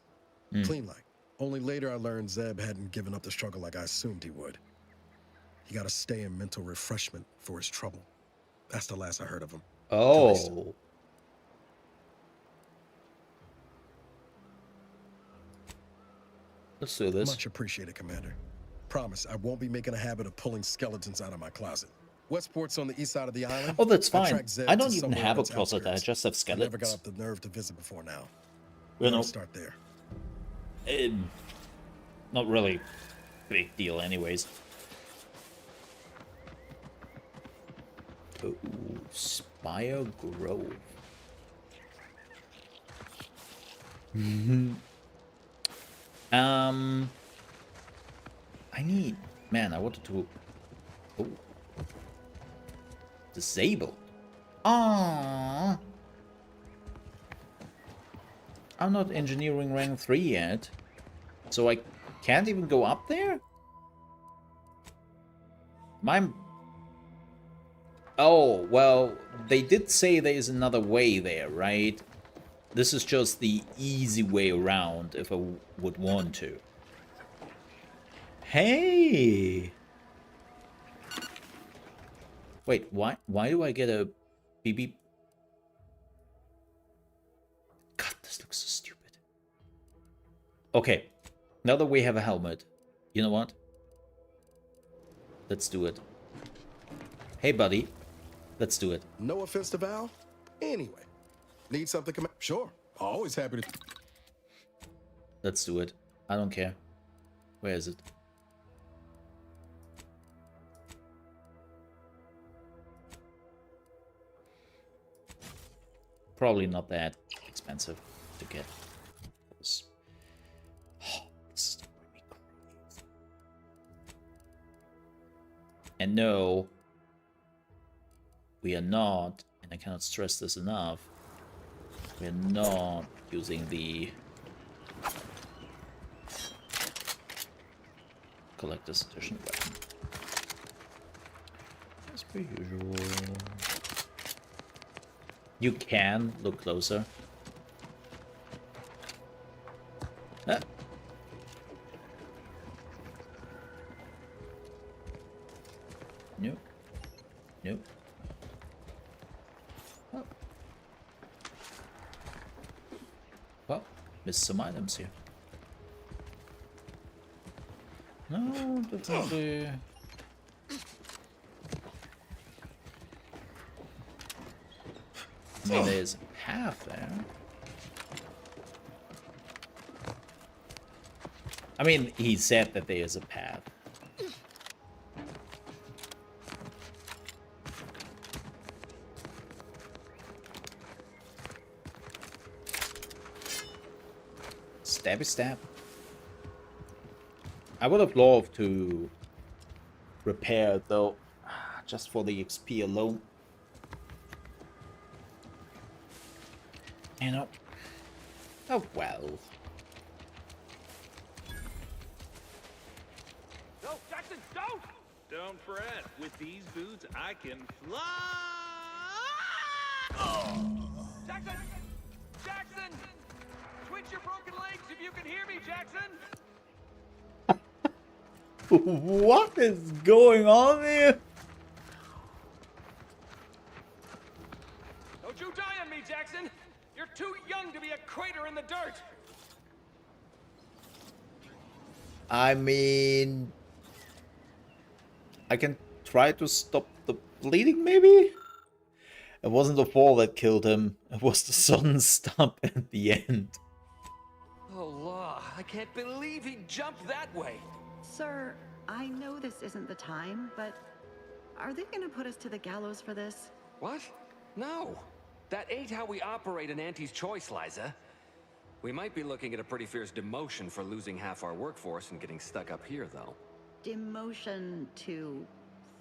Clean like. Only later I learned Zeb hadn't given up the struggle like I assumed he would. He got to stay in mental refreshment for his trouble. That's the last I heard of him. Oh. Let's do this. Much appreciated, Commander. Promise, I won't be making a habit of pulling skeletons out of my closet. Westport's on the east side of the island. Oh, that's I fine. tracked Zed I to don't even somewhere have on a its closet. I outskirts. just have I never got skeletons. up the nerve to visit before now. You know, Let's start there. Not really big deal, anyways. Oh, Spire Grove. I need, man, I wanted to, oh, disable. Ah, I'm not engineering rank 3 yet, so I can't even go up there? Oh, well, they did say there is another way there, right? This is just the easy way around if I would want to. Hey! Wait, why do I get a BB? God, this looks so stupid. Okay, now that we have a helmet, you know what? Let's do it. Hey, buddy. Let's do it. No offense to Val. Anyway, need something? Sure. Always happy to. Let's do it. I don't care. Where is it? Probably not that expensive to get. Oh, this is really crazy. And no, we are not, and I cannot stress this enough, we are not using the collector's edition weapon. As per usual. You can look closer. Ah. Nope. Nope. Oh. Well, missed some items here. No, definitely. I mean, there's a path there. I mean, he said that there is a path. Stabby stab. I would have loved to repair though, just for the XP alone. You know. Oh well. No, Jackson, don't! Don't fret. With these boots, I can fly! Jackson! Jackson! Twitch your broken legs if you can hear me, Jackson! What is going on here? Don't you die on me, Jackson! You're too young to be a crater in the dirt! I mean, I can try to stop the bleeding, maybe? It wasn't the fall that killed him. It was the sudden stop at the end. Oh, law. I can't believe he jumped that way. Sir, I know this isn't the time, but are they gonna put us to the gallows for this? What? No. That ain't how we operate in Auntie's Choice, Liza. We might be looking at a pretty fierce demotion for losing half our workforce and getting stuck up here, though. Demotion to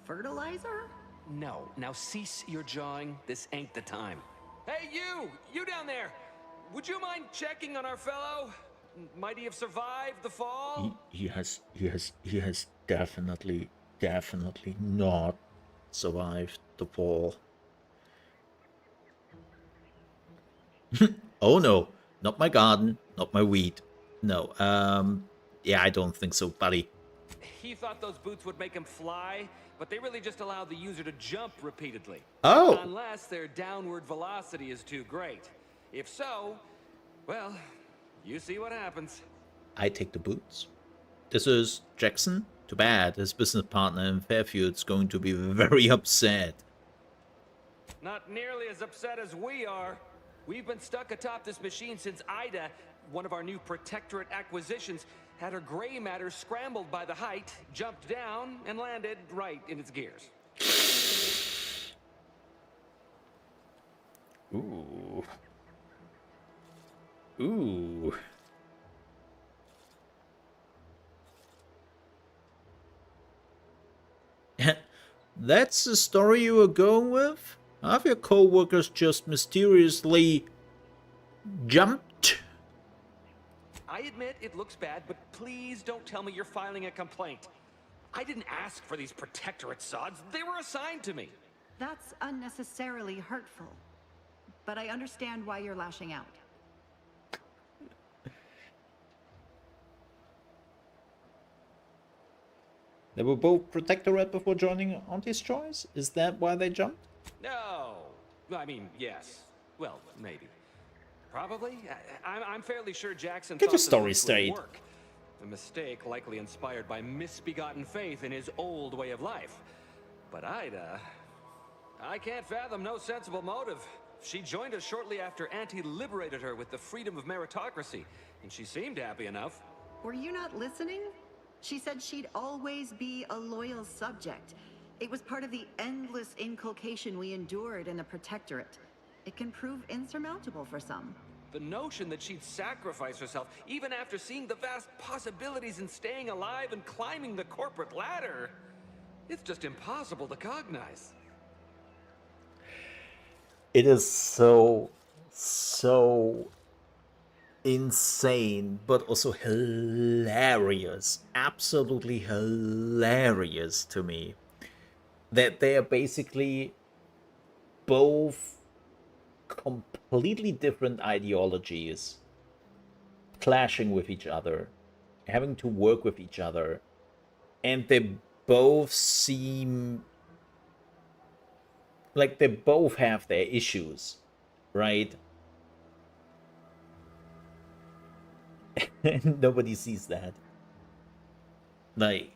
fertilizer? No. Now cease your jawing. This ain't the time. Hey, you! You down there! Would you mind checking on our fellow? Might he have survived the fall? He has definitely not survived the fall. Oh no, not my garden, not my wheat. No, yeah, I don't think so, buddy. He thought those boots would make him fly, but they really just allow the user to jump repeatedly. Oh! Unless their downward velocity is too great. If so, well, you see what happens. I take the boots. This is Jackson. Too bad. His business partner in Fairfield's going to be very upset. Not nearly as upset as we are. We've been stuck atop this machine since Ida, one of our new Protectorate acquisitions, had her gray matter scrambled by the height, jumped down, and landed right in its gears. Ooh. Ooh. That's the story you were going with? Have your co-workers just mysteriously jumped? I admit it looks bad, but please don't tell me you're filing a complaint. I didn't ask for these Protectorate sods. They were assigned to me. That's unnecessarily hurtful. But I understand why you're lashing out. They were both Protectorate before joining Auntie's Choice? Is that why they jumped? No. I mean, yes. Well, maybe. Probably. I'm fairly sure Jackson Get thought your the story boots would straight. work. A mistake likely inspired by misbegotten faith in his old way of life. But Ida... I can't fathom no sensible motive. She joined us shortly after Auntie liberated her with the freedom of meritocracy, and she seemed happy enough. Were you not listening? She said she'd always be a loyal subject. It was part of the endless inculcation we endured in the Protectorate. It can prove insurmountable for some. The notion that she'd sacrifice herself, even after seeing the vast possibilities in staying alive and climbing the corporate ladder, it's just impossible to cognize. It is so insane, but also hilarious, absolutely hilarious to me, that they are basically both completely different ideologies clashing with each other, having to work with each other, and they both seem like they both have their issues, right? And nobody sees that. Like...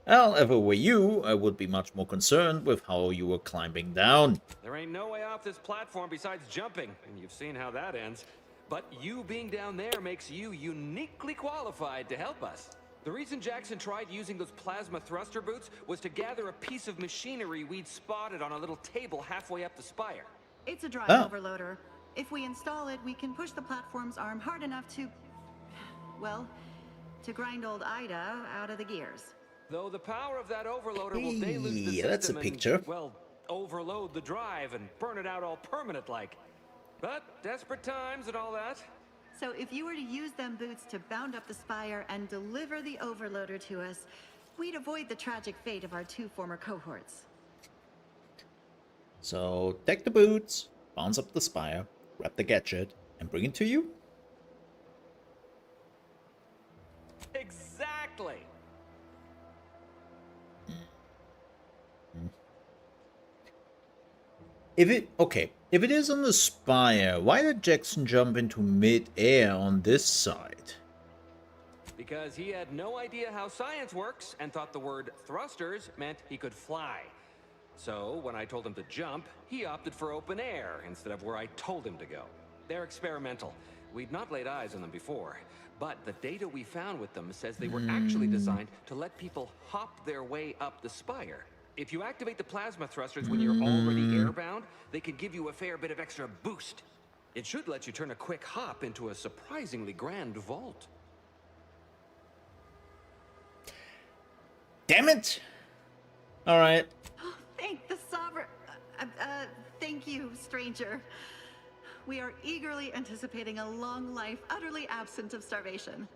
Well, if it were you, I would be much more concerned with how you were climbing down. There ain't no way off this platform besides jumping, and you've seen how that ends. But you being down there makes you uniquely qualified to help us. The reason Jackson tried using those plasma thruster boots was to gather a piece of machinery we'd spotted on a little table halfway up the spire. It's a drive overloader. If we install it, we can push the platform's arm hard enough to... well, to grind old Ida out of the gears. Though the power of that overloader will deluge the system that's a picture. and, well, overload the drive and burn it out all permanent-like. But desperate times and all that. So if you were to use them boots to bound up the spire and deliver the overloader to us, we'd avoid the tragic fate of our two former cohorts. So take the boots, bounce up the spire, grab the gadget, and bring it to you? Exactly. If it is on the spire, why did Jackson jump into mid-air on this side? Because he had no idea how science works and thought the word thrusters meant he could fly. So when I told him to jump, he opted for open air instead of where I told him to go. They're experimental. We'd not laid eyes on them before, but the data we found with them says they were actually designed to let people hop their way up the spire. If you activate the plasma thrusters when you're already airbound, they can give you a fair bit of extra boost. It should let you turn a quick hop into a surprisingly grand vault. Damn it! Alright. Thank the Sovereign... thank you, stranger. We are eagerly anticipating a long life utterly absent of starvation.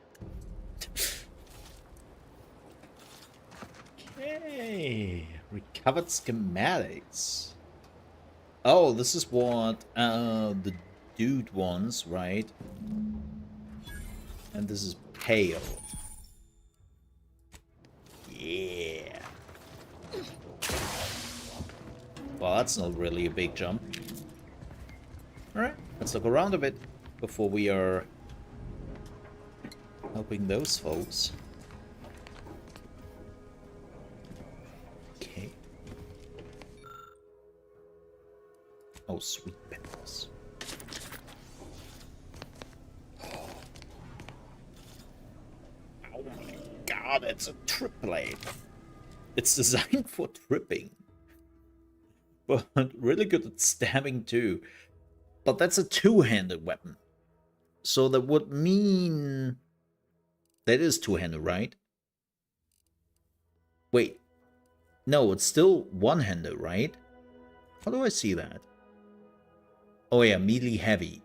Okay, recovered schematics. Oh, this is what the dude wants, right? And this is pale. Yeah. Well, that's not really a big jump. Alright, let's look around a bit. before we are helping those folks. Okay. Oh, sweet pickles. Oh my god, it's a trip blade. It's designed for tripping. But really good at stabbing too. But that's a two-handed weapon. So that would mean... That is two-handed, right? Wait. No, it's still one-handed, right? How do I see that? Oh yeah, melee heavy.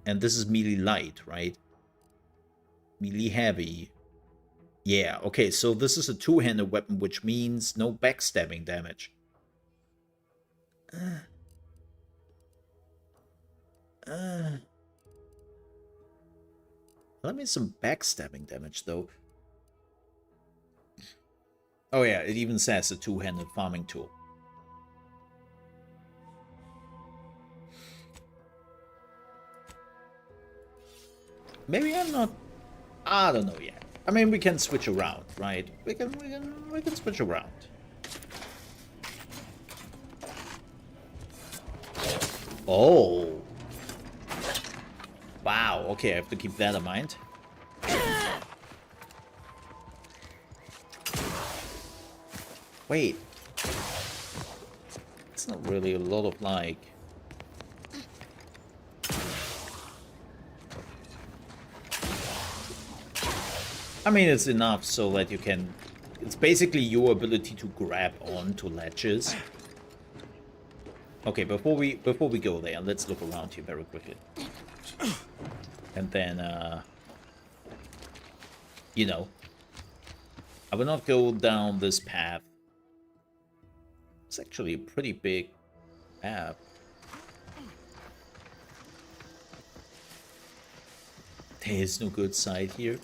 And this is melee light, right? Melee heavy. Yeah, okay, so this is a two-handed weapon, which means no backstabbing damage. Let me some backstabbing damage, though. Oh yeah, it even says a two-handed farming tool. Maybe I'm not... I don't know yet. I mean, we can switch around, right? We can switch around. Oh. Wow, okay, I have to keep that in mind. Wait. It's not really a lot of, like... I mean, it's enough so that you can... It's basically your ability to grab onto ledges. Okay, before we go there, let's look around here very quickly. And then, you know, I will not go down this path. It's actually a pretty big path. There is no good side here.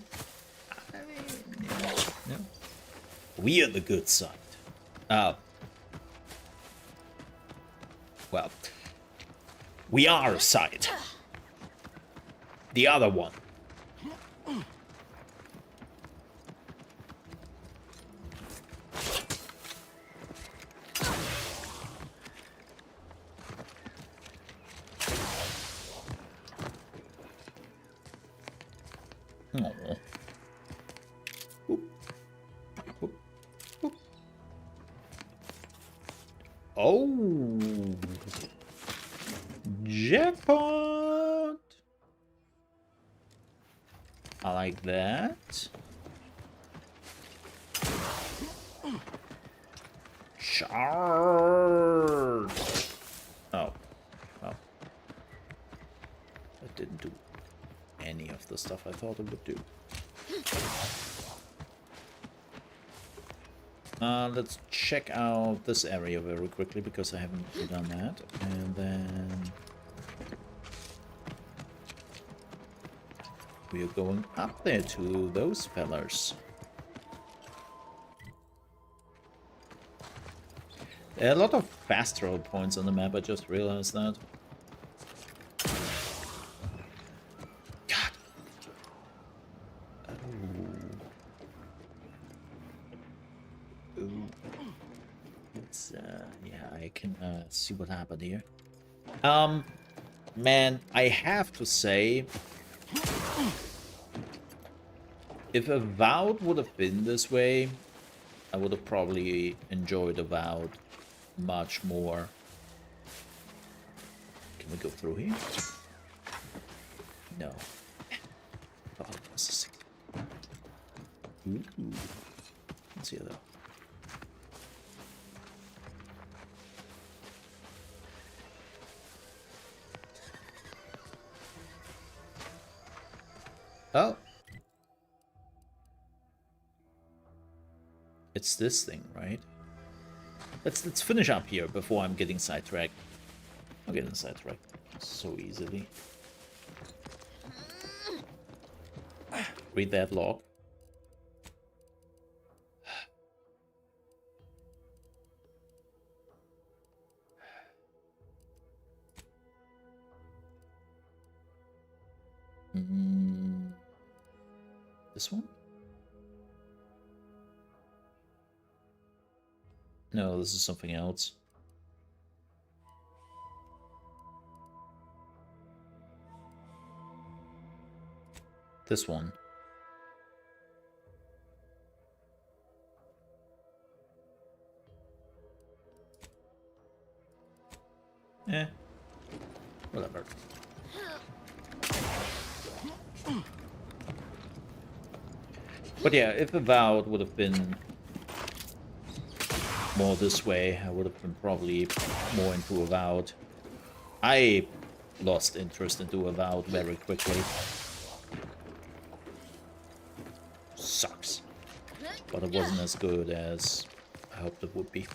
No. We are the good side. Well, we are a side. The other one. Oh. Oh, jackpot! I like that. Charge! Oh, well, that didn't do any of the stuff I thought it would do. Let's check out this area very quickly because I haven't done that. And then we are going up there to those fellers. There are a lot of fast travel points on the map, I just realized that. See what happened here. Man, I have to say, if Avowed would have been this way, I would have probably enjoyed Avowed much more. Can we go through here? No. Oh, this is sick. Ooh. Let's see though. Oh. It's this thing, right? Let's finish up here before I'm getting sidetracked. I'm getting sidetracked so easily. Read that log. This one? No, this is something else. This one. Eh. Whatever. But yeah, if Avowed would have been more this way, I would have been probably more into Avowed. I lost interest into Avowed very quickly. Sucks. But it wasn't as good as I hoped it would be.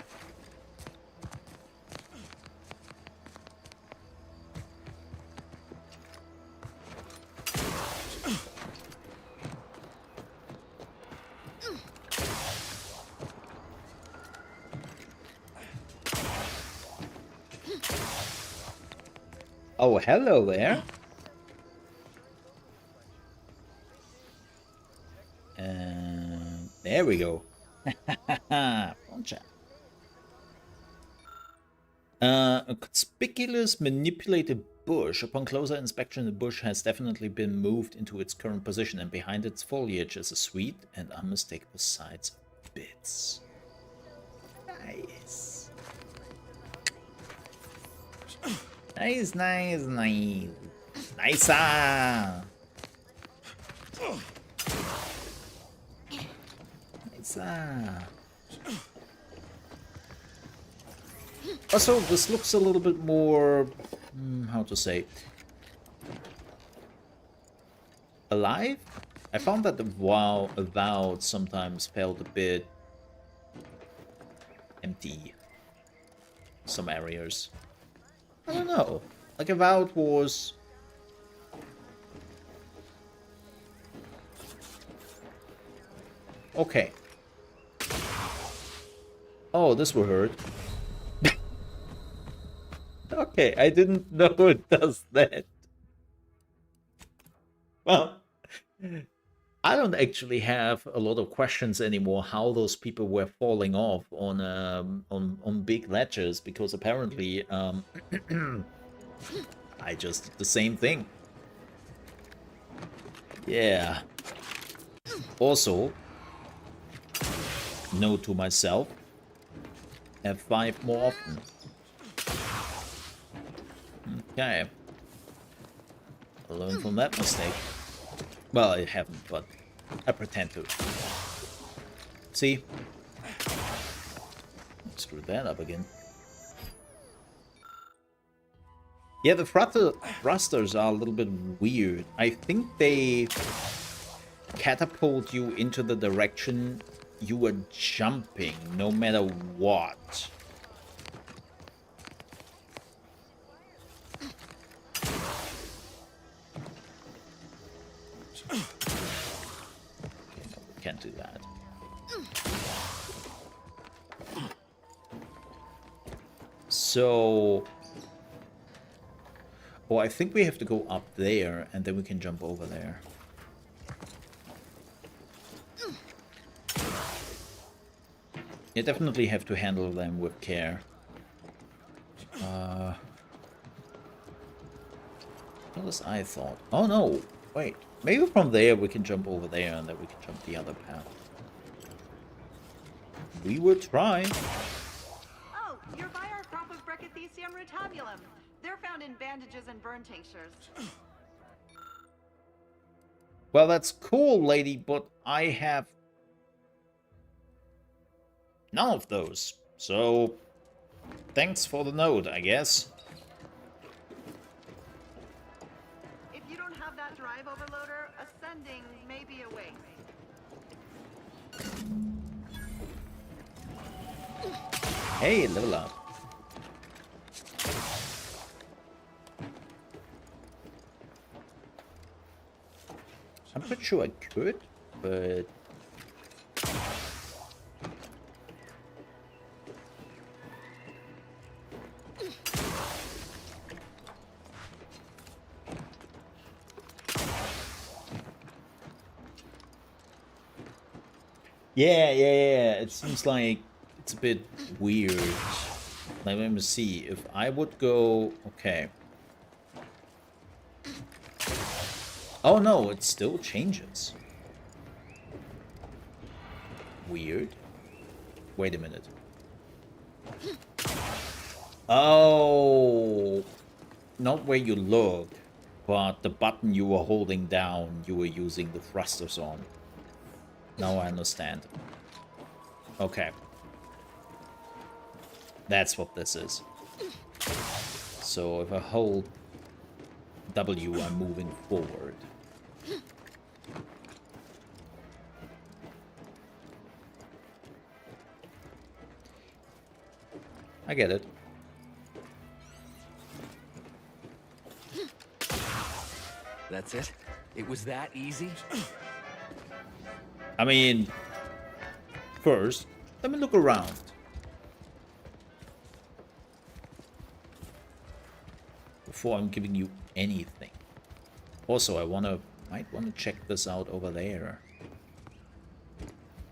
Oh, hello there. There we go. A conspicuous manipulated bush. Upon closer inspection, the bush has definitely been moved into its current position, and behind its foliage is a sweet and unmistakable sides of bits. Nice. Nice, nice, nice. Nice. Also, this looks a little bit more, how to say, alive? I found that the Avowed sometimes felt a bit empty. Some areas. I don't know. Like Avowed was... okay. Oh, this will hurt. Okay, I didn't know it does that. Well, I don't actually have a lot of questions anymore how those people were falling off on big ledges, because apparently I just did the same thing. Yeah. Also, note to myself, F5 more often. Okay. I learned from that mistake. Well, I haven't, but I pretend to. See? Screw that up again. Yeah, the thrusters are a little bit weird. I think they catapult you into the direction you were jumping, no matter what. Okay, no, we can't do that. So... oh, I think we have to go up there, and then we can jump over there. You definitely have to handle them with care. What was I thought? Oh no, wait. Maybe from there we can jump over there, and then we can jump the other path. We will try. Oh, you're by our crop of Brachythecium rotabulum. They're found in bandages and burn tinctures. Well, that's cool, lady, but I have none of those. So, thanks for the note, I guess. If you don't have that drive overloader, ascending may be a waste. Hey, level up. I'm pretty sure I could, but... Yeah. It seems like it's a bit weird. Let me see. If I would go... Okay. Oh no, it still changes. Weird. Wait a minute. Oh, not where you look, but the button you were holding down, you were using the thrusters on. Now I understand. Okay. That's what this is. So if I hold W, I'm moving forward. I get it. That's it? It was that easy? I mean, first, let me look around. Before I'm giving you anything. Also, might wanna check this out over there.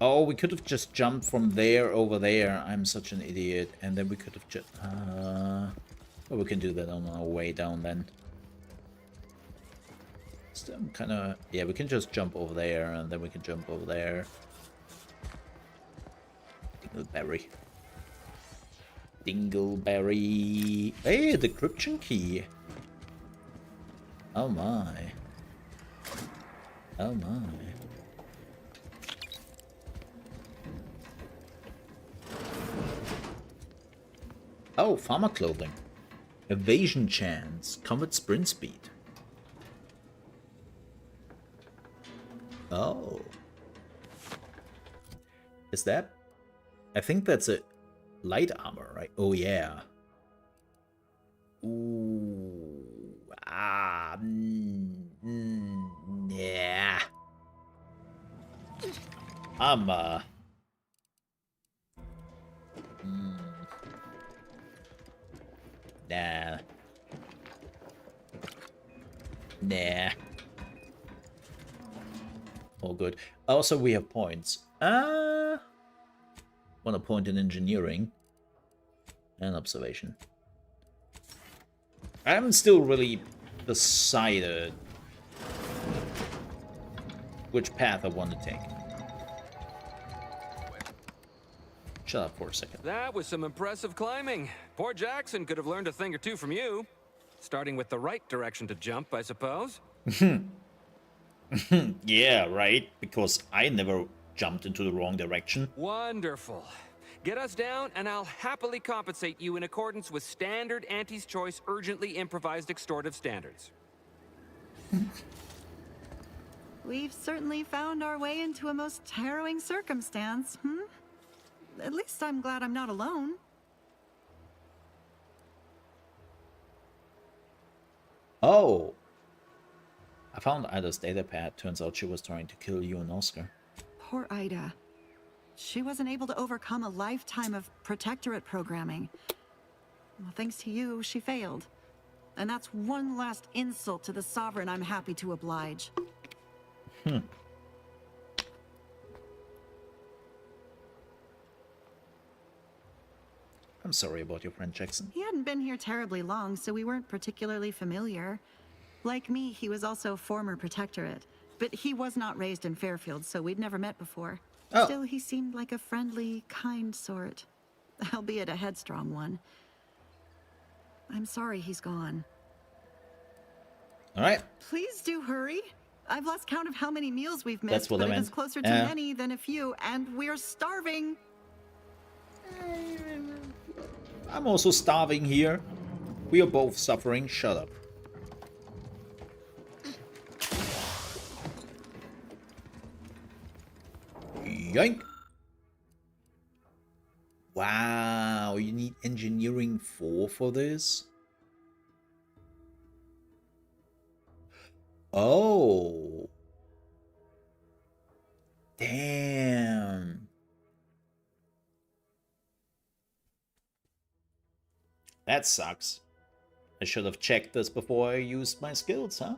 Oh, we could have just jumped from there over there. I'm such an idiot. And then we could have just... well, we can do that on our way down then. Still, I'm kind of... Yeah, we can just jump over there, and then we can jump over there. Dingleberry. Dingleberry. Hey, decryption key. Oh my. Oh my. Oh, farmer clothing. Evasion chance. Combat sprint speed. Oh. Is that? I think that's a light armor, right? Oh, yeah. Ooh. Ah. Yeah. Armor. Nah. Nah. All good. Also, we have points. Want a point in engineering and observation. I haven't still really decided which path I want to take. Shut up for a second. That was some impressive climbing. Poor Jackson could have learned a thing or two from you. Starting with the right direction to jump, I suppose. Yeah, right. Because I never jumped into the wrong direction. Wonderful. Get us down, and I'll happily compensate you in accordance with standard Auntie's Choice urgently improvised extortive standards. We've certainly found our way into a most harrowing circumstance, At least I'm glad I'm not alone. Oh. I found Ida's datapad. Turns out she was trying to kill you and Oscar. Poor Ida. She wasn't able to overcome a lifetime of protectorate programming. Well, thanks to you, she failed. And that's one last insult to the Sovereign I'm happy to oblige. I'm sorry about your friend Jackson. He hadn't been here terribly long, so we weren't particularly familiar. Like me, he was also former protectorate. But he was not raised in Fairfield, so we'd never met before. Oh. Still, he seemed like a friendly, kind sort. Albeit a headstrong one. I'm sorry he's gone. Alright. Please do hurry. I've lost count of how many meals we've missed, That's what I but meant. it is closer to many than a few, and we're starving. I'm also starving here. We are both suffering. Shut up. Yoink. Wow, you need engineering 4 for this? Oh. Damn. That sucks. I should have checked this before I used my skills, huh?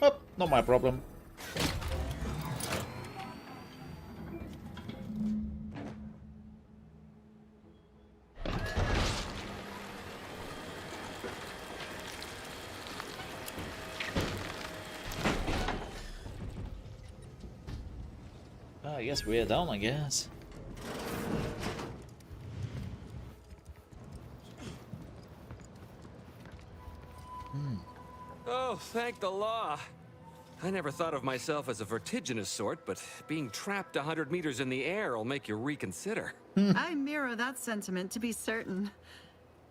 Oh, not my problem. guess we are done, I guess. Oh, thank the law. I never thought of myself as a vertiginous sort, but being trapped 100 meters in the air will make you reconsider. I mirror that sentiment, to be certain.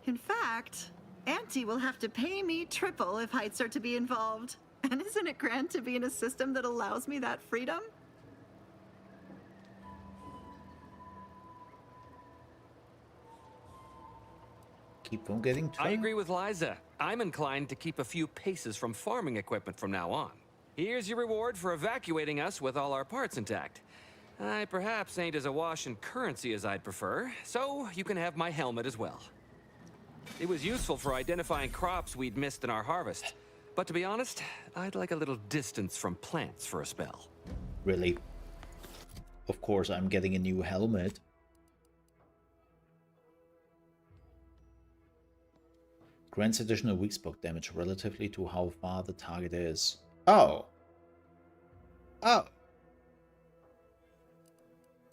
In fact, Auntie will have to pay me triple if heights are to be involved. And isn't it grand to be in a system that allows me that freedom? Keep on getting I agree with Liza. I'm inclined to keep a few paces from farming equipment from now on. Here's your reward for evacuating us with all our parts intact. I perhaps ain't as awash in currency as I'd prefer, so you can have my helmet as well. It was useful for identifying crops we'd missed in our harvest. But to be honest, I'd like a little distance from plants for a spell. Really? Of course, I'm getting a new helmet. Grants additional weak spot damage relatively to how far the target is. Oh. Oh.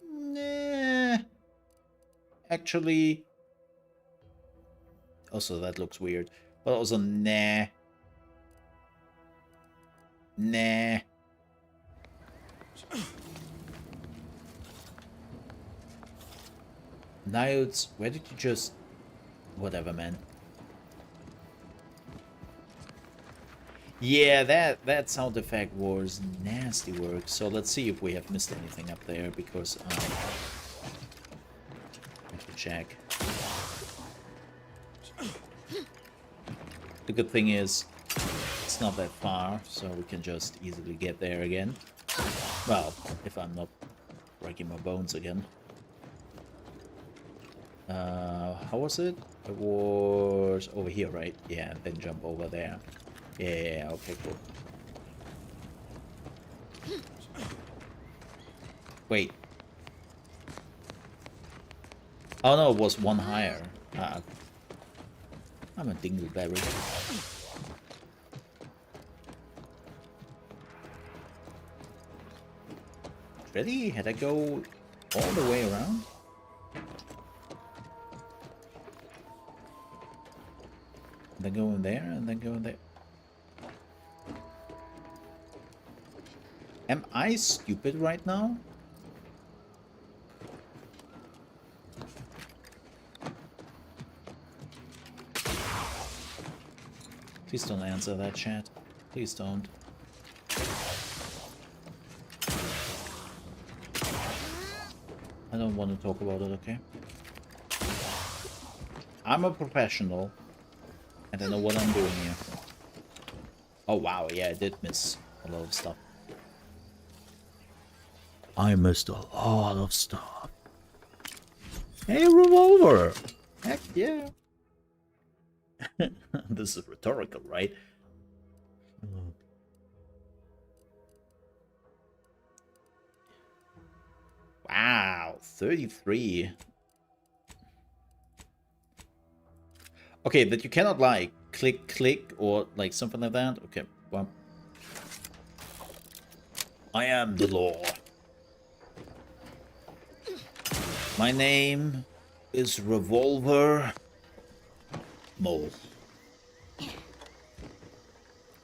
Nah. Actually. Also, that looks weird. But also, nah. Nah. Niodes, where did you just... Whatever, man. Yeah, that sound effect was nasty work. So let's see if we have missed anything up there, because I have to check. The good thing is it's not that far, so we can just easily get there again. Well, if I'm not breaking my bones again. How was it? It was over here, right? Yeah, then jump over there. Yeah, okay, cool. Wait. Oh no, it was one higher. I'm a dingleberry. Really? Had I go all the way around? And then go in there, and then go in there. Am I stupid right now? Please don't answer that, chat. Please don't. I don't want to talk about it, okay? I'm a professional, and I know what I'm doing here. Oh wow, yeah, I did miss a lot of stuff. I missed a lot of stuff. Hey, revolver! Heck yeah! This is rhetorical, right? Wow, 33. Okay, that you cannot like click or like something like that. Okay, well, I am the law. My name is Revolver Mole.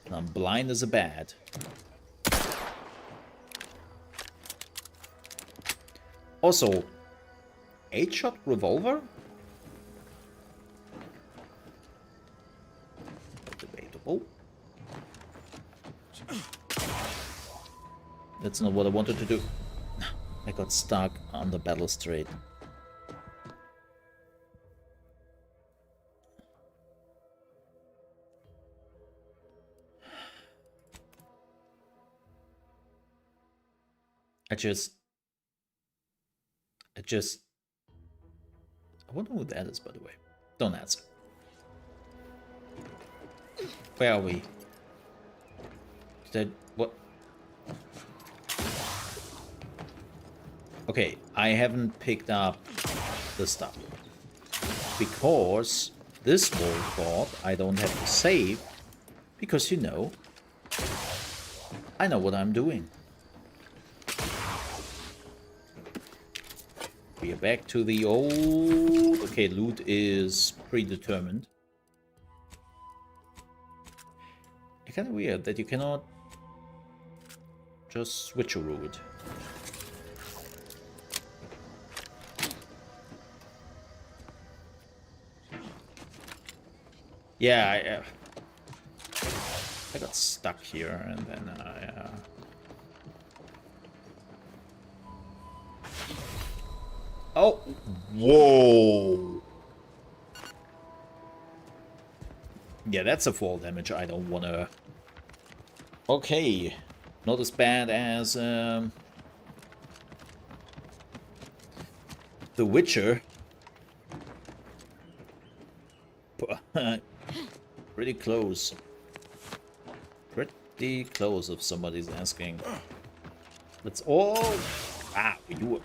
And I'm blind as a bat. Also, 8-shot revolver? Debatable. That's not what I wanted to do. I got stuck on the balustrade. I wonder who that is, by the way. Don't answer. Where are we? What? Okay, I haven't picked up the stuff. Because this wall thought I don't have to save. Because, you know, I know what I'm doing. We are back to the old... Okay, loot is predetermined. It's kind of weird that you cannot just switch a route. Yeah, I got stuck here and then I... Oh! Whoa! Yeah, that's a fall damage I don't wanna... Okay. Not as bad as... The Witcher. Pretty close. Pretty close if somebody's asking. Let's all... Ah,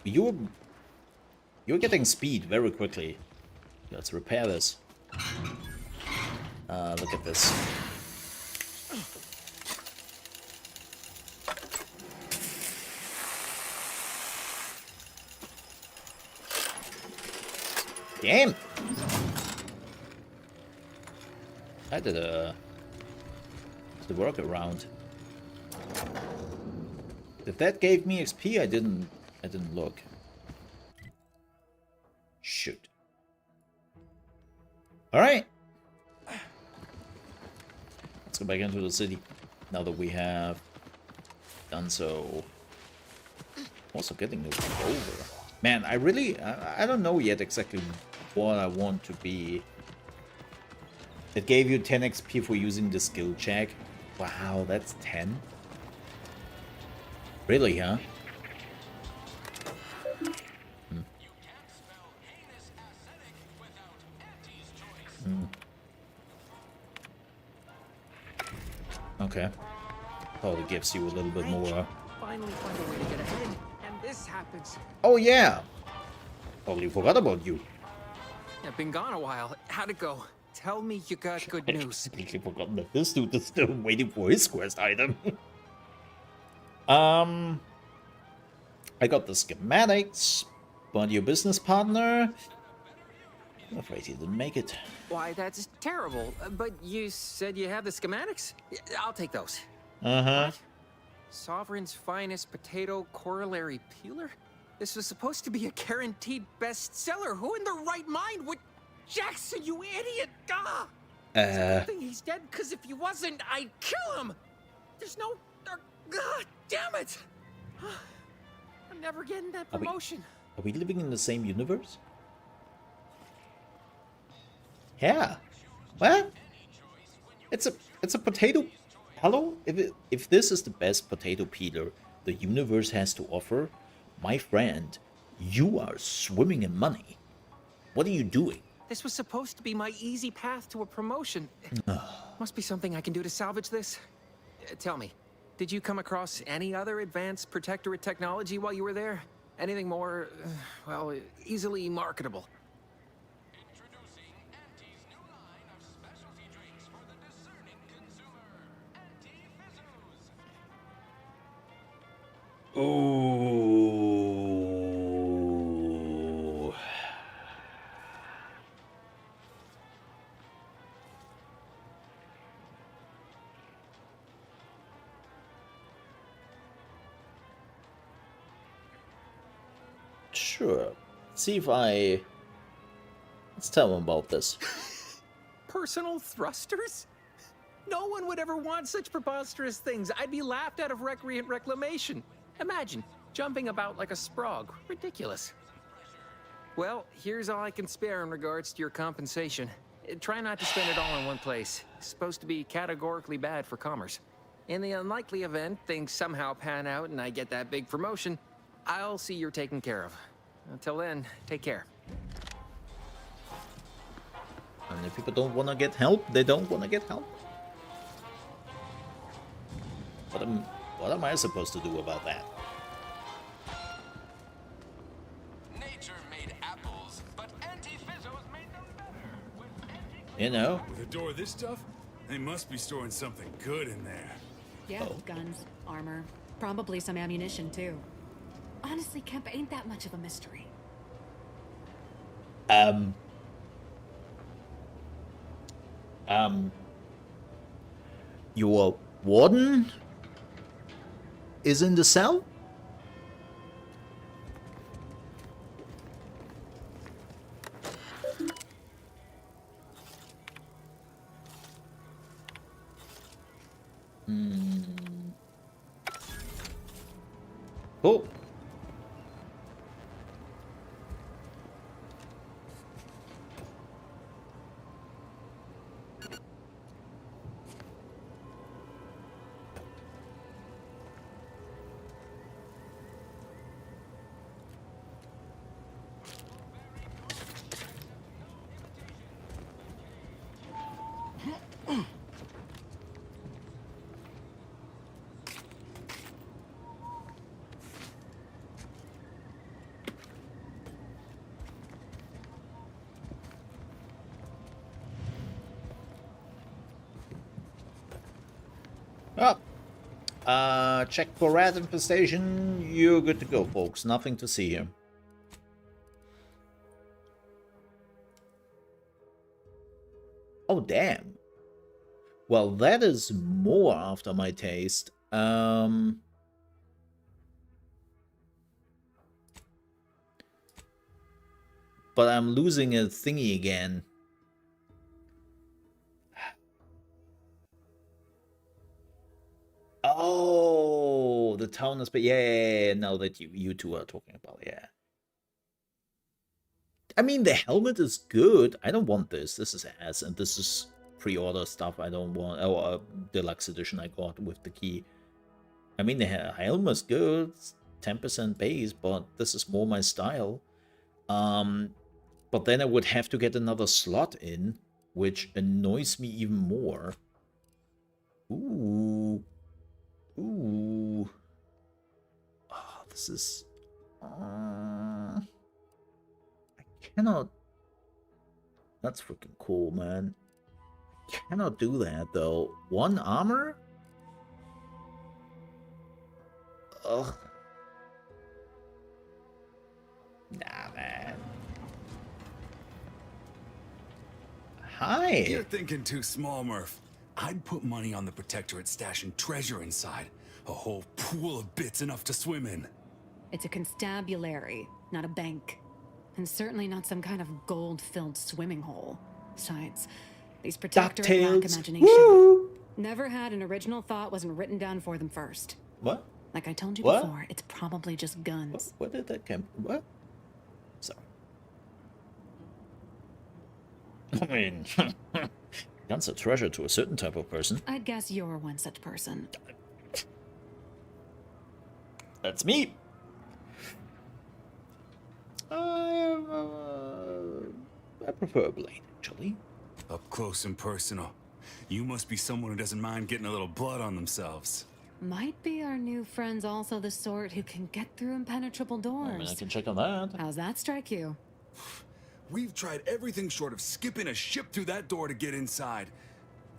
you're getting speed very quickly. Let's repair this. Look at this. Damn! I did the workaround. If that gave me XP, I didn't look. Shoot. Alright. Let's go back into the city. Now that we have done so. Also getting the over. Man, I don't know yet exactly what I want to be. It gave you 10 XP for using the skill check. Wow, that's 10? Really, huh? Okay. Probably gives you a little bit more. Finally find a way to get ahead, and this happens. Oh yeah! Totally forgot about you. I've been gone a while. How'd it go? Tell me you got good news. I completely forgotten that this dude is still waiting for his quest item. I got the schematics, but your business partner... I'm afraid he didn't make it. Why, that's terrible. But you said you have the schematics? I'll take those. Uh-huh. What? Sovereign's finest potato corollary peeler? This was supposed to be a guaranteed bestseller. Who in their right mind would... Jackson, you idiot! Ah! It's a good thing he's dead, because if he wasn't, I'd kill him! There's no... God damn it! I'm never getting that promotion. Are we living in the same universe? Yeah. What? It's a potato... Hello? If this is the best potato peeler the universe has to offer, my friend, you are swimming in money. What are you doing? This was supposed to be my easy path to a promotion. Must be something I can do to salvage this. Tell me, did you come across any other advanced protectorate technology while you were there? Anything more, well, easily marketable? Oh. Sure. See if let's tell him about this. Personal thrusters? No one would ever want such preposterous things. I'd be laughed out of recreant reclamation. Imagine, jumping about like a sprog. Ridiculous. Well, here's all I can spare in regards to your compensation. Try not to spend it all in one place. It's supposed to be categorically bad for commerce. In the unlikely event things somehow pan out and I get that big promotion, I'll see you're taken care of. Until then, take care. And if people don't want to get help, they don't want to get help. What am I supposed to do about that? Nature made apples, but anti-fizzos made them better. You know? With a door this tough, they must be storing something good in there. Yeah, guns, armor, probably some ammunition too. Honestly, Kemp ain't that much of a mystery. Your warden is in the cell? Oh. Check for rat infestation. You're good to go, folks. Nothing to see here. Oh, damn. Well, that is more after my taste. But I'm losing a thingy again. Oh, the town is, but yeah, now that you two are talking about, yeah. I mean, the helmet is good. I don't want this. This is ass, and this is pre-order stuff. I don't want. Oh, deluxe edition I got with the key. I mean, the helmet is good. 10% base, but this is more my style. But then I would have to get another slot in, which annoys me even more. Ooh. Ooh. Oh, this is... I cannot... That's freaking cool, man. Cannot do that, though. One armor? Ugh. Nah, man. Hi. You're thinking too small, Murph. I'd put money on the Protectorate stashing treasure inside. A whole pool of bits enough to swim in. It's a constabulary, not a bank. And certainly not some kind of gold-filled swimming hole. Besides, these Protectorate lack imagination. Woo! Never had an original thought wasn't written down for them first. What? Like I told you What? before, it's probably just guns. What did that come? What? Sorry. I mean, guns are treasure to a certain type of person. I'd guess you're one such person. That's me. I prefer a blade, actually. Up close and personal. You must be someone who doesn't mind getting a little blood on themselves. Might be our new friends also the sort who can get through impenetrable doors. I mean, I can check on that. How's that strike you? We've tried everything short of skipping a ship through that door to get inside.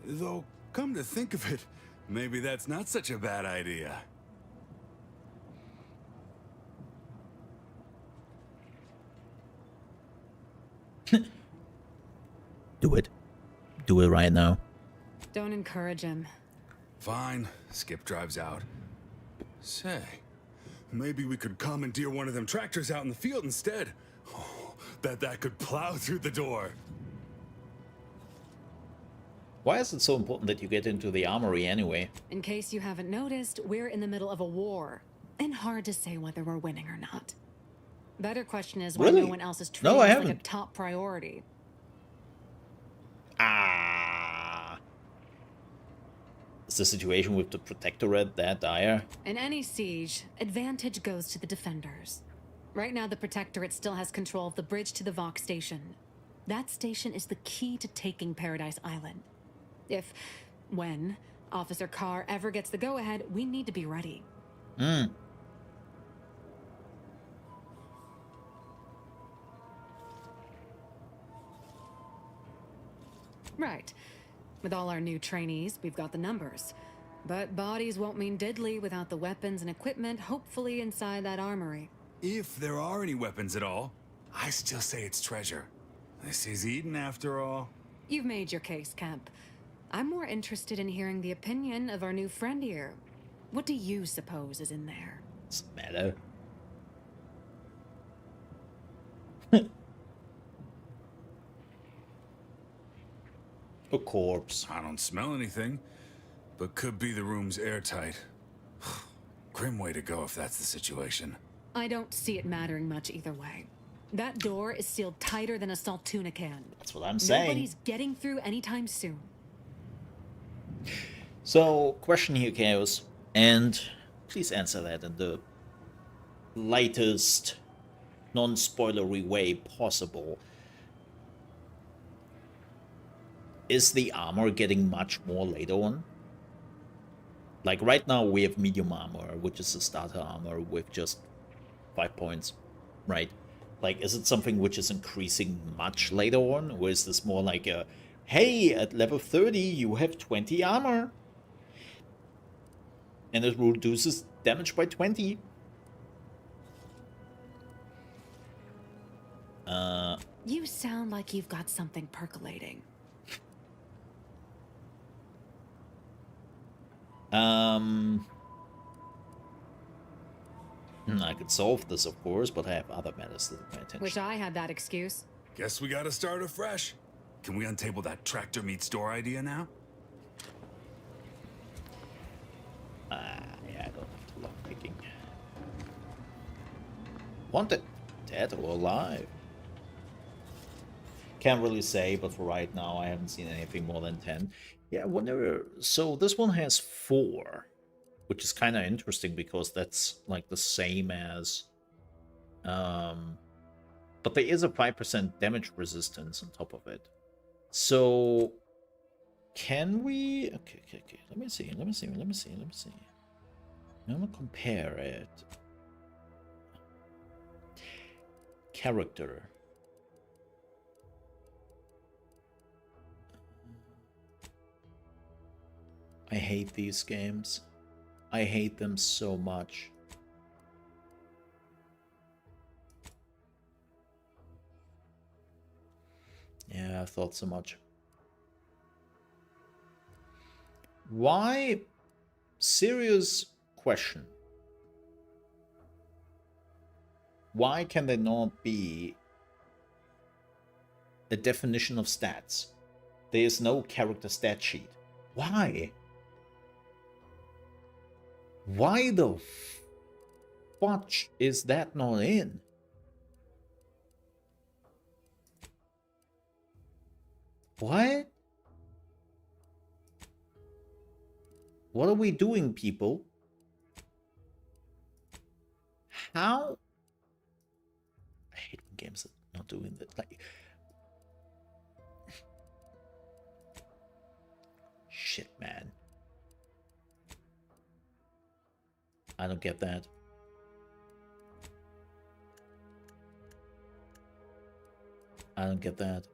Though, come to think of it, maybe that's not such a bad idea. Do it. Do it right now. Don't encourage him. Fine. Skip drives out. Say, maybe we could commandeer one of them tractors out in the field instead. Oh, bet that could plow through the door. Why is it so important that you get into the armory anyway? In case you haven't noticed, we're in the middle of a war. And hard to say whether we're winning or not. Better question is why no one else is treating us like a top priority. Is the situation with the Protectorate that dire? In any siege, advantage goes to the defenders. Right now, the Protectorate still has control of the bridge to the Vox station. That station is the key to taking Paradise Island. When Officer Carr ever gets the go-ahead, we need to be ready. Right. With all our new trainees, we've got the numbers. But bodies won't mean diddly without the weapons and equipment hopefully inside that armory. If there are any weapons at all, I still say it's treasure. This is Eden after all. You've made your case, Kemp. I'm more interested in hearing the opinion of our new friend here. What do you suppose is in there? Doesn't matter. A corpse. I don't smell anything, but could be the room's airtight. Grim way to go if that's the situation. I don't see it mattering much either way. That door is sealed tighter than a Saltuna can. That's what I'm saying. Nobody's getting through anytime soon. So, question here, Chaos, and please answer that in the lightest, non-spoilery way possible. Is the armor getting much more later on? Like right now we have medium armor, which is the starter armor with just 5 points, right? Like, is it something which is increasing much later on? Or is this more like a, hey, at level 30 you have 20 armor? And it reduces damage by 20. You sound like you've got something percolating. I could solve this, of course, but I have other matters that pay attention. Wish I had that excuse. Guess we gotta start afresh. Can we untable that tractor meet store idea now? Yeah, I don't have to love picking. Wanted, dead or alive? Can't really say, but for right now, I haven't seen anything more than 10. Yeah, I wonder. So this one has 4, which is kind of interesting because that's like the same as. But there is a 5% damage resistance on top of it. So can we? Okay. Let me see. I'm gonna compare it. Character. I hate these games. I hate them so much. Yeah, I thought so much. Why? Serious question. Why can there not be a definition of stats? There is no character stat sheet. Why? Why the fudge is that not in? What? What are we doing, people? How? I hate when games are not doing that. Like, shit, man. I don't get that. I don't get that.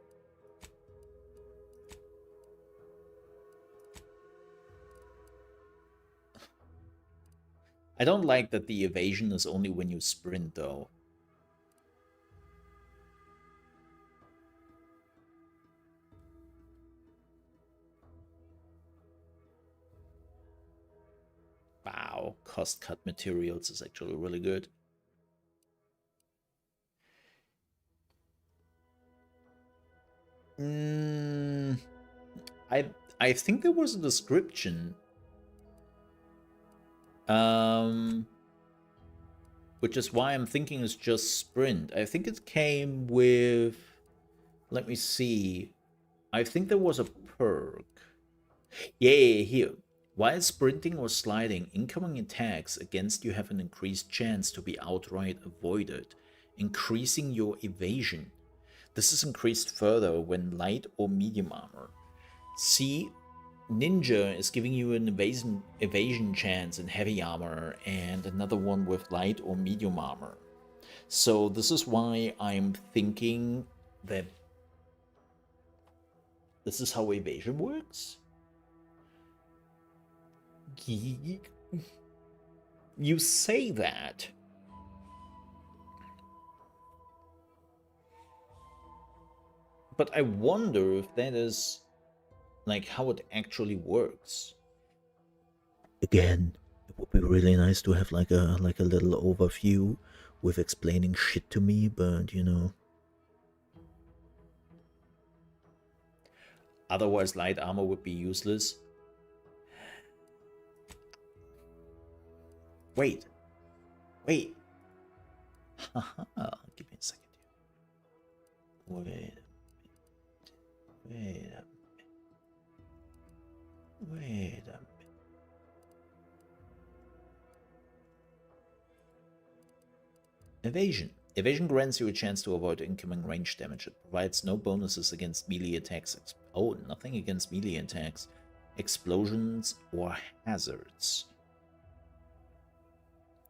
I don't like that the evasion is only when you sprint, though. Wow, cost cut materials is actually really good. I think there was a description. Which is why I'm thinking it's just sprint. I think it came with, let me see. I think there was a perk. Yeah, here. While sprinting or sliding, incoming attacks against you have an increased chance to be outright avoided, increasing your evasion. This is increased further when light or medium armor. See, Ninja is giving you an evasion chance in heavy armor and another one with light or medium armor. So this is why I'm thinking that this is how evasion works. You say that. But I wonder if that is like how it actually works. Again, it would be really nice to have like a little overview with explaining shit to me, but you know. Otherwise light armor would be useless. Wait. Haha, give me a second here. Wait a minute. Evasion. Evasion grants you a chance to avoid incoming range damage. It provides no bonuses against melee attacks. Oh, nothing against melee attacks, explosions, or hazards.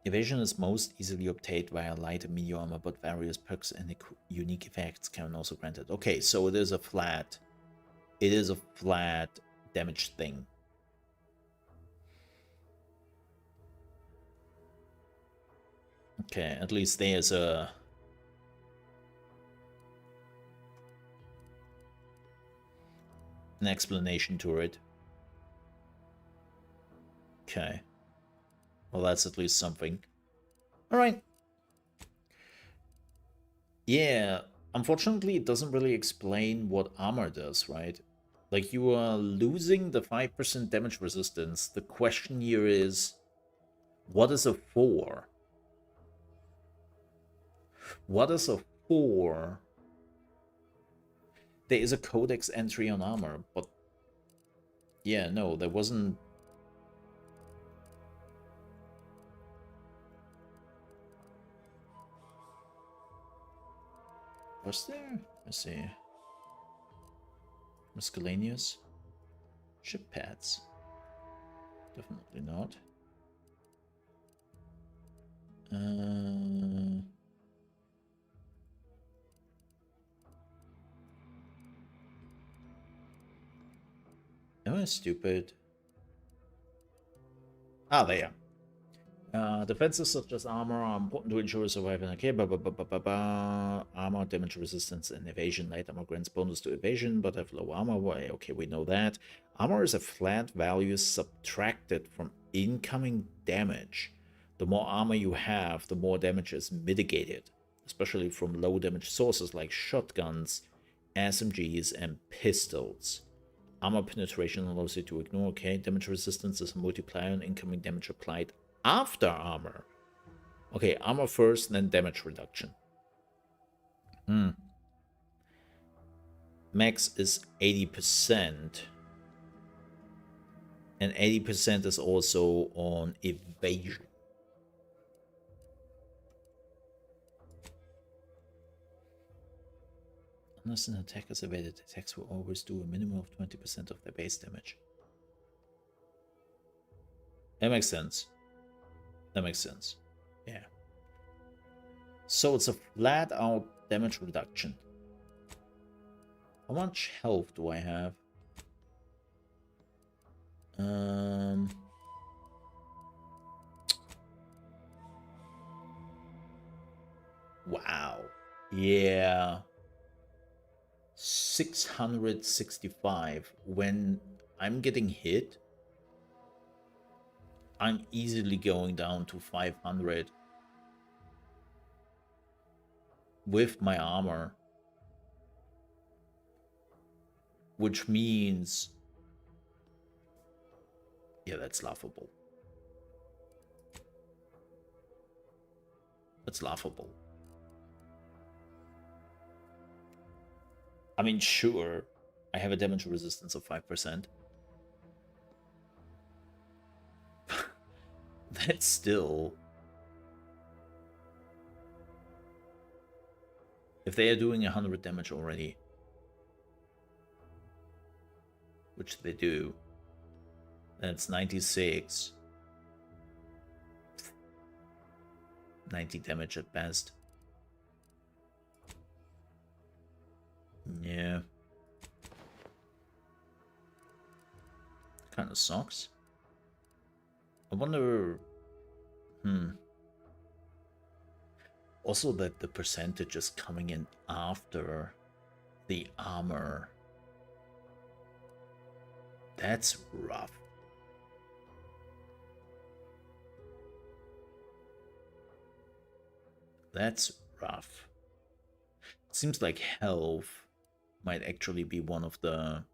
Evasion is most easily obtained via light and medium armor, but various perks and unique effects can also grant it. Okay, so it is a flat damage thing. Okay, at least there's an explanation to it. Okay. Well, that's at least something. Alright. Yeah, unfortunately it doesn't really explain what armor does, right? Like, you are losing the 5% damage resistance. The question here is, what is a 4? What is a 4? There is a codex entry on armor, but yeah, no, there wasn't. Was there? Let's see. Miscellaneous? Ship pads? Definitely not. Am I stupid? Ah, there. Defenses such as armor are important to ensure survival. Okay, armor, damage resistance, and evasion. Light armor grants bonus to evasion, but have low armor. Okay, we know that. Armor is a flat value subtracted from incoming damage. The more armor you have, the more damage is mitigated, especially from low damage sources like shotguns, SMGs, and pistols. Armor penetration allows you to ignore. Okay, damage resistance is a multiplier on incoming damage applied after armor. Okay, armor first, then damage reduction. Max is 80%. And 80% is also on evasion. Unless an attack is evaded, attacks will always do a minimum of 20% of their base damage. That makes sense. That makes sense. Yeah. So it's a flat out damage reduction. How much health do I have? Wow. Yeah. 665. When I'm getting hit, I'm easily going down to 500 with my armor, which means, yeah, that's laughable. That's laughable. I mean, sure, I have a damage resistance of 5%. That's still... If they are doing 100 damage already, which they do, that's 96. 90 damage at best. Yeah. Kind of sucks. I wonder... Also that the percentage is coming in after The armor. That's rough. That's rough. It seems like health might actually be one of the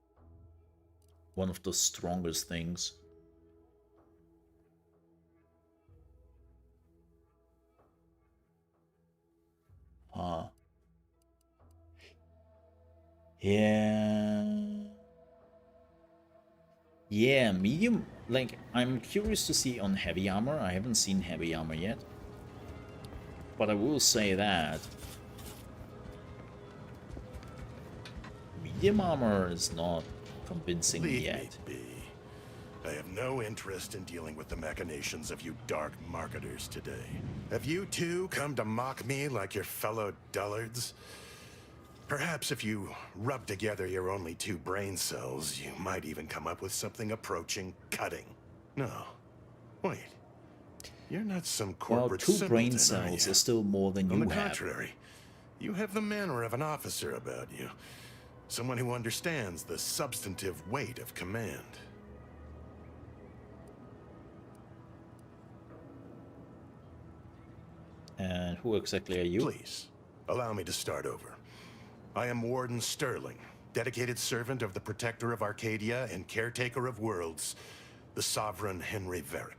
strongest things. Huh. Yeah. Yeah, medium, like, I'm curious to see on heavy armor. I haven't seen heavy armor yet. But I will say that medium armor is not convincing Leave yet. me be. I have no interest in dealing with the machinations of you dark marketers today. Have you two come to mock me like your fellow dullards? Perhaps if you rub together your only 2 brain cells, you might even come up with something approaching cutting. No. Wait. You're not some corporate Well, 2 brain simpleton, are cells you? is still more than you On the have. contrary, you have the manner of an officer about you. Someone who understands the substantive weight of command. And who exactly are you? Please, allow me to start over. I am Warden Sterling, dedicated servant of the Protector of Arcadia and Caretaker of Worlds, the Sovereign Henry Varick.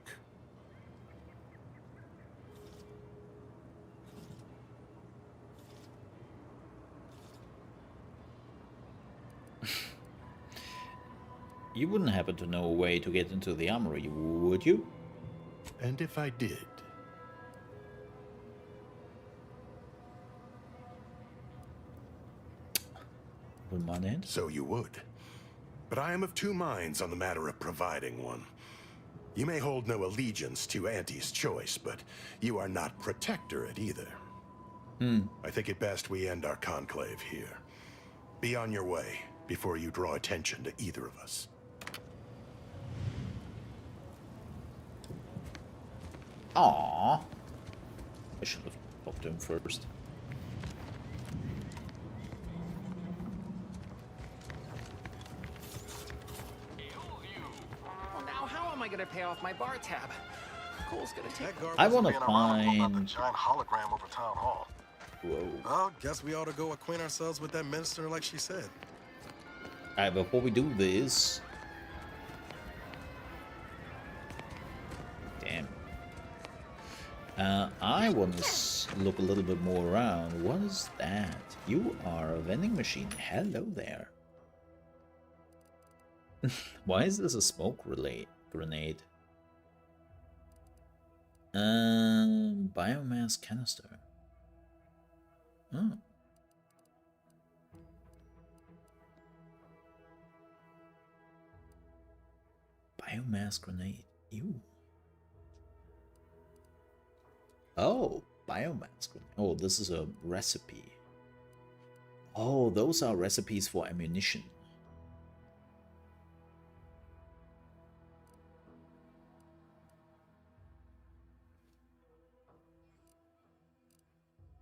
You wouldn't happen to know a way to get into the armory, would you? And if I did? Wouldn't mind it? So you would. But I am of 2 minds on the matter of providing one. You may hold no allegiance to Auntie's choice, but you are not Protectorate either. I think it best we end our conclave here. Be on your way before you draw attention to either of us. Aww. I should have talked to him first. Well, now how am I gonna pay off my bar tab? Cole's gonna take. I want to find. Giant hologram over town hall. Whoa. Well, guess we ought to go acquaint ourselves with that minister, like she said. Alright, before we do this. Damn. I want to look a little bit more around. What is that? You are a vending machine. Hello there. Why is this a smoke grenade? Biomass canister. Oh. Biomass grenade. Ew. Oh, biomass grenade. Oh, this is a recipe. Oh, those are recipes for ammunition.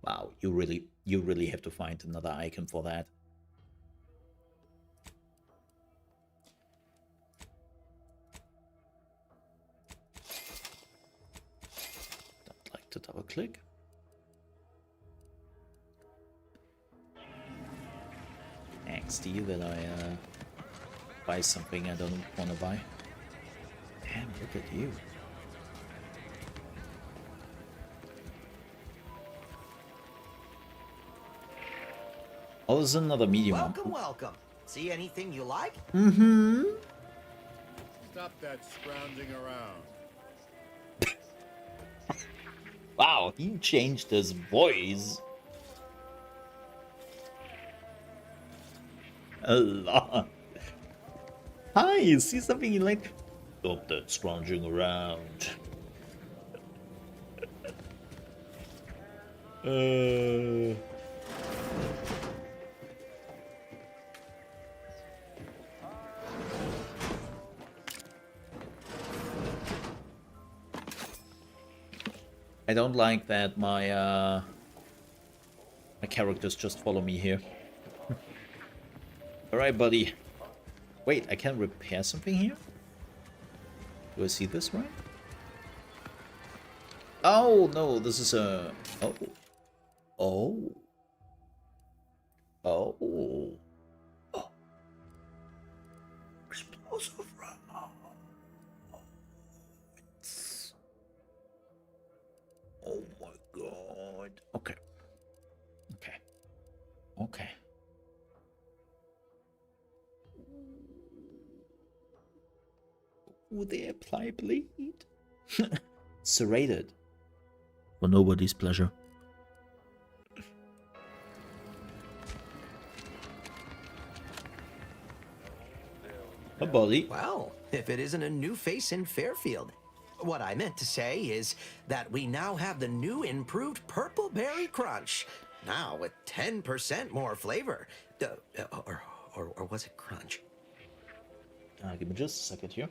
Wow, you really have to find another icon for that. Don't like to double click. XD that I buy something I don't want to buy. Damn, look at you. Oh, there's another medium one. Welcome, welcome. See anything you like? Mm-hmm. Stop that scrounging around. Wow, he changed his voice a lot. Hi, you see something you like? Stop that scrounging around. I don't like that my characters just follow me here. Alright, buddy. Wait, I can repair something here? Do I see this right? Oh, no, this is a... Oh. Oh. Oh. Oh. Explosive rounds. Oh my god. Okay. Okay. Okay. Would they apply bleed? Serrated. For nobody's pleasure. A body. Well, if it isn't a new face in Fairfield. What I meant to say is that we now have the new improved Purple Berry Crunch. Now with 10% more flavor. Or was it crunch? Give me just a second here.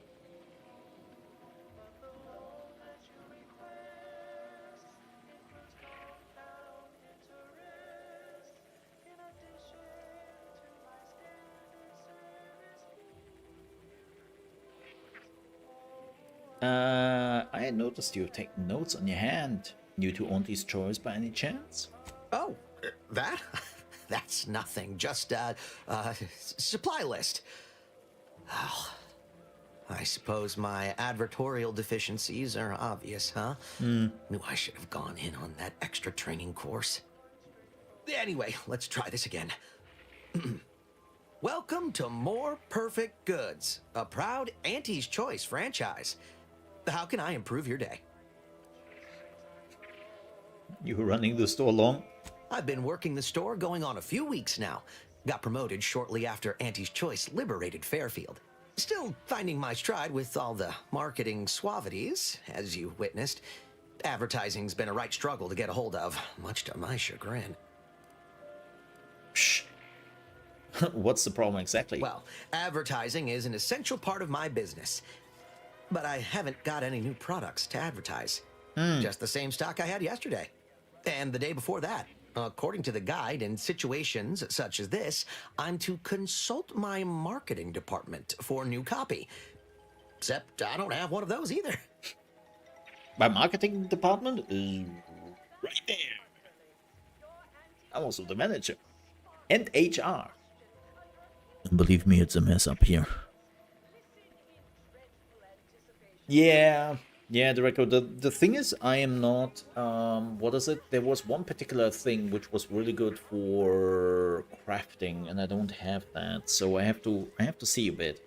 I had noticed you take notes on your hand. New to Auntie's choice by any chance? Oh, that? That's nothing. Just supply list. Oh, I suppose my advertorial deficiencies are obvious, huh? Knew I should have gone in on that extra training course. Anyway, let's try this again. Welcome to More Perfect Goods, a proud Auntie's Choice franchise. How can I improve your day? You were running the store long? I've been working the store going on a few weeks now. Got promoted shortly after Auntie's Choice liberated Fairfield. Still finding my stride with all the marketing suavities, as you witnessed. Advertising's been a right struggle to get a hold of, much to my chagrin. Psh. What's the problem exactly? Well, advertising is an essential part of my business. But I haven't got any new products to advertise. Just the same stock I had yesterday. And the day before that. According to the guide, in situations such as this, I'm to consult my marketing department for new copy. Except I don't have one of those either. My marketing department is right there. I'm also the manager. And HR. And believe me, it's a mess up here. Yeah, Director. The thing is, I am not. What is it? There was one particular thing which was really good for crafting, and I don't have that, so I have to see a bit.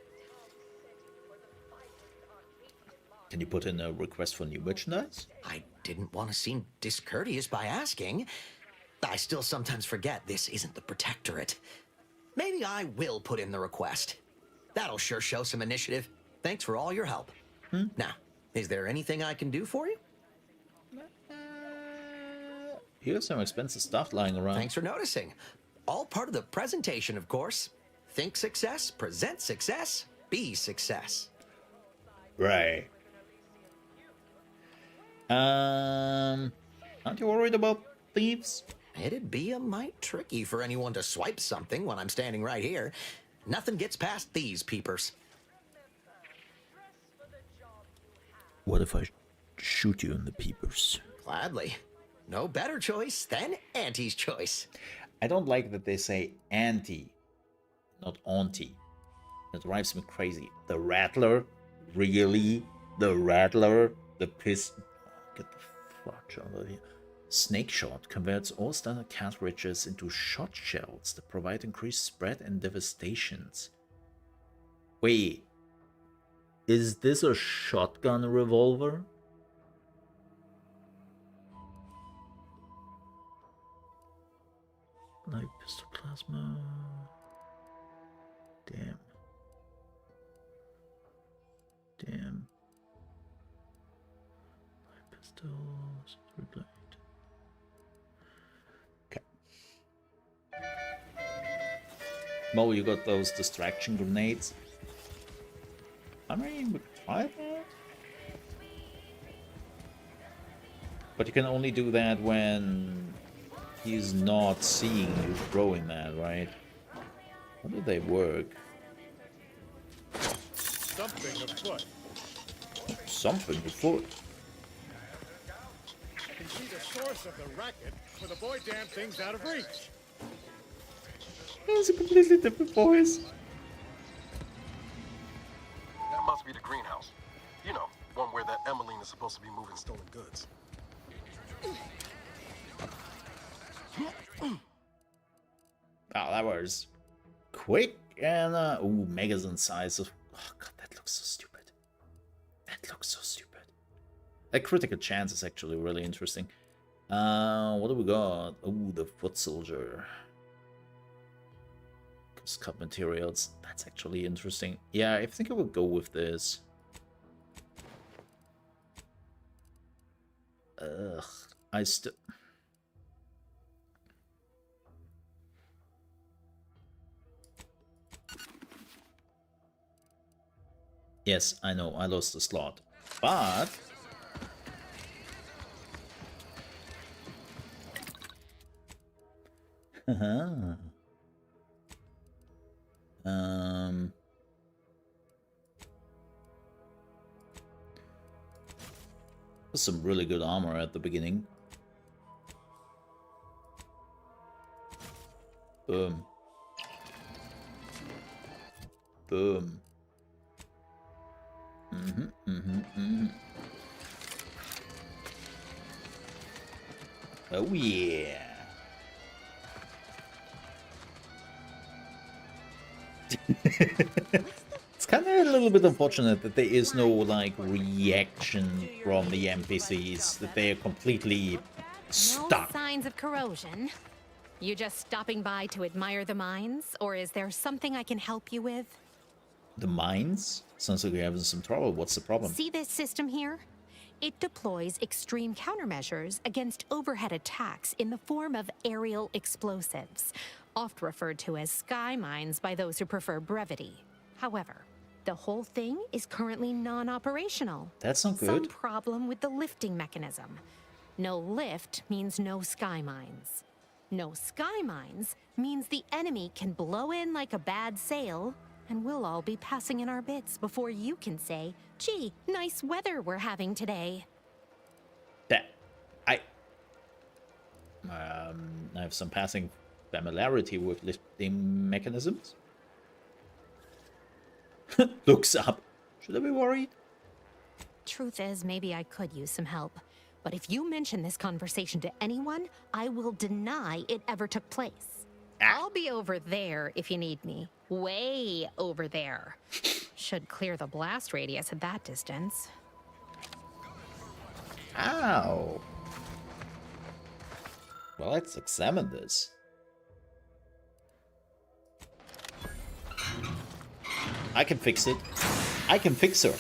Can you put in a request for new merchandise? I didn't want to seem discourteous by asking. I still sometimes forget this isn't the Protectorate. Maybe I will put in the request. That'll sure show some initiative. Thanks for all your help. Now, is there anything I can do for you? Here's some expensive stuff lying around. Thanks for noticing. All part of the presentation, of course. Think success, present success, be success. Right. Aren't you worried about thieves? It'd be a mite tricky for anyone to swipe something when I'm standing right here. Nothing gets past these peepers. What if I shoot you in the peepers? Gladly. No better choice than Auntie's Choice. I don't like that they say auntie, not auntie. That drives me crazy. The Rattler? Really? The Rattler? The piss... Get the fuck out of here. Snake Shot converts all standard cartridges into shot shells that provide increased spread and devastations. Wait. Is this a shotgun revolver? Light pistol plasma. Damn. Damn. Light pistols. Replay. Okay. Mo, you got those distraction grenades. I mean, we tried that. But you can only do that when he's not seeing you throwing that, right? How do they work? Something afoot. Something afoot. Can see the source of the racket with avoid damn things out of reach. It's a completely different voice. That must be the greenhouse. You know, one where that Emmeline is supposed to be moving stolen goods. Wow, that was quick and ooh, magazine size of. Oh god, that looks so stupid. That looks so stupid. That critical chance is actually really interesting. What do we got? Ooh, the foot soldier. Cut materials. That's actually interesting. Yeah, I think I will go with this. Ugh, I still. Yes, I know, I lost the slot. But... some really good armor at the beginning. Boom. Boom. Oh yeah. It's kind of a little bit unfortunate that there is no like reaction from the NPCs, that they are completely stuck. No signs of corrosion. You just stopping by to admire the mines, or is there something I can help you with? The mines? Sounds like you're having some trouble. What's the problem? See this system here? It deploys extreme countermeasures against overhead attacks in the form of aerial explosives, oft referred to as sky mines by those who prefer brevity. However, the whole thing is currently non-operational. That's not good. Some problem with the lifting mechanism. No lift means no sky mines. No sky mines means the enemy can blow in like a bad sail, and we'll all be passing in our bits before you can say, gee, nice weather we're having today. I have some passing familiarity with lifting mechanisms. Looks up. Should I be worried? Truth is, maybe I could use some help. But if you mention this conversation to anyone, I will deny it ever took place. I'll be over there if you need me. Way over there. Should clear the blast radius at that distance. Ow. Well, let's examine this. I can fix it. I can fix her.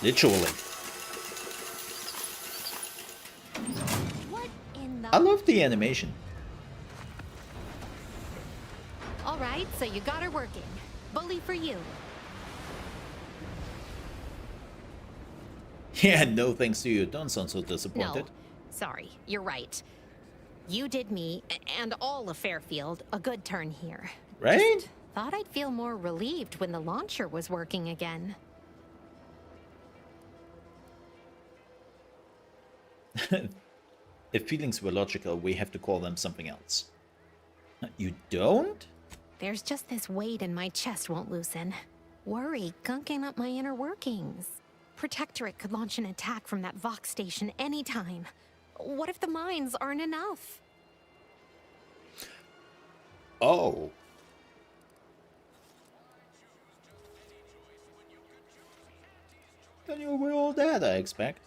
Literally. What in the... I love the animation. All right, so you got her working. Bully for you. Yeah, no thanks to you. Don't sound so disappointed. No, sorry, you're right. You did me, and all of Fairfield, a good turn here. Right? Just thought I'd feel more relieved when the launcher was working again. If feelings were logical, we have to call them something else. You don't? There's just this weight in my chest won't loosen. Worry gunking up my inner workings. Protectorate could launch an attack from that Vox station anytime. What if the mines aren't enough? Oh. Then you were all dead, I expect.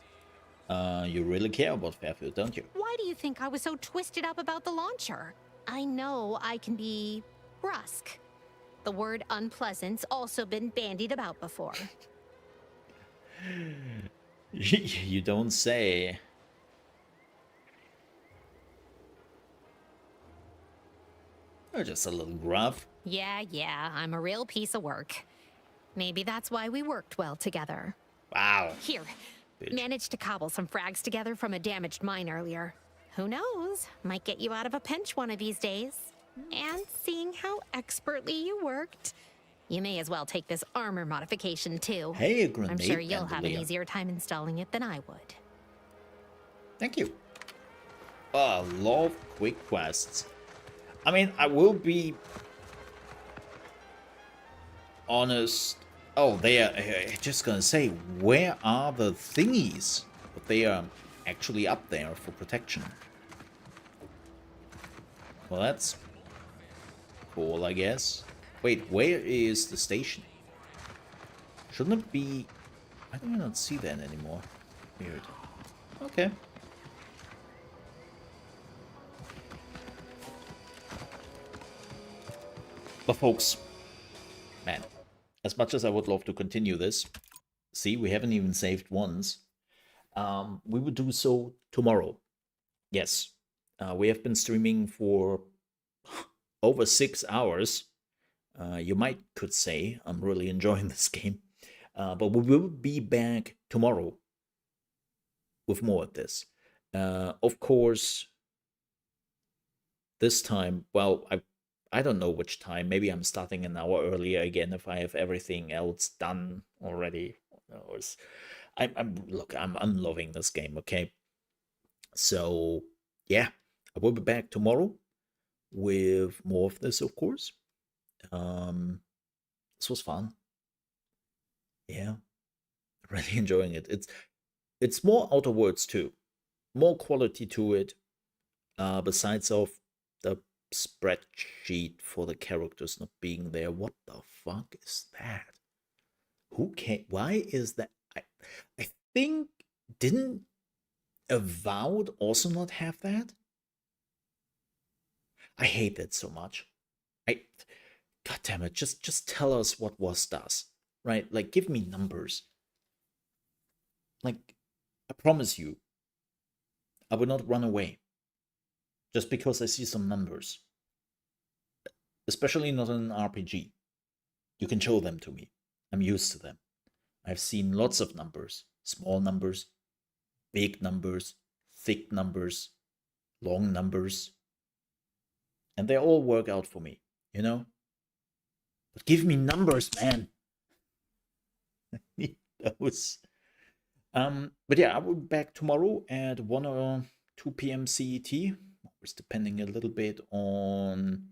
You really care about Fairfield, don't you? Why do you think I was so twisted up about the launcher? I know I can be brusque. The word unpleasant's also been bandied about before. You don't say. You're just a little gruff. Yeah, I'm a real piece of work. Maybe that's why we worked well together. Wow. Here, Bitch. managed to cobble some frags together from a damaged mine earlier. Who knows? Might get you out of a pinch one of these days. And seeing how expertly you worked, you may as well take this armor modification too. Hey, a grenade I'm sure you'll have an bandolier. easier time installing it than I would. Thank you. Love quick quests. I mean, I will be honest. Oh, they are just gonna say, where are the thingies? But they are actually up there for protection. Well, that's cool, I guess. Wait, where is the station? Shouldn't it be... I do not see that anymore. Weird. Okay. But folks, man, as much as I would love to continue this, see, we haven't even saved once. We will do so tomorrow. Yes, we have been streaming for over 6 hours. You could say I'm really enjoying this game. But we will be back tomorrow with more of this. Of course, this time, well, I don't know which time. Maybe I'm starting an hour earlier again if I have everything else done already. I'm loving this game, okay? So, yeah, I will be back tomorrow with more of this, of course. This was fun. Yeah, really enjoying it. It's more Outer Worlds too, more quality to it. Besides of the spreadsheet for the characters not being there. What the fuck is that? Who can? Why is that? I think didn't Avowed also not have that? I hate that so much. God damn it! Just tell us what was does, right? Like, give me numbers. Like, I promise you, I will not run away just because I see some numbers. Especially not in an RPG. You can show them to me. I'm used to them. I've seen lots of numbers. Small numbers, big numbers, thick numbers, long numbers. And they all work out for me, you know? But give me numbers, man. I need those. But yeah, I will be back tomorrow at 1 or 2 p.m. CET. It's depending a little bit on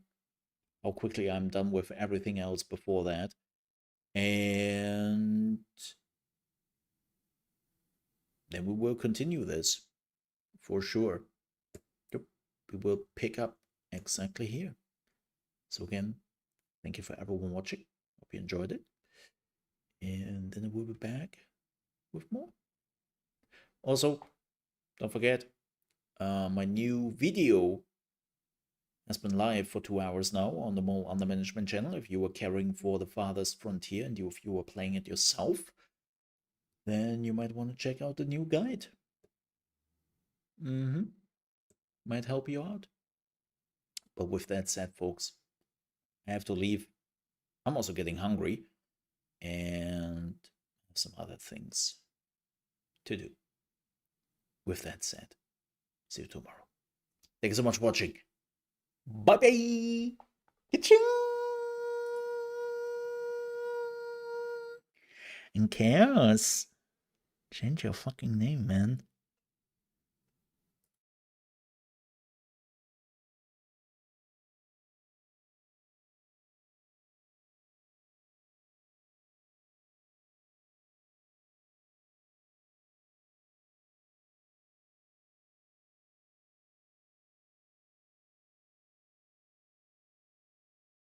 how quickly I'm done with everything else before that. And then we will continue this for sure. Yep. We will pick up exactly here. So again, thank you for everyone watching. Hope you enjoyed it. And then we'll be back with more. Also, don't forget, my new video has been live for 2 hours now on the Mole Under Management channel. If you are caring for the farthest frontier and if you are playing it yourself, then you might want to check out the new guide. Might help you out. But with that said, folks, I have to leave. I'm also getting hungry and have some other things to do. With that said, see you tomorrow. Thank you so much for watching. Bye-bye. And Chaos, change your fucking name, man.